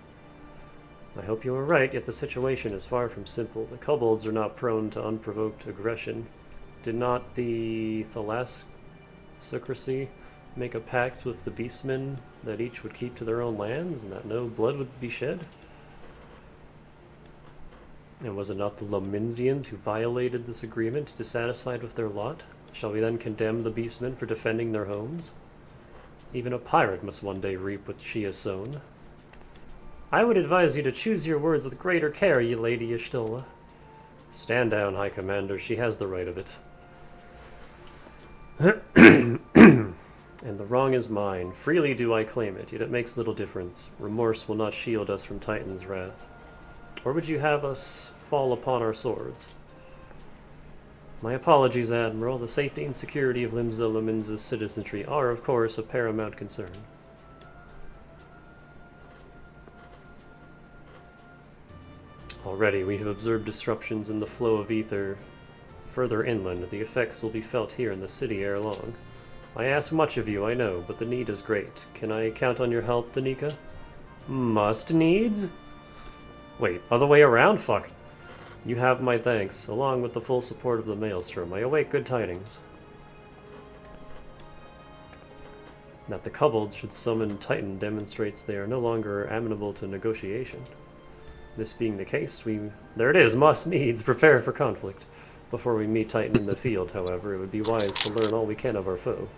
I hope you are right, yet the situation is far from simple. The kobolds are not prone to unprovoked aggression. Did not the Thalassocracy make a pact with the beastmen that each would keep to their own lands and that no blood would be shed? And was it not the Lominsians who violated this agreement, dissatisfied with their lot? Shall we then condemn the beastmen for defending their homes? Even a pirate must one day reap what she has sown. I would advise you to choose your words with greater care, ye Lady Y'shtola. Stand down, High Commander. She has the right of it. And the wrong is mine. Freely do I claim it, yet it makes little difference. Remorse will not shield us from Titan's wrath. Or would you have us fall upon our swords? My apologies, Admiral. The safety and security of Limsa Laminza's citizenry are, of course, a paramount concern. Already, we have observed disruptions in the flow of ether further inland. The effects will be felt here in the city ere long. I ask much of you, I know, but the need is great. Can I count on your help, Danica? Must needs? Wait, other way around? Fuck. You have my thanks, along with the full support of the Maelstrom. I await good tidings. That the kobolds should summon Titan demonstrates they are no longer amenable to negotiation. This being the case, there it is, must needs prepare for conflict. Before we meet Titan in the field, however, it would be wise to learn all we can of our foe.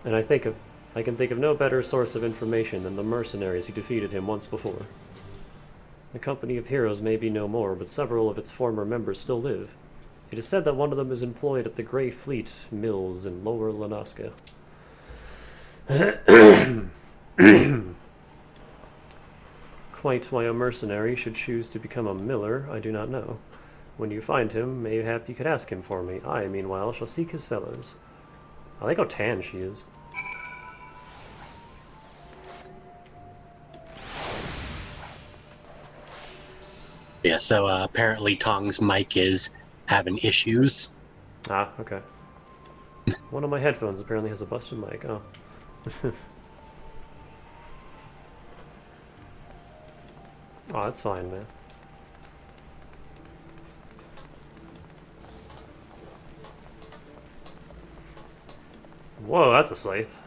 And I can think of no better source of information than the mercenaries who defeated him once before. The company of heroes may be no more, but several of its former members still live. It is said that one of them is employed at the Grey Fleet Mills in Lower Lanaska. Quite why a mercenary should choose to become a miller, I do not know. When you find him, mayhap you could ask him for me. I, meanwhile, shall seek his fellows. I like how tan she is. Yeah, so apparently Tong's mic is having issues. Ah, okay. One of my headphones apparently has a busted mic. Oh. Oh, that's fine, man. Whoa, that's a scythe.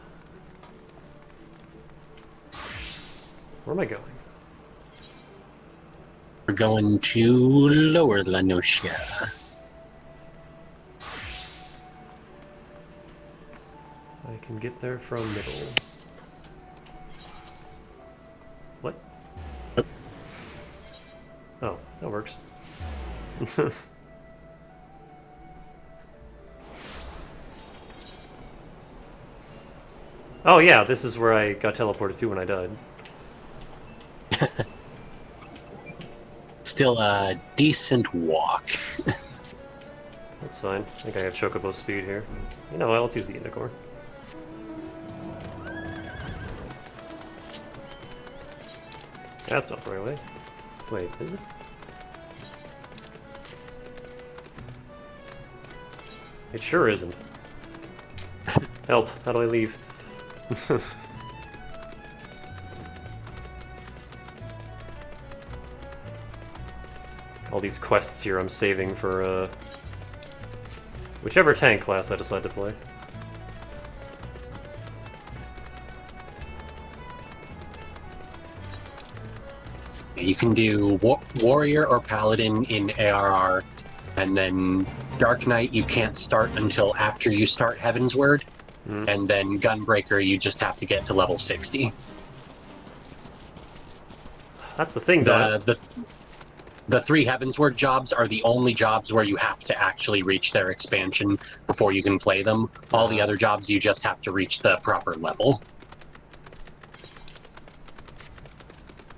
Where am I going? We're going to Lower Lanosia. I can get there from middle. What? Oh, that works. Oh yeah, this is where I got teleported to when I died. Still a decent walk. That's fine. I think I have Chocobo speed here. You know what, let's use the Unicorn. That's not the right way. Wait, is it? It sure isn't. Help, how do I leave? All these quests here I'm saving for, whichever tank class I decide to play. You can do Warrior or Paladin in ARR, and then Dark Knight you can't start until after you start Heaven's Word, and then Gunbreaker you just have to get to level 60. That's the thing, though. The 3 Heaven's Word jobs are the only jobs where you have to actually reach their expansion before you can play them. All the other jobs you just have to reach the proper level.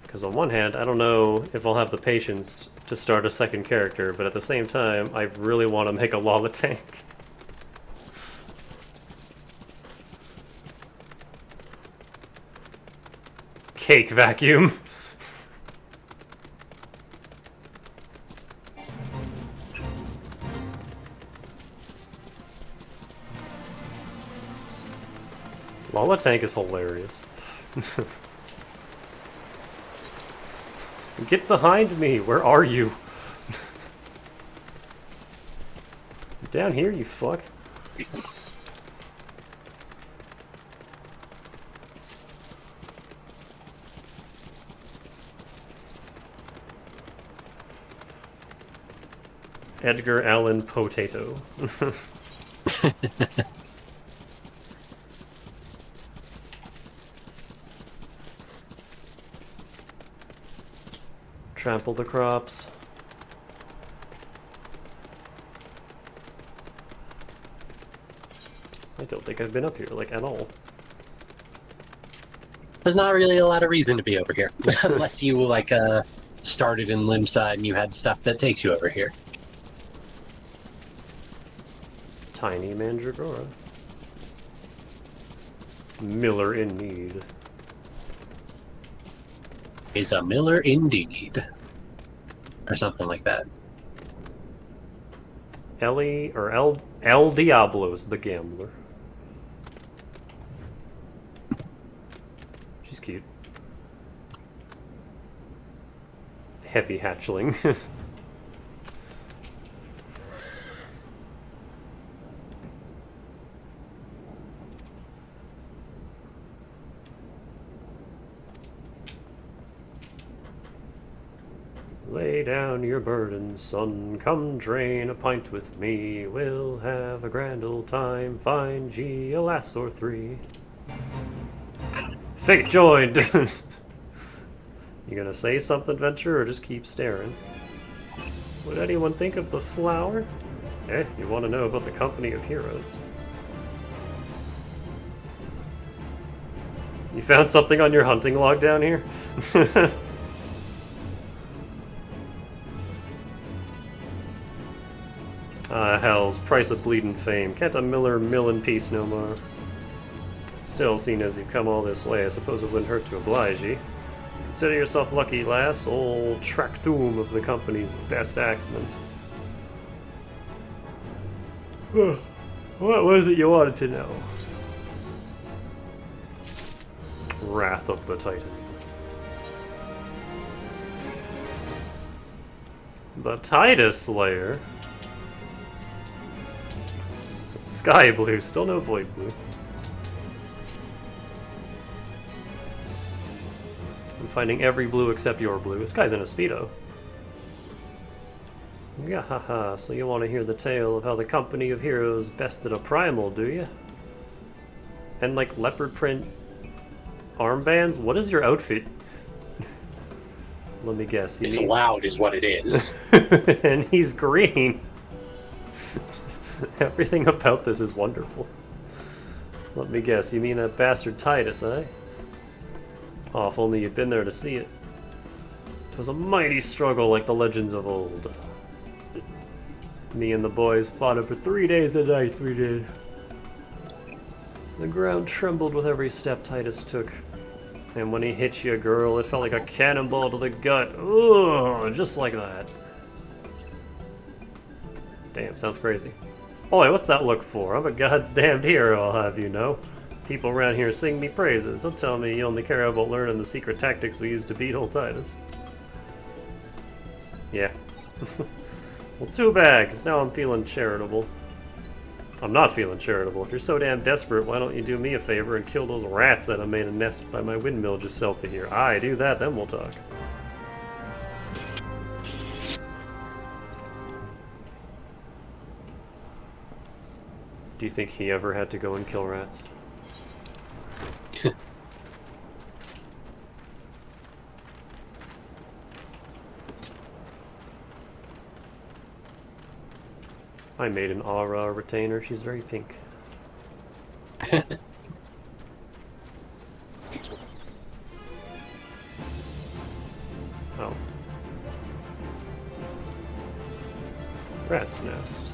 Because on one hand, I don't know if I'll have the patience to start a second character, but at the same time, I really want to make a Lala tank. Cake vacuum. Lala tank is hilarious. Get behind me! Where are you? Down here, you fuck. Edgar Allan Potato. Trample the crops. I don't think I've been up here, like, at all. There's not really a lot of reason to be over here. Unless you, like, started in Limsa and you had stuff that takes you over here. Tiny Mandragora. Miller in need. Is a miller indeed. Or something like that. Ellie, or El Diablo's the gambler. She's cute. Heavy hatchling. Lay down your burdens, son, come drain a pint with me. We'll have a grand old time, find ye a lass or 3. Fate joined! You gonna say something, Venture, or just keep staring? Would anyone think of the flower? You wanna know about the company of heroes. You found something on your hunting log down here? Hells, price of bleeding fame. Can't a miller mill in peace no more? Still, seeing as you've come all this way, I suppose it wouldn't hurt to oblige ye. Consider yourself lucky, lass, old Tractoom of the company's best axeman. What was it you wanted to know? Wrath of the Titan. The Titus Slayer? Sky blue, still no void blue. finding every blue except your blue. This guy's in a Speedo. Yeah, haha, so you want to hear the tale of how the company of heroes bested a primal, do you? And like leopard print armbands? What is your outfit? Let me guess. It's loud is what it is. And he's green. Everything about this is wonderful. Let me guess, you mean that bastard Titus, eh? Oh, if only you'd been there to see it. It was a mighty struggle like the legends of old. Me and the boys fought it for 3 days a night, we did. The ground trembled with every step Titus took. And when he hit you, girl, it felt like a cannonball to the gut. Ugh, just like that. Damn, sounds crazy. Oi, what's that look for? I'm a god's damned hero, I'll have you know. People around here sing me praises. Don't tell me you only care about learning the secret tactics we used to beat old Titus. Yeah. Well, too bad, because now I'm feeling charitable. I'm not feeling charitable. If you're so damn desperate, why don't you do me a favor and kill those rats that I made a nest by my windmill just south of here? Aye, do that, then we'll talk. Do you think he ever had to go and kill rats? I made an aura retainer. She's very pink. Oh. Rat's nest.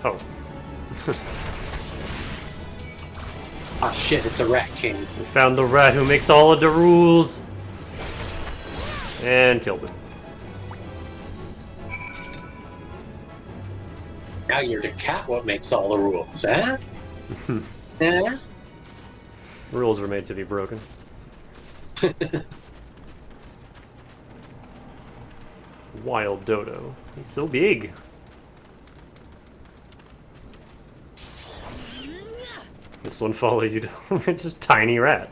Oh. Ah shit, it's a rat king. We found the rat who makes all of the rules! And killed it. Now you're the cat what makes all the rules, eh? Eh? Rules were made to be broken. Wild dodo. He's so big. This one followed you. It's just tiny rat.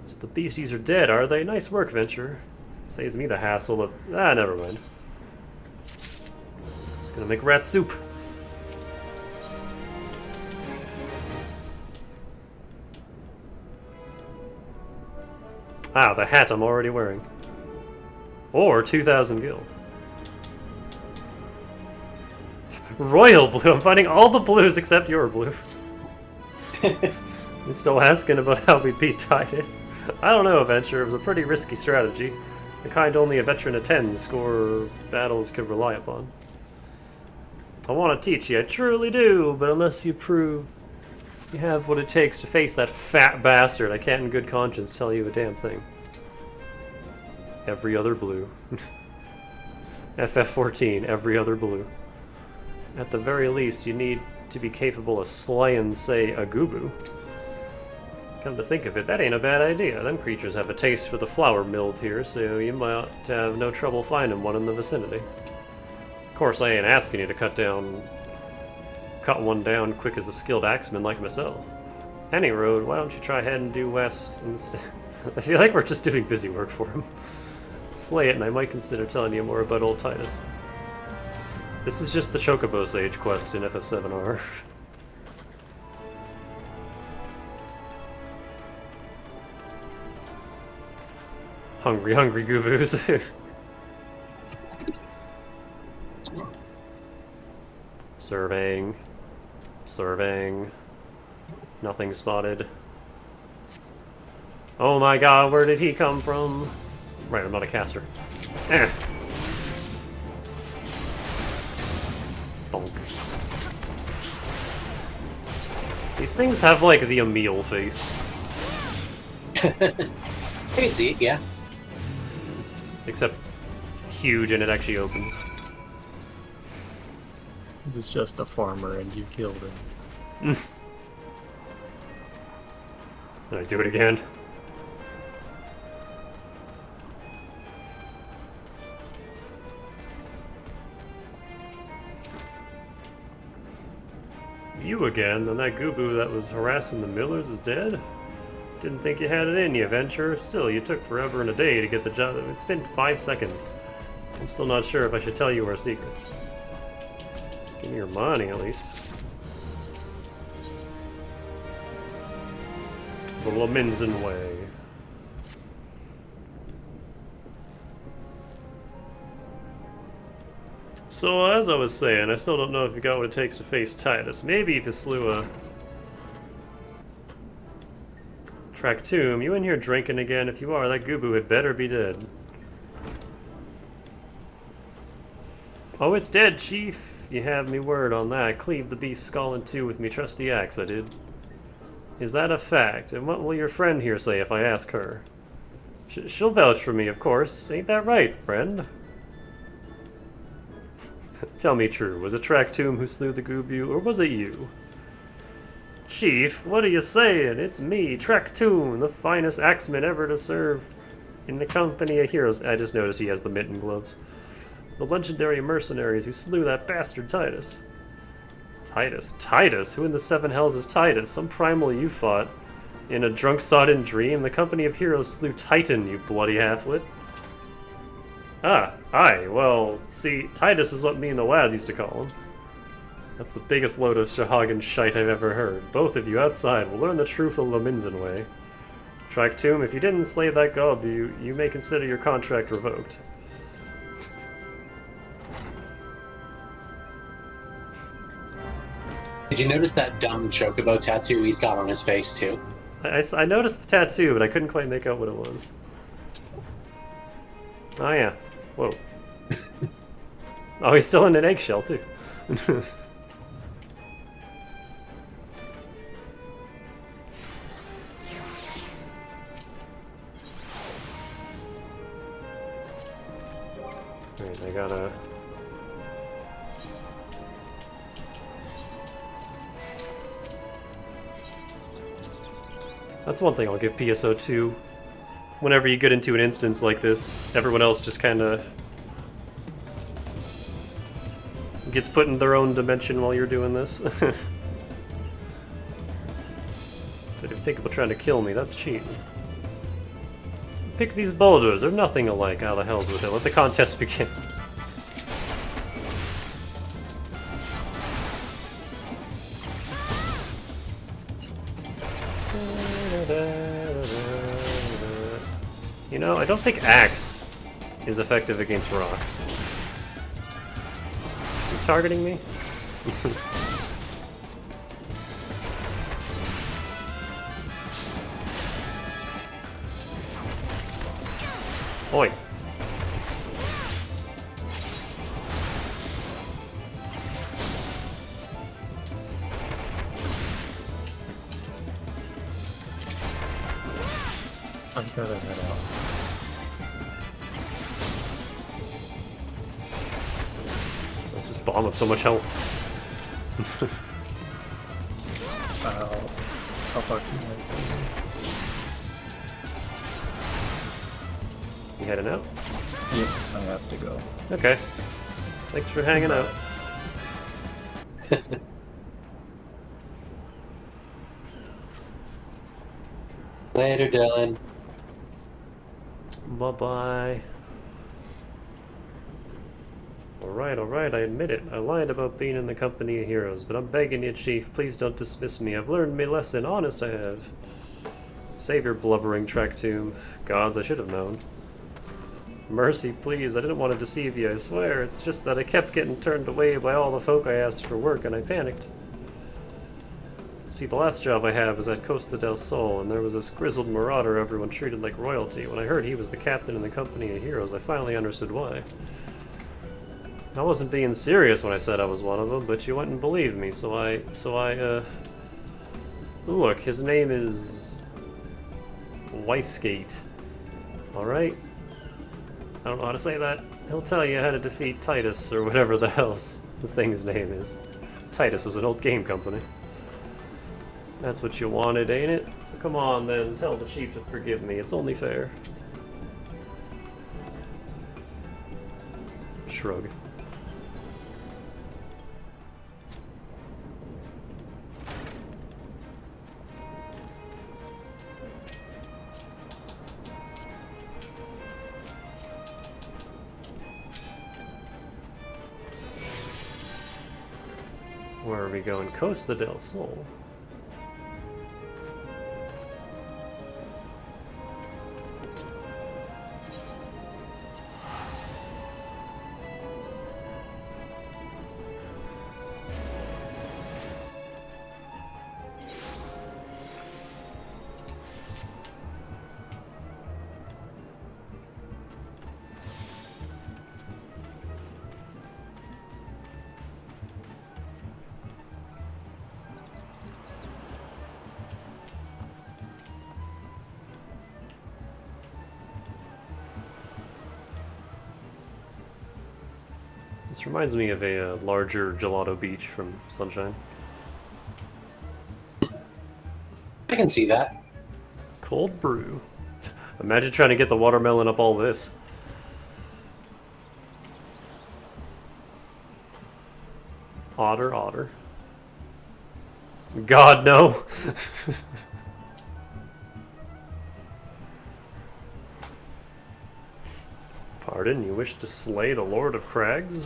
So the beasties are dead, are they? Nice work, Venture. Saves me the hassle of... Ah, never mind. It's gonna make rat soup. Ah, the hat I'm already wearing. Or 2,000 gil. Royal blue! I'm finding all the blues except your blue. You're still asking about how we beat Titus? I don't know, Venture. It was a pretty risky strategy. The kind only a veteran of 10 score battles could rely upon. I want to teach you, I truly do, but unless you prove you have what it takes to face that fat bastard, I can't in good conscience tell you a damn thing. Every other blue. FF14, every other blue. At the very least, you need to be capable of slaying, say, a Gubu. Come to think of it, that ain't a bad idea. Them creatures have a taste for the flower milled here, so you might have no trouble finding one in the vicinity. Of course, I ain't asking you to cut one down quick as a skilled axeman like myself. Any road, why don't you try heading due west instead? I feel like we're just doing busy work for him. Slay it, and I might consider telling you more about old Titus. This is just the Chocobo Sage quest in FF7R. Hungry, hungry Gubus. Surveying. Surveying. Nothing spotted. Oh my god, where did he come from? Right, I'm not a caster. Eh. Bonk. These things have, like, the Emil face. I can see it, yeah. Except huge and it actually opens. He was just a farmer and you killed him. Did I do it again? You again? Then that Gubu that was harassing the Millers is dead? Didn't think you had it in you, adventurer. Still, you took forever and a day to get the job. It's been 5 seconds. I'm still not sure if I should tell you our secrets. Give me your money, at least. The Laminzen way. So, as I was saying, I still don't know if you got what it takes to face Titus. Maybe if you slew a... Tractoom, you in here drinking again? If you are, that Gubu had better be dead. Oh, it's dead, Chief. You have me word on that. Cleave the beast's skull in two with me trusty axe, I did. Is that a fact? And what will your friend here say if I ask her? She'll vouch for me, of course. Ain't that right, friend? Tell me true, was it Tractoom who slew the Gubu, or was it you? Chief, what are you saying? It's me, Tractoom, the finest axeman ever to serve in the company of heroes. I just noticed he has the mitten gloves. The legendary mercenaries who slew that bastard Titus. Titus? Titus? Who in the seven hells is Titus? Some primal you fought. In a drunk-sodden dream, the company of heroes slew Titan, you bloody halfwit. Ah, aye, well, see, Titus is what me and the lads used to call him. That's the biggest load of Shahagan shite I've ever heard. Both of you outside will learn the truth of the Laminzen way. Tractoom, if you didn't slay that god, you may consider your contract revoked. Did you notice that dumb chocobo tattoo he's got on his face, too? I noticed the tattoo, but I couldn't quite make out what it was. Oh yeah. Whoa. Oh, he's still in an eggshell, too. Alright, I gotta... That's one thing I'll give PSO2. Whenever you get into an instance like this, everyone else just kinda... gets put in their own dimension while you're doing this. But if you think about trying to kill me, that's cheating. Pick these boulders, they're nothing alike. How the hell's with it? Let the contest begin. You know, I don't think Axe is effective against rock. You targeting me? Oi. I'm gonna head out. This is bomb with so much health. I'll talk to you later. You heading out? Yep, I have to go. Okay. Thanks for hanging out. Later, Dylan. Bye-bye. Alright, I admit it. I lied about being in the company of heroes, but I'm begging you, Chief, please don't dismiss me. I've learned me lesson, honest I have. Save your blubbering, Tractoom. Gods, I should have known. Mercy, please, I didn't want to deceive you, I swear. It's just that I kept getting turned away by all the folk I asked for work, and I panicked. See, the last job I had was at Costa del Sol, and there was this grizzled marauder everyone treated like royalty. When I heard he was the captain in the company of heroes, I finally understood why. I wasn't being serious when I said I was one of them, but you went and believed me, so I Look, his name is Weissgate. Alright? I don't know how to say that. He'll tell you how to defeat Titus, or whatever the hell's the thing's name is. Titus was an old game company. That's what you wanted, ain't it? So come on then, tell the chief to forgive me, it's only fair. Shrug. Where are we going? Costa del Sol. This reminds me of a larger gelato beach from Sunshine. I can see that. Cold brew. Imagine trying to get the watermelon up all this. Otter, otter. God, no! Pardon, you wish to slay the Lord of Crags?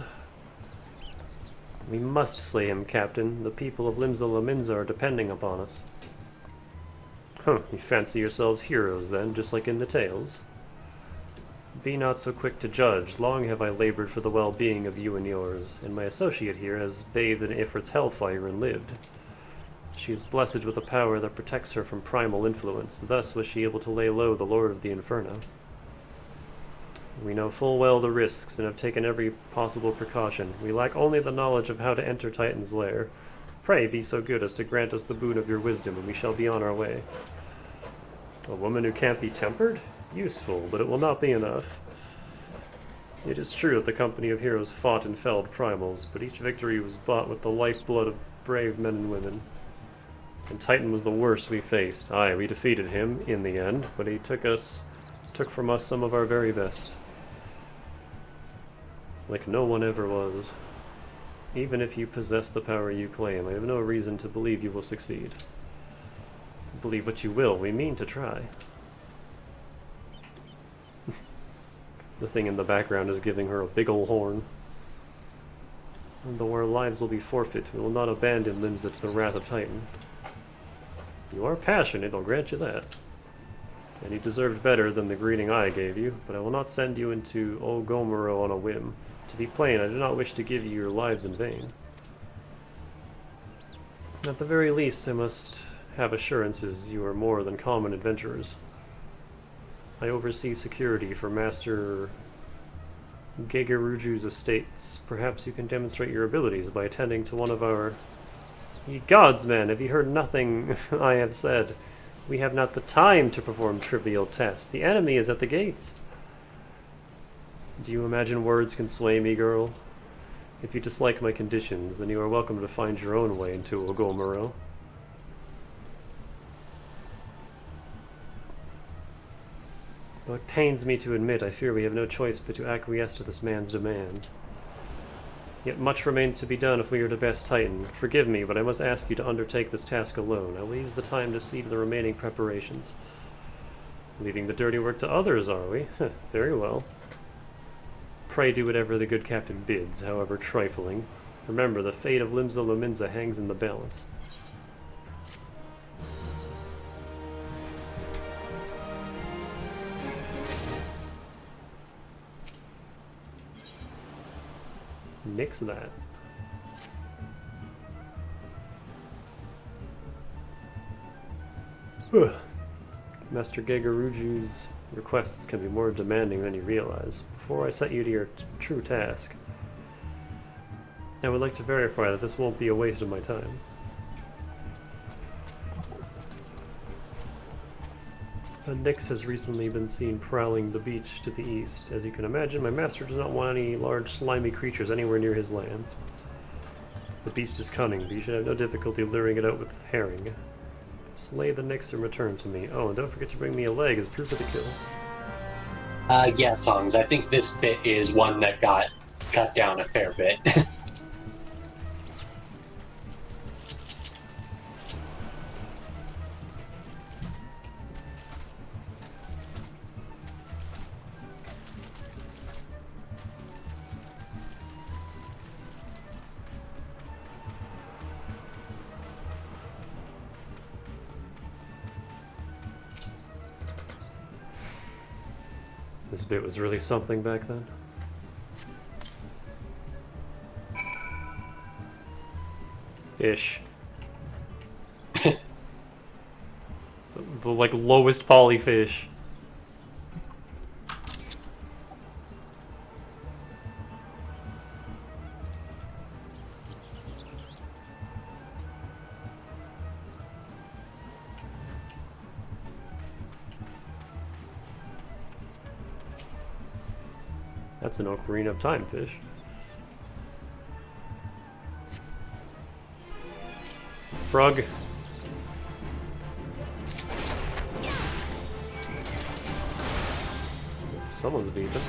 We must slay him, Captain. The people of Limsa Lominsa are depending upon us. Huh, you fancy yourselves heroes then, just like in the tales? Be not so quick to judge. Long have I labored for the well-being of you and yours, and my associate here has bathed in Ifrit's hellfire and lived. She is blessed with a power that protects her from primal influence, thus was she able to lay low the Lord of the Inferno. We know full well the risks and have taken every possible precaution. We lack only the knowledge of how to enter Titan's lair. Pray be so good as to grant us the boon of your wisdom, and we shall be on our way. A woman who can't be tempered? Useful, but it will not be enough. It is true that the company of heroes fought and felled primals, but each victory was bought with the lifeblood of brave men and women. And Titan was the worst we faced. Aye, we defeated him in the end, but he took from us some of our very best. Like no one ever was. Even if you possess the power you claim, I have no reason to believe you will succeed. Believe what you will, we mean to try. The thing in the background is giving her a big ol' horn. And though our lives will be forfeit, we will not abandon Limsa to the wrath of Titan. You are passionate, I'll grant you that. And you deserved better than the greeting I gave you, but I will not send you into Ogomoro on a whim. To be plain, I do not wish to give you your lives in vain. At the very least, I must have assurances you are more than common adventurers. I oversee security for Master Gegeruju's estates. Perhaps you can demonstrate your abilities by attending to one of our... Ye gods, man, have you heard nothing I have said? We have not the time to perform trivial tests. The enemy is at the gates. Do you imagine words can sway me, girl? If you dislike my conditions, then you are welcome to find your own way into Ogomoro. Though it pains me to admit, I fear we have no choice but to acquiesce to this man's demands. Yet much remains to be done if we are to best Titan. Forgive me, but I must ask you to undertake this task alone. I will use the time to see to the remaining preparations. Leaving the dirty work to others, are we? Very well. Pray do whatever the good captain bids, however trifling. Remember, the fate of Limsa Lominsa hangs in the balance. Nix that. Master Gegeruju's requests can be more demanding than you realize. Before I set you to your true task, I would like to verify that this won't be a waste of my time. A Nyx has recently been seen prowling the beach to the east. As you can imagine, my master does not want any large slimy creatures anywhere near his lands. The beast is cunning, but you should have no difficulty luring it out with herring. Slay the Nyx and return to me. Oh, and don't forget to bring me a leg as proof of the kill. Yeah, Tongs, I think this bit is one that got cut down a fair bit. This bit was really something back then. Fish. the like lowest poly fish. That's an Ocarina of Time fish. Frog. Someone's beeping.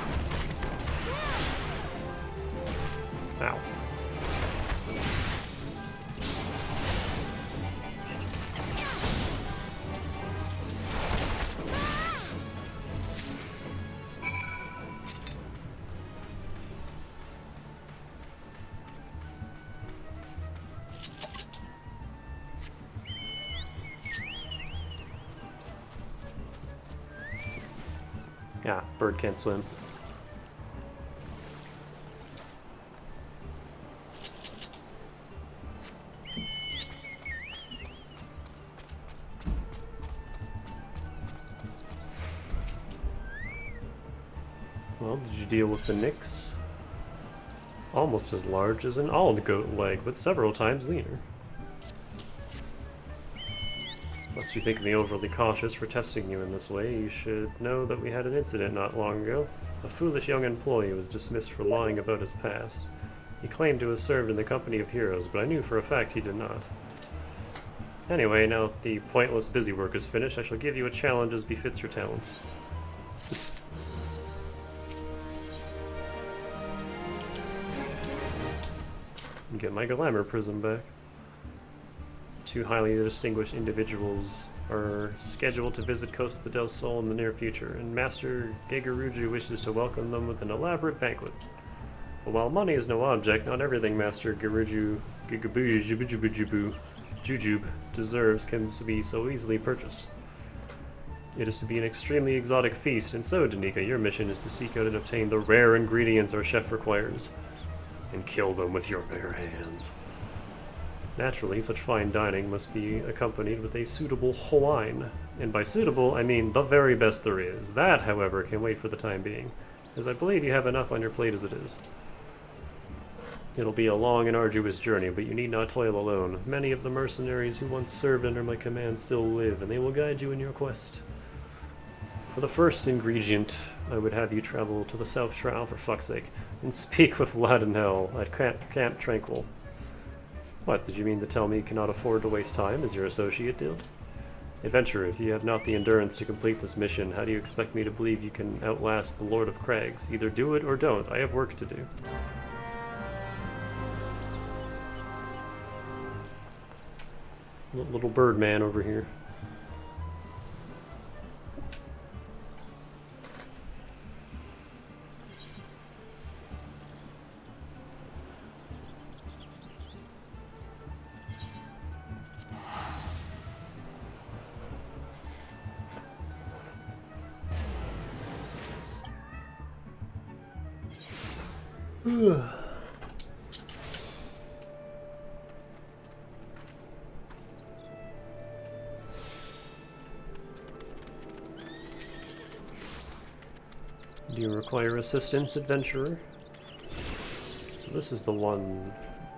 Ow. Yeah, bird can't swim. Well, did you deal with the Nyx? Almost as large as an old goat leg, but several times leaner. Lest you think me overly cautious for testing you in this way, you should know that we had an incident not long ago. A foolish young employee was dismissed for lying about his past. He claimed to have served in the company of heroes, but I knew for a fact he did not. Anyway, now that the pointless busy work is finished, I shall give you a challenge as befits your talents. And get my glamour prism back. Two highly distinguished individuals are scheduled to visit Costa del Sol in the near future, and Master Gigaruju wishes to welcome them with an elaborate banquet. But while money is no object, not everything Master Jujube deserves can be so easily purchased. It is to be an extremely exotic feast, and so, Danica, your mission is to seek out and obtain the rare ingredients our chef requires, and kill them with your bare hands. Naturally, such fine dining must be accompanied with a suitable wine. And by suitable, I mean the very best there is. That, however, can wait for the time being, as I believe you have enough on your plate as it is. It'll be a long and arduous journey, but you need not toil alone. Many of the mercenaries who once served under my command still live, and they will guide you in your quest. For the first ingredient, I would have you travel to the South Shroud, for fuck's sake, and speak with Ladenhell at Camp Tranquil. What, did you mean to tell me you cannot afford to waste time as your associate did? Adventurer, if you have not the endurance to complete this mission, how do you expect me to believe you can outlast the Lord of Crags? Either do it or don't. I have work to do. Little bird man over here. Do you require assistance, adventurer? So this is the one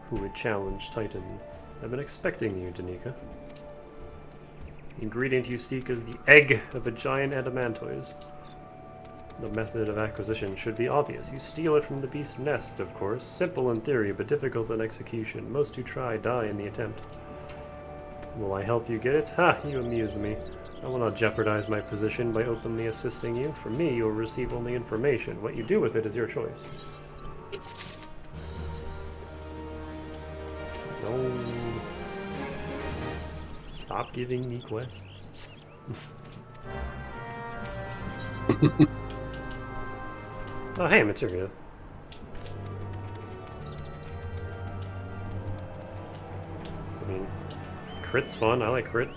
who would challenge Titan. I've been expecting you, Danica. The ingredient you seek is the egg of a giant adamantoise. The method of acquisition should be obvious. You steal it from the beast's nest, of course. Simple in theory, but difficult in execution. Most who try die in the attempt. Will I help you get it? Ha! You amuse me. I will not jeopardize my position by openly assisting you. From me, you'll receive only information. What you do with it is your choice. No. Stop giving me quests. Oh, hey, materia. I mean, crit's fun. I like crit.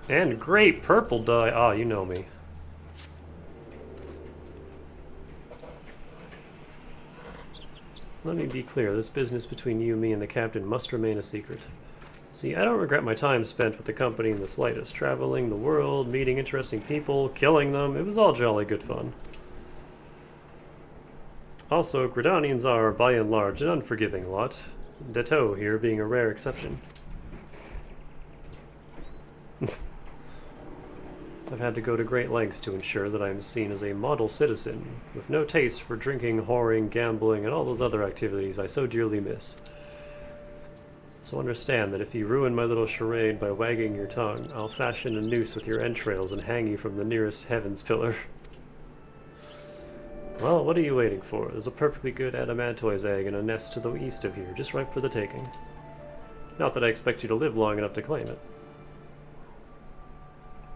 And great purple dye. Ah, you know me. Let me be clear. This business between you, me, and the captain must remain a secret. See, I don't regret my time spent with the company in the slightest. Traveling the world, meeting interesting people, killing them. It was all jolly good fun. Also, Gridanians are, by and large, an unforgiving lot. Ditto here being a rare exception. I've had to go to great lengths to ensure that I am seen as a model citizen, with no taste for drinking, whoring, gambling, and all those other activities I so dearly miss. So understand that if you ruin my little charade by wagging your tongue, I'll fashion a noose with your entrails and hang you from the nearest heavens pillar. Well, what are you waiting for? There's a perfectly good adamantoise egg in a nest to the east of here, just ripe for the taking. Not that I expect you to live long enough to claim it.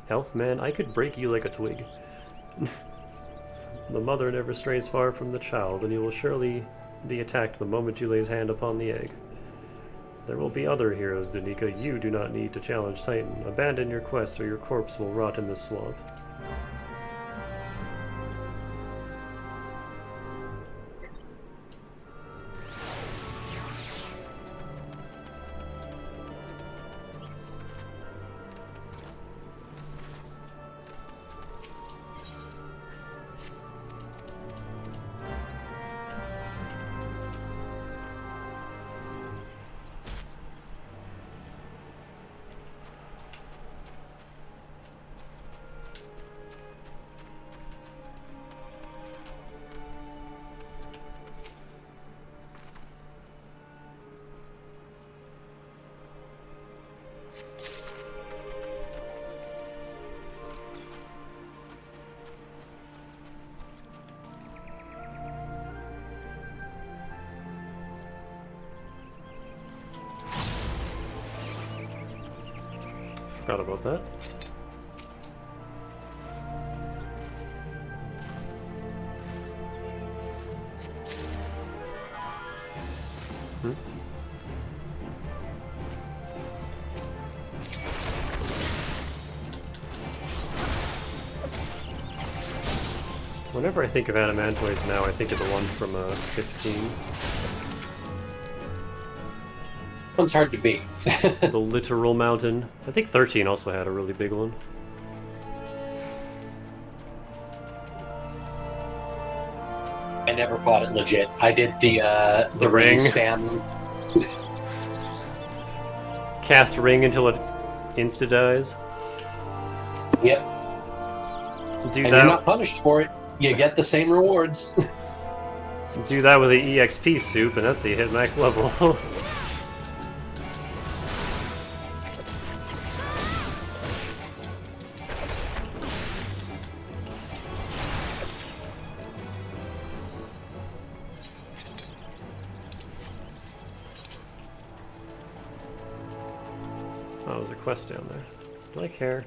Health, man, I could break you like a twig. The mother never strays far from the child, and you will surely be attacked the moment you lay hand upon the egg. There will be other heroes, Danica. You do not need to challenge Titan. Abandon your quest, or your corpse will rot in this swamp. Forgot about that. Whenever I think of adamantoids now, I think of the one from 15. One's hard to beat. The literal mountain. I think 13 also had a really big one. I never fought it legit. I did the ring spam. Cast ring until it insta-dies. Yep. Do and that. You're not punished for it. You get the same rewards. Do that with the EXP soup, and that's how you hit max level. Oh, there's a quest down there. Do I care?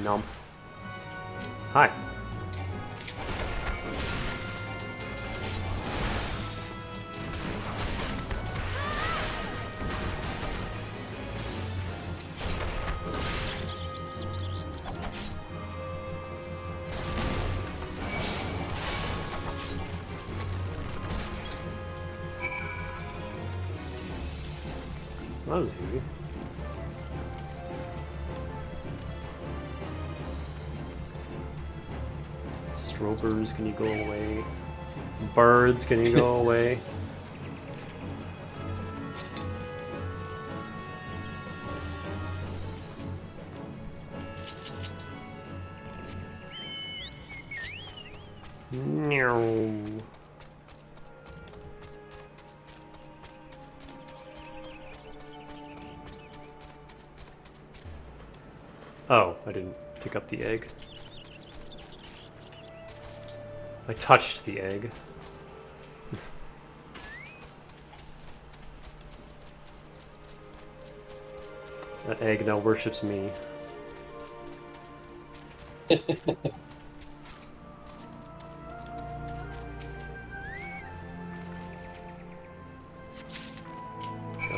Nom. Hi. That was easy. Stropers, can you go away? Birds, can you go away? Meow. Oh, I didn't pick up the egg. I touched the egg. That egg now worships me. I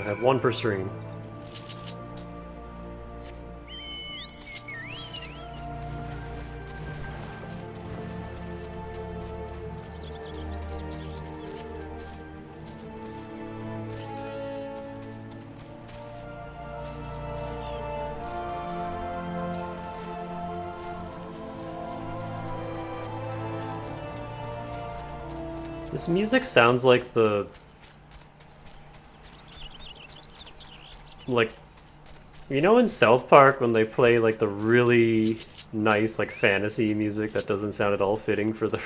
have one per stream. This music sounds like the... like... You know in South Park when they play like the really nice like fantasy music that doesn't sound at all fitting for the...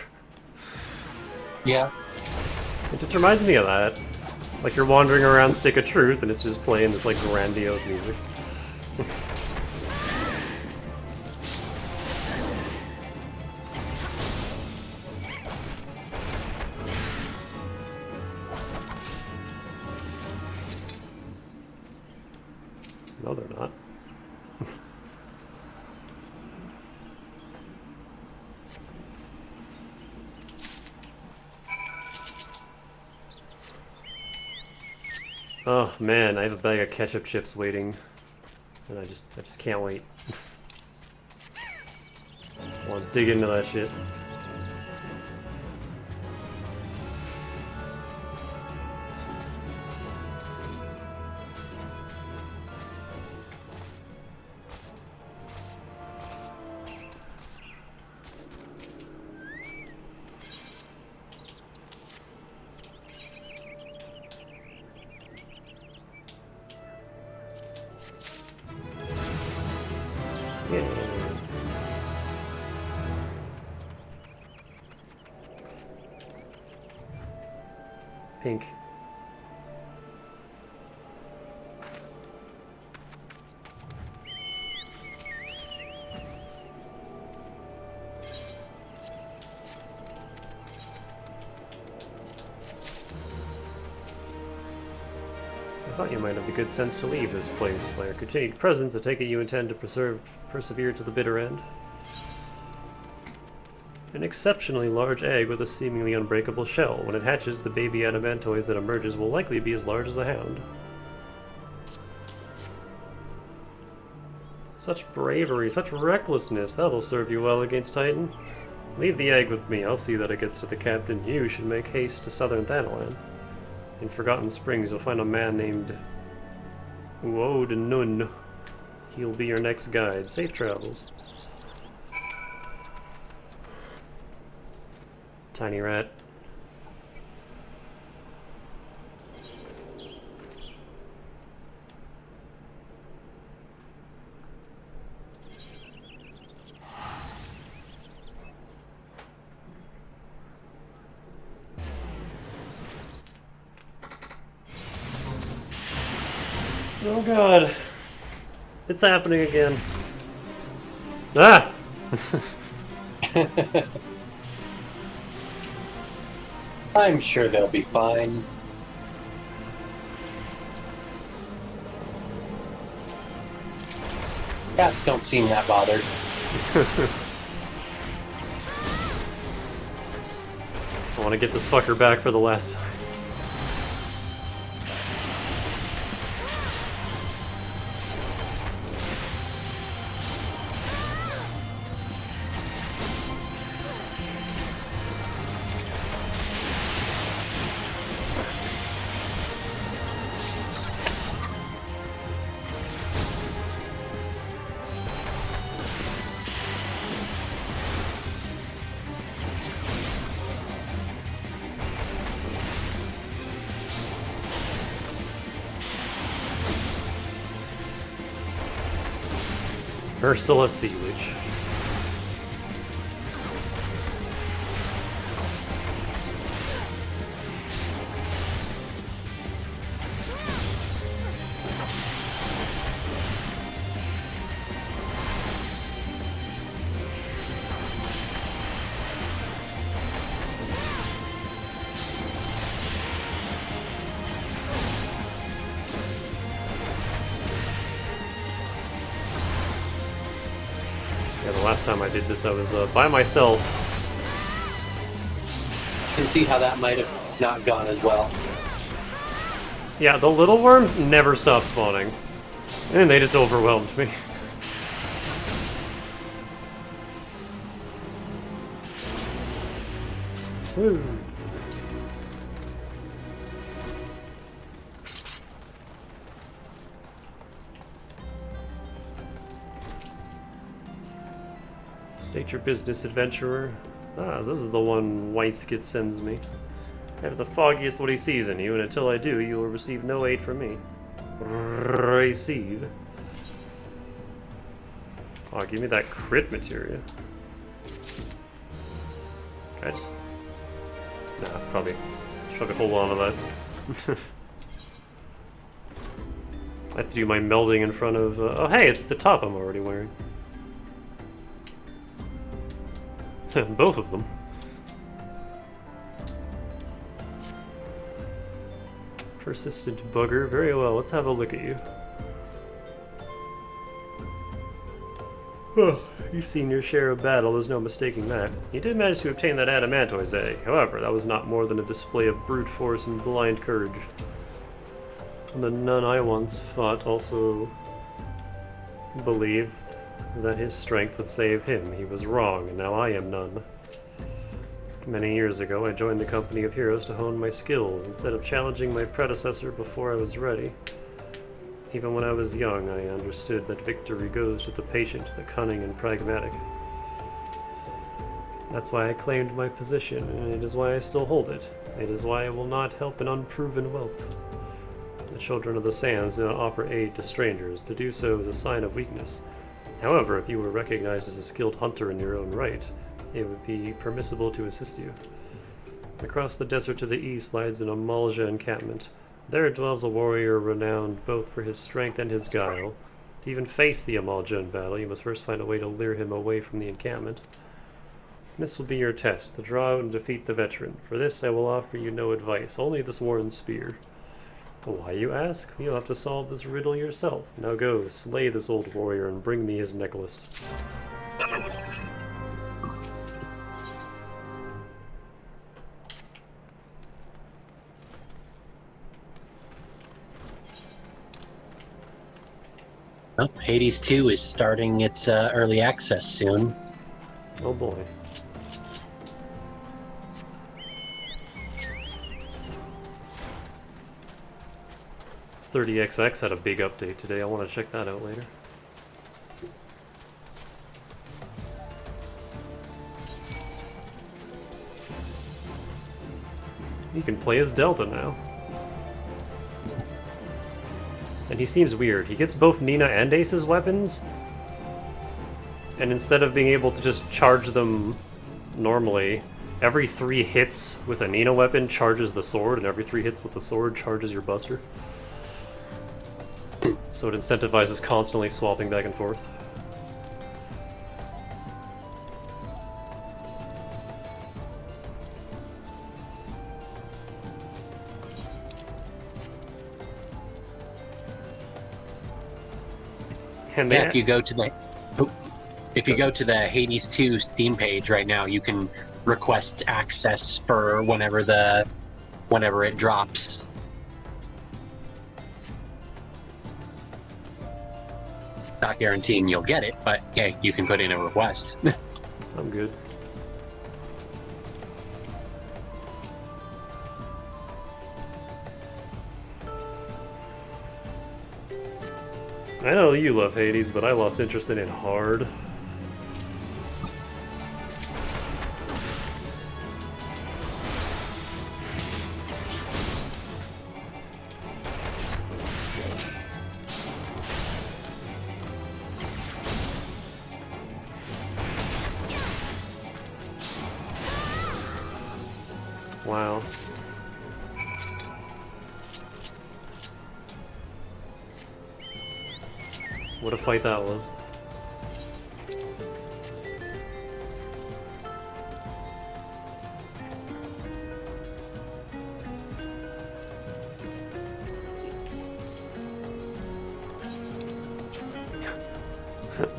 Yeah. It just reminds me of that. Like you're wandering around Stick of Truth and it's just playing this like grandiose music. No, they're not. Oh man, I have a bag of ketchup chips waiting, and I just can't wait. I want to dig into that shit. Yeah. Pink. I thought you might have the good sense to leave this place. By your continued presence, I take it you intend to persevere to the bitter end. An exceptionally large egg with a seemingly unbreakable shell. When it hatches, the baby adamantoise that emerges will likely be as large as a hound. Such bravery, such recklessness, that'll serve you well against Titan. Leave the egg with me, I'll see that it gets to the captain. You should make haste to southern Thanalan. In Forgotten Springs, you'll find a man named Uodenun. He'll be your next guide. Safe travels. Tiny rat. Oh god. It's happening again. Ah! I'm sure they'll be fine. Cats don't seem that bothered. I want to get this fucker back for the last time. Ursula Sea Witch. Yeah, the last time I did this, I was by myself. Can see how that might have not gone as well. Yeah, the little worms never stop spawning. And they just overwhelmed me. Woo. State your business, adventurer. Ah, this is the one Whiteskit sends me. I have the foggiest what he sees in you, and until I do, you will receive no aid from me. Receive. Oh, give me that crit materia. I just... Nah, probably could hold on to that. I have to do my melding in front of... oh, hey, it's the top I'm already wearing. Both of them. Persistent bugger. Very well, let's have a look at you. Oh, you've seen your share of battle, there's no mistaking that. You did manage to obtain that adamantoise egg. However, that was not more than a display of brute force and blind courage. And the nun I once fought also believed that his strength would save him. He was wrong, and now I am none. Many years ago, I joined the company of heroes to hone my skills, instead of challenging my predecessor before I was ready. Even when I was young, I understood that victory goes to the patient, the cunning, and pragmatic. That's why I claimed my position, and it is why I still hold it. It is why I will not help an unproven whelp. The children of the sands do not offer aid to strangers. To do so is a sign of weakness. However, if you were recognized as a skilled hunter in your own right, it would be permissible to assist you. Across the desert to the east lies an Amalja encampment. There dwells a warrior renowned both for his strength and his guile. To even face the Amalja in battle, you must first find a way to lure him away from the encampment. This will be your test, to draw out and defeat the veteran. For this I will offer you no advice, only the sworn spear. Why, you ask? You'll have to solve this riddle yourself. Now go, slay this old warrior and bring me his necklace. Oh, Hades 2 is starting its early access soon. Oh boy. .30XX had a big update today. I want to check that out later. You can play as Delta now. And he seems weird. He gets both Nina and Ace's weapons, and instead of being able to just charge them normally, every 3 hits with a Nina weapon charges the sword, and every 3 hits with the sword charges your buster. So it incentivizes constantly swapping back and forth. And yeah, if you go to the Hades 2 Steam page right now, you can request access for whenever it drops. Not guaranteeing you'll get it, but hey, you can put in a request. I'm good. I know you love Hades, but I lost interest in it hard. Wow. What a fight that was.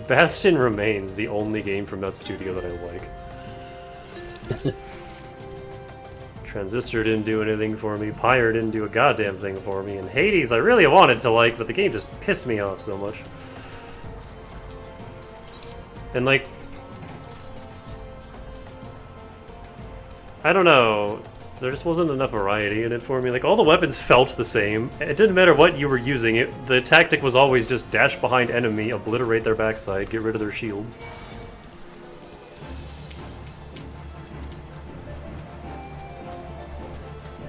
Bastion remains the only game from that studio that I like. Transistor didn't do anything for me, Pyre didn't do a goddamn thing for me, and Hades I really wanted to like, but the game just pissed me off so much. And like... I don't know, there just wasn't enough variety in it for me. Like, all the weapons felt the same. It didn't matter what you were using. The tactic was always just dash behind enemy, obliterate their backside, get rid of their shields.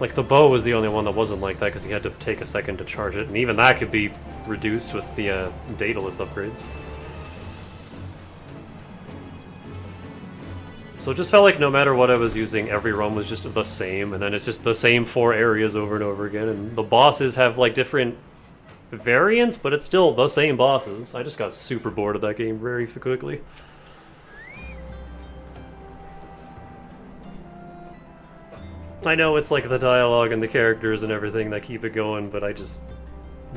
Like, the bow was the only one that wasn't like that because you had to take a second to charge it, and even that could be reduced with the Daedalus upgrades. So it just felt like no matter what I was using, every run was just the same, and then it's just the same 4 areas over and over again, and the bosses have like different variants, but it's still the same bosses. I just got super bored of that game very quickly. I know it's like the dialogue and the characters and everything that keep it going, but I just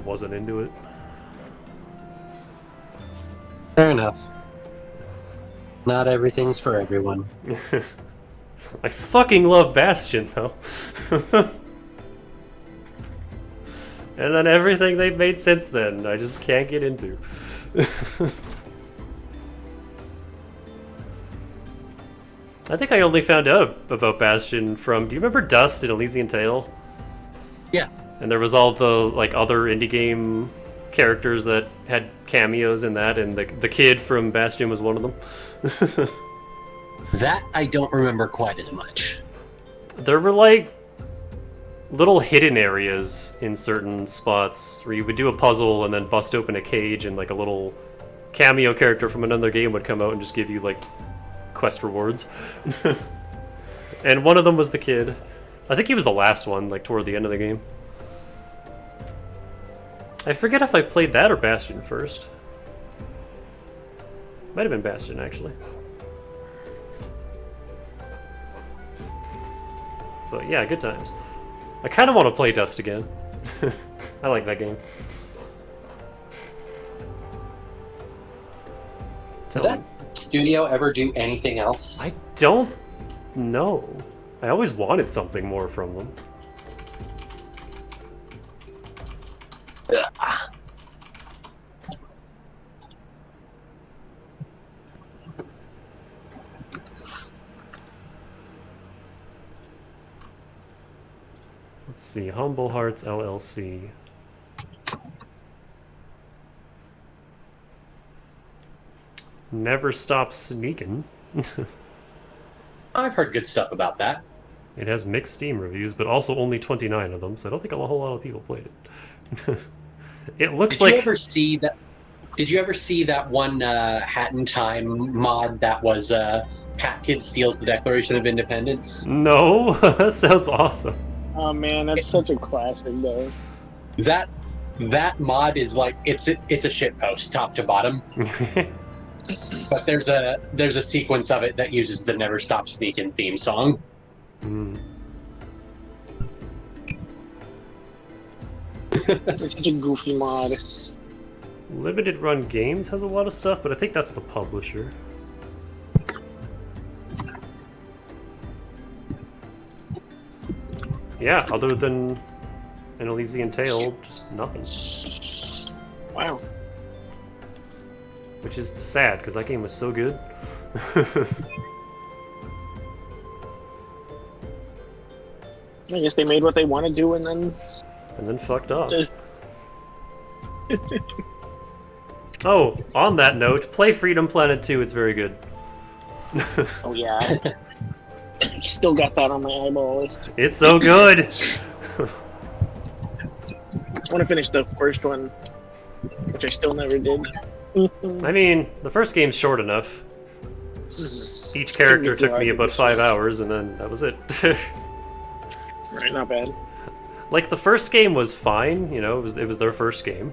wasn't into it. Fair enough. Not everything's for everyone. I fucking love Bastion, though. And then everything they've made since then, I just can't get into. I think I only found out about Bastion from... Do you remember Dust in Elysian Tale? Yeah. And there was all the, like, other indie game characters that had cameos in that, and the kid from Bastion was one of them. That I don't remember quite as much. There were, like, little hidden areas in certain spots where you would do a puzzle and then bust open a cage, and, like, a little cameo character from another game would come out and just give you, like, quest rewards. And one of them was the kid. I think he was the last one, like, toward the end of the game. I forget if I played that or Bastion first. Might have been Bastion, actually. But yeah, good times. I kind of want to play Dust again. I like that game. Did that studio ever do anything else? I don't know. I always wanted something more from them. Let's see, Humble Hearts LLC. Never Stop Sneaking. I've heard good stuff about that. It has mixed Steam reviews, but also only 29 of them, so I don't think a whole lot of people played it. It looks like... Did you ever see that one Hat in Time mod that was Hat Kid Steals the Declaration of Independence? No, that sounds awesome. Oh man, that's such a classic though. That mod is like it's a shitpost top to bottom. But there's a sequence of it that uses the Never Stop Sneaking theme song. Mm. It's such a goofy mod. Limited Run Games has a lot of stuff, but I think that's the publisher. Yeah, other than an Elysian Tale, just nothing. Wow. Which is sad, because that game was so good. I guess they made what they want to do and then... And then fucked off. Oh, on that note, play Freedom Planet 2, it's very good. Oh yeah. Still got that on my eyeball list. It's so good! I want to finish the first one, which I still never did. I mean, the first game's short enough. Each character took me about 5 hours, and then that was it. Right, not bad. Like, the first game was fine, you know, it was their first game.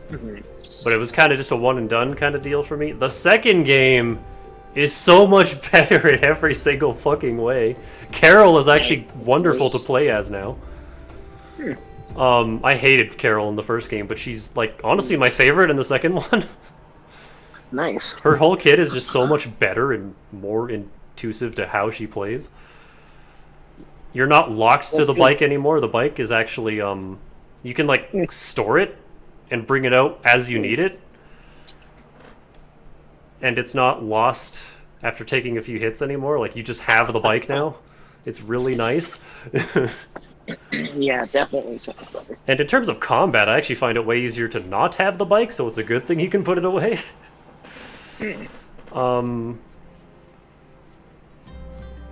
But it was kind of just a one and done kind of deal for me. The second game is so much better in every single fucking way. Carol is actually wonderful to play as now. I hated Carol in the first game, but she's, like, honestly my favorite in the second one. Nice. Her whole kit is just so much better and more intuitive to how she plays. You're not locked to the bike anymore. The bike is actually, you can, like, store it and bring it out as you need it. And it's not lost after taking a few hits anymore. Like, you just have the bike now. It's really nice. Yeah, definitely sounds better. And in terms of combat, I actually find it way easier to not have the bike, so it's a good thing you can put it away.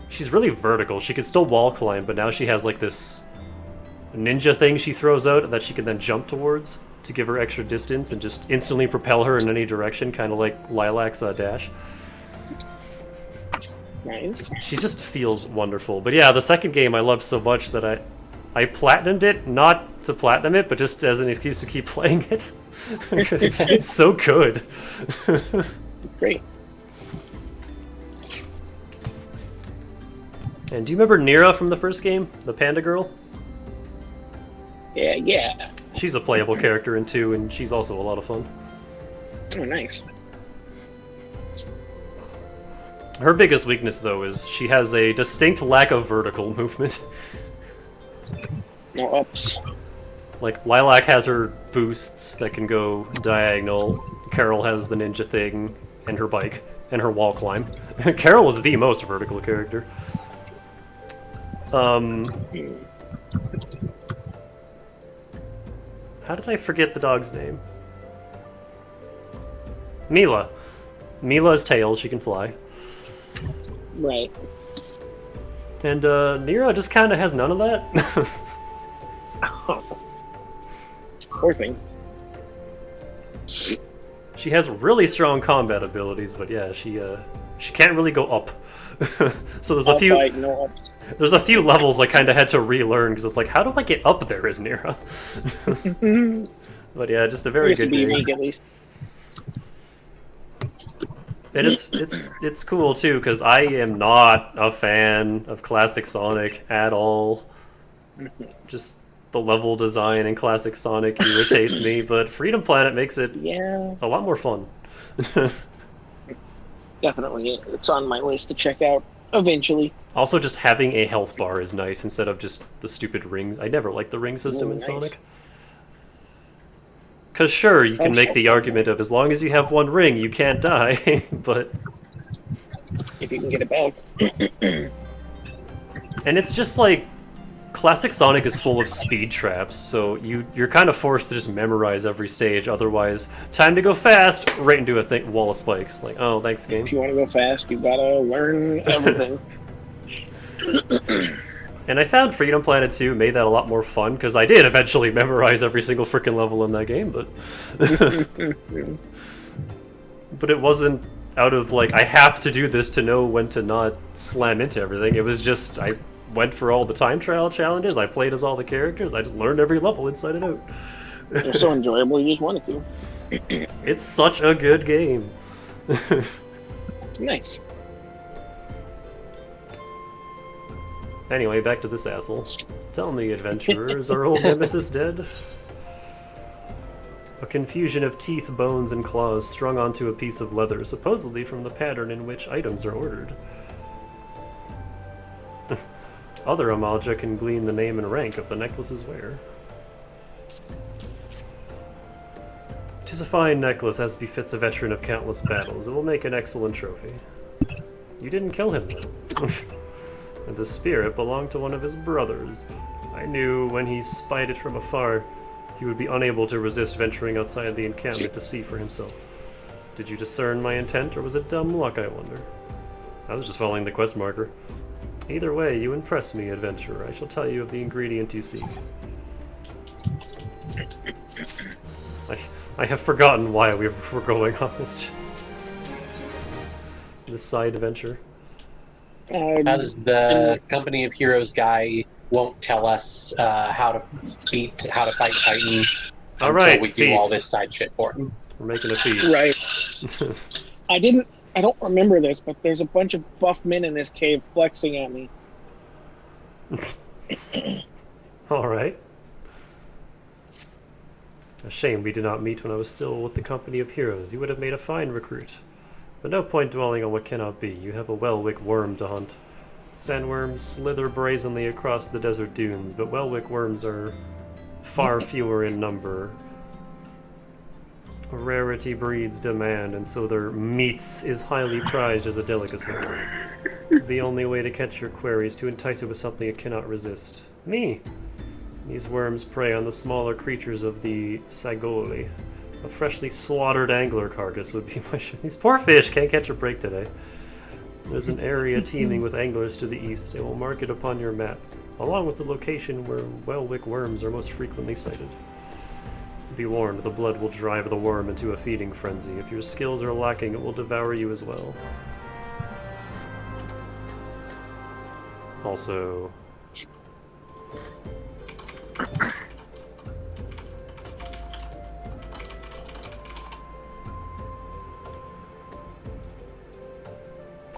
She's really vertical. She can still wall climb, but now she has like this ninja thing she throws out that she can then jump towards to give her extra distance and just instantly propel her in any direction, kind of like Lilac's dash. Nice. She just feels wonderful. But yeah, the second game I loved so much that I platinumed it, not to platinum it, but just as an excuse to keep playing it. It's so good. It's great. And do you remember Nira from the first game? The panda girl? Yeah. She's a playable character in 2, and she's also a lot of fun. Oh, nice. Her biggest weakness, though, is she has a distinct lack of vertical movement. No ups. Like, Lilac has her boosts that can go diagonal, Carol has the ninja thing, and her bike, and her wall climb. Carol is the most vertical character. How did I forget the dog's name? Mila. Mila's tail, she can fly. Right. And Nira just kind of has none of that. Poor thing. She has really strong combat abilities, but yeah, she can't really go up. So there's a few. Fight, no ups. There's a few levels I kind of had to relearn because it's like, how do I get up there as Nira? But yeah, just a very good game. Unique, at least. And it's cool too because I am not a fan of classic Sonic at all. Just the level design in classic Sonic irritates me, but Freedom Planet makes it a lot more fun. Definitely, it's on my list to check out eventually. Also, just having a health bar is nice instead of just the stupid rings. I never liked the ring system in Sonic. Because sure, you can make the argument of as long as you have one ring, you can't die, but... If you can get it back. And it's just like, classic Sonic is full of speed traps, so you're kind of forced to just memorize every stage, otherwise, time to go fast, right into a wall of spikes. Like, oh, thanks, game. If you want to go fast, you gotta learn everything. And I found Freedom Planet 2 made that a lot more fun, because I did eventually memorize every single freaking level in that game, but... But it wasn't out of, like, I have to do this to know when to not slam into everything. It was just, I went for all the time trial challenges, I played as all the characters, I just learned every level inside and out. They're so enjoyable, you just wanted to. It's such a good game. Nice. Anyway, back to this asshole. Tell me, adventurer, is our old nemesis dead? A confusion of teeth, bones, and claws strung onto a piece of leather, supposedly from the pattern in which items are ordered. Other Amalja can glean the name and rank of the necklace's wearer. 'Tis a fine necklace, as befits a veteran of countless battles. It will make an excellent trophy. You didn't kill him, then. And the spirit belonged to one of his brothers. I knew when he spied it from afar, he would be unable to resist venturing outside the encampment to see for himself. Did you discern my intent, or was it dumb luck, I wonder? I was just following the quest marker. Either way, you impress me, adventurer. I shall tell you of the ingredient you seek. I have forgotten why we were going on this side adventure. Has the Company of Heroes guy won't tell us how to fight Titan All until right, we do all feast. this side shit for him. We're making a feast. Right. I don't remember this, but there's a bunch of buff men in this cave flexing at me. All right. A shame we did not meet when I was still with the company of heroes. You would have made a fine recruit. But no point dwelling on what cannot be. You have a Welwick worm to hunt. Sandworms slither brazenly across the desert dunes, but Welwick worms are far fewer in number. Rarity breeds demand, and so their meats is highly prized as a delicacy. The only way to catch your quarry is to entice it with something it cannot resist. Me! These worms prey on the smaller creatures of the Sagoli. A freshly slaughtered angler carcass would be my These poor fish can't catch a break today. There's an area teeming with anglers to the east. I will mark it upon your map, along with the location where Welwick worms are most frequently sighted. Be warned, the blood will drive the worm into a feeding frenzy. If your skills are lacking, it will devour you as well. Also...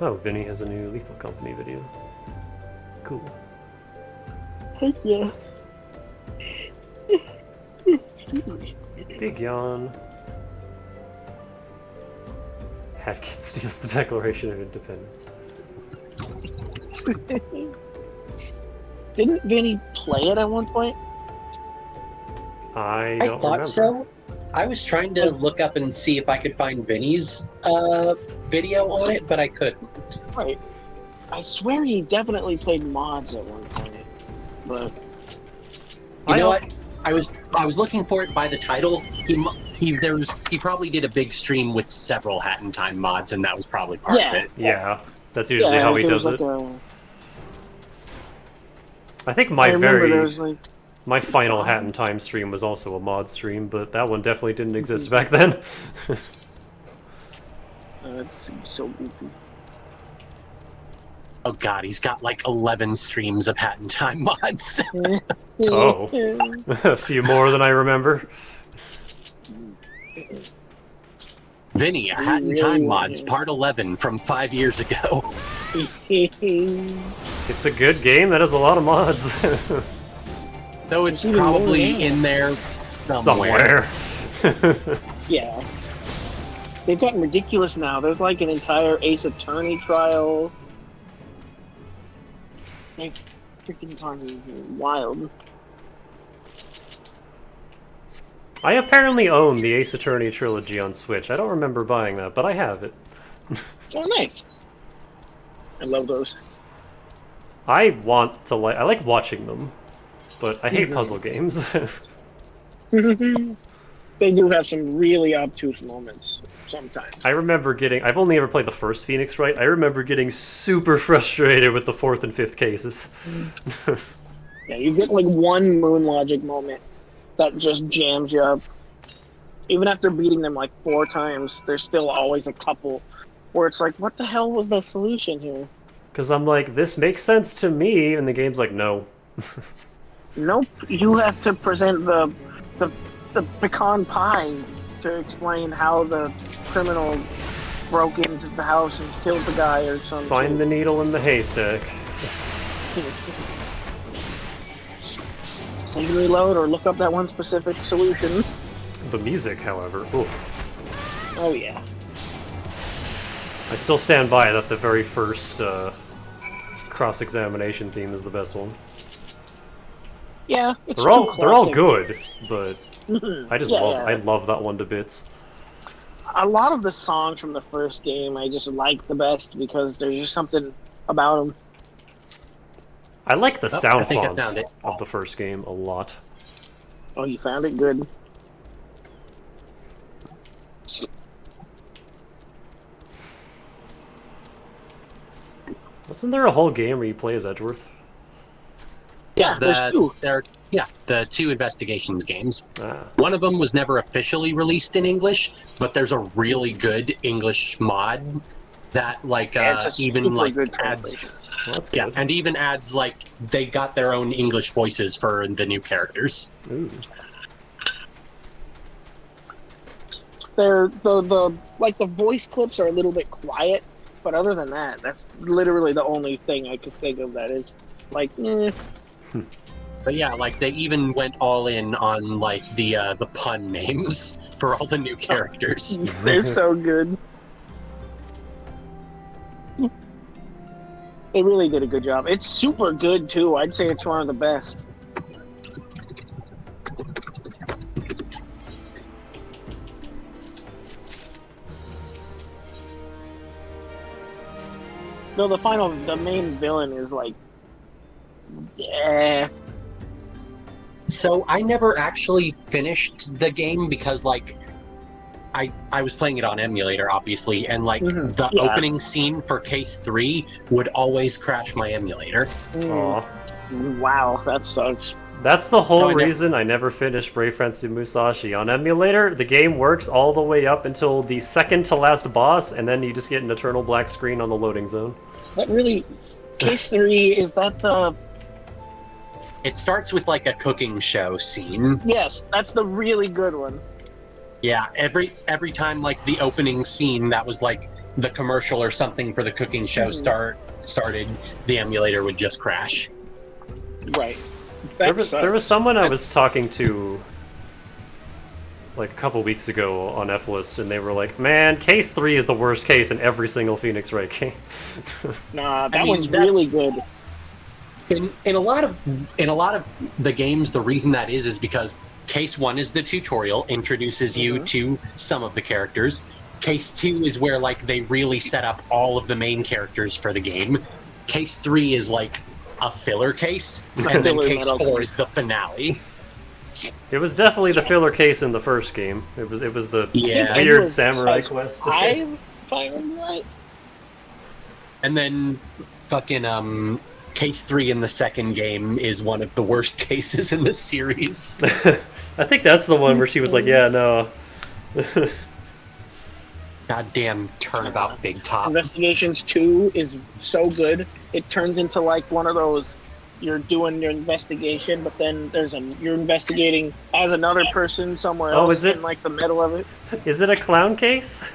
Oh, Vinny has a new Lethal Company video. Cool. Heck yeah. Big yawn. Hatkins steals the Declaration of Independence. Didn't Vinny play it at one point? I I don't thought remember. so. I was trying to look up and see if I could find Vinny's video on it, but I couldn't. Right. I swear he definitely played mods at one point, but You know what? I was looking for it by the title. He probably did a big stream with several Hat in Time mods, and that was probably part of it. Yeah, that's usually how he there does was it. like I think I remember there was like my final Hat in Time stream was also a mod stream, but that one definitely didn't exist back then. it's so goofy. Oh god, he's got like 11 streams of Hat in Time mods. Oh. A few more than I remember. Vinny, a Hat in Time mods, part 11 from 5 years ago. It's a good game, that has a lot of mods. Though it's probably in there somewhere. Yeah. They've gotten ridiculous now. There's like an entire Ace Attorney trial. They've freaking gone wild. I apparently own the Ace Attorney trilogy on Switch. I don't remember buying that, but I have it. Oh, nice. I love those. I like watching them, but I hate puzzle games. They do have some really obtuse moments sometimes. I remember I've only ever played the first Phoenix Wright. I remember getting super frustrated with the 4th and 5th cases. Yeah, you get like one Moon Logic moment that just jams you up. Even after beating them like 4 times, there's still always a couple where it's like, what the hell was the solution here? Because I'm like, this makes sense to me, and the game's like, no. Nope, you have to present the pecan pie to explain how the criminal broke into the house and killed the guy or something. Find the needle in the haystack. Save and reload or look up that one specific solution. The music, however, oof. Oh yeah. I still stand by that the very first cross-examination theme is the best one. Yeah, it's They're all classic. good, but I just Yeah, I yeah. love that one to bits. A lot of the songs from the first game I just like the best because there's just something about them. I like the sound I think I font found it. of the first game a lot. Oh, you found it? Good. Wasn't there a whole game where you play as Edgeworth? Yeah, there's two. The 2 investigations games. Ah. One of them was never officially released in English, but there's a really good English mod that like It's a even super like good adds translation. Well, that's good. Yeah, and even adds like they got their own English voices for the new characters. Ooh. They're the voice clips are a little bit quiet, but other than that, that's literally the only thing I could think of that is like, But yeah, like they even went all in on like the pun names for all the new characters. they're so good. They really did a good job. It's super good too. I'd say it's one of the best. Though the main villain is like, yeah. So I never actually finished the game because like I was playing it on emulator, obviously, and like the opening scene for Case 3 would always crash my emulator. Aw. Wow, that sucks. That's the whole reason I never finished Brave Fensu Musashi. On emulator, the game works all the way up until the second to last boss, and then you just get an eternal black screen on the loading zone. That really... Case 3, is that the... It starts with like a cooking show scene. Yes, that's the really good one. Yeah, every time like the opening scene that was like the commercial or something for the cooking show started, the emulator would just crash. Right. There was someone I was talking to like a couple weeks ago on F-List, and they were like, "Man, Case 3 is the worst case in every single Phoenix Wright game." Nah, that one's really good. In a lot of the games, the reason that is because Case 1 is the tutorial, introduces you to some of the characters. Case 2 is where like they really set up all of the main characters for the game. Case 3 is like a filler case, and then Case 4 is the finale. It was definitely the filler case in the first game. It was the weird samurai quest. If I remember right. And then fucking Case 3 in the second game is one of the worst cases in the series. I think that's the one where she was like, "Yeah, no." Goddamn turnabout Big Top. Investigations 2 is so good. It turns into like one of those, you're doing your investigation, but then you're investigating as another person somewhere else is it? in like the middle of it. Is it a clown case?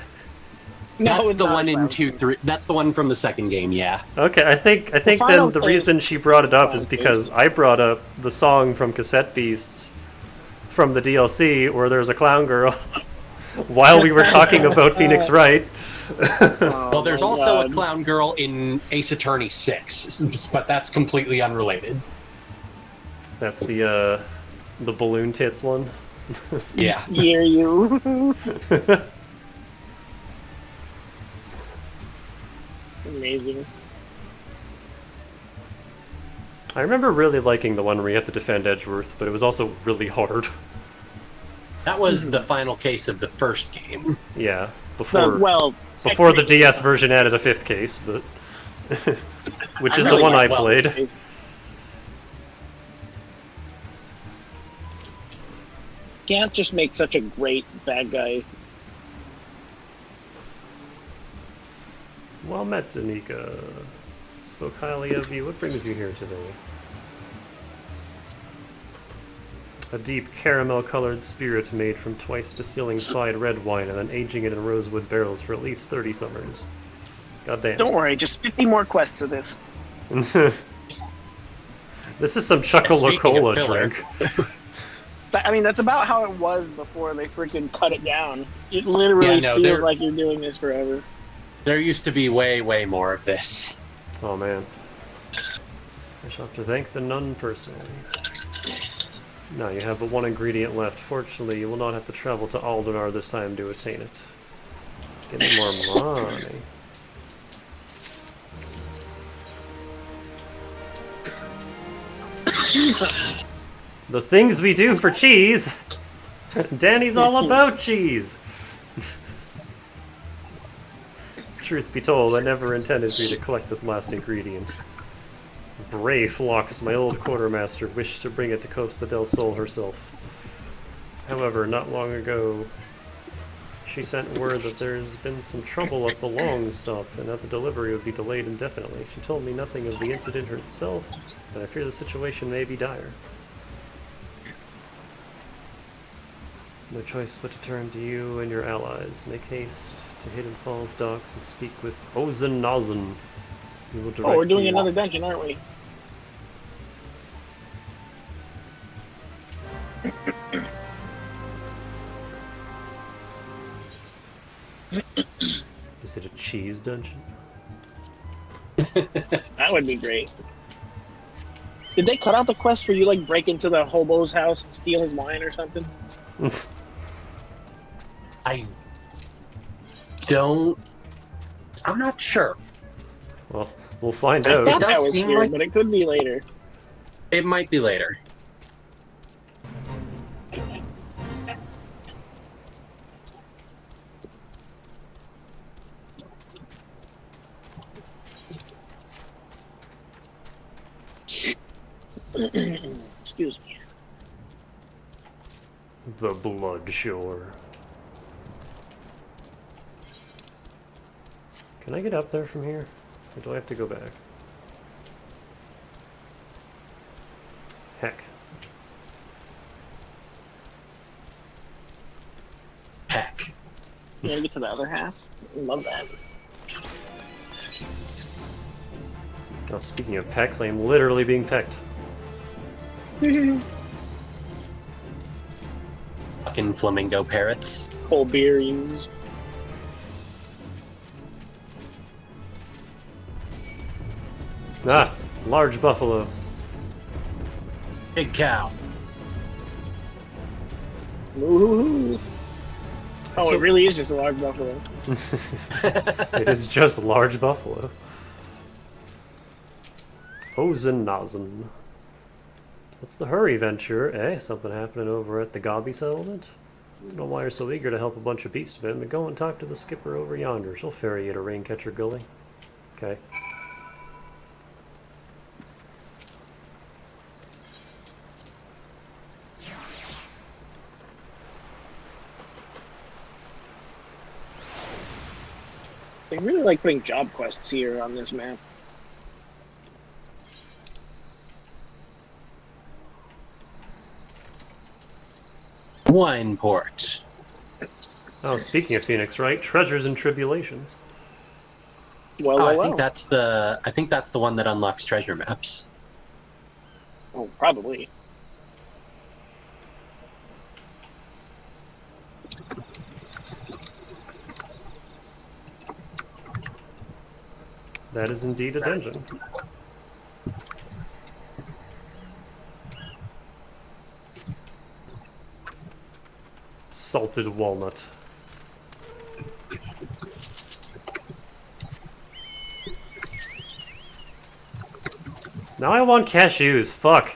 No, that's it's the not one a in clown 2, 3. That's the one from the second game, yeah. Okay, I think then the reason she brought it up is because I brought up the song from Cassette Beasts from the DLC where there's a clown girl while we were talking about Phoenix Wright. Well, there's also a clown girl in Ace Attorney 6, but that's completely unrelated. That's the balloon tits one. Yeah. Hear you. Amazing. I remember really liking the one where you have to defend Edgeworth, but it was also really hard. That was the final case of the first game. Yeah, before Before the DS version added a fifth case, but which is the one I played. Can't just make such a great bad guy. Well met, Danica. Spoke highly of you. What brings you here today? A deep caramel-colored spirit made from twice distilling fried red wine and then aging it in rosewood barrels for at least 30 summers. God damn. Don't worry, just 50 more quests of this. This is some Chuckle-La-Cola drink. I mean, that's about how it was before they freaking cut it down. It literally feels like you're doing this forever. There used to be way, way more of this. Oh man. I shall have to thank the nun personally. Now you have but one ingredient left. Fortunately, you will not have to travel to Aldenar this time to attain it. Give me more money. The things we do for cheese! Danny's all about cheese! Truth be told, I never intended for you to collect this last ingredient. Bray Phlox, my old quartermaster, wished to bring it to Costa del Sol herself. However, not long ago, she She sent word that there's been some trouble at the Long Stop and that the delivery would be delayed indefinitely. She told me nothing of the incident itself, but I fear the situation may be dire. No choice but to turn to you and your allies. Make haste to Hidden Falls docks and speak with Ozen Nozen. He will direct Oh, we're doing you. another dungeon, aren't we? Is it a cheese dungeon? That would be great. Did they cut out the quest where you like break into the hobo's house and steal his wine or something? I'm not sure. Well, we'll find I out. thought does that was seem here, like- but it could be later. It might be later. Excuse me. The Blood Shore. Can I get up there from here? Or do I have to go back? Heck. Heck. You wanna get to the other half? I love that. Oh, speaking of pecks, I am literally being pecked. Fucking flamingo parrots. Cold berries. Ah, large buffalo. Big cow. Ooh. Oh, So- it really is just a large buffalo. It is just large buffalo. Ozen Nozen. What's the hurry, Venture? Eh? Something happening over at the Gobby settlement? I don't know why you're so eager to help a bunch of beastmen, but go and talk to the skipper over yonder. She'll ferry you to Raincatcher Gully. Okay. They really like putting job quests here on this map. Wine port. Oh, speaking of Phoenix, right? Treasures and Tribulations. Well, Oh, well, I think well. that's the one that unlocks treasure maps. Oh, probably. That is indeed a dungeon. Salted walnut. Now I want cashews, fuck.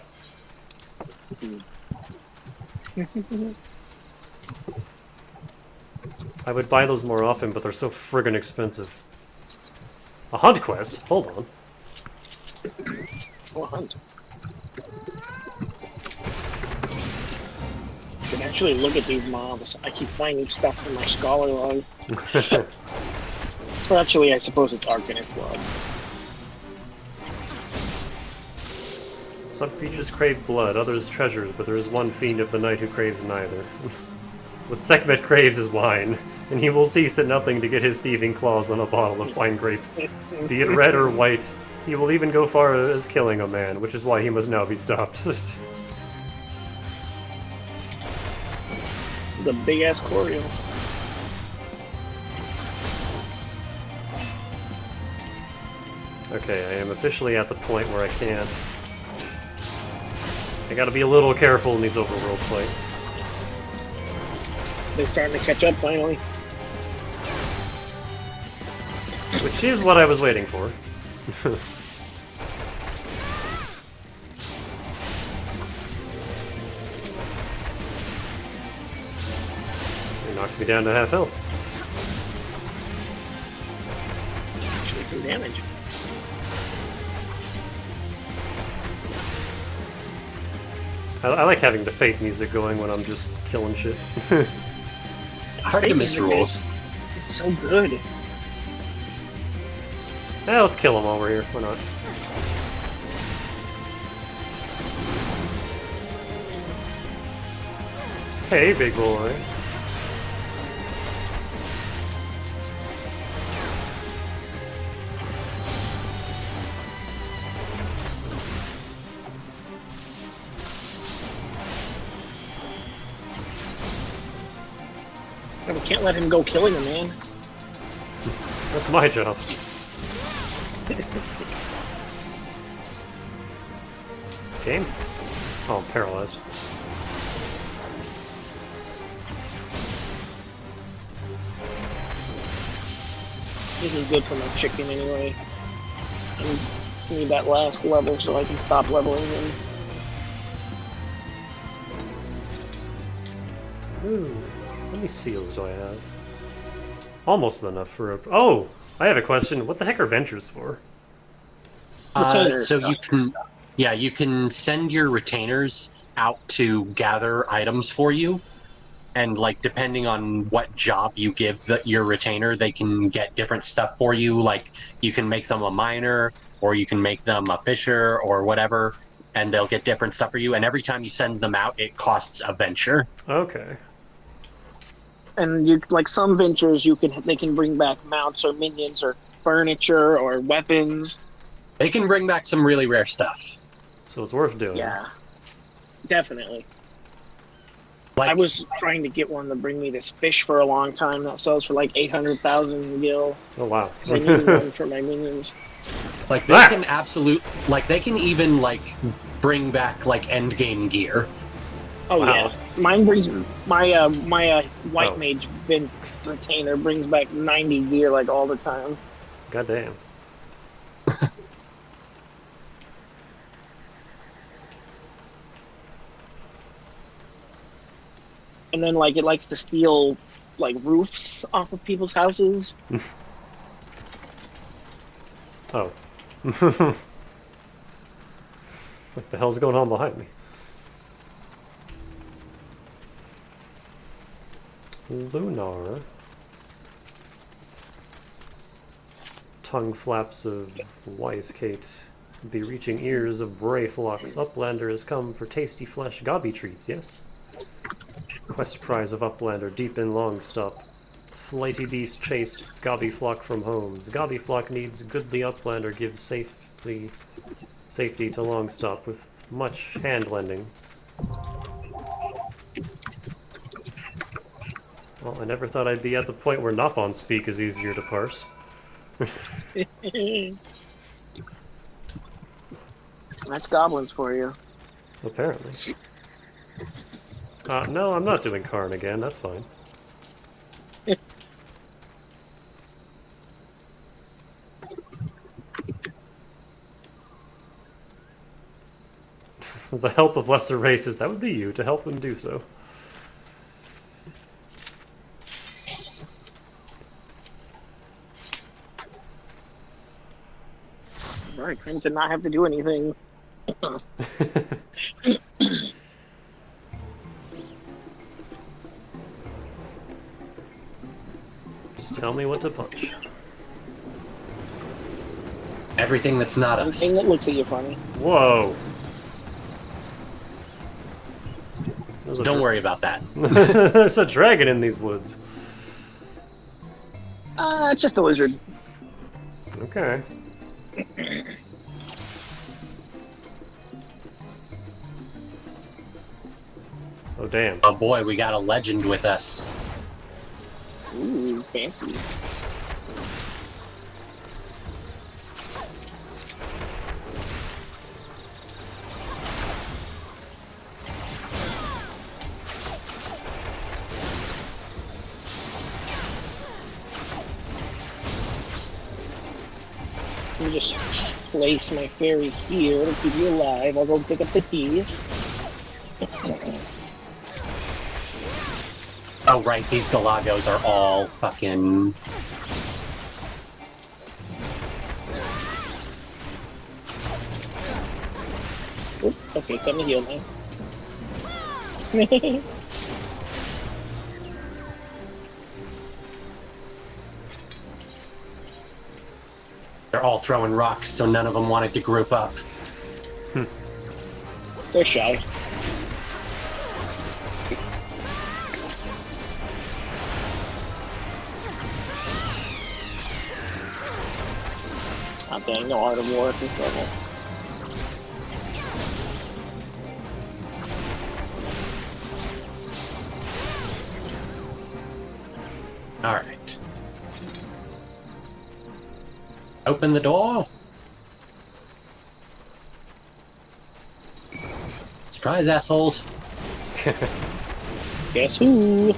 I would buy those more often, but they're so friggin' expensive. A hunt quest? Hold on. Oh, hunt. I can actually look at these mobs. I keep finding stuff in my scholar log. Or actually, I suppose it's Arcanist log. Some creatures crave blood, others treasures, but there is one fiend of the night who craves neither. What Sekhmet craves is wine, and he will cease at nothing to get his thieving claws on a bottle of fine grape. Be it red or white, he will even go far as killing a man, which is why he must now be stopped. The big ass Corio. Okay, I am officially at the point where I can't. I gotta be a little careful in these overworld fights. They're starting to catch up finally. Which is what I was waiting for. It knocked me down to half health. Actually, some damage. I like having the fate music going when I'm just killing shit. Hard to miss rules. It's so good. Let's kill him while we're here. Why not? Hey, big boy. We can't let him go killing a man. That's my job. Game? Oh, I'm paralyzed. This is good for my chicken anyway. I need that last level so I can stop leveling him. Ooh, how many seals do I have? Almost enough for a... Oh! I have a question. What the heck are ventures for? So you can... Yeah, you can send your retainers out to gather items for you. And, like, depending on what job you give your retainer, they can get different stuff for you. Like, you can make them a miner, or you can make them a fisher, or whatever, and they'll get different stuff for you. And every time you send them out, it costs a venture. Okay. And you like some ventures, they can bring back mounts or minions or furniture or weapons. They can bring back some really rare stuff. So it's worth doing. Yeah, definitely. Like, I was trying to get one to bring me this fish for a long time that sells for like 800,000 gil. Oh wow. I need one for my minions. like they can they can even like bring back like end game gear. Oh Wow. yeah, mine brings my white Oh. mage retainer brings back 90 gear like all the time. Goddamn. And then like it likes to steal like roofs off of people's houses. Oh. What the hell's going on behind me? Lunar. Tongue flaps of Wisekate be reaching ears of Brayflock's Uplander has come for tasty flesh gobby treats, yes? Quest prize of Uplander deep in Longstop. Flighty beast chased Gobbyflock from homes. Gobbyflock needs goodly Uplander gives safety to Longstop with much hand-lending. Well, I never thought I'd be at the point where Nopon speak is easier to parse. That's goblins for you. Apparently. No, I'm not doing Karn again, that's fine. With the help of lesser races, that would be you, to help them do so. Right, Tim did not have to do anything. Just tell me what to punch. Everything that's not us. Anything that looks at you funny. Whoa! Don't worry about that. There's a dragon in these woods. It's just a lizard. Okay. Oh damn. Oh boy, we got a legend with us. Ooh, fancy. Let me just place my fairy here to keep you alive. I'll go pick up the key. Oh right, these Galagos are all fucking... Oop, okay, come to heal me. They're all throwing rocks, so none of them wanted to group up. They're shy. Oh dang, no Art of War at this level. Alright. Open the door. Surprise, assholes. Guess who?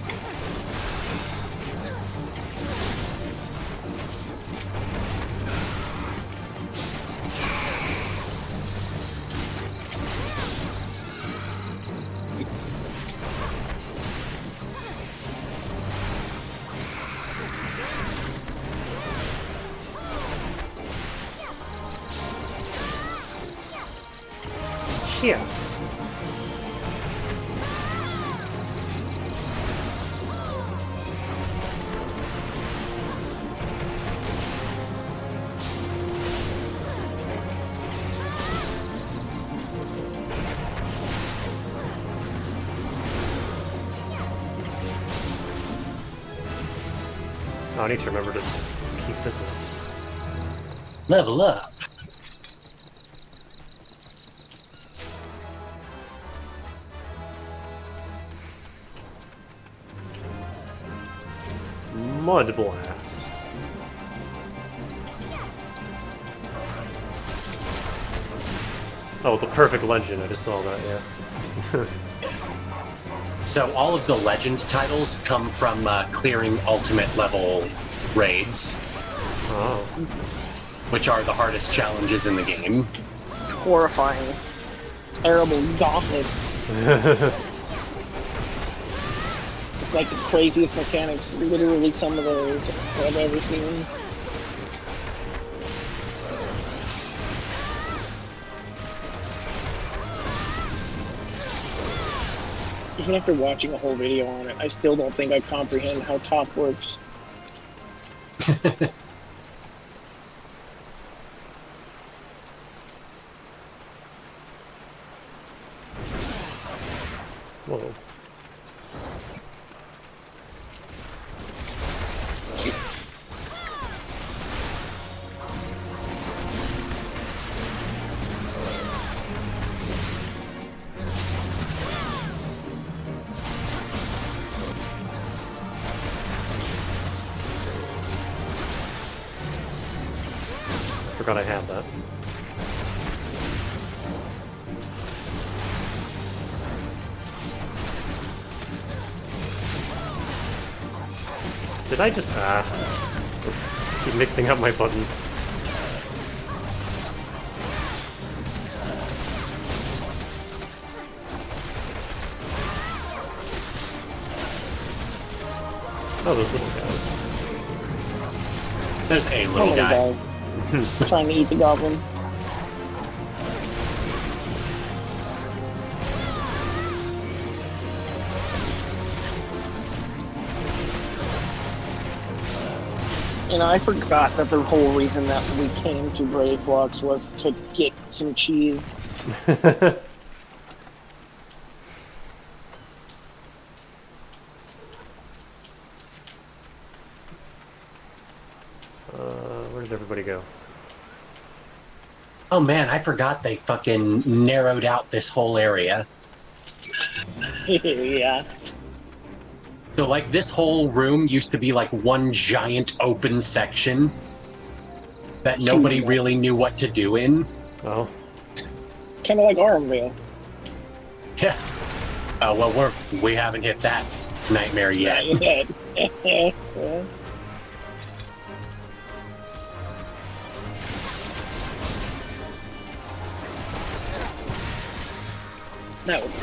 Here. I need to remember to keep this up. Level up. Mud Blast. Oh, the perfect legend. I just saw that, yeah. So all of the legend titles come from clearing ultimate level raids, Oh. which are the hardest challenges in the game. Horrifying. Terrible gauntlets. It's like the craziest mechanics. Literally some of those I've ever seen. Even after watching a whole video on it, I still don't think I comprehend how top works. Whoa. Forgot I had that. Did I just keep mixing up my buttons? Oh, those little guys. There's a little Oh, guy. trying to eat the goblin. You know, I forgot that the whole reason that we came to Brave Flux was to get some cheese. Where did everybody go? Oh man, I forgot they fucking narrowed out this whole area. Yeah. So like this whole room used to be like one giant open section that nobody really knew what to do in. Oh. Kind of like Armville. Yeah. Oh well, we haven't hit that nightmare yet. Yeah. That would be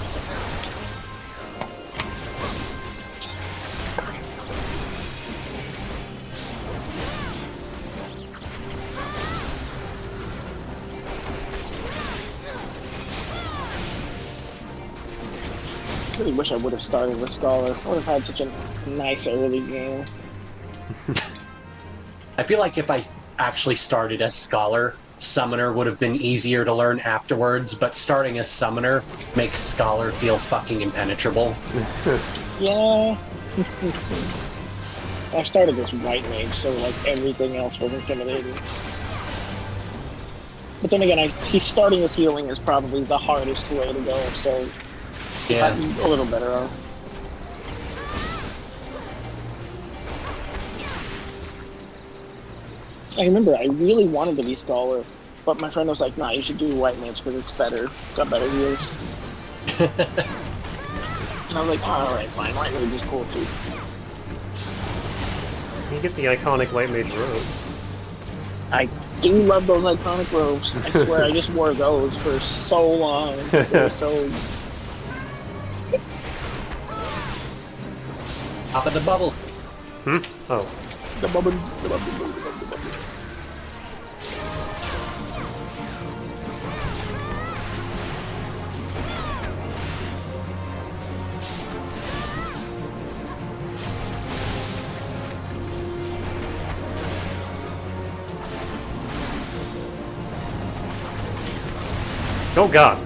I really wish I would have started with Scholar. I would have had such a nice early game. I feel like if actually started as Scholar, Summoner would have been easier to learn afterwards, but starting as Summoner makes Scholar feel fucking impenetrable. Yeah. I started as White Mage, so like everything else was intimidating. But then again, he's starting as healing is probably the hardest way to go, so Yeah. I'm a little better off. I remember I really wanted to be Scholar, but my friend was like, nah, you should do White Mage because it's better. It's got better heals. And I was like, oh, alright, fine, White Mage is cool too. You get the iconic White Mage robes. I do love those iconic robes. I swear I just wore those for so long. They were so... Top of the bubble. Hmm? Oh. The bubble. Oh god.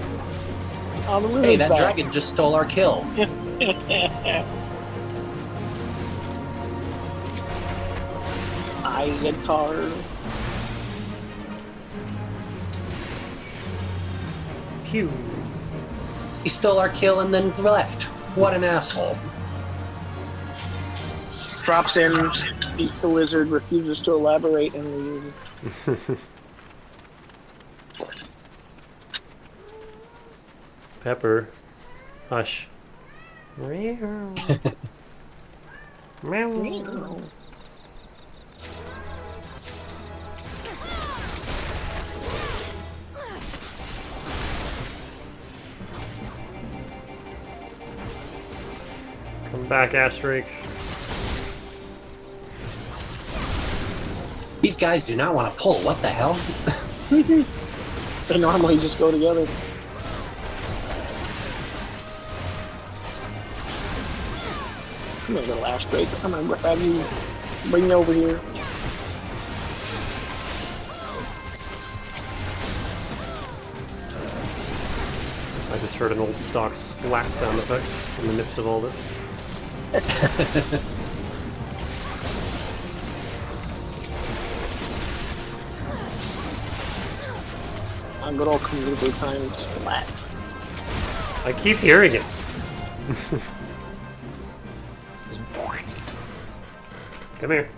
Oh, the Hey, lizard's that back. dragon just stole our kill. I get card. Pew. He stole our kill and then left. What an asshole. Drops in, beats the lizard, refuses to elaborate, and leaves. Pepper. Hush. Meow. Meow. Come back, Asterake. These guys do not want to pull. What the hell? They normally just go together. Come here, little Asterake. I'm gonna grab you, bring you over here. I just heard an old stock splat sound effect in the midst of all this. A good old community time splat. I keep hearing it. Come here.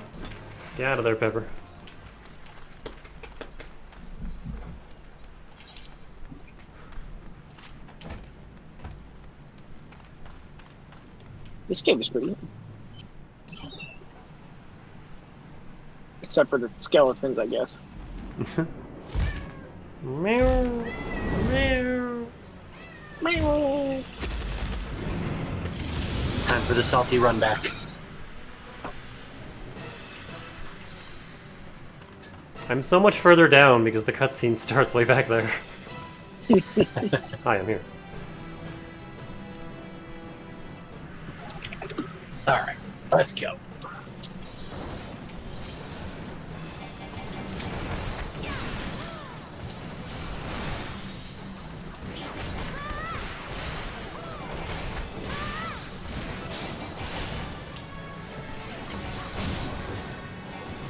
Get out of there, Pepper. This game is pretty good. Except for the skeletons, I guess. Meow. Meow. Meow. Time for the salty run back. I'm so much further down because the cutscene starts way back there. Hi, I'm here. Alright, let's go.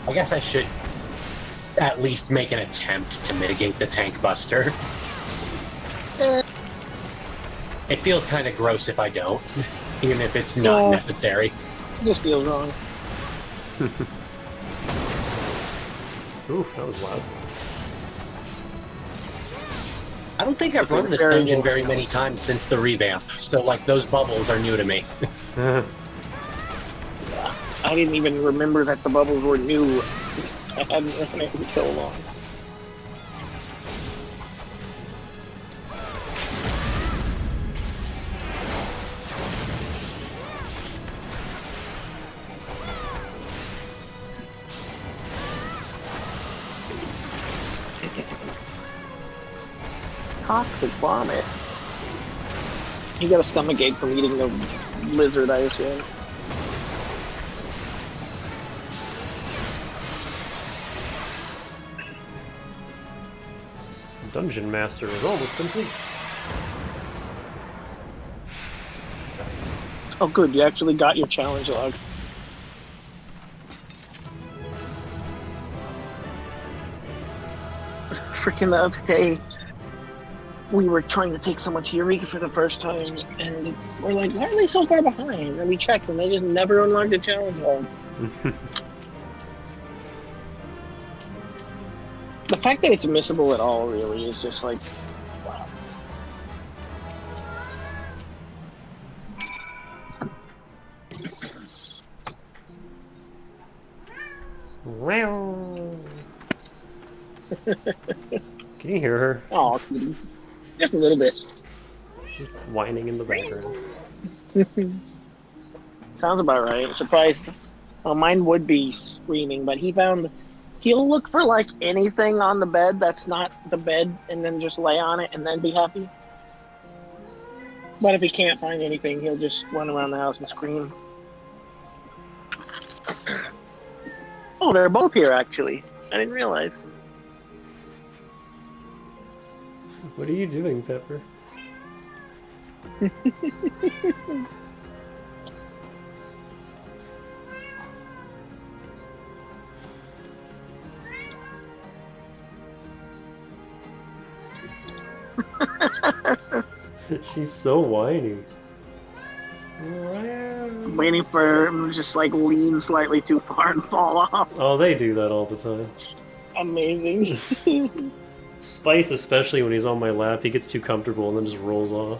I guess I should at least make an attempt to mitigate the tank buster. It feels kind of gross if I don't, even if it's not necessary. Just feels wrong. Oof, that was loud. I don't think I've run this dungeon very many times since the revamp, so like those bubbles are new to me. I didn't even remember that the bubbles were new. I hadn't run it in so long. Toxic vomit. You got a stomachache from eating the lizard, I assume. Dungeon Master is almost complete. Oh, good. You actually got your challenge log. Freaking the other day, we were trying to take someone to Eureka for the first time, and we're like, why are they so far behind? And we checked, and they just never unlocked the challenge log. The fact that it's missable at all, really, is just like, wow. Can you hear her? Oh, just a little bit. Just whining in the background. Sounds about right. I'm surprised. Well, mine would be screaming, but he'll look for like anything on the bed that's not the bed and then just lay on it and then be happy. But if he can't find anything, he'll just run around the house and scream. Oh, they're both here actually. I didn't realize. What are you doing, Pepper? She's so whiny. Waiting for him to just like lean slightly too far and fall off. Oh, they do that all the time. Amazing. Spice, especially when he's on my lap, he gets too comfortable and then just rolls off.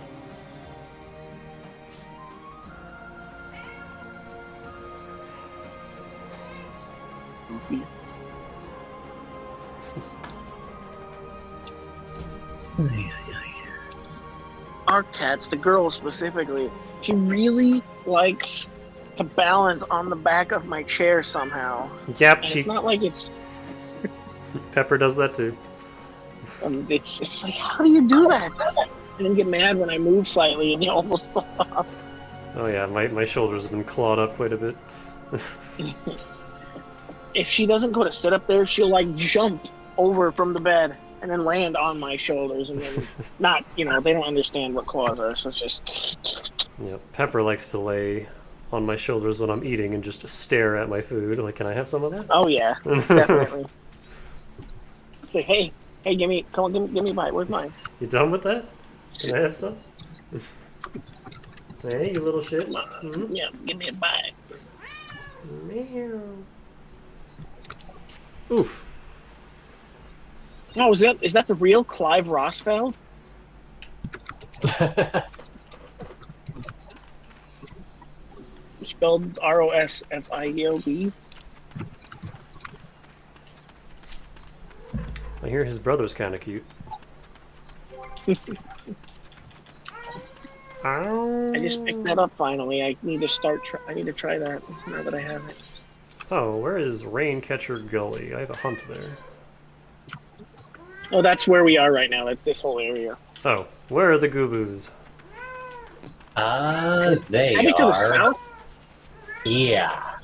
Our cats, the girl specifically, she really likes to balance on the back of my chair somehow. Yep, And it's not like it's Pepper does that too. it's like, how do you do that? And then get mad when I move slightly and you almost fall off. Oh yeah, my shoulders have been clawed up quite a bit. If she doesn't go to sit up there, she'll like jump over from the bed and then land on my shoulders and then they don't understand what claws are, so it's just Yeah, Pepper likes to lay on my shoulders when I'm eating and just stare at my food. Like, can I have some of that? Oh yeah, definitely. Say, hey, give me a bite. Where's mine? You done with that? Can I have some? Hey, you little shit. Come on. Mm-hmm. Yeah, give me a bite. Meow. Oof. Oh, is that the real Clive Rosfeld? Spelled Rosfield. I hear his brother's kind of cute. I just picked that up finally. I need to try that now that I have it. Oh, where is Raincatcher Gully? I have a hunt there. Oh, that's where we are right now. That's this whole area. Oh, where are the Goobos? They Maybe to are. the south? Yeah.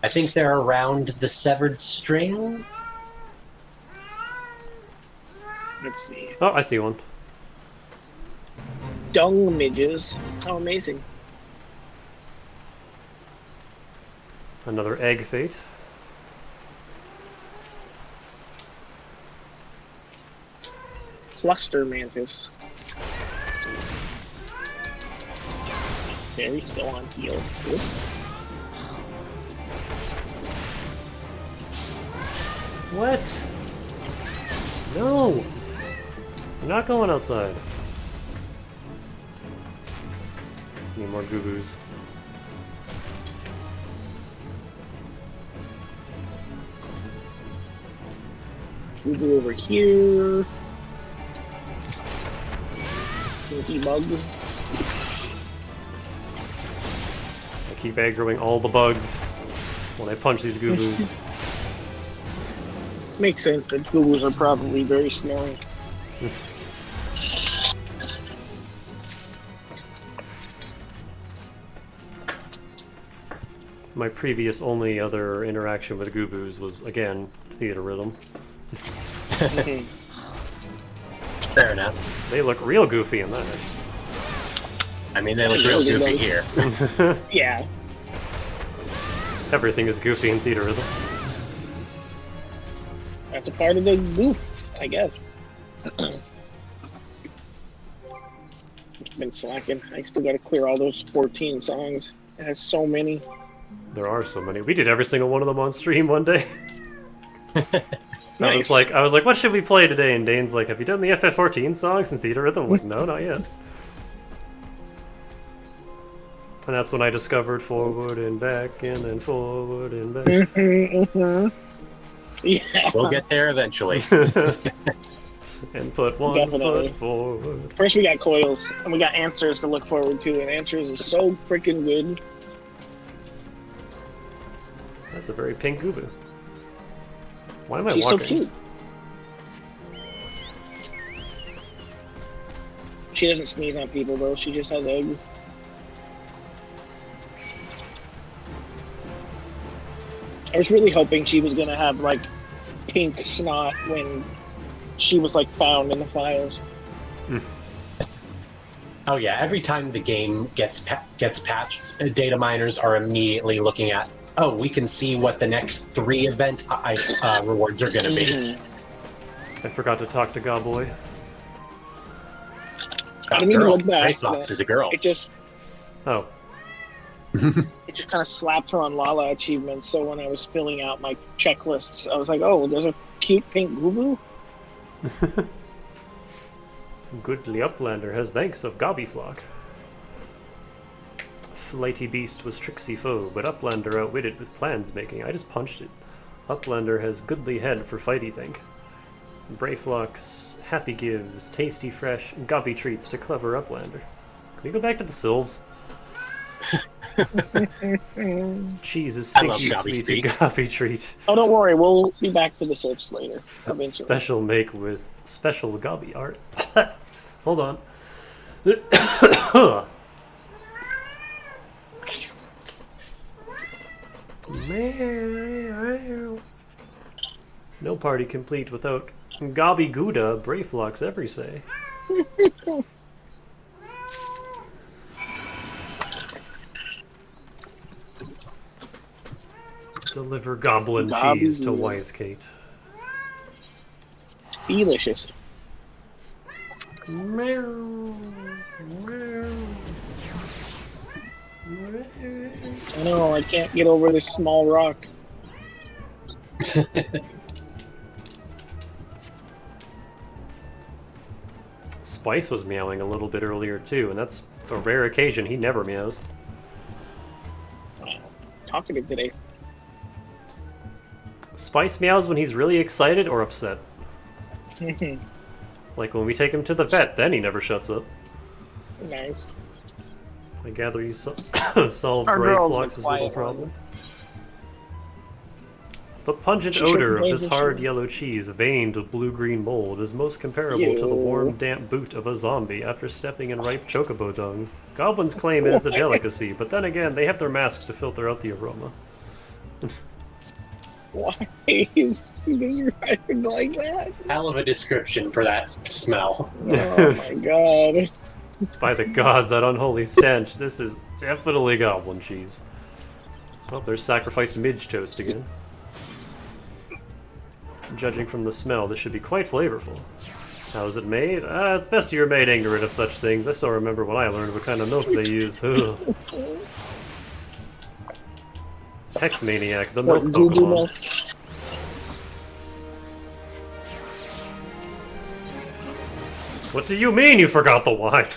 I think they're around the severed string. Let's see. Oh, I see one. Dung midges. How amazing. Another egg fate. Cluster mantis. Very still on heal. Good. What? No! You're not going outside. Need more Goobos. We go over here. Stinky bug. I keep aggroing all the bugs when I punch these Goobos. Makes sense that Goobos are probably very smelly. My previous only other interaction with Goobos was, again, Theater Rhythm. Fair enough. They look real goofy in that. I mean, they look real goofy here. Yeah. Everything is goofy in Theater Rhythm. That's a part of the goof, I guess. Been slacking. I still gotta clear all those 14 songs. It has so many. There are so many. We did every single one of them on stream one day. Nice. I was like, what should we play today? And Dane's like, have you done the FF14 songs in Theater Rhythm? I'm like, no, not yet. And that's when I discovered forward and back, and then forward and back. Yeah. We'll get there eventually. And put one Definitely. foot forward. First we got Coils, and we got Answers to look forward to, and Answers is so freaking good. That's a very pink Gubu. Why am I She's so walking? cute. She doesn't sneeze on people though, she just has eggs. I was really hoping she was gonna have like pink snot when she was like found in the files. Oh yeah, every time the game gets patched, data miners are immediately looking at, oh, we can see what the next 3 event rewards are going to be. I forgot to talk to Gobboy. I didn't even look back. Night Fox is a girl. It just Oh. kind of slapped her on Lala achievements. So when I was filling out my checklists, I was like, "Oh, there's a cute pink Gubu." Goodly Uplander has thanks of Gobbyflock. Flighty Beast was tricksy foe, but Uplander outwitted with plans making. I just punched it. Uplander has goodly head for fighty think. Brayflock's happy gives, tasty fresh, gobby treats to clever Uplander. Can we go back to the Sylves? Cheese is I love stinky gobby sweet streaks. gobby treat. Oh, don't worry, we'll be back to the sips later. Eventually. Special make with special gobby art. Hold on. No party complete without Gobby Gouda, Brayflock's every say. Deliver goblin Gobby cheese to Gouda. Wise Kate. Delicious. I know, I can't get over this small rock. Spice was meowing a little bit earlier too, and that's a rare occasion. He never meows. Wow. Talkative today. Spice meows when he's really excited or upset. Like when we take him to the vet, then he never shuts up. Nice. I gather you solved Our girl's Brayflock's the little quiet problem. The pungent She should odor of blame this the hard sugar. yellow cheese, veined with blue-green mold, is most comparable to the Ew. warm, damp boot of a zombie after stepping in ripe chocobo dung. Goblins claim it is a delicacy, but then again, they have their masks to filter out the aroma. Why is he described like that? Hell of a description for that smell. Oh my god. By the gods, that unholy stench, this is definitely goblin cheese. Oh, there's sacrificed midge toast again. Judging from the smell, this should be quite flavorful. How is it made? It's best you're made ignorant of such things. I still remember when I learned what kind of milk they use. Ugh. Hex Maniac, the milk What, Gubu Pokemon. milk? What do you mean you forgot the wine?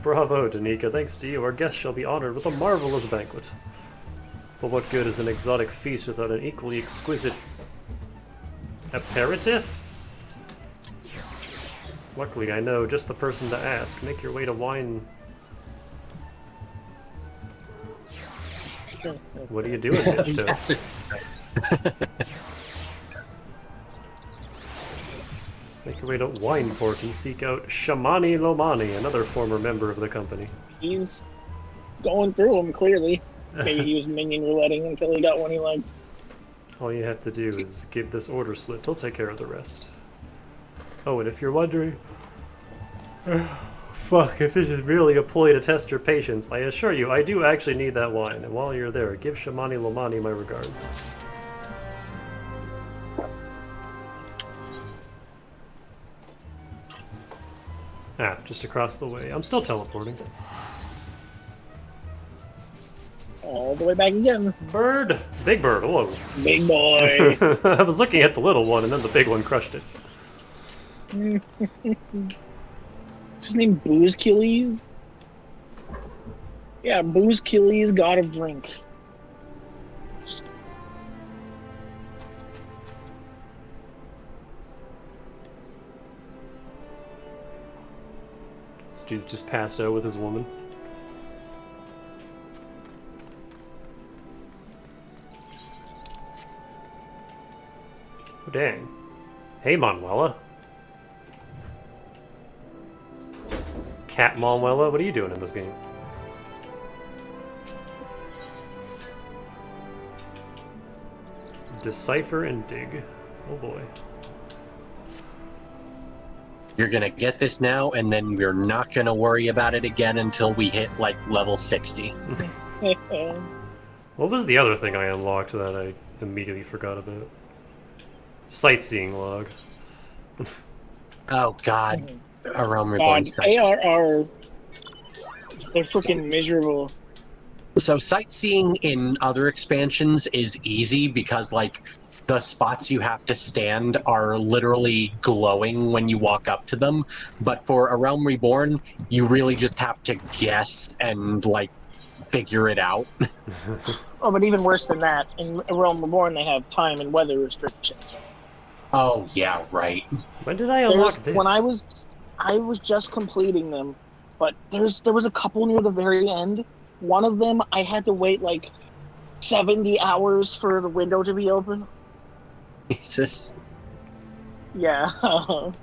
Bravo, Danica. Thanks to you, our guest shall be honored with a marvelous banquet. But what good is an exotic feast without an equally exquisite aperitif? Luckily, I know just the person to ask. Make your way to wine. What are you doing, Mitch Toast? Make your way to Wineport and seek out Shamani Lomani, another former member of the company. He's going through them, clearly. Maybe he was minion rouletting until he got one he liked. All you have to do is give this order slip. He'll take care of the rest. Oh, and if you're wondering, fuck, if this is really a ploy to test your patience, I assure you, I do actually need that wine. And while you're there, give Shamani Lomani my regards. Ah, just across the way. I'm still teleporting. All the way back again. Bird! Big bird, whoa. Big boy. I was looking at the little one and then the big one crushed it. His name Boozkilles? Yeah, Boozkilles, god of drink. This dude just passed out with his woman. Oh, dang. Hey, Manuela. Cat Manuela, what are you doing in this game? Decipher and dig. Oh boy. You're gonna get this now, and then we're not gonna worry about it again until we hit like level 60. What was the other thing I unlocked that I immediately forgot about? Sightseeing log. Oh god. A Realm Reborn God, sites. ARR. They're freaking miserable. So sightseeing in other expansions is easy because like the spots you have to stand are literally glowing when you walk up to them. But for A Realm Reborn, you really just have to guess and like figure it out. Oh, but even worse than that, in Realm Reborn they have time and weather restrictions. Oh yeah, right. When did I unlock this? When I was just completing them, but there was a couple near the very end. One of them I had to wait like 70 hours for the window to be open. Jesus. Yeah. And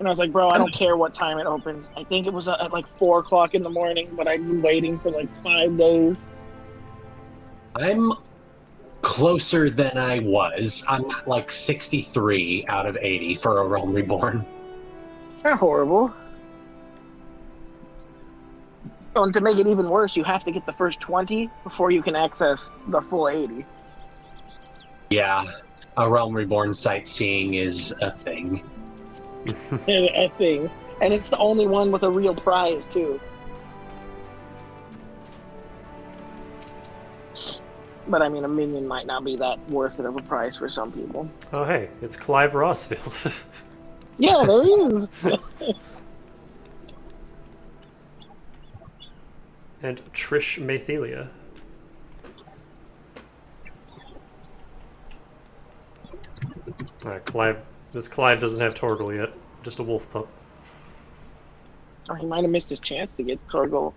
I was like, bro, I don't care what time it opens. I think it was at like 4 o'clock in the morning, but I've been waiting for like 5 days. I'm closer than I was. I'm at like 63 out of 80 for A Realm Reborn. Not horrible. Oh, and to make it even worse, you have to get the first 20 before you can access the full 80. Yeah, A Realm Reborn sightseeing is a thing. A thing. And it's the only one with a real prize, too. But I mean, a minion might not be that worth it of a price for some people. Oh hey, it's Clive Rossfield. Yeah, there is. And Trish Mathelia. Clive. This Clive doesn't have Torgal yet. Just a wolf pup. Oh, he might have missed his chance to get Torgal.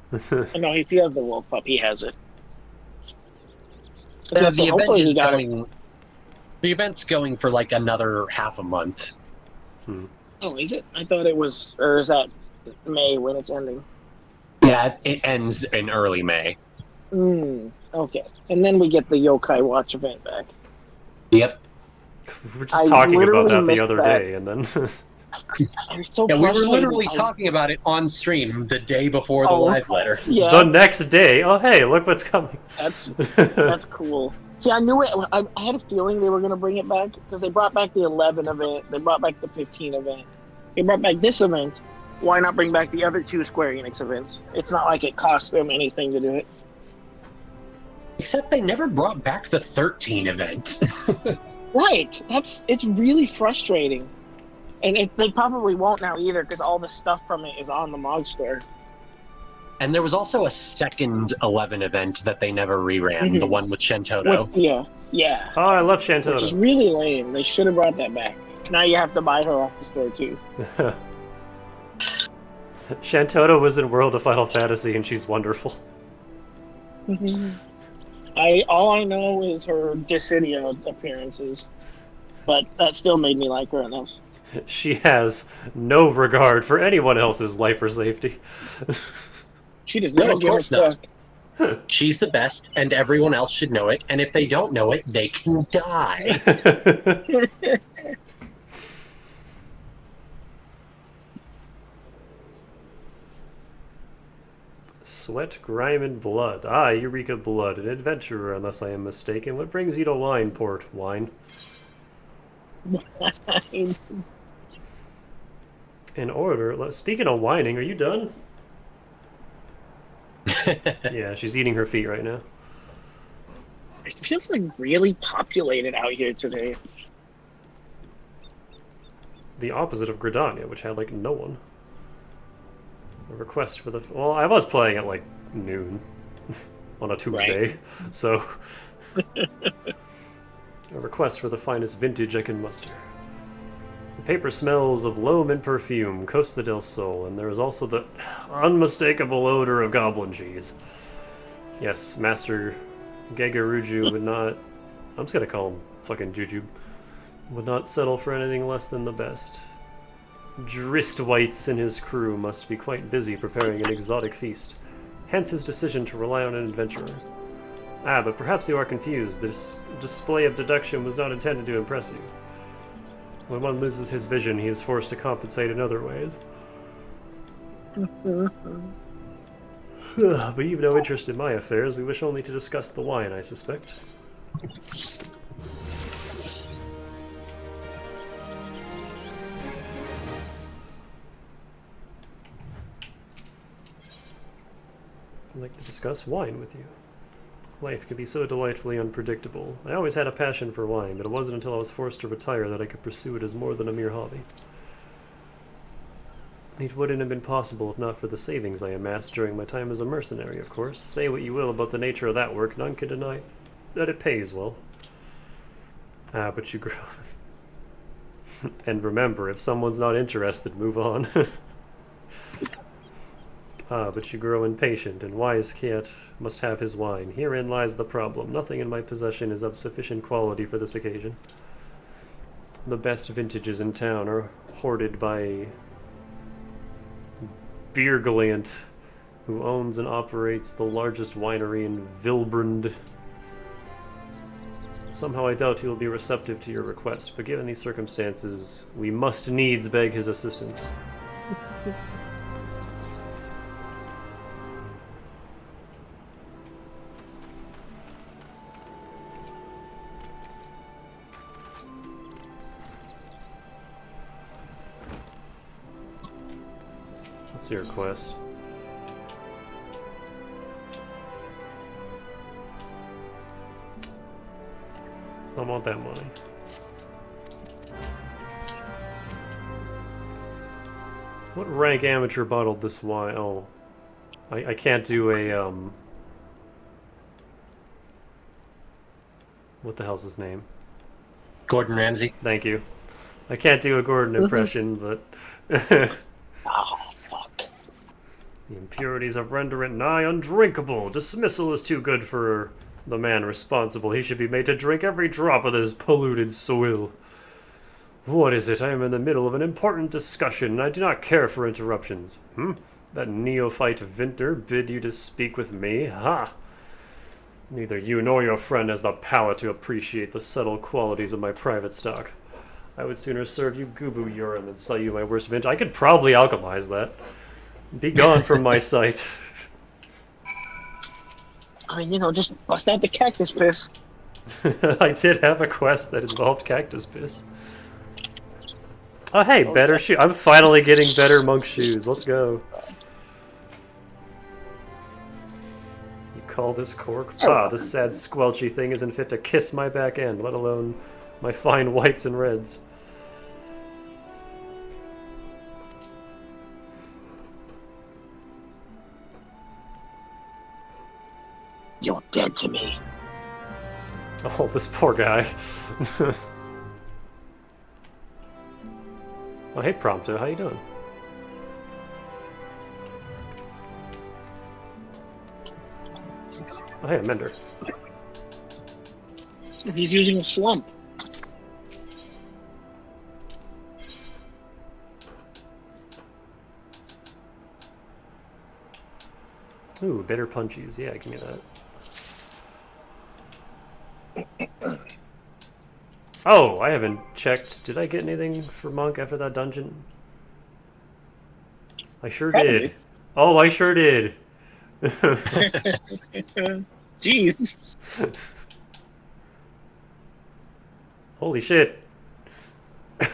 No, if he has the wolf pup, he has it. Yeah, So hopefully he got it. The event's going for like another half a month. Oh, is it? I thought it was, or is that May when it's ending? Yeah, it ends in early May. Okay. And then we get the Yokai Watch event back. Yep. We were just talking about that the other day, and then... I'm so Yeah, we were frustrated. literally talking about it on stream the day before the live letter. Yeah, The next day, oh hey, look what's coming. that's cool. See, I knew it. I had a feeling they were going to bring it back because they brought back the 11 event. They brought back the 15 event. They brought back this event. Why not bring back the other 2 Square Enix events? It's not like it cost them anything to do it. Except they never brought back the 13 event. Right. It's really frustrating. And they probably won't now either because all the stuff from it is on the Mog Store. And there was also a second 11 event that they never reran, the one with Shentoto. Yeah. Oh, I love Which is Shantoto. really lame. They should have brought that back. Now you have to buy her off the store too. Shantoto was in World of Final Fantasy, and she's wonderful. All I know is her Dissidia appearances, but that still made me like her enough. She has no regard for anyone else's life or safety. She does No, not of give a course not. fuck. She's the best, and everyone else should know it. And if they don't know it, they can die. Sweat, grime, and blood. Ah, Eureka Blood, an adventurer, unless I am mistaken. What brings you to Wineport, Wine? In order. Speaking of whining, are you done? Yeah, she's eating her feet right now. It feels like really populated out here today. The opposite of Gridania, which had like no one. A request for the. Well, I was playing at like noon on a Tuesday, Right. so. A request for the finest vintage I can muster. The paper smells of loam and perfume, Costa del Sol, and there is also the unmistakable odor of goblin cheese. Yes, Master Gagaruju would not. I'm just gonna call him fucking Juju. Would not settle for anything less than the best. Dristwites and his crew must be quite busy preparing an exotic feast. Hence his decision to rely on an adventurer. Ah, but perhaps you are confused. This display of deduction was not intended to impress you. When one loses his vision, he is forced to compensate in other ways. But you've no interest in my affairs. We wish only to discuss the wine, I suspect. I'd like to discuss wine with you. Life can be so delightfully unpredictable. I always had a passion for wine, but it wasn't until I was forced to retire that I could pursue it as more than a mere hobby. It wouldn't have been possible if not for the savings I amassed during my time as a mercenary, of course. Say what you will about the nature of that work, none can deny that it pays well. Ah, but you grow... And remember, if someone's not interested, move on. Ah, but you grow impatient, and wise cat must have his wine. Herein lies the problem. Nothing in my possession is of sufficient quality for this occasion. The best vintages in town are hoarded by Beerglant, who owns and operates the largest winery in Vilbrund. Somehow I doubt he will be receptive to your request, but given these circumstances, we must needs beg his assistance. What's your request? I want that money. What rank amateur bottled this wine? Oh, I can't do a what the hell's his name? Gordon Ramsay. Thank you. I can't do a Gordon impression, but Oh, fuck. the impurities have rendered it nigh undrinkable. Dismissal is too good for the man responsible. He should be made to drink every drop of this polluted soil. What is it? I am in the middle of an important discussion, and I do not care for interruptions. That neophyte Vinter bid you to speak with me? Ha! Neither you nor your friend has the palate to appreciate the subtle qualities of my private stock. I would sooner serve you Gubu urine than sell you my worst vintage. I could probably alchemize that. Be gone from my sight. I mean, just bust out the cactus piss. I did have a quest that involved cactus piss. Oh hey, better shoe. I'm finally getting better monk shoes. Let's go. You call this cork? Ah, this sad squelchy thing isn't fit to kiss my back end, let alone my fine whites and reds. You're dead to me. Oh, this poor guy. Oh, hey, Prompto, how you doing? Oh, hey, Mender. He's using a slump. Ooh, bitter punchies. Yeah, give me that. Oh, I haven't checked. Did I get anything for Monk after that dungeon? I sure Probably. did. Oh, I sure did. Jeez. Holy shit.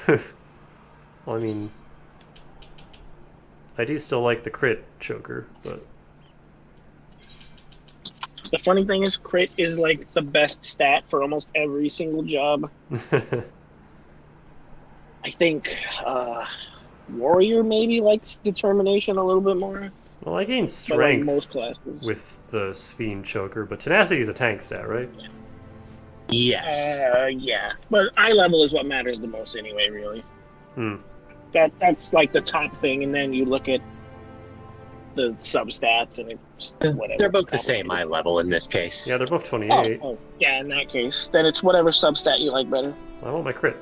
Well, I mean, I do still like the crit choker, but The funny thing is, crit is like the best stat for almost every single job. I think warrior maybe likes determination a little bit more, well, I gain but like most strength classes. with the Sphene choker, but tenacity is a tank stat, right? Yes. Yeah, but eye level is what matters the most anyway. Really, Hmm. that's like the top thing, and then you look at the substats, and it's whatever. They're both the same eye level in this case. Yeah, they're both 28. Oh, yeah. In that case, then it's whatever substat you like better. I want my crit.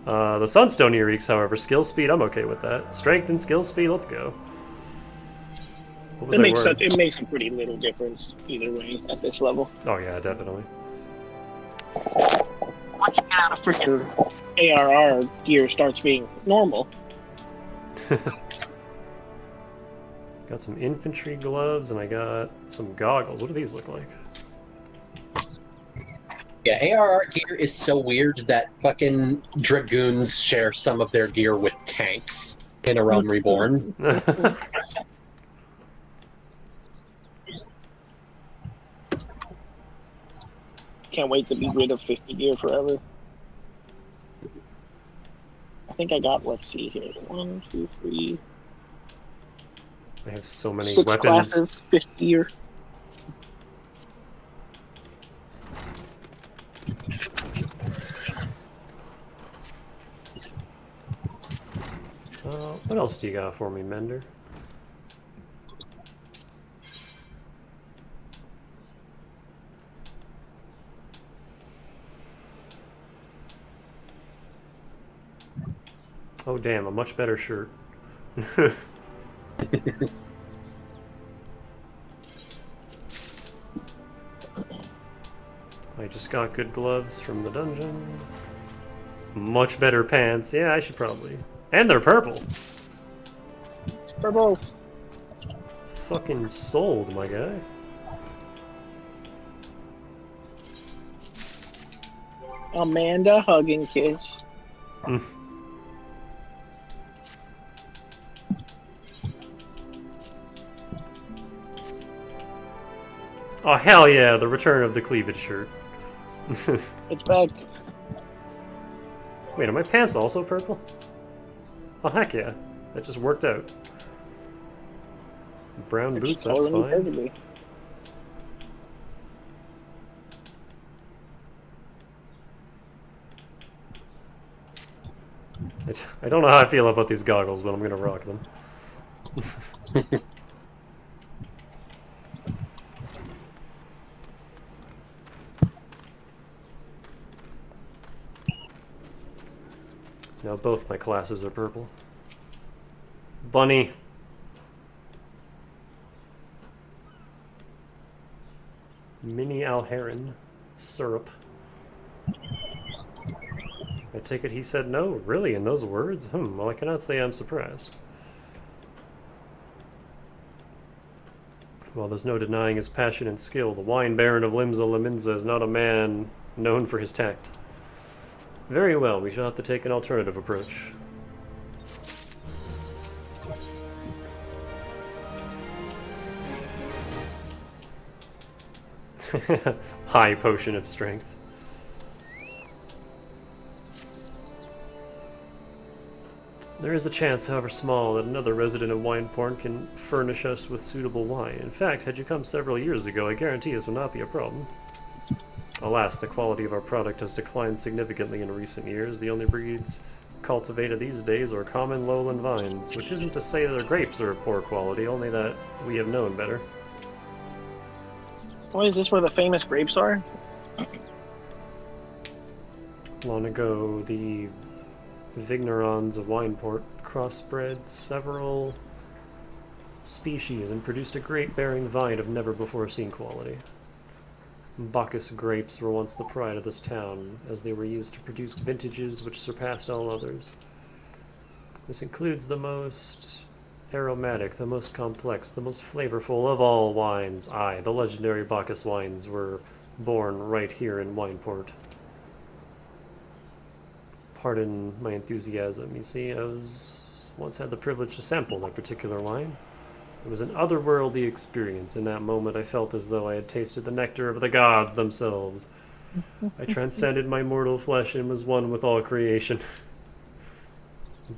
The Sunstone Earriks, however, skill speed, I'm okay with that. Strength and skill speed, let's go. What was It makes a pretty little difference either way at this level. Oh yeah, definitely. Once you get out of freaking ARR, gear starts being normal. Got some infantry gloves, and I got some goggles. What do these look like? Yeah, ARR gear is so weird that fucking Dragoons share some of their gear with tanks in A Realm Reborn. Can't wait to be rid of 50 gear forever. I think I got, let's see here, 1, 2, 3, I have so many 6 weapons. classes, 50 gear. What else do you got for me, Mender? Oh damn, a much better shirt. I just got good gloves from the dungeon. Much better pants. Yeah, I should probably. And they're purple. Purple. Fucking sold, my guy. Amanda hug and kiss. Oh hell yeah, the return of the cleavage shirt. It's back. Wait, are my pants also purple? Oh heck yeah, that just worked out. Brown boots, that's Totally fine. perfectly. I don't know how I feel about these goggles, but I'm gonna rock them. Now both my classes are purple. Bunny. Mini Alheron. Syrup. I take it he said no? Really? In those words? Well I cannot say I'm surprised. While there's no denying his passion and skill, the wine baron of Limsa Lominsa is not a man known for his tact. Very well, we shall have to take an alternative approach. High potion of strength. There is a chance, however small, that another resident of Wineporn can furnish us with suitable wine. In fact, had you come several years ago, I guarantee this would not be a problem. Alas, the quality of our product has declined significantly in recent years. The only breeds cultivated these days are common lowland vines, which isn't to say that our grapes are of poor quality, only that we have known better. What is this where the famous grapes are? Long ago, the Vignerons of Wineport crossbred several species and produced a grape-bearing vine of never-before-seen quality. Bacchus grapes were once the pride of this town, as they were used to produce vintages which surpassed all others. This includes the most aromatic, the most complex, the most flavorful of all wines. I, the legendary Bacchus wines, were born right here in Wineport. Pardon my enthusiasm. You see, once had the privilege to sample that particular wine. It was an otherworldly experience. In that moment, I felt as though I had tasted the nectar of the gods themselves. I transcended my mortal flesh and was one with all creation.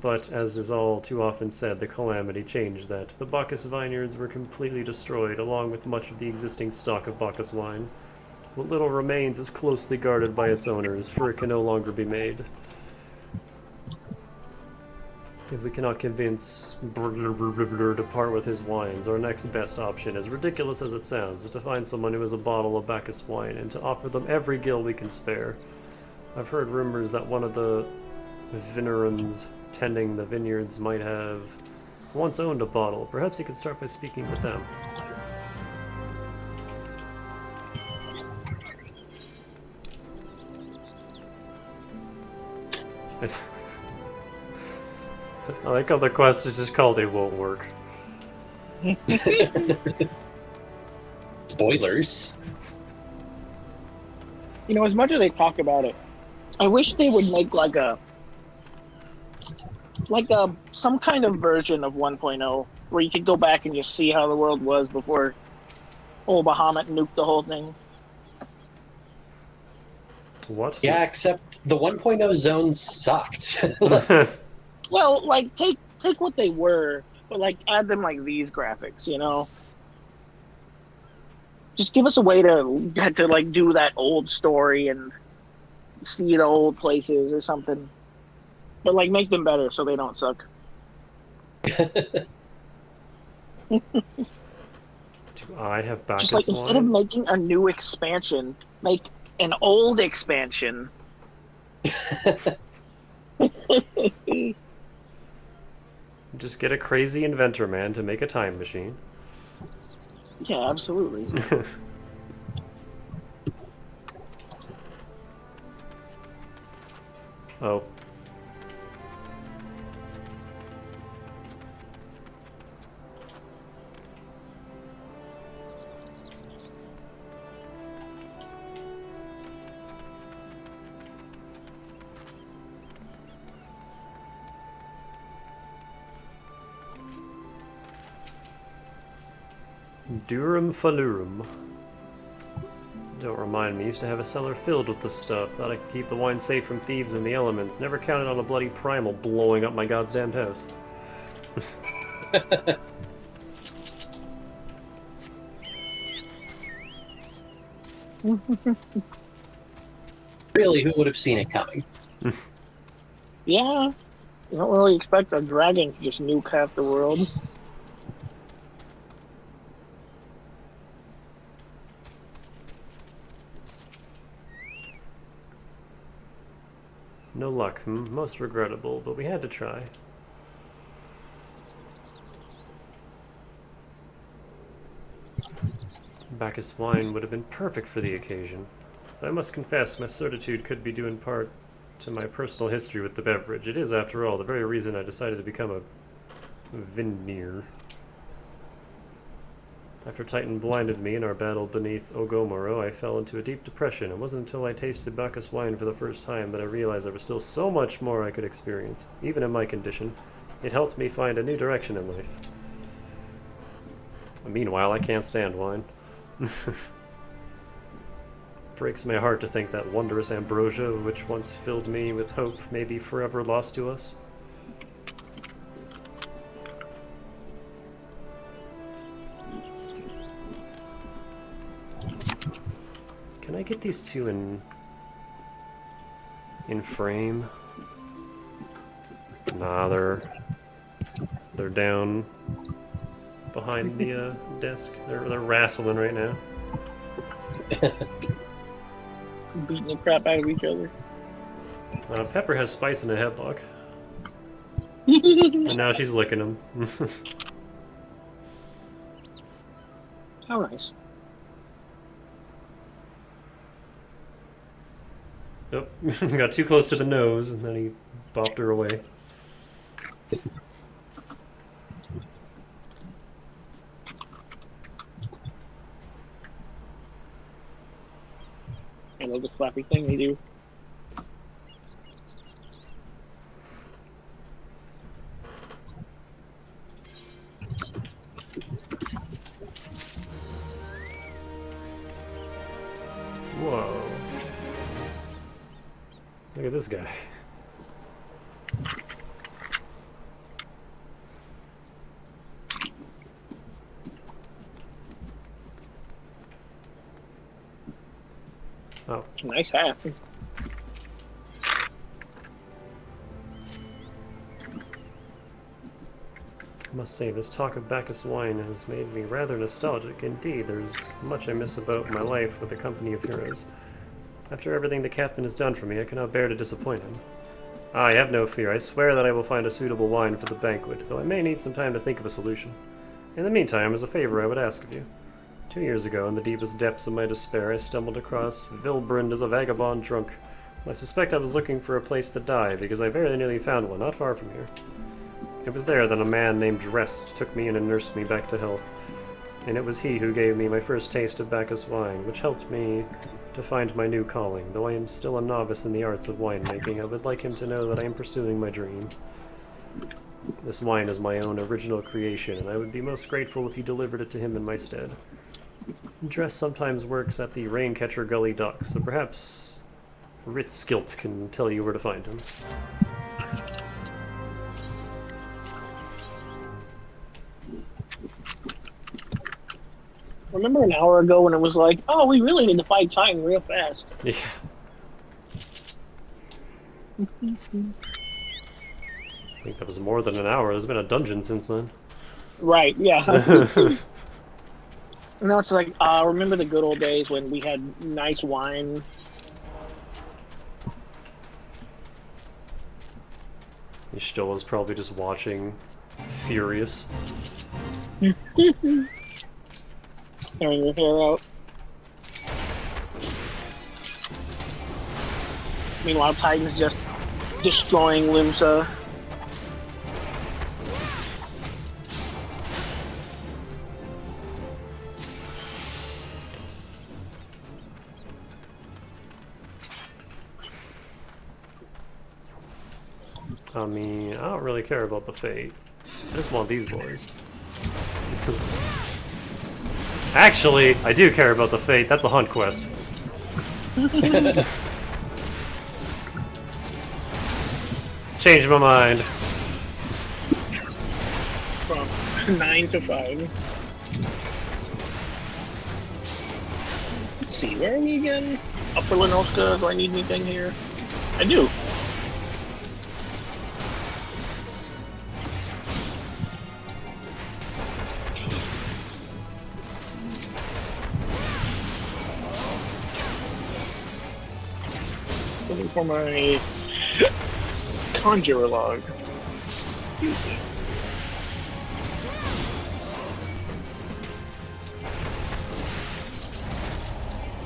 But, as is all too often said, the calamity changed that. The Bacchus vineyards were completely destroyed, along with much of the existing stock of Bacchus wine. What little remains is closely guarded by its owners, for it can no longer be made. If we cannot convince to part with his wines, our next best option, as ridiculous as it sounds, is to find someone who has a bottle of Bacchus wine and to offer them every gill we can spare. I've heard rumors that one of the Vinerans tending the vineyards might have once owned a bottle. Perhaps he could start by speaking with them. I like how the quest is just called "It Won't Work." Spoilers. You know, as much as they talk about it, I wish they would make like a some kind of version of 1.0 where you could go back and just see how the world was before old Bahamut nuked the whole thing. What? Yeah, except the 1.0 zones sucked. Well, like take what they were, but like add them like these graphics, you know. Just give us a way to like do that old story and see the old places or something. But like make them better so they don't suck. Do I have Bacchus Just like instead of making a new expansion, make an old expansion. Just get a crazy inventor man to make a time machine. Yeah, absolutely. Oh. Durum Falurum. Don't remind me, used to have a cellar filled with this stuff. Thought I could keep the wine safe from thieves and the elements. Never counted on a bloody primal blowing up my goddamn house. Really, who would have seen it coming? Yeah. You don't really expect a dragon to just nuke half the world. No luck, most regrettable, but we had to try. Bacchus wine would have been perfect for the occasion. But I must confess, my certitude could be due in part to my personal history with the beverage. It is, after all, the very reason I decided to become a Vinir. After Titan blinded me in our battle beneath Ogomoro, I fell into a deep depression. It wasn't until I tasted Bacchus wine for the first time that I realized there was still so much more I could experience, even in my condition. It helped me find a new direction in life. Meanwhile, I can't stand wine. Breaks my heart to think that wondrous ambrosia, which once filled me with hope, may be forever lost to us. Can I get these two in frame? Nah, they're down behind the desk. They're wrestling right now. Beating the crap out of each other. Pepper has Spice in a headlock. And now she's licking him. How nice. Yep, got too close to the nose, and then he bopped her away. I love the flappy thing they do. Whoa. Look at this guy. Oh. Nice hat. I must say, this talk of Bacchus wine has made me rather nostalgic. Indeed, there's much I miss about my life with the company of heroes. After everything the captain has done for me, I cannot bear to disappoint him. I have no fear. I swear that I will find a suitable wine for the banquet, though I may need some time to think of a solution. In the meantime, as a favor I would ask of you. 2 years ago, in the deepest depths of my despair, I stumbled across Vilbrund as a vagabond drunk. I suspect I was looking for a place to die, because I very nearly found one, not far from here. It was there that a man named Drest took me in and nursed me back to health. And it was he who gave me my first taste of Bacchus wine, which helped me to find my new calling. Though I am still a novice in the arts of winemaking, I would like him to know that I am pursuing my dream. This wine is my own original creation, and I would be most grateful if you delivered it to him in my stead. Dress sometimes works at the Raincatcher Gully dock, so perhaps Ritzskilt can tell you where to find him. Remember an hour ago when it was like, oh, we really need to fight Titan real fast. Yeah. I think that was more than an hour. There's been a dungeon since then. Right, yeah. Now it's like, remember the good old days when we had nice wine? Y'shtola was probably just watching, furious. Tearing your hair out. Meanwhile, Titan's just destroying Limsa. I mean, I don't really care about the fate. I just want these boys. Actually, I do care about the fate. That's a hunt quest. Changed my mind. From 9 to 5. Let's see, where are we again? Upper Lenoska, do I need anything here? I do. Looking for my Conjurer log.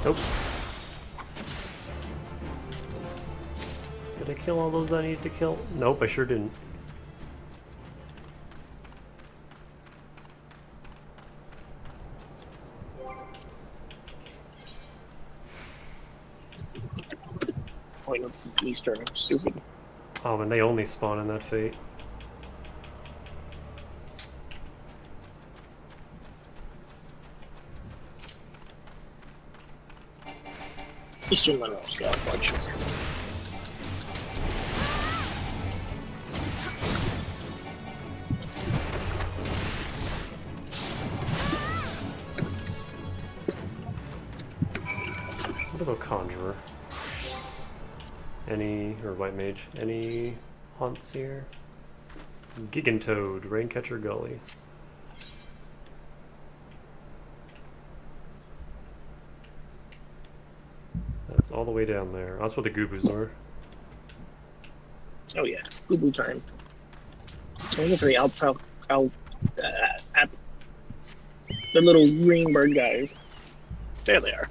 Nope. Did I kill all those that I needed to kill? Nope, I sure didn't. Wait, no, this is Eastern. I'm stupid. Oh, and they only spawn in that fate. Eastern Lenoska, bunch. What about Conjurer? Any, or White Mage, any haunts here? Gigantoad, Raincatcher Gully. That's all the way down there. That's where the Goobus are. Oh yeah, Google time. I'm looking for the the little green bird guys. There they are.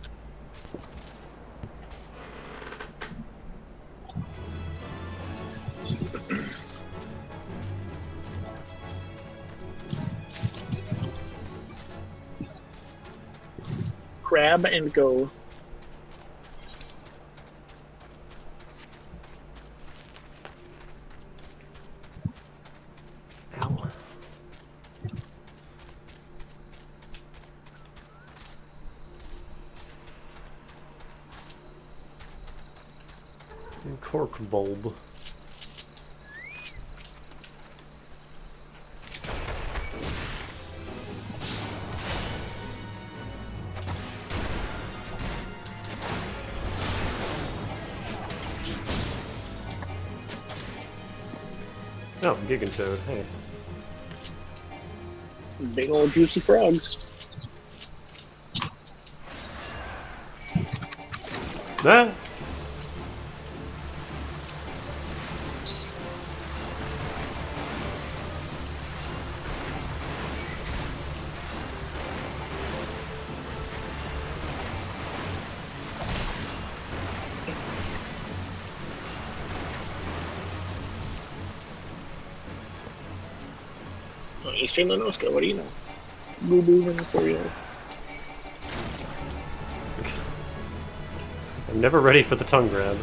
Grab and go. Cork bulb. Oh, Gigantoad, hey. Big old juicy frogs. Ah! Eastern Lanoska, what do you know? Boo boo in the cereal. I'm never ready for the tongue grab.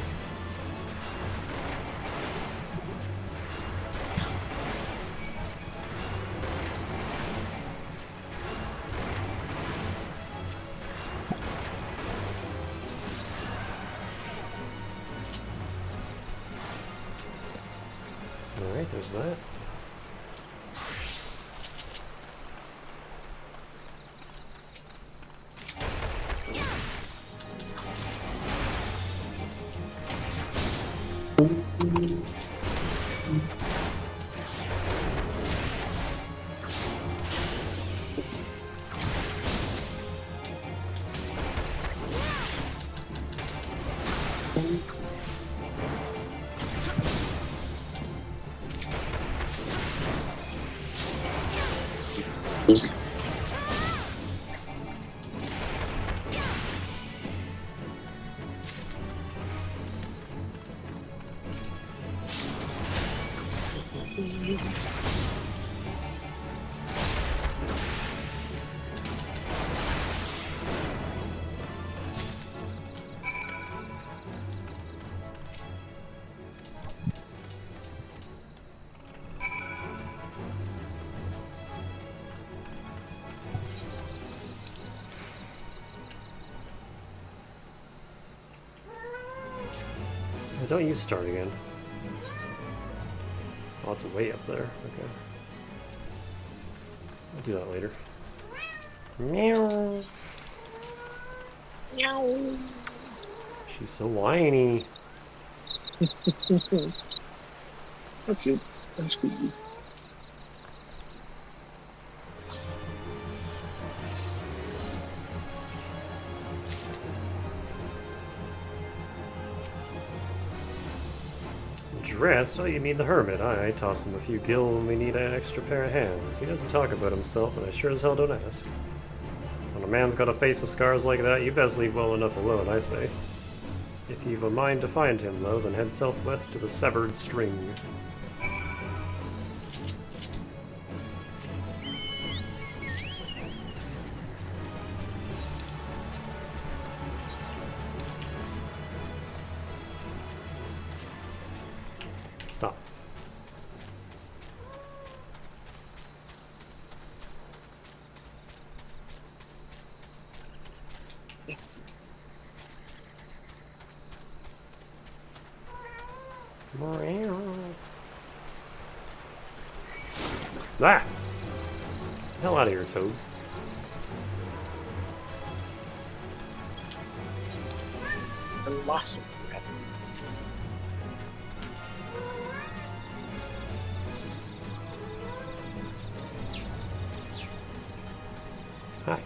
Alright, there's that. Don't you start again. Oh, it's way up there. Okay. I'll do that later. Meow. Meow. She's so whiny. How cute. That's squeaky. Dressed? Oh, you mean the hermit. I toss him a few gil when we need an extra pair of hands. He doesn't talk about himself, and I sure as hell don't ask. When a man's got a face with scars like that, you best leave well enough alone, I say. If you've a mind to find him, though, then head southwest to the Severed String. Stop. Ah! Hell out of here, Toad. And lots of Hi.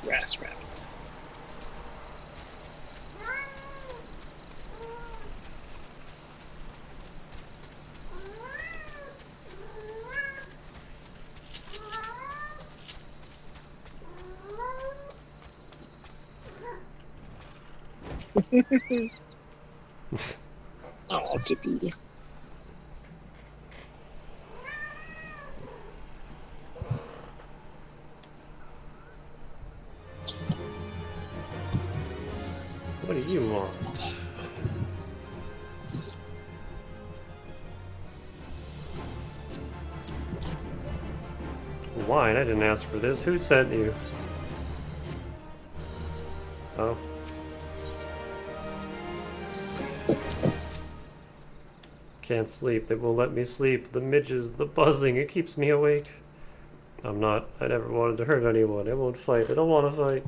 grass wrap. Oh, Kippy. What do you want? Wine? I didn't ask for this. Who sent you? Oh. Can't sleep. They won't let me sleep. The midges, the buzzing, it keeps me awake. I never wanted to hurt anyone. I won't fight. I don't want to fight.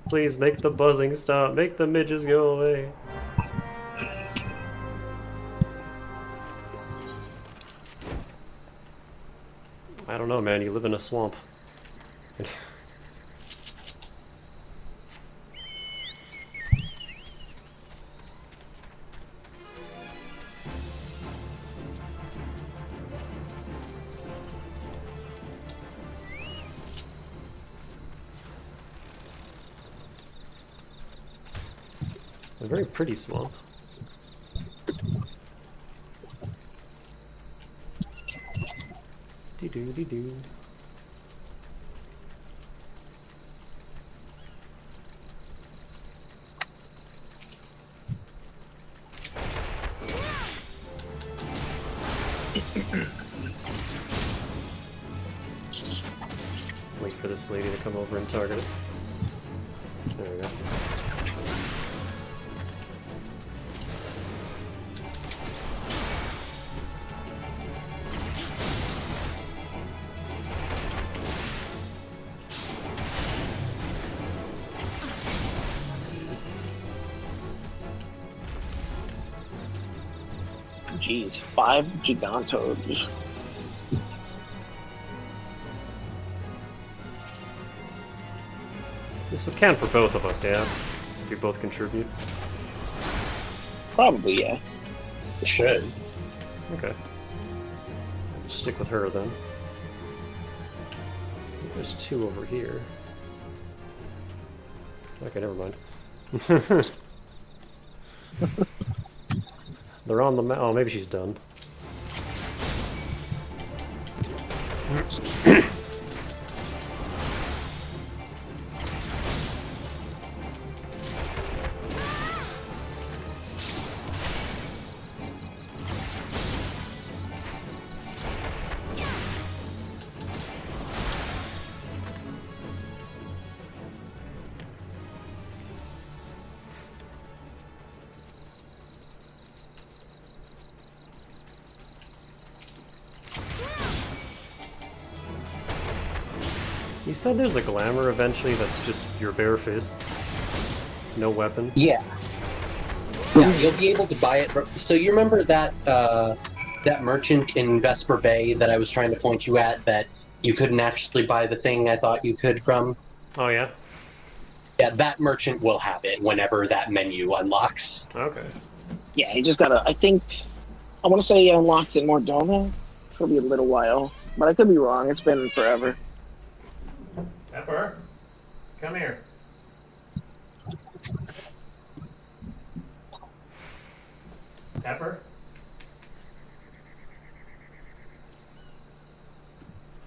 Please make the buzzing stop. Make the midges go away. I don't know, man. You live in a swamp. A very pretty swamp. Dee-doo-dee-doo. Wait for this lady to come over and target it. There we go. Jeez, 5 Gigantos. This would count for both of us, yeah? If we both contribute. Probably, yeah. It should. Okay. Stick with her then. There's 2 over here. Okay, never mind. They're on the map. Oh, maybe she's done. You said there's a glamour eventually that's just your bare fists, no weapon? Yeah. Yeah, you'll be able to buy it. So you remember that that merchant in Vesper Bay that I was trying to point you at that you couldn't actually buy the thing I thought you could from? Oh, yeah? Yeah, that merchant will have it whenever that menu unlocks. Okay. Yeah, you just gotta, I want to say he unlocks in Mordona. It'll be a little while, but I could be wrong. It's been forever. Pepper, come here. Pepper?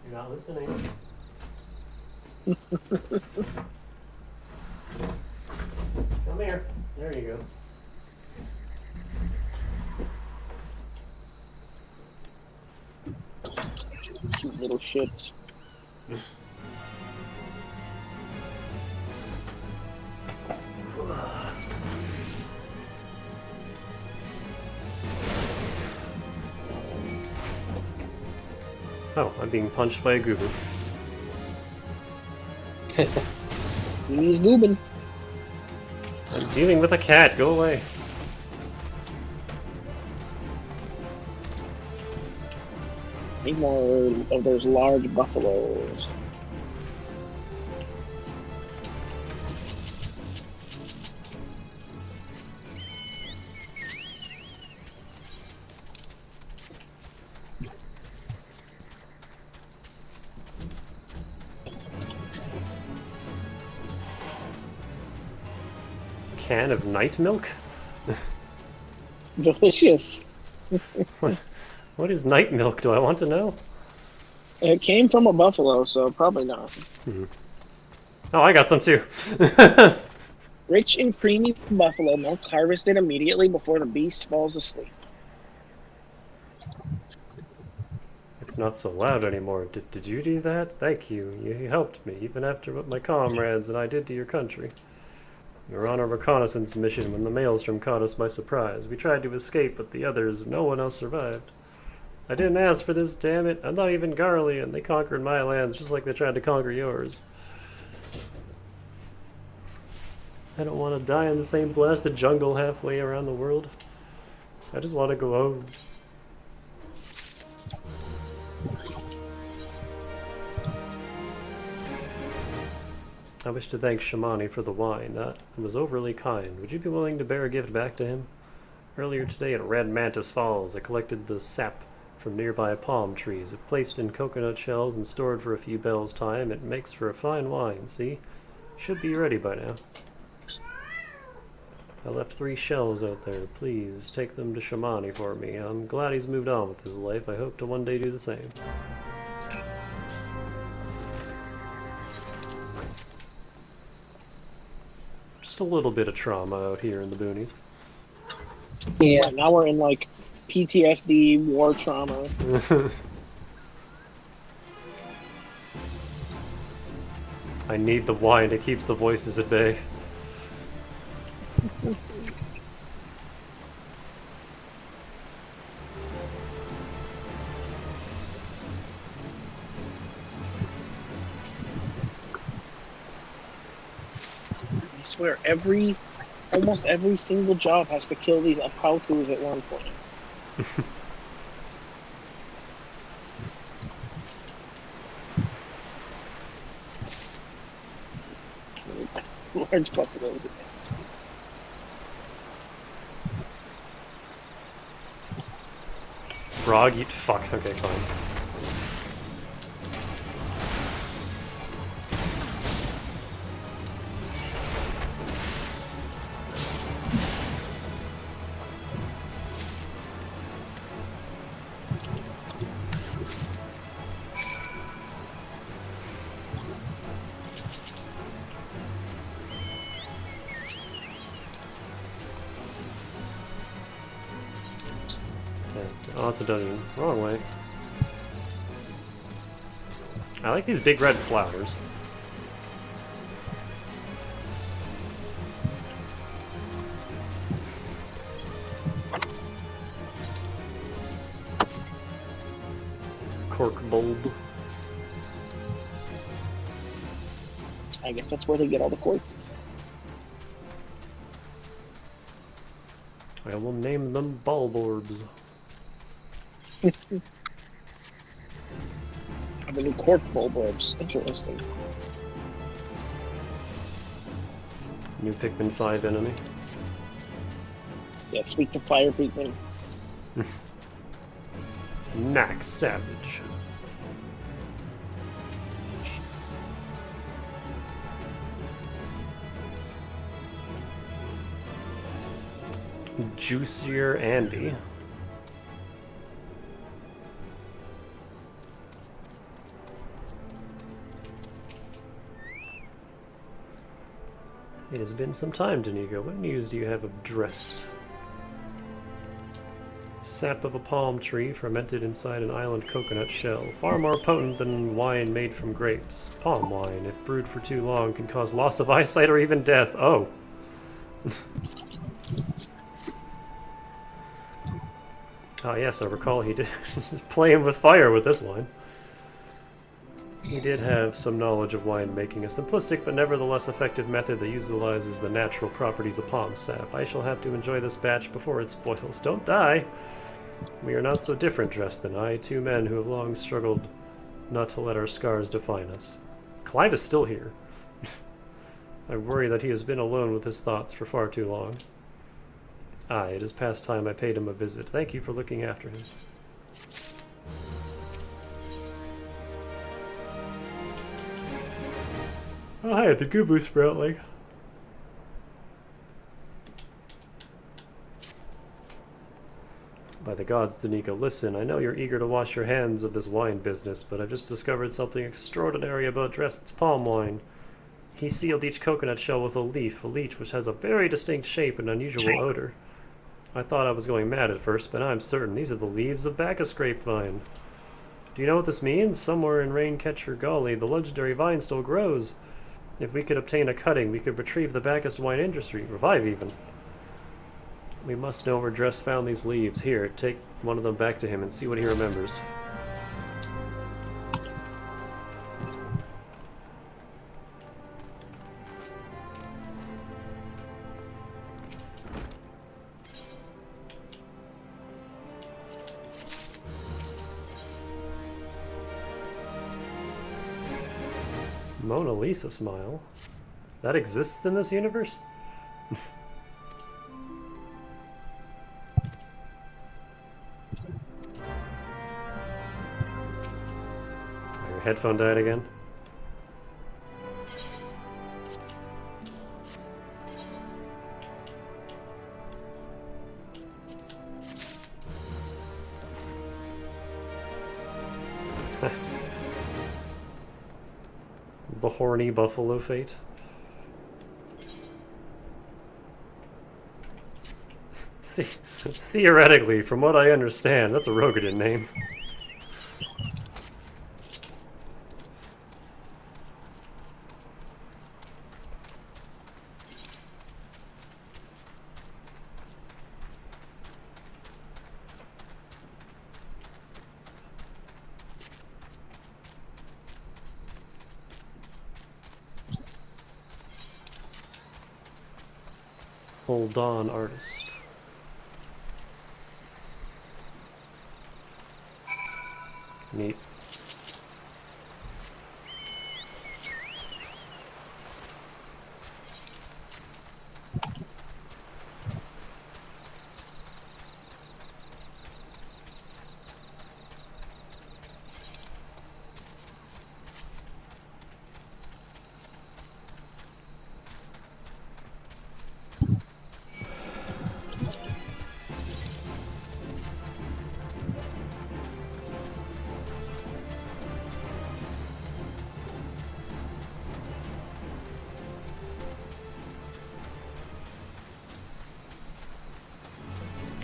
You're not listening. Come here. There you go. Cute little shits. Oh, I'm being punched by a goober. He's goobin'. I'm dealing with a cat. Go away. Need more of those large buffaloes. Can of night milk? Delicious. What is night milk? Do I want to know? It came from a buffalo, so probably not. Oh, I got some too. Rich and creamy buffalo milk harvested immediately before the beast falls asleep. It's not so loud anymore. Did you do that? Thank you. You helped me, even after what my comrades and I did to your country. We were on a reconnaissance mission when the Maelstrom caught us by surprise. We tried to escape, but the others, no one else survived. I didn't ask for this, damn it. I'm not even Garlean. They conquered my lands just like they tried to conquer yours. I don't want to die in the same blasted jungle halfway around the world. I just want to go home. I wish to thank Shamani for the wine. That was overly kind. Would you be willing to bear a gift back to him? Earlier today at Red Mantis Falls, I collected the sap from nearby palm trees. If placed in coconut shells and stored for a few bells' time, it makes for a fine wine, see? Should be ready by now. I left 3 shells out there. Please take them to Shamani for me. I'm glad he's moved on with his life. I hope to one day do the same. Just a little bit of trauma out here in the boonies. Yeah, now we're in like PTSD, war trauma. I need the wine. It keeps the voices at bay. I swear, almost every single job has to kill these Apautus at one point. Large buffaloes. Frog eat fuck. Okay, fine. Oh, it's a dungeon. Wrong way. I like these big red flowers. Cork bulb. I guess that's where they get all the cork. I will name them bulb orbs. Have a new cork bulbs. Interesting. New Pikmin 5 enemy. Yeah, speak to fire Pikmin. Knack Savage. Juicier Andy. It has been some time, Danico. What news do you have of Dressed? Sap of a palm tree fermented inside an island coconut shell. Far more potent than wine made from grapes. Palm wine, if brewed for too long, can cause loss of eyesight or even death. Oh. Ah, yes, I recall he did playing with fire with this wine. He did have some knowledge of winemaking, a simplistic but nevertheless effective method that utilizes the natural properties of palm sap. I shall have to enjoy this batch before it spoils. Don't die! We are not so different, Dressed and I, 2 men who have long struggled not to let our scars define us. Clive is still here. I worry that he has been alone with his thoughts for far too long. Aye, it is past time I paid him a visit. Thank you for looking after him. Oh, hi, the Goobu Sproutling. By the gods, Danico, listen, I know you're eager to wash your hands of this wine business, but I've just discovered something extraordinary about Dresden's palm wine. He sealed each coconut shell with a leaf which has a very distinct shape and unusual odor. I thought I was going mad at first, but I'm certain these are the leaves of Bacchus grapevine. Do you know what this means? Somewhere in Raincatcher Gully, the legendary vine still grows. If we could obtain a cutting, we could retrieve the Bacchus wine industry, revive even. We must know where Dress found these leaves. Here, take one of them back to him and see what he remembers. Mona Lisa smile? That exists in this universe? Your headphone died again? The horny buffalo fate. Theoretically, from what I understand, that's a Rogadin name. Hold on, artist. Neat.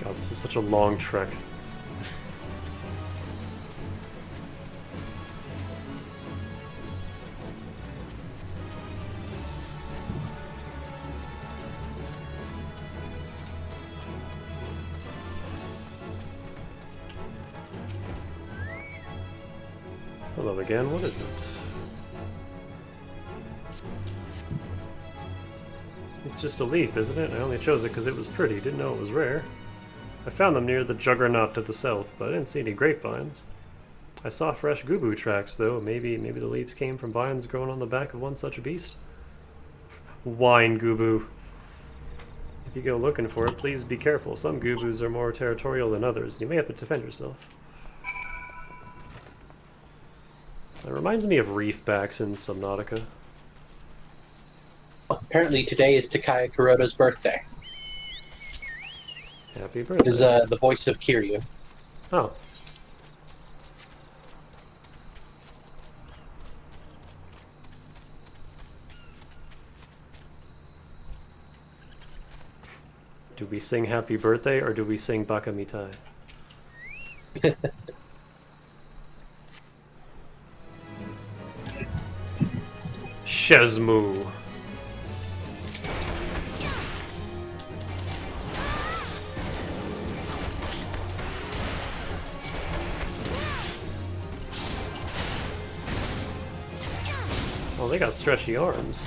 God, this is such a long trek. Hello again, what is it? It's just a leaf, isn't it? I only chose it because it was pretty, didn't know it was rare. I found them near the Juggernaut to the south, but I didn't see any grapevines. I saw fresh gubu tracks, though. Maybe the leaves came from vines growing on the back of one such beast? Wine gubu. If you go looking for it, please be careful. Some gubus are more territorial than others. You may have to defend yourself. It reminds me of reefbacks in Subnautica. Apparently today is Takaya Kuroda's birthday. Happy birthday. Is the voice of Kiryu. Oh. Do we sing happy birthday or do we sing Baka Mitai? Shezmu. Oh, they got stretchy arms.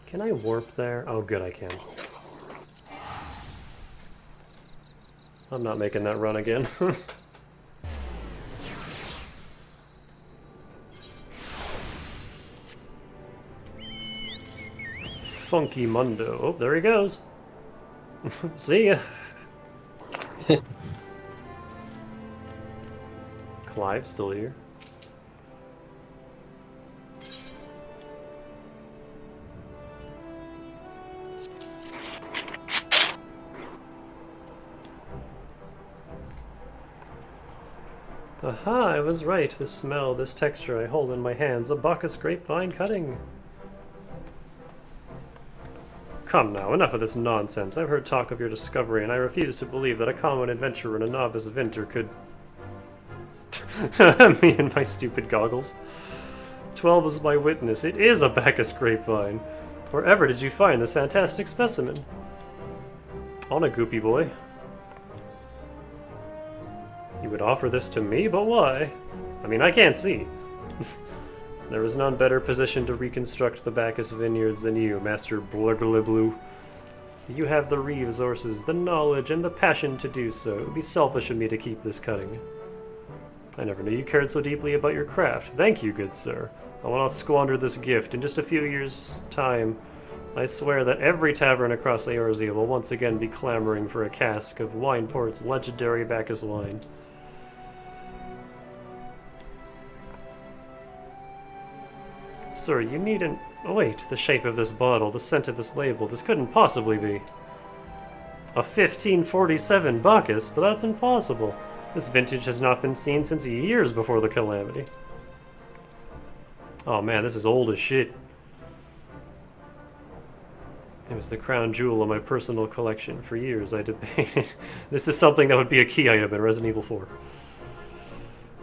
Can I warp there? Oh, good, I can. I'm not making that run again. Funky Mundo. Oh, there he goes. See ya. Clive's still here. Aha, I was right. This smell, this texture I hold in my hands, a Bacchus grapevine cutting. come now, enough of this nonsense. I've heard talk of your discovery, and I refuse to believe that a common adventurer and a novice vinter could... Me and my stupid goggles. 12 is my witness. It is a Bacchus grapevine. Wherever did you find this fantastic specimen? On a goopy boy. You would offer this to me, but why? I mean, I can't see. There is none better positioned to reconstruct the Bacchus vineyards than you, Master Blurgleblue. You have the resources, the knowledge, and the passion to do so. It would be selfish of me to keep this cutting. I never knew you cared so deeply about your craft. Thank you, good sir. I will not squander this gift. In just a few years' time, I swear that every tavern across Eorzea will once again be clamoring for a cask of Wineport's legendary Bacchus wine. Sir, you needn't... Oh wait, the shape of this bottle, the scent of this label, this couldn't possibly be. A 1547 Bacchus, but that's impossible. This vintage has not been seen since years before the calamity. Oh man, this is old as shit. It was the crown jewel of my personal collection. For years I debated... This is something that would be a key item in Resident Evil 4.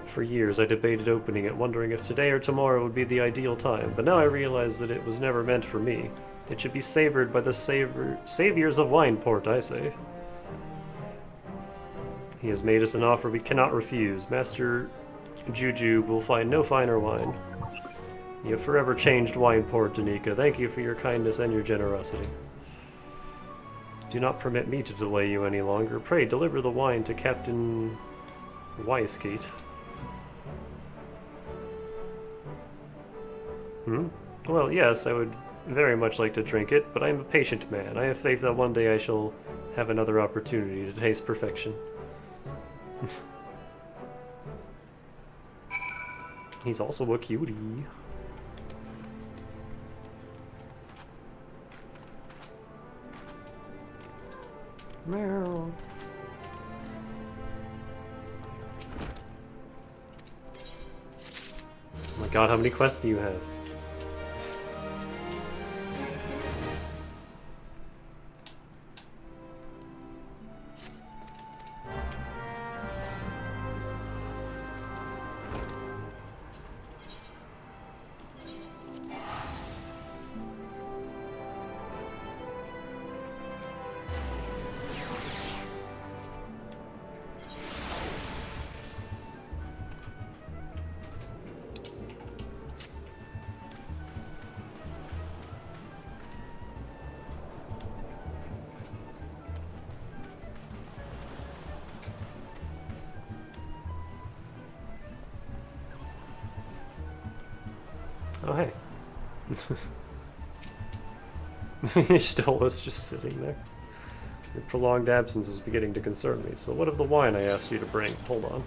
For years I debated opening it, wondering if today or tomorrow would be the ideal time, but now I realize that it was never meant for me. It should be savored by the saviors of Wineport, I say. He has made us an offer we cannot refuse. Master Juju will find no finer wine. You have forever changed Wineport, Danica. Thank you for your kindness and your generosity. Do not permit me to delay you any longer. Pray, deliver the wine to Captain Weisgate. Well, yes, I would very much like to drink it, but I am a patient man. I have faith that one day I shall have another opportunity to taste perfection. He's also a cutie. Meow. Oh my god, how many quests do you have? Oh, hey. Stola's just sitting there. Your prolonged absence was beginning to concern me, so what of the wine I asked you to bring? Hold on.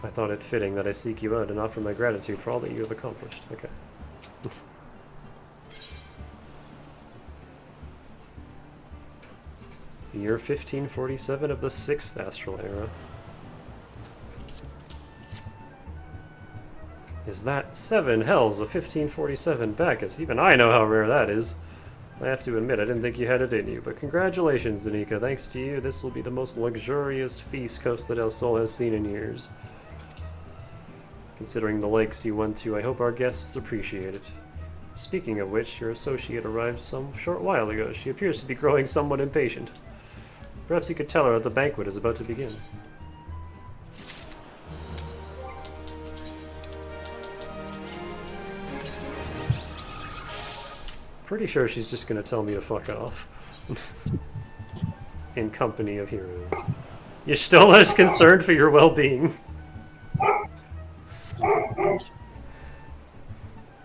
I thought it fitting that I seek you out and offer my gratitude for all that you have accomplished. Okay. The year 1547 of the 6th Astral Era. Is that 7 hells of 1547 Bacchus? Even I know how rare that is. I have to admit, I didn't think you had it in you, but congratulations, Danica. Thanks to you, this will be the most luxurious feast Costa del Sol has seen in years. Considering the lakes you went to, I hope our guests appreciate it. Speaking of which, your associate arrived some short while ago. She appears to be growing somewhat impatient. Perhaps you could tell her that the banquet is about to begin. Pretty sure she's just gonna tell me to fuck off. In company of heroes. You're still as concerned for your well-being.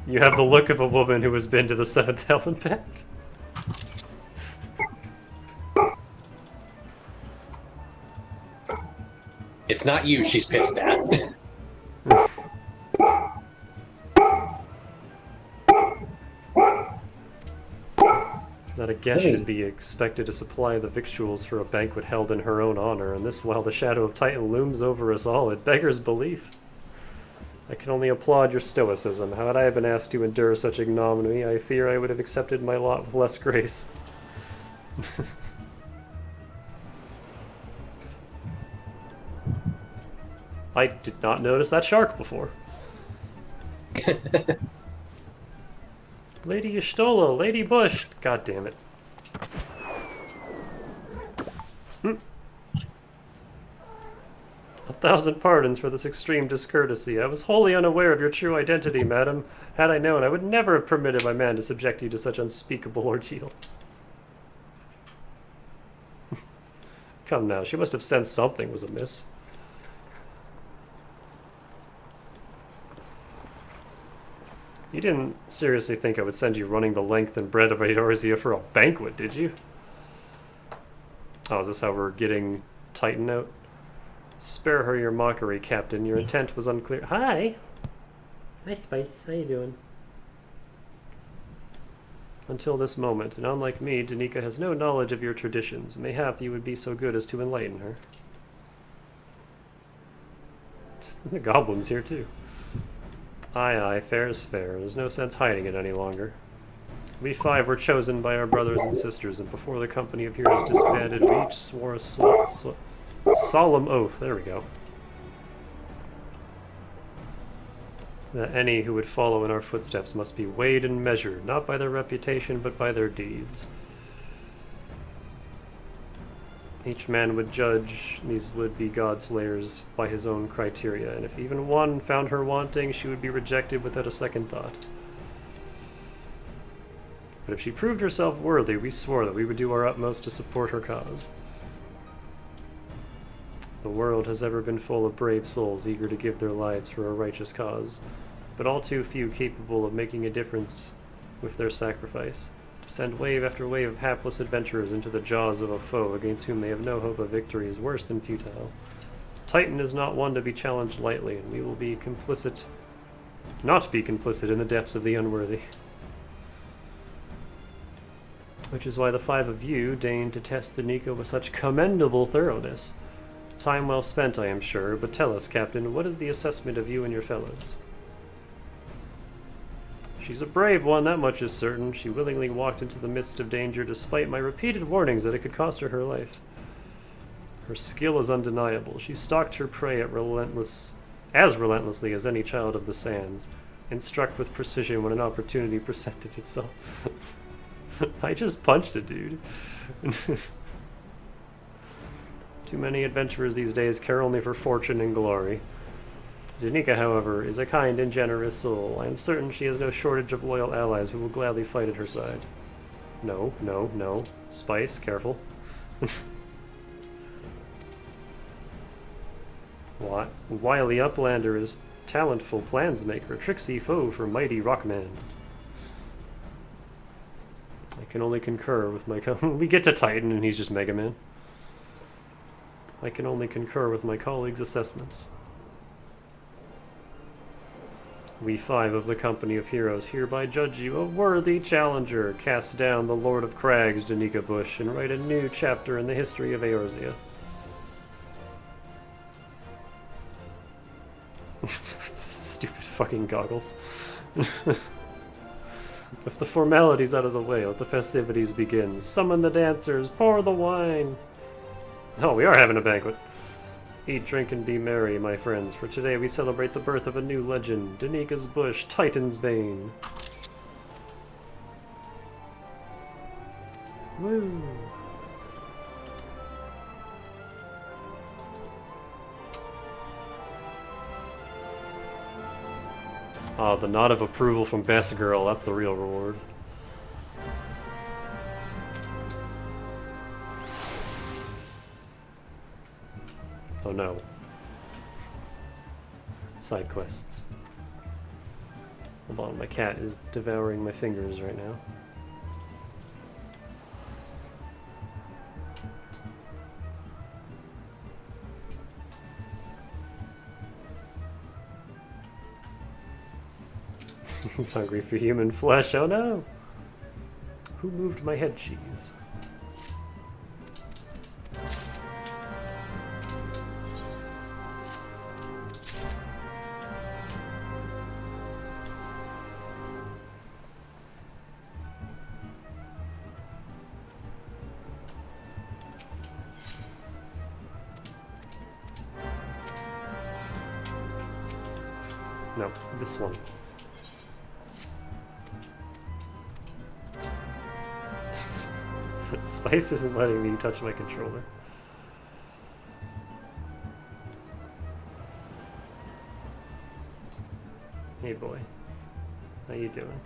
You have the look of a woman who has been to the 7th hell and back. It's not you she's pissed at. That a guest should be expected to supply the victuals for a banquet held in her own honor, and this while the shadow of Titan looms over us all. It beggars belief. I can only applaud your stoicism. Had I been asked to endure such ignominy, I fear I would have accepted my lot with less grace. I did not notice that shark before. Lady Y'shtola, Lady Bush. God damn it. Hmm. 1,000 pardons for this extreme discourtesy. I was wholly unaware of your true identity, madam. Had I known, I would never have permitted my man to subject you to such unspeakable ordeals. Come now, she must have sensed something was amiss. You didn't seriously think I would send you running the length and breadth of Eorzea for a banquet, did you? Oh, is this how we're getting Titan out? Spare her your mockery, Captain. Your intent was unclear. Hi! Hi, Spice. How you doing? Until this moment, and unlike me, Danica has no knowledge of your traditions. Mayhap you would be so good as to enlighten her. The goblin's here, too. Aye, aye, fair is fair. There's no sense hiding it any longer. We 5 were chosen by our brothers and sisters, and before the company of heroes disbanded, we each swore a solemn oath, there we go, that any who would follow in our footsteps must be weighed and measured, not by their reputation, but by their deeds. Each man would judge these would-be god-slayers by his own criteria, and if even one found her wanting, she would be rejected without a second thought. But if she proved herself worthy, we swore that we would do our utmost to support her cause. The world has ever been full of brave souls eager to give their lives for a righteous cause, but all too few capable of making a difference with their sacrifice. To send wave after wave of hapless adventurers into the jaws of a foe against whom they have no hope of victory is worse than futile. Titan is not one to be challenged lightly, and we will be complicit, not be complicit in the deaths of the unworthy. Which is why the 5 of you deigned to test the Danica with such commendable thoroughness. Time well spent, I am sure, but tell us, Captain, what is the assessment of you and your fellows? She's a brave one, that much is certain. She willingly walked into the midst of danger despite my repeated warnings that it could cost her her life. Her skill is undeniable. She stalked her prey as relentlessly as any child of the sands, and struck with precision when an opportunity presented itself. I just punched a dude. Too many adventurers these days care only for fortune and glory. Danica, however, is a kind and generous soul. I am certain she has no shortage of loyal allies who will gladly fight at her side. No, no, no. Spice, careful. What? Wily Uplander is talentful plansmaker, tricksy foe for mighty Rockman. I can only concur with my we get to Titan and he's just Mega Man. I can only concur with my colleagues' assessments. We 5 of the company of heroes hereby judge you a worthy challenger. Cast down the Lord of Crags, Danica Bush, and write a new chapter in the history of Eorzea. Stupid fucking goggles. If the formalities out of the way, let the festivities begin. Summon the dancers, pour the wine. Oh, we are having a banquet. Eat, drink, and be merry, my friends, for today we celebrate the birth of a new legend, Danica's Bush, Titan's Bane. Woo! Oh, the nod of approval from Best Girl, that's the real reward. Oh no. Side quests. Hold on, my cat is devouring my fingers right now. He's hungry for human flesh, oh no! Who moved my head cheese? No, this one. Spice isn't letting me touch my controller. Hey boy, how you doing?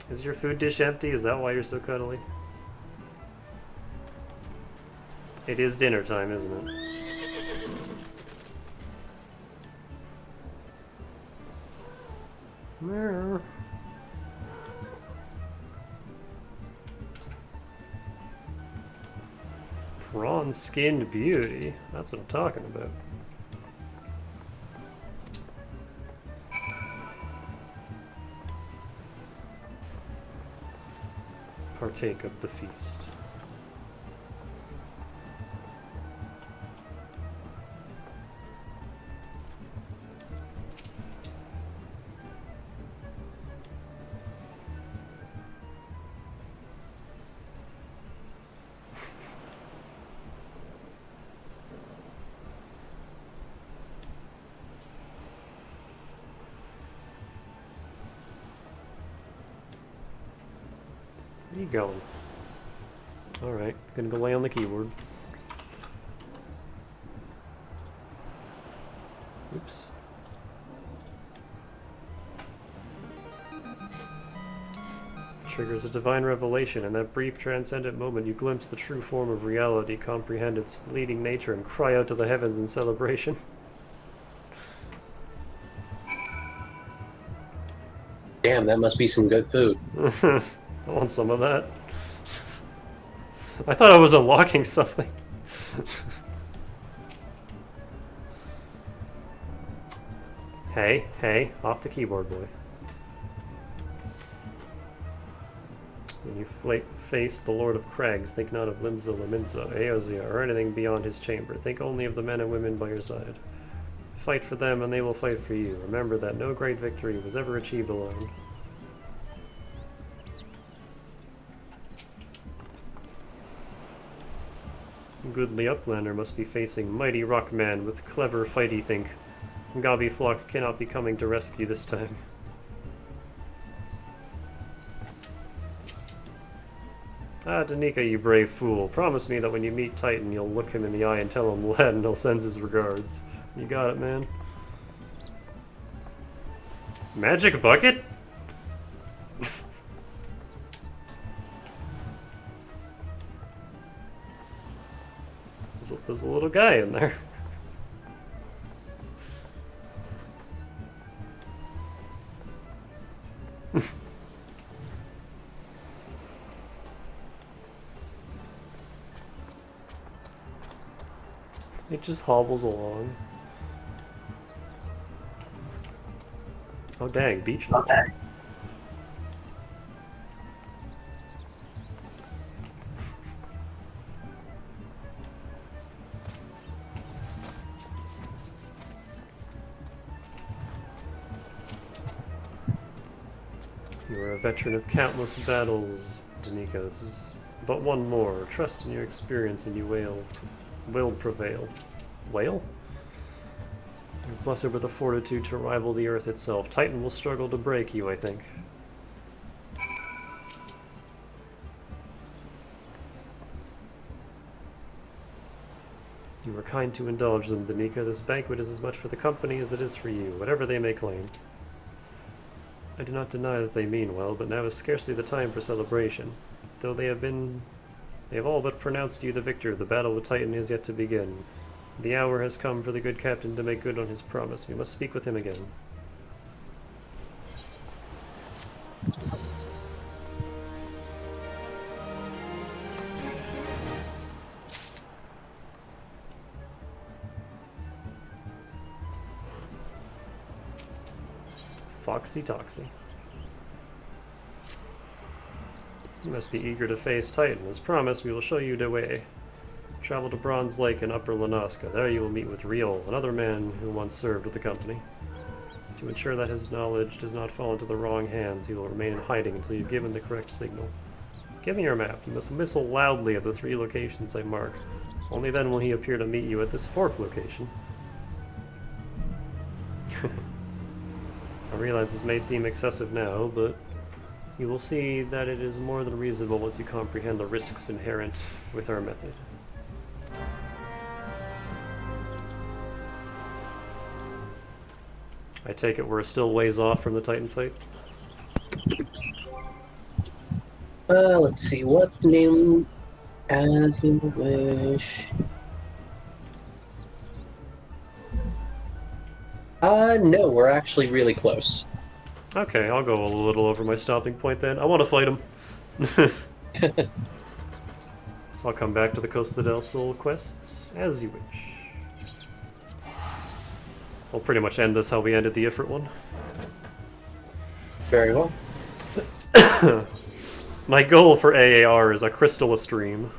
Is your food dish empty? Is that why you're so cuddly? It is dinner time, isn't it? Meow. Prawn-skinned beauty. That's what I'm talking about. Partake of the feast. Where are you going? Alright, gonna go lay on the keyboard. Oops. Triggers a divine revelation. In that brief transcendent moment, you glimpse the true form of reality, comprehend its fleeting nature, and cry out to the heavens in celebration. Damn, that must be some good food. I want some of that. I thought I was unlocking something. Hey, off the keyboard, boy. When you face the Lord of Crags, think not of Limsa Lominsa, Eorzea, or anything beyond his chamber. Think only of the men and women by your side. Fight for them, and they will fight for you. Remember that no great victory was ever achieved alone. Goodly Uplander must be facing mighty Rockman with clever fighty think. Gabi Flock cannot be coming to rescue this time. Ah, Danica, you brave fool. Promise me that when you meet Titan, you'll look him in the eye and tell him Ladinel sends his regards. You got it, man. Magic bucket? There's a little guy in there. It just hobbles along. Oh dang, beach level. Okay. You are a veteran of countless battles, Danica. This is but one more. Trust in your experience and you will prevail. Whale? You're blessed with the fortitude to rival the earth itself. Titan will struggle to break you, I think. You were kind to indulge them, Danica. This banquet is as much for the company as it is for you, whatever they may claim. I do not deny that they mean well, but now is scarcely the time for celebration. Though they have all but pronounced you the victor, the battle with Titan is yet to begin. The hour has come for the good captain to make good on his promise. We must speak with him again. Foxy Toxy. You must be eager to face Titan. As promised, we will show you the way. Travel to Bronze Lake in Upper Lanaska. There you will meet with Riol, another man who once served with the company. To ensure that his knowledge does not fall into the wrong hands, he will remain in hiding until you've given the correct signal. Give me your map. You must whistle loudly at the 3 locations I mark. Only then will he appear to meet you at this 4th location. I realize this may seem excessive now, but you will see that it is more than reasonable once you comprehend the risks inherent with our method. I take it we're still ways off from the Titan fight? Let's see, what name as you wish. No, we're actually really close. Okay, I'll go a little over my stopping point then. I want to fight him. So I'll come back to the Coast of the Del Sol quests as you wish. We'll pretty much end this how we ended the Ifrit one. Very well. My goal for AAR is a Crystal stream.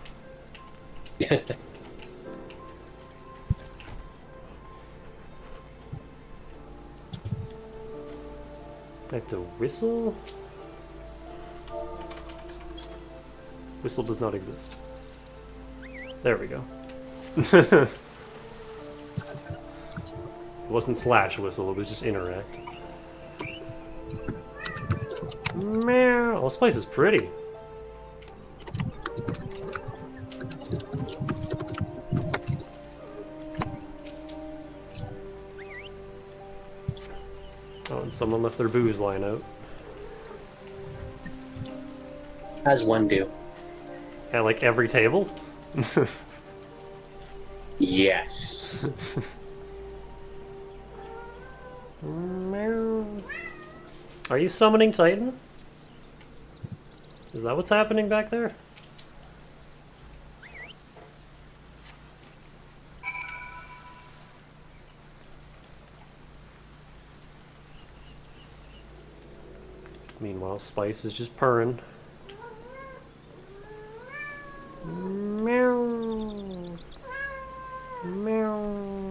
I have to whistle? Whistle does not exist. There we go. It wasn't slash whistle, it was just interact. Meow. Oh, this place is pretty. Oh, and someone left their booze lying out. As one do. At like every table? Yes. Are you summoning Titan? Is that what's happening back there? Meanwhile, Spice is just purring. Meow. Meow.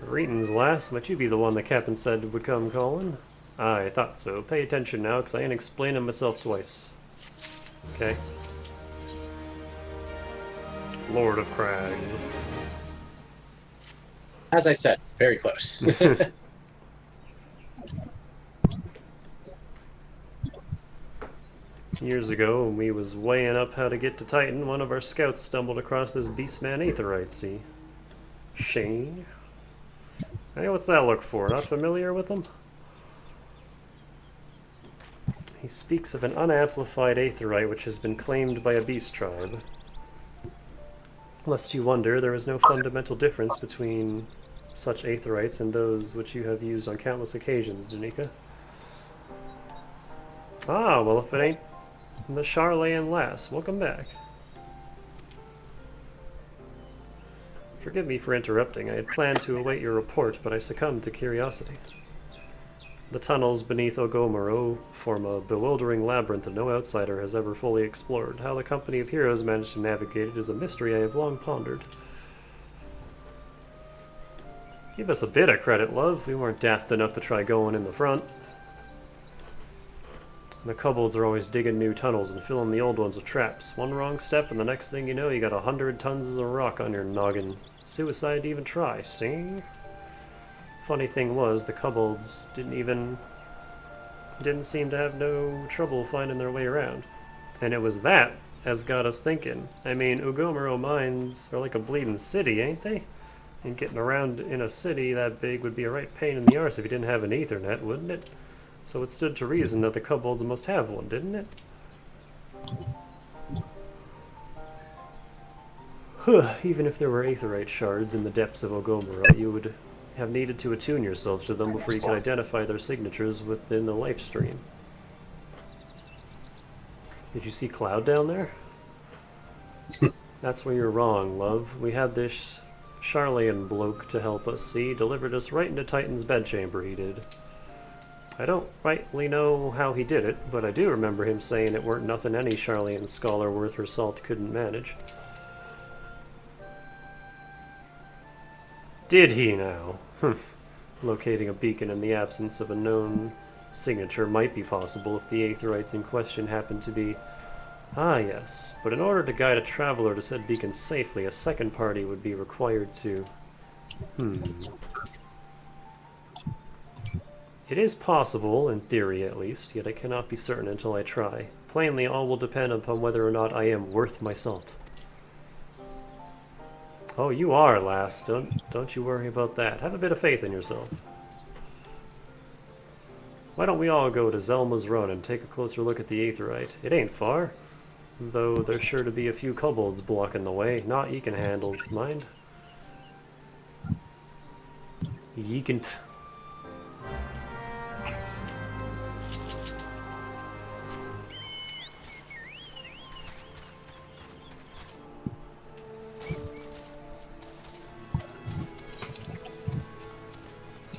Greetings, lass. Might you be the one the captain said would come calling? I thought so. Pay attention now, because I ain't explaining myself twice. Okay. Lord of Crags. As I said, very close. Years ago, when we was weighing up how to get to Titan, one of our scouts stumbled across this beastman aetherite, see? Shane? Hey, what's that look for? Not familiar with him? He speaks of an unamplified aetherite which has been claimed by a beast tribe. Lest you wonder, there is no fundamental difference between such aetherites and those which you have used on countless occasions, Danica. Ah, well if it ain't the Charlayan lass, welcome back. Forgive me for interrupting. I had planned to await your report, but I succumbed to curiosity. The tunnels beneath Ogomoro form a bewildering labyrinth that no outsider has ever fully explored. How the company of heroes managed to navigate it is a mystery I have long pondered. Give us a bit of credit, love. We weren't daft enough to try going in the front. The kobolds are always digging new tunnels and filling the old ones with traps. One wrong step and the next thing you know you got 100 tons of rock on your noggin. Suicide to even try, see? Funny thing was, the kobolds didn't seem to have no trouble finding their way around. And it was that as got us thinking. I mean, Ugomoro mines are like a bleeding city, ain't they? And getting around in a city that big would be a right pain in the arse if you didn't have an Ethernet, wouldn't it? So it stood to reason that the kobolds must have one, didn't it? Even if there were aetherite shards in the depths of Ogomoro, you would have needed to attune yourselves to them before you could identify their signatures within the life stream. Did you see Cloud down there? That's where you're wrong, love. We had this Charlayan bloke to help us, see? Delivered us right into Titan's bedchamber, he did. I don't rightly know how he did it, but I do remember him saying it weren't nothing any Charlayan scholar worth her salt couldn't manage. Did he now? Locating a beacon in the absence of a known signature might be possible if the aetherites in question happen to be... Ah, yes. But in order to guide a traveler to said beacon safely, a second party would be required to... It is possible, in theory at least, yet I cannot be certain until I try. Plainly, all will depend upon whether or not I am worth my salt. Oh, you are, lass. Don't you worry about that. Have a bit of faith in yourself. Why don't we all go to Zelma's Run and take a closer look at the aetherite? It ain't far. Though there's sure to be a few kobolds blocking the way. Not ye can handle, mind. Ye can...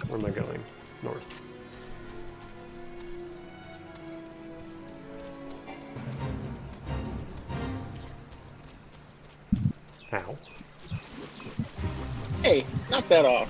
Where am I going? North. Ow. Hey, knock that off.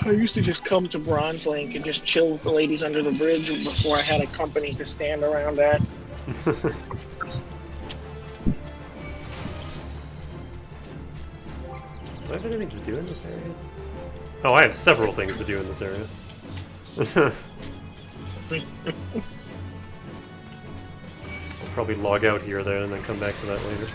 I used to just come to Bronze Link and just chill with the ladies under the bridge before I had a company to stand around at. Do I have anything to do in this area? Oh, I have several things to do in this area. I'll probably log out here then and then come back to that later.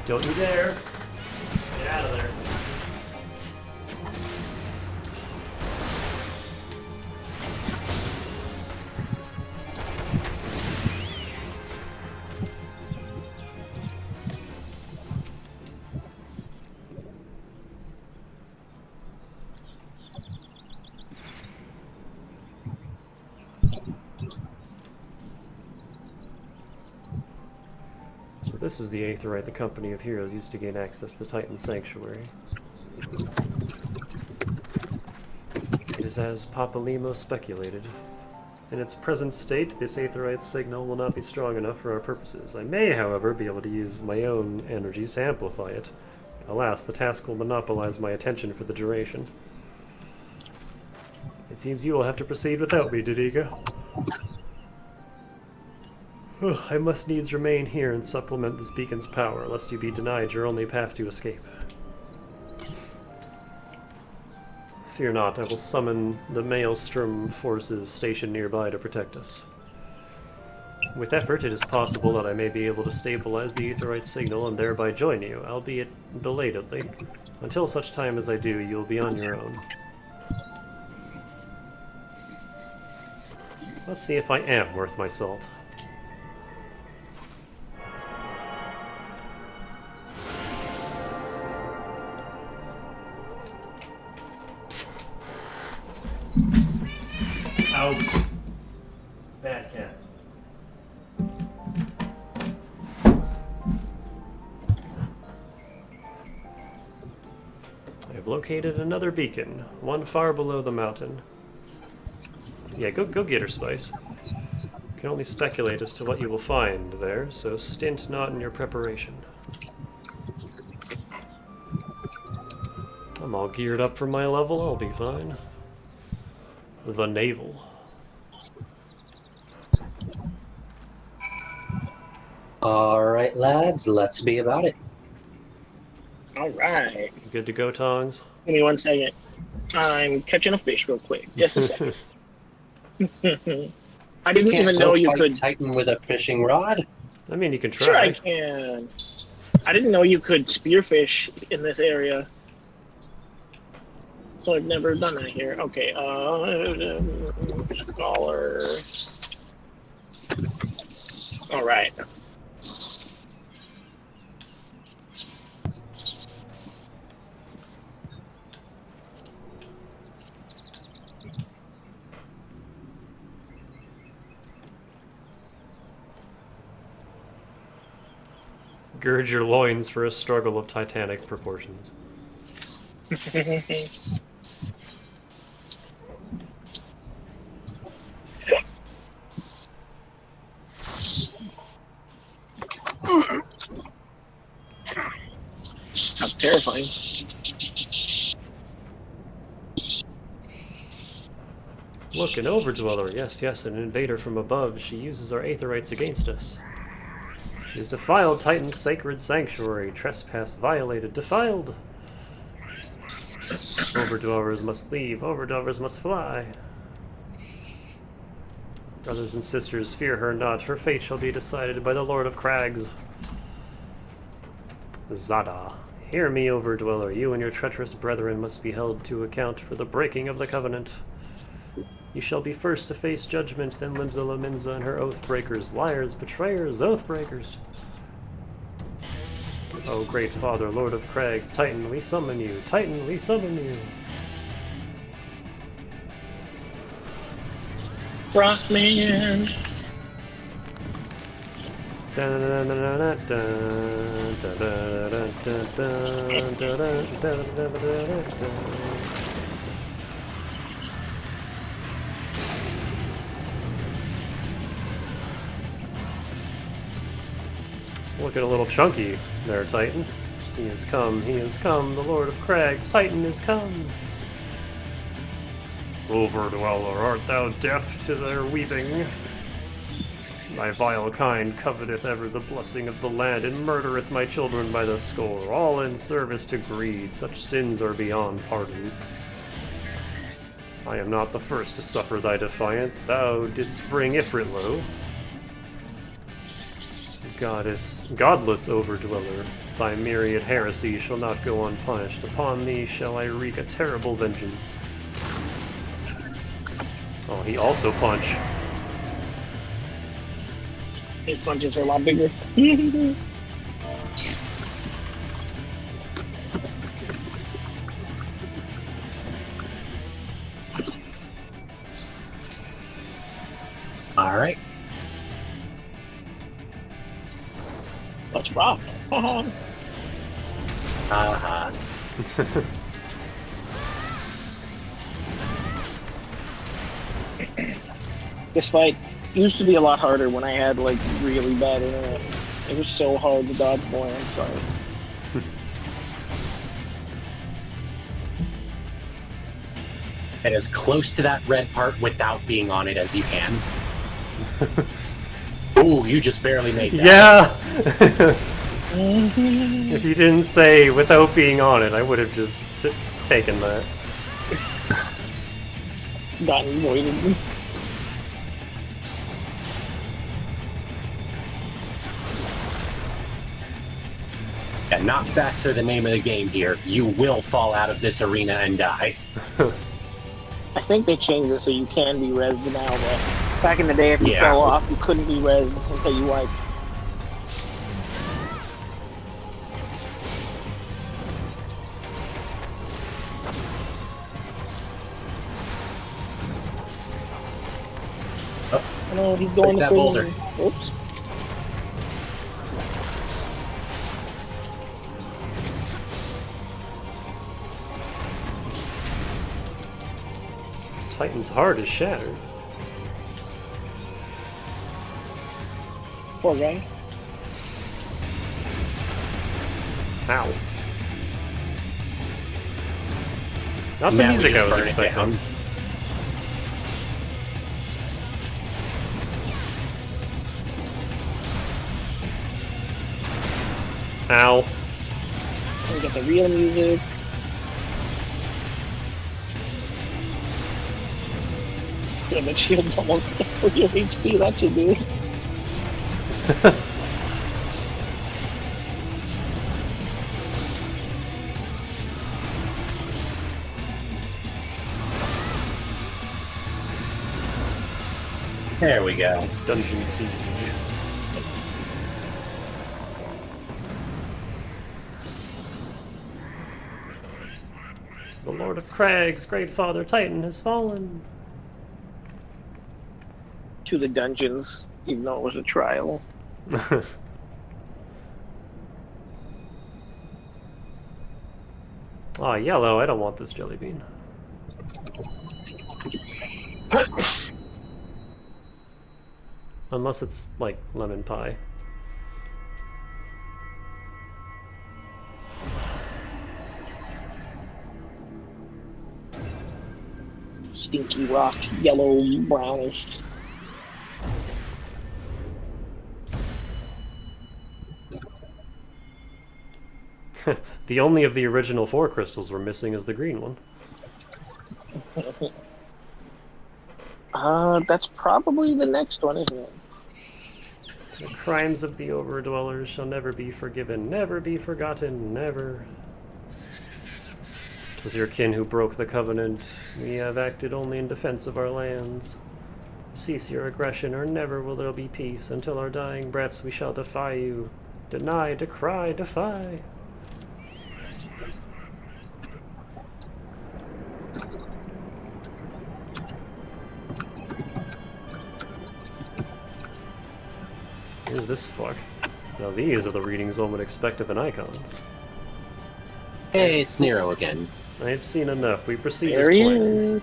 Don't you dare! Get out of there. So this is the aetherite the Company of Heroes used to gain access to the Titan Sanctuary. It is as Papalimo speculated. In its present state, this aetherite signal will not be strong enough for our purposes. I may, however, be able to use my own energies to amplify it. Alas, the task will monopolize my attention for the duration. It seems you will have to proceed without me, Dodiga. I must needs remain here and supplement this beacon's power, lest you be denied your only path to escape. Fear not, I will summon the Maelstrom forces stationed nearby to protect us. With effort, it is possible that I may be able to stabilize the aetherite signal and thereby join you, albeit belatedly. Until such time as I do, you will be on your own. Let's see if I am worth my salt. Out. Bad cat. I have located another beacon, one far below the mountain. Yeah, go get her, Spice. You can only speculate as to what you will find there, so stint not in your preparation. I'm all geared up for my level, I'll be fine. The navel. Alright, lads, let's be about it. Alright. Good to go, Tongs? Give me 1 second. I'm catching a fish real quick. Just a second. I didn't even know you could Titan with a fishing rod. I mean, you can try. Sure, I can. I didn't know you could spearfish in this area. So I've never done that here. Okay, scholar. All right. Gird your loins for a struggle of titanic proportions. That's terrifying. Look, an overdweller. Yes, yes, an invader from above. She uses our aether rights against us. She has defiled Titan's sacred sanctuary. Trespass violated. Defiled. Overdwellers must leave. Overdwellers must fly. Brothers and sisters, fear her not. Her fate shall be decided by the Lord of Crags. Zada. Hear me, Overdweller. You and your treacherous brethren must be held to account for the breaking of the covenant. You shall be first to face judgment, then Limsa Lominsa and her oath-breakers, liars, betrayers, oath-breakers. O great Father, Lord of Crags, Titan, we summon you. Titan, we summon you. Rockman. Looking a little chunky there, Titan. He has come, the Lord of Crags, Titan is come. Overdweller, art thou deaf to their weeping? Thy vile kind coveteth ever the blessing of the land, and murdereth my children by the score, all in service to greed. Such sins are beyond pardon. I am not the first to suffer thy defiance. Thou didst bring Ifrit low. Godless overdweller, thy myriad heresy shall not go unpunished. Upon thee shall I wreak a terrible vengeance. Oh, he also punch. His punches are a lot bigger. All right. Let's rock. Uh-huh. This fight used to be a lot harder when I had like really bad internet. It was so hard to dodge more. I'm sorry. Get as close to that red part without being on it as you can. Ooh, you just barely made that. Yeah! If you didn't say without being on it, I would have just taken that. Gotten voided. Yeah, knockbacks are the name of the game here. You will fall out of this arena and die. I think they changed it so you can be rezzed now, but back in the day, if you Yeah. fell off, you couldn't be rezzed until you wiped. Oh, No, he's going break to that boulder. prison. Oops. Titan's heart is shattered. Poor guy. Ow. Not the Now we music I just was burn it expecting. down. Ow. We get the real music. Yeah, that shield's almost for your HP. That should do. There we go. Dungeon Siege. The Lord of Crags, great Father Titan, has fallen. To the dungeons, even though it was a trial. Ah, yellow, I don't want this jelly bean. Unless it's, like, lemon pie. Stinky rock, yellow, brownish. The only of the original 4 crystals we're missing is the green one. That's probably the next one, isn't it? The crimes of the overdwellers shall never be forgiven, never be forgotten, never. 'Twas your kin who broke the covenant. We have acted only in defense of our lands. Cease your aggression, or never will there be peace. Until our dying breaths we shall defy you. Deny, decry, defy. Here's this fuck. Now these are the readings one would expect of an icon. Hey, it's Nero again. I've seen enough. We proceed There as he planned. is.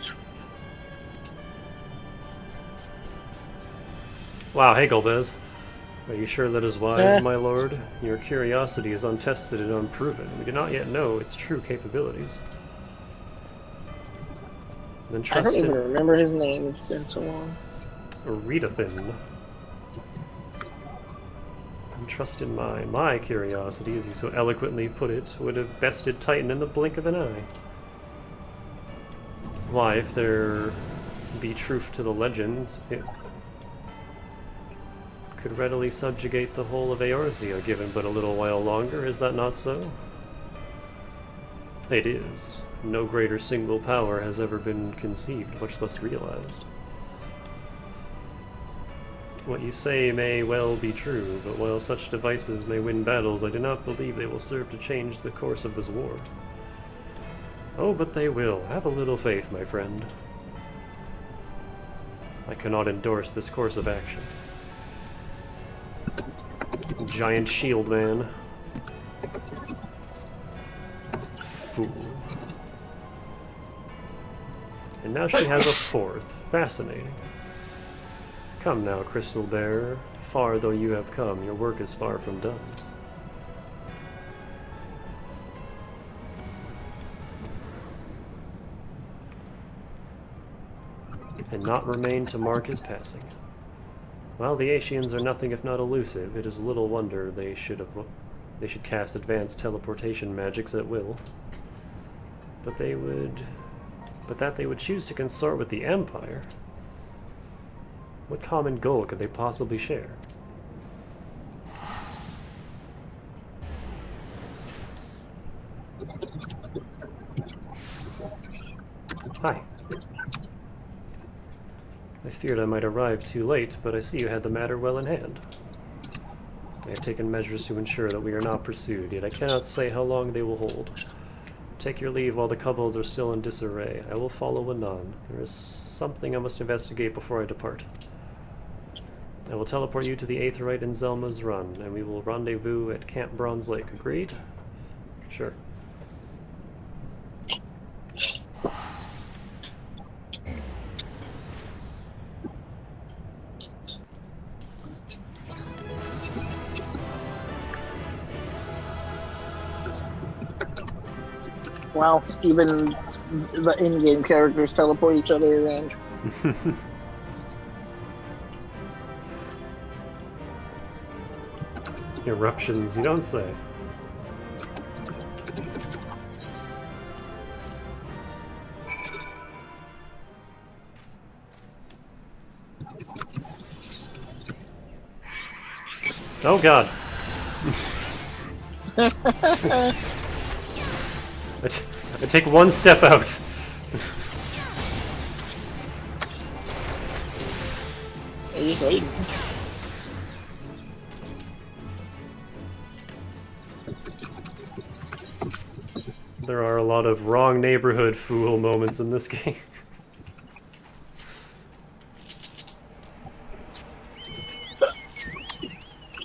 Wow, hey Golbez. Are you sure that is wise, my lord? Your curiosity is untested and unproven. We do not yet know its true capabilities. Then I don't trust even in remember his name. It's been so long. Redathin. And trust in my curiosity, as you so eloquently put it, would have bested Titan in the blink of an eye. Why, if there be truth to the legends, it could readily subjugate the whole of Eorzea, given but a little while longer. Is that not so? It is. No greater single power has ever been conceived, much less realized. What you say may well be true, but while such devices may win battles, I do not believe they will serve to change the course of this war. Oh, but they will. Have a little faith, my friend. I cannot endorse this course of action. Giant shield man. Fool. And now she has a 4th. Fascinating. Come now, Crystal Bearer. Far though you have come, your work is far from done. And not remain to mark his passing. While the Aeacians are nothing if not elusive, it is little wonder they should cast advanced teleportation magics at will. But that they would choose to consort with the Empire. What common goal could they possibly share? Hi. I feared I might arrive too late, but I see you had the matter well in hand. I have taken measures to ensure that we are not pursued, yet I cannot say how long they will hold. Take your leave while the kobolds are still in disarray. I will follow anon. There is something I must investigate before I depart. I will teleport you to the Aetheryte in Zelma's Run, and we will rendezvous at Camp Bronze Lake. Agreed? Sure. Wow, even the in-game characters teleport each other around. Eruptions, you don't say. Oh god. I take one step out. He's waiting. There are a lot of wrong neighborhood fool moments in this game.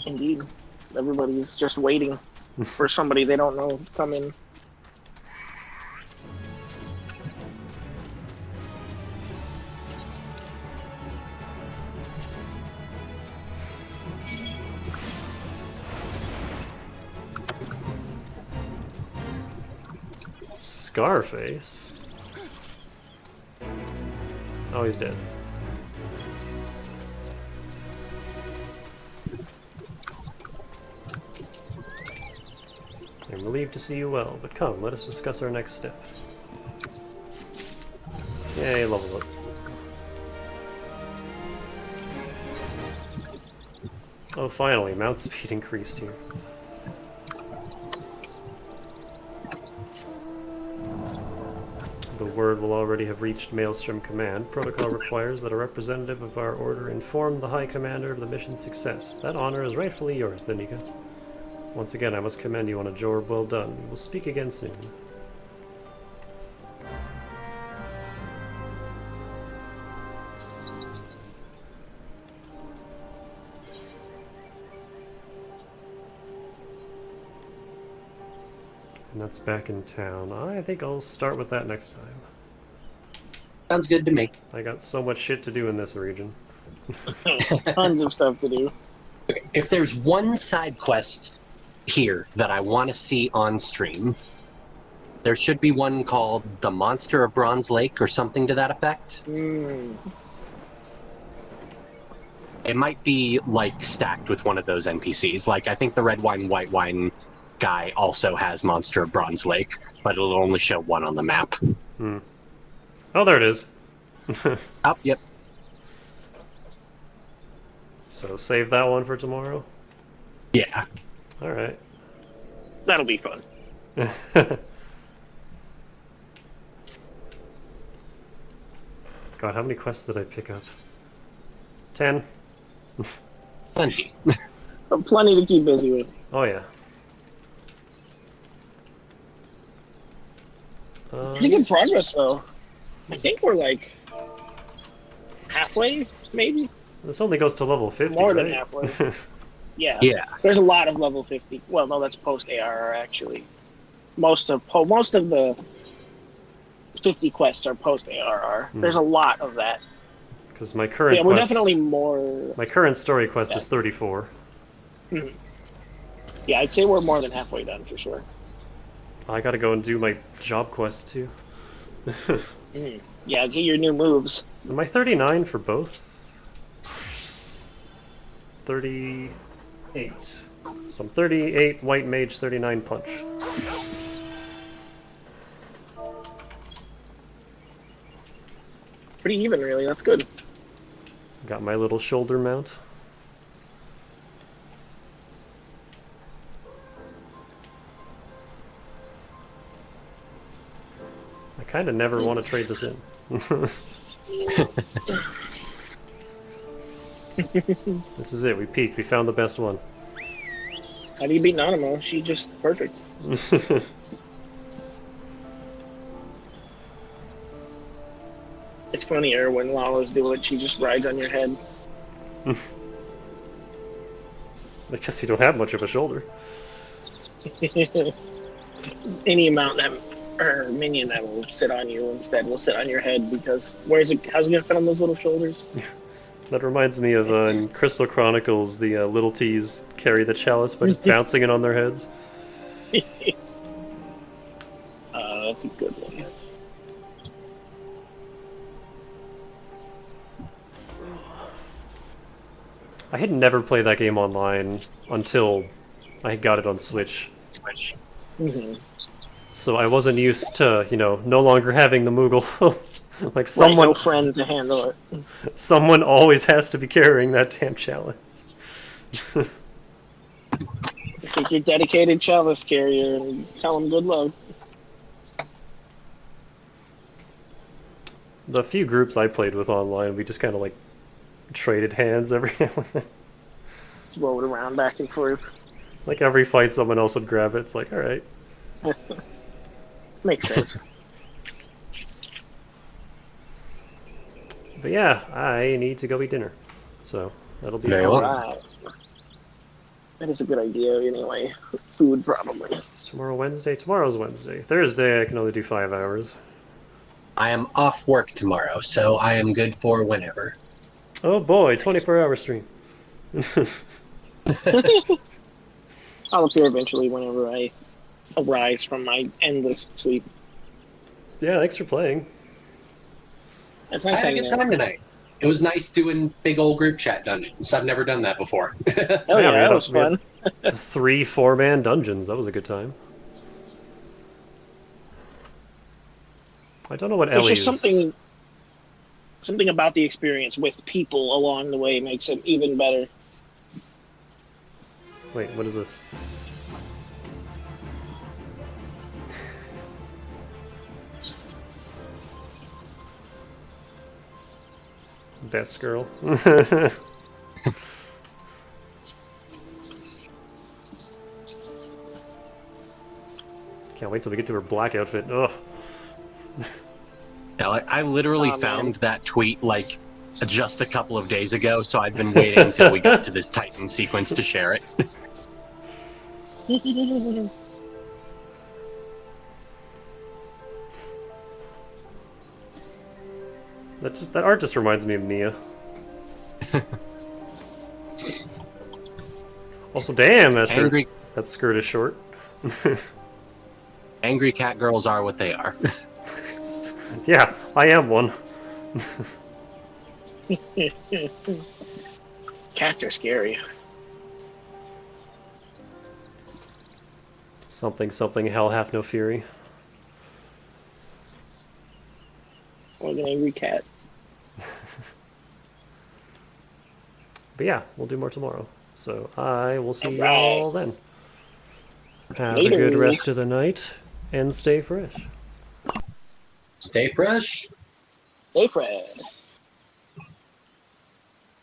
Indeed. Everybody's just waiting for somebody they don't know to come in. Scarface? Oh, he's dead. I'm relieved to see you well, but come, let us discuss our next step. Yay, level up. Oh, finally, mount speed increased here. The word will already have reached Maelstrom Command. Protocol requires that a representative of our order inform the High Commander of the mission's success. That honor is rightfully yours, Danica. Once again, I must commend you on a job well done. We will speak again soon. And that's back in town. I think I'll start with that next time. Sounds good to me. I got so much shit to do in this region. Tons of stuff to do. If there's one side quest here that I want to see on stream, there should be one called The Monster of Bronze Lake or something to that effect. It might be like stacked with one of those NPCs. Like I think the red wine, white wine guy also has Monster of Bronze Lake, but it'll only show one on the map. Oh, there it is. Oh, yep. So save that one for tomorrow? Yeah. Alright. That'll be fun. God, how many quests did I pick up? 10? Plenty. Plenty to keep busy with. Oh, yeah. Pretty good progress, though. I think we're like halfway, maybe? This only goes to level 50, More than right? halfway. Yeah. Yeah. There's a lot of level 50. Well, no, that's post ARR actually. Most of the 50 quests are post ARR. There's a lot of that. Because my current Yeah, we're quest, definitely more. my current story quest is 34. Yeah, I'd say we're more than halfway done for sure. I gotta go and do my job quest too. Yeah, get your new moves. Am I 39 for both? 38. So I'm 38 white mage, 39 punch. Pretty even, really. That's good. Got my little shoulder mount. I kind of never want to trade this in. This is it. We peaked. We found the best one. How do you beat Nanamo? She's just perfect. It's funnier when Lala's do it. She just rides on your head. I guess you don't have much of a shoulder. Any amount that or minion that will sit on you instead will sit on your head because how's it gonna fit on those little shoulders? That reminds me of in Crystal Chronicles, the little T's carry the chalice by just bouncing it on their heads. That's a good one. I had never played that game online until I got it on Switch. So I wasn't used to, no longer having the Moogle. Like someone, no friend to handle it. Someone always has to be carrying that damn chalice. Take your dedicated chalice carrier and tell him good luck. The few groups I played with online, we just kind of like traded hands every now and then. Just roll it around back and forth. Like every fight, someone else would grab it. It's like, all right. Makes sense. But yeah, I need to go eat dinner. So that'll be Very fun. well. Right. That is a good idea anyway. Food, probably. Is tomorrow Wednesday? Tomorrow's Wednesday. Thursday, I can only do 5 hours. I am off work tomorrow, so I am good for whenever. Oh boy, 24-hour stream. I'll appear eventually whenever I arise from my endless sleep. Yeah, thanks for playing. It's I nice had a hanging good out. time tonight. It was nice doing big old group chat dungeons. I've never done that before. Oh Yeah, yeah, we had that was we had fun. the 3 4-man dungeons. That was a good time. I don't know what There's Ellie's... just something about the experience with people along the way makes it even better. Wait, what is this? Best girl. Can't wait till we get to her black outfit. Ugh. Yeah, I literally Oh, man. found that tweet like just a couple of days ago, so I've been waiting until we got to this Titan sequence to share it. That art just reminds me of Mia. Also, damn, that shirt, Angry, that skirt is short. angry cat girls are what they are. Yeah, I am one. Cats are scary. Something, something, hell hath no fury. Like an angry cat. But yeah, we'll do more tomorrow. So I will see Alright. y'all then. Have a Later. good rest of the night, and stay fresh. Stay fresh. Hey, Fred.